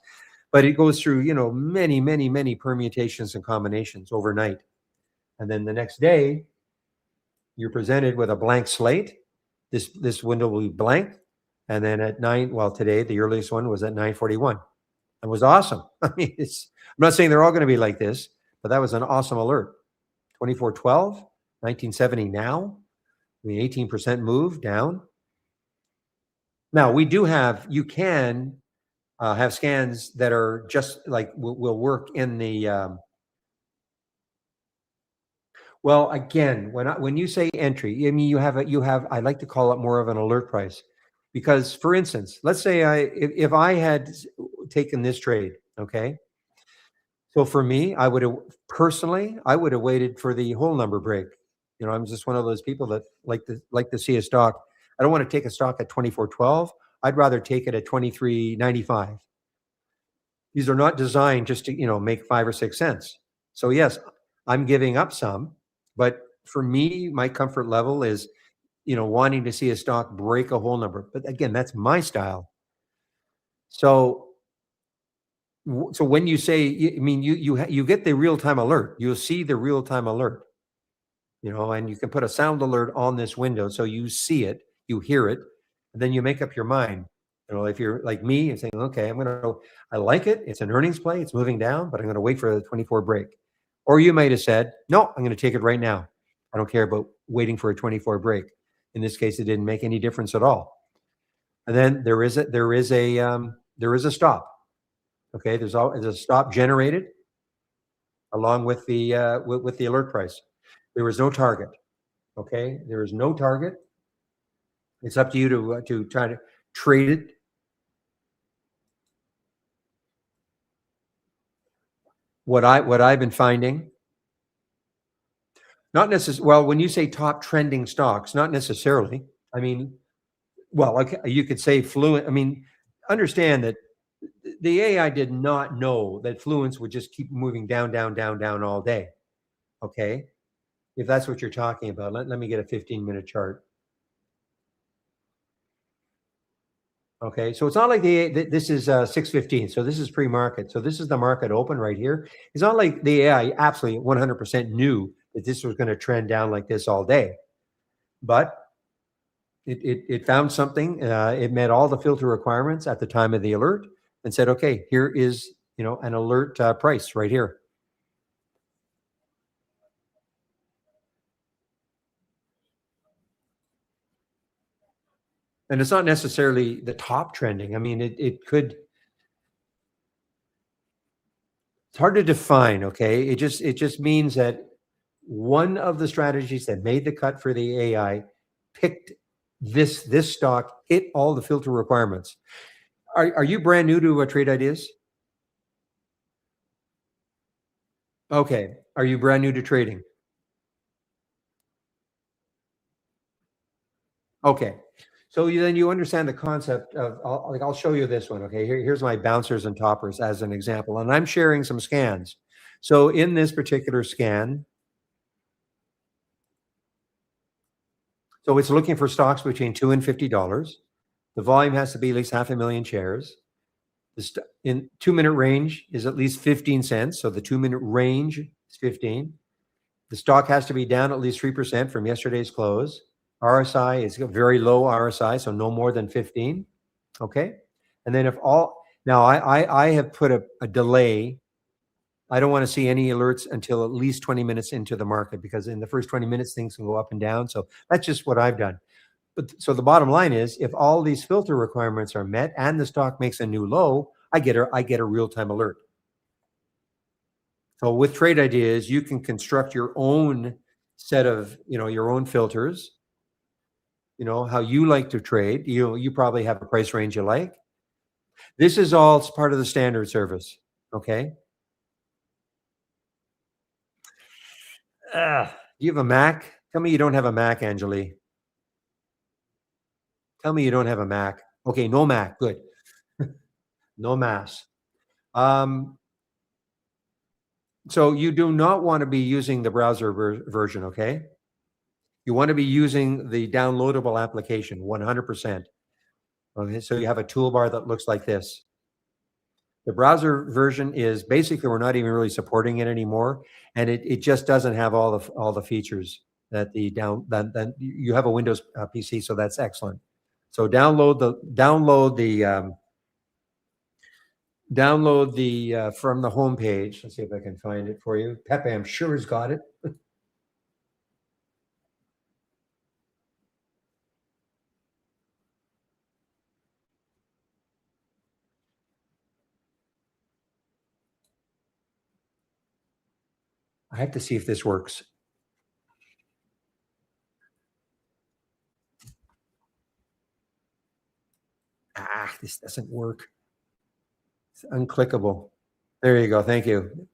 but it goes through, many, many, many permutations and combinations overnight. And then the next day, you're presented with a blank slate. This window will be blank. And then at 9, well, today, the earliest one was at 9:41. It was awesome. I mean, I'm not saying they're all going to be like this, but that was an awesome alert. 2412, 1970 now. I mean, 18% move down. Now, you can have scans that are just like will work in the well, again, when you say entry, I mean you have I like to call it more of an alert price, because for instance, let's say if I had taken this trade, okay, so for me, I would have waited for the whole number break. I'm just one of those people that like to see a stock. I don't want to take a stock at 24.12. I'd rather take it at 23.95. These are not designed just to make 5 or 6 cents. So yes, I'm giving up some, but for me, my comfort level is wanting to see a stock break a whole number. But again, that's my style. So when you say, I mean, you get the real time alert. You'll see the real time alert. And you can put a sound alert on this window so you see it, you hear it, and then you make up your mind. If you're like me and saying, okay, I like it. It's an earnings play. It's moving down, but I'm going to wait for the 24 break. Or you might have said, no, I'm going to take it right now. I don't care about waiting for a 24 break. In this case, it didn't make any difference at all. And then there is a stop. Okay, there's a stop generated along with the alert price. There was no target. Okay, there is no target. It's up to you to try to trade it. What I've been finding, not necessarily. Well, when you say top trending stocks, not necessarily. I mean, well, okay, you could say Fluence. I mean, understand that the AI did not know that Fluence would just keep moving down, down, down, down all day. Okay, if that's what you're talking about, let me get a 15-minute chart. Okay, so it's not like this is 6:15. So this is pre-market. So this is the market open right here. It's not like the AI absolutely 100% knew that this was going to trend down like this all day, but it found something. It met all the filter requirements at the time of the alert and said, okay, here is an alert price right here. And it's not necessarily the top trending. I mean, it could. It's hard to define. Okay, it just means that one of the strategies that made the cut for the AI picked this stock, hit all the filter requirements. Are you brand new to Trade Ideas? Okay. Are you brand new to trading? Okay. So then you understand the concept of, I'll show you this one. Okay. Here's my bouncers and toppers as an example. And I'm sharing some scans. So in this particular scan, so it's looking for stocks between $2 and $50. The volume has to be at least 500,000 shares. In 2-minute range is at least 15 cents. So the 2-minute range is 15. The stock has to be down at least 3% from yesterday's close. RSI is a very low RSI, so no more than 15. Okay. And then now I have put a delay. I don't want to see any alerts until at least 20 minutes into the market, because in the first 20 minutes, things can go up and down. So that's just what I've done. But so the bottom line is, if all these filter requirements are met and the stock makes a new low, I get a real-time alert. So with Trade Ideas, you can construct your own set of, your own filters, how you like to trade. You probably have a price range you like. This is all part of the standard service. Okay. Do you have a Mac? Tell me you don't have a Mac, Anjali. Tell me you don't have a Mac. Okay, no Mac. Good. No mass. So you do not want to be using the browser version, okay? You want to be using the downloadable application, 100%. Okay, so you have a toolbar that looks like this. The browser version is basically, we're not even really supporting it anymore, and it just doesn't have all the features that that you have a Windows PC, so that's excellent. So download the from the home page. Let's see if I can find it for you. Pepe, I'm sure has got it. I have to see if this works. This doesn't work. It's unclickable. There you go. Thank you.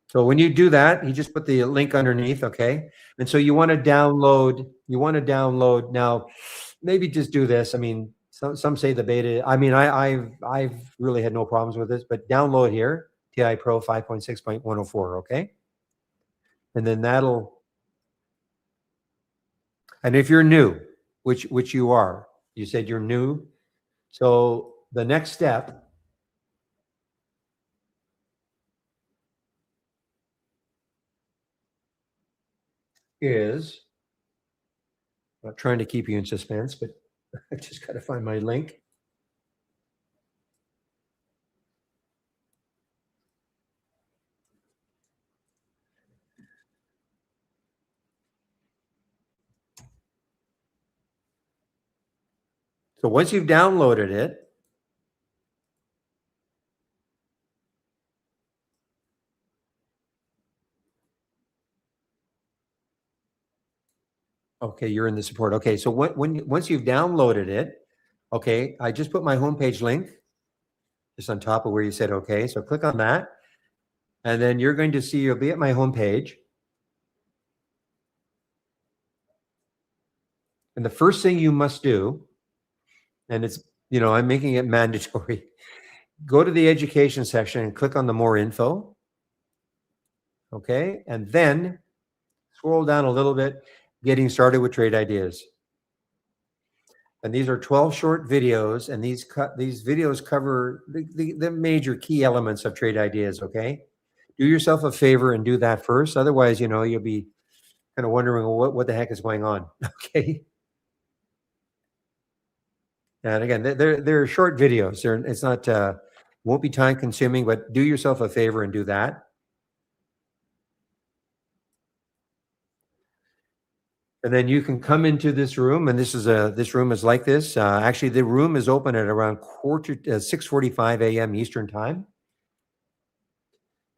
So when you do that, you just put the link underneath, okay? And so you want to download, now, maybe just do this. I mean, some say the beta, I mean, I've really had no problems with this, but download here, TI Pro 5.6.104, okay? And then and if you're new, which you are, you said you're new. So the next step is, I'm not trying to keep you in suspense, but I just got to find my link. So once you've downloaded it, okay, you're in the support. Okay, so once you've downloaded it, okay, I just put my homepage link just on top of where you said okay. So click on that, and then you're going to see, you'll be at my homepage. And the first thing you must do, and it's, I'm making it mandatory, go to the education section and click on the more info. Okay, and then scroll down a little bit, getting started with trade ideas. And these are 12 short videos, and these videos cover the major key elements of trade ideas, okay? Do yourself a favor and do that first. Otherwise, you'll be kind of wondering what the heck is going on, okay? And again, they're short videos. It's not, won't be time consuming, but do yourself a favor and do that. And then you can come into this room, and this room is like this. Actually, the room is open at around 6:45 a.m. Eastern time.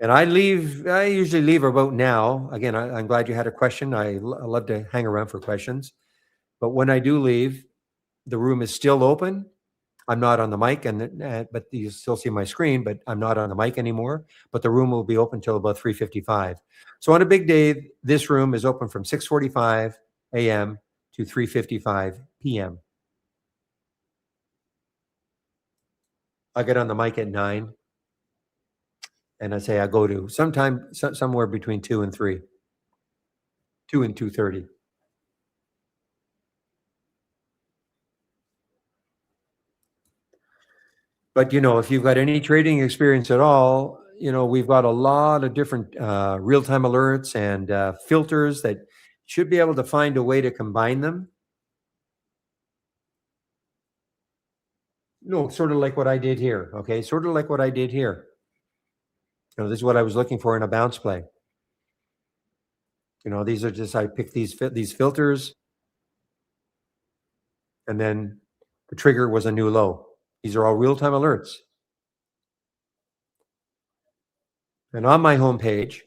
And I usually leave about now. Again, I'm glad you had a question. I love to hang around for questions. But when I do leave, the room is still open. I'm not on the mic, but you still see my screen, but I'm not on the mic anymore. But the room will be open till about 3:55. So on a big day, this room is open from 6:45 a.m. to 3:55 p.m. I get on the mic at 9, and I say I go to somewhere between 2 and 3, 2 and 2:30. But if you've got any trading experience at all, we've got a lot of different real-time alerts and filters that should be able to find a way to combine them. No, sort of like what I did here. Okay, sort of like what I did here. This is what I was looking for in a bounce play. These are just, I picked these filters, and then the trigger was a new low. These are all real-time alerts. And on my homepage,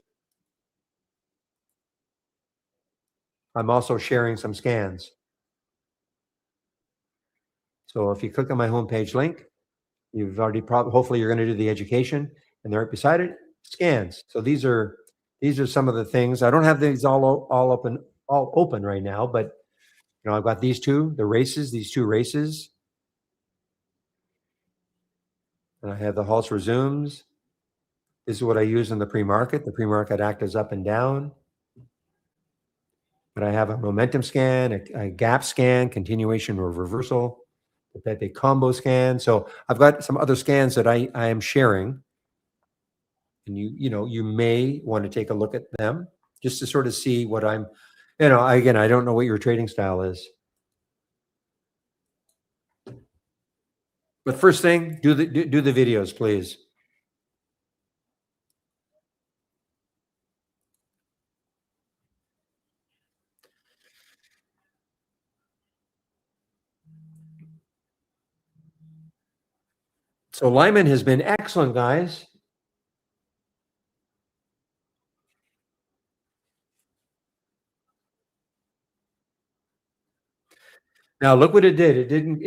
I'm also sharing some scans. So if you click on my homepage link, you've already hopefully you're going to do the education, and right beside it, scans. So these are some of the things. I don't have these all open right now, but I've got these two races, and I have the Halts resumes. This is what I use in the pre-market. The pre-market act is up and down. But I have a momentum scan, a gap scan, continuation or reversal, the Pepe combo scan. So I've got some other scans that I am sharing, and you may want to take a look at them just to sort of see what I'm, again, I don't know what your trading style is. But first thing, do the videos, please. So Lyman has been excellent, guys. Now look what it did. It didn't.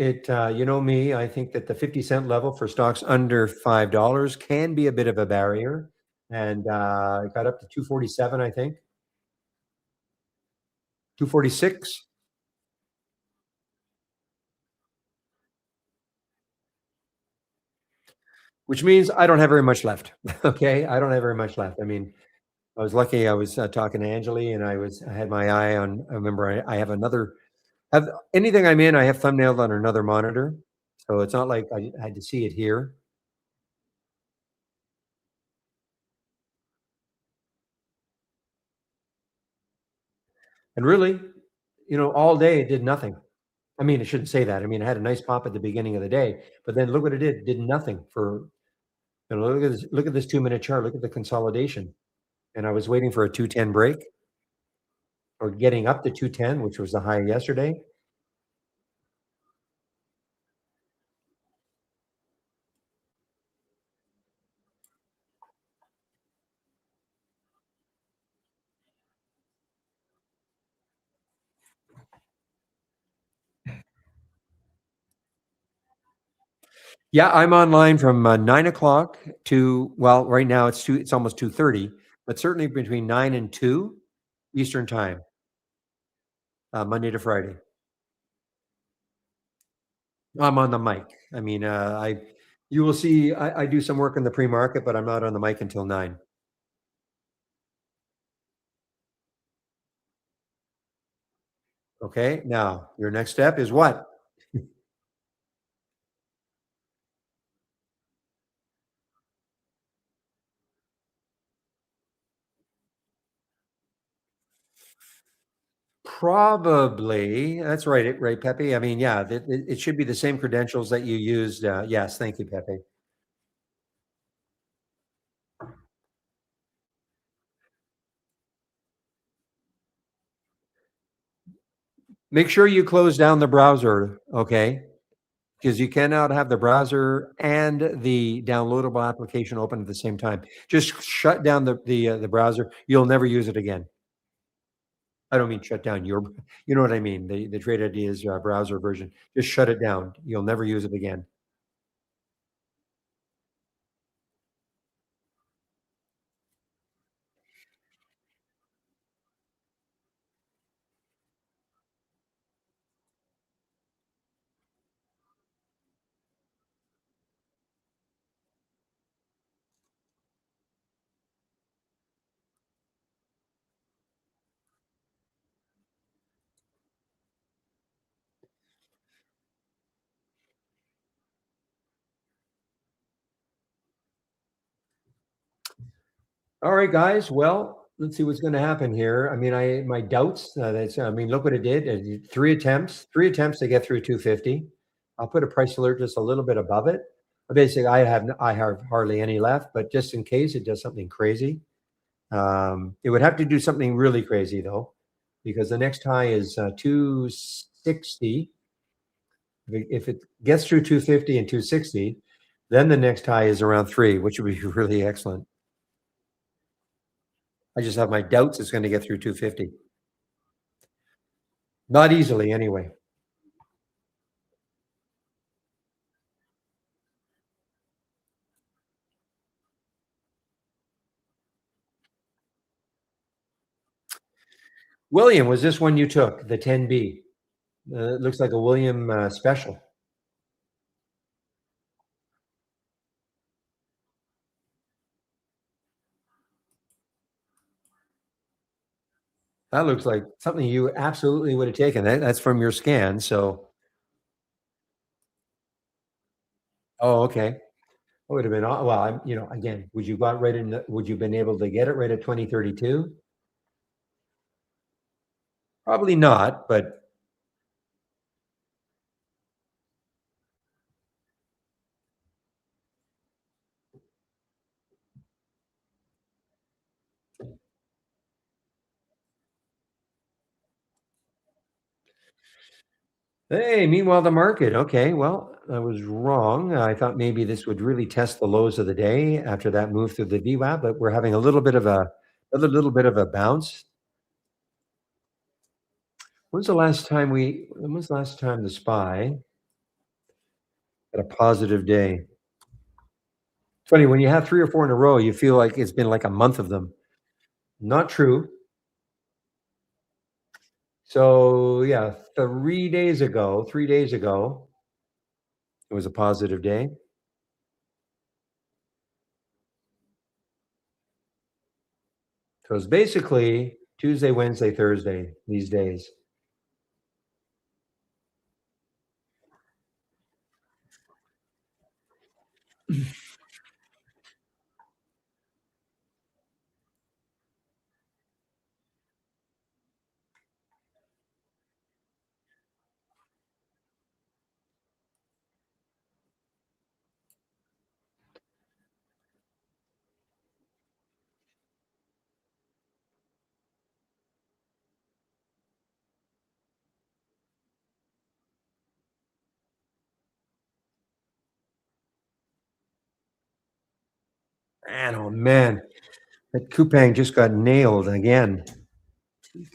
You know me. I think that the 50-cent level for stocks under $5 can be a bit of a barrier, and it got up to 247, I think, 246. Which means I don't have very much left. Okay, I don't have very much left. I mean, I was lucky. I was talking to Angeli, and I had my eye on. I remember I have another. Have anything I'm in, I have thumbnailed on another monitor, so it's not like I had to see it here. And really, all day it did nothing. I mean, I shouldn't say that. I mean, I had a nice pop at the beginning of the day, but then look what it did. It did nothing for. Look at this. Look at this 2-minute chart. Look at the consolidation. And I was waiting for a 210 break, or getting up to 210, which was the high yesterday. Yeah, I'm online from 9 o'clock to, well, right now it's almost 2:30, but certainly between 9 and 2 Eastern time, Monday to Friday. I'm on the mic. I mean, you will see. I do some work in the pre-market, but I'm not on the mic until 9. Okay. Now your next step is what? Probably. That's right. Right, Pepe. I mean, yeah, it should be the same credentials that you used. Yes, thank you, Pepe. Make sure you close down the browser. Okay. Because you cannot have the browser and the downloadable application open at the same time. Just shut down the browser. You'll never use it again. I don't mean shut down your, you know what I mean. The Trade Ideas browser version. Just shut it down. You'll never use it again. All right, guys. Well, let's see what's going to happen here. I mean, my doubts. I mean, look what it did. It did 3 attempts to get through 250. I'll put a price alert just a little bit above it. Basically, I have hardly any left, but just in case it does something crazy, it would have to do something really crazy though, because the next high is 260. If it gets through 250 and 260, then the next high is around 3, which would be really excellent. I just have my doubts it's going to get through 250. Not easily, anyway. William, was this one you took, the 10B? It looks like a William special. That looks like something you absolutely would have taken. That's from your scan. So Oh, okay. It would have been well. I'm, again, would you got right in? Would you been able to get it right at 2032? Probably not, but hey, meanwhile, the market. Okay, well, I was wrong. I thought maybe this would really test the lows of the day after that move through the VWAP, but we're having a little bit of a bounce. When was the last time the SPY had a positive day? Funny, when you have 3 or 4 in a row, you feel like it's been like a month of them. Not true. So, yeah, 3 days ago, it was a positive day. So it's basically Tuesday, Wednesday, Thursday these days. Man, oh man, that Coupang just got nailed again.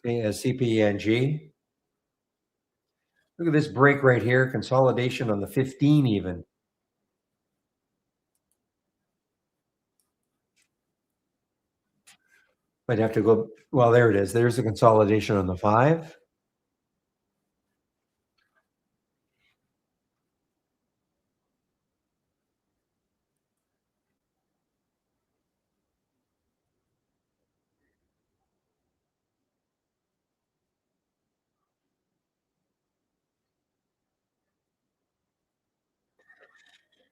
CPNG. Look at this break right here. Consolidation on the 15 even. Might have to go. Well, there it is. There's the consolidation on the 5.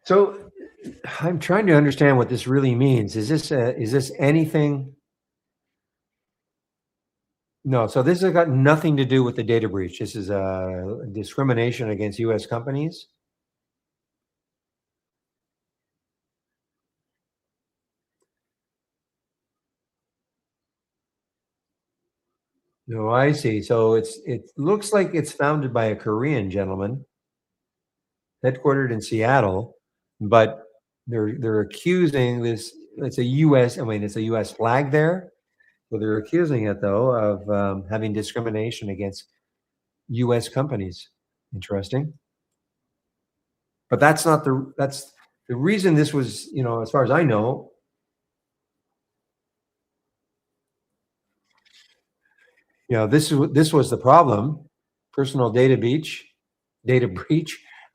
So I'm trying to understand what this really means. Is this anything? No. So this has got nothing to do with the data breach. This is discrimination against U.S. companies. No, I see. So it looks like it's founded by a Korean gentleman, headquartered in Seattle, but they're accusing this. It's a U.S. I mean, it's a U.S. flag there. So they're accusing it though of having discrimination against U.S. companies. Interesting, but that's the reason this was. As far as I know, this was the problem. Personal data breach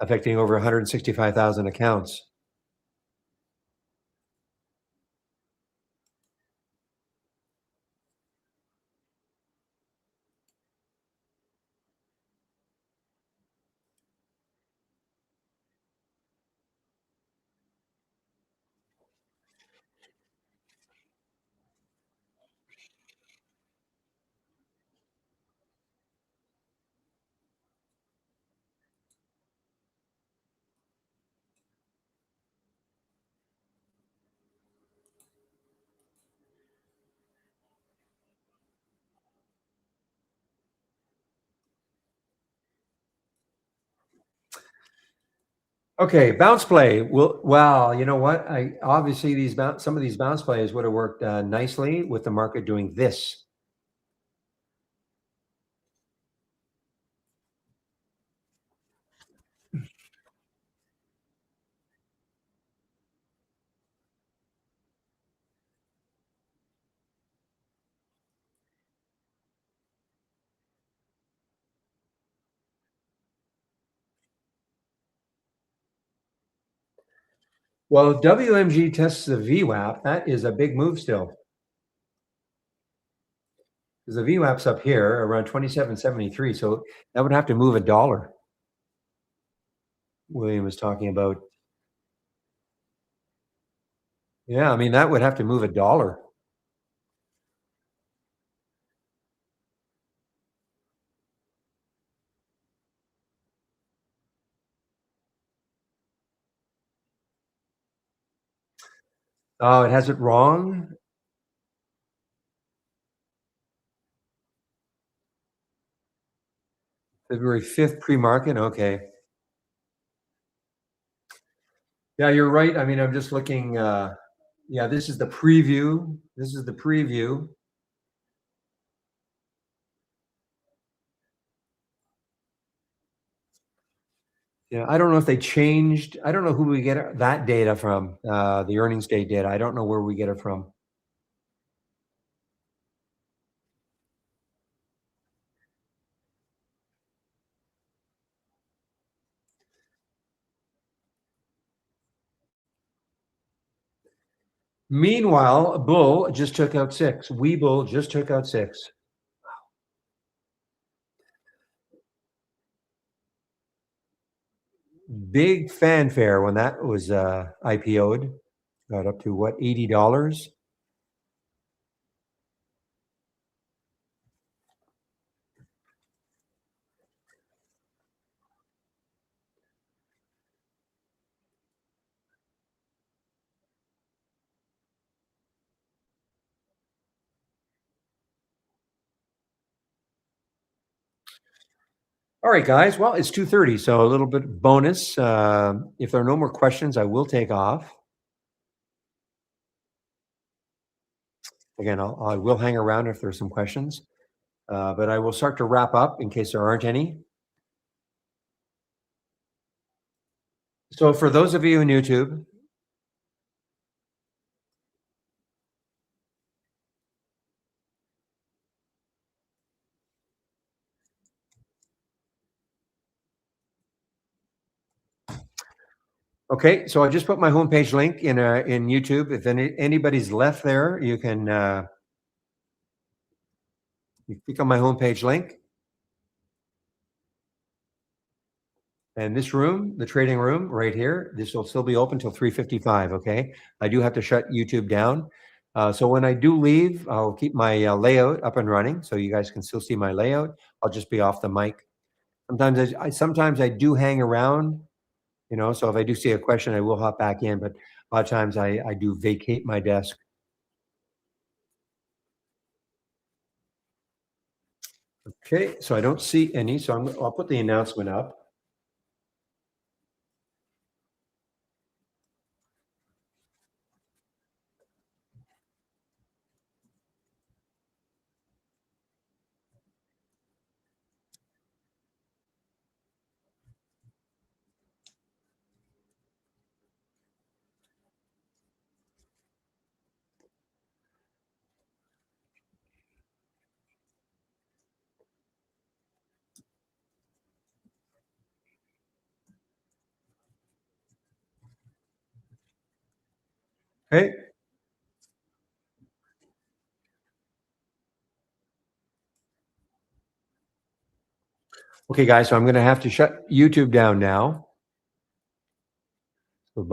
affecting over 165,000 accounts. Okay, bounce play. Well, you know what? I obviously some of these bounce plays would have worked nicely with the market doing this. Well, WMG tests the VWAP. That is a big move still. Because the VWAP's up here around 27.73, so that would have to move $1. William was talking about Yeah, I mean, that would have to move $1. Oh, it has it wrong? February 5th pre-market, okay. Yeah, you're right. I mean, I'm just looking, yeah, this is the preview. This is the preview. Yeah, I don't know if they changed. I don't know who we get that data from, the earnings day data. I don't know where we get it from. Meanwhile, Bull just took out 6. Webull just took out 6. Big fanfare when that was IPO'd. Got up to what, $80? All right, guys. Well, it's 2:30, so a little bit bonus. If there are no more questions, I will take off. Again, I will hang around if there's some questions, but I will start to wrap up in case there aren't any. So for those of you in YouTube, okay, so I just put my homepage link in YouTube. If anybody's left there, you can you click on my homepage link. And this room, the trading room right here, this will still be open till 3:55. Okay, I do have to shut YouTube down. So when I do leave, I'll keep my layout up and running, so you guys can still see my layout. I'll just be off the mic. Sometimes I do hang around, you know. So if I do see a question, I will hop back in. But a lot of times I do vacate my desk. Okay, so I don't see any. So I'll put the announcement up. Okay. Okay, guys. So I'm going to have to shut YouTube down now. Goodbye.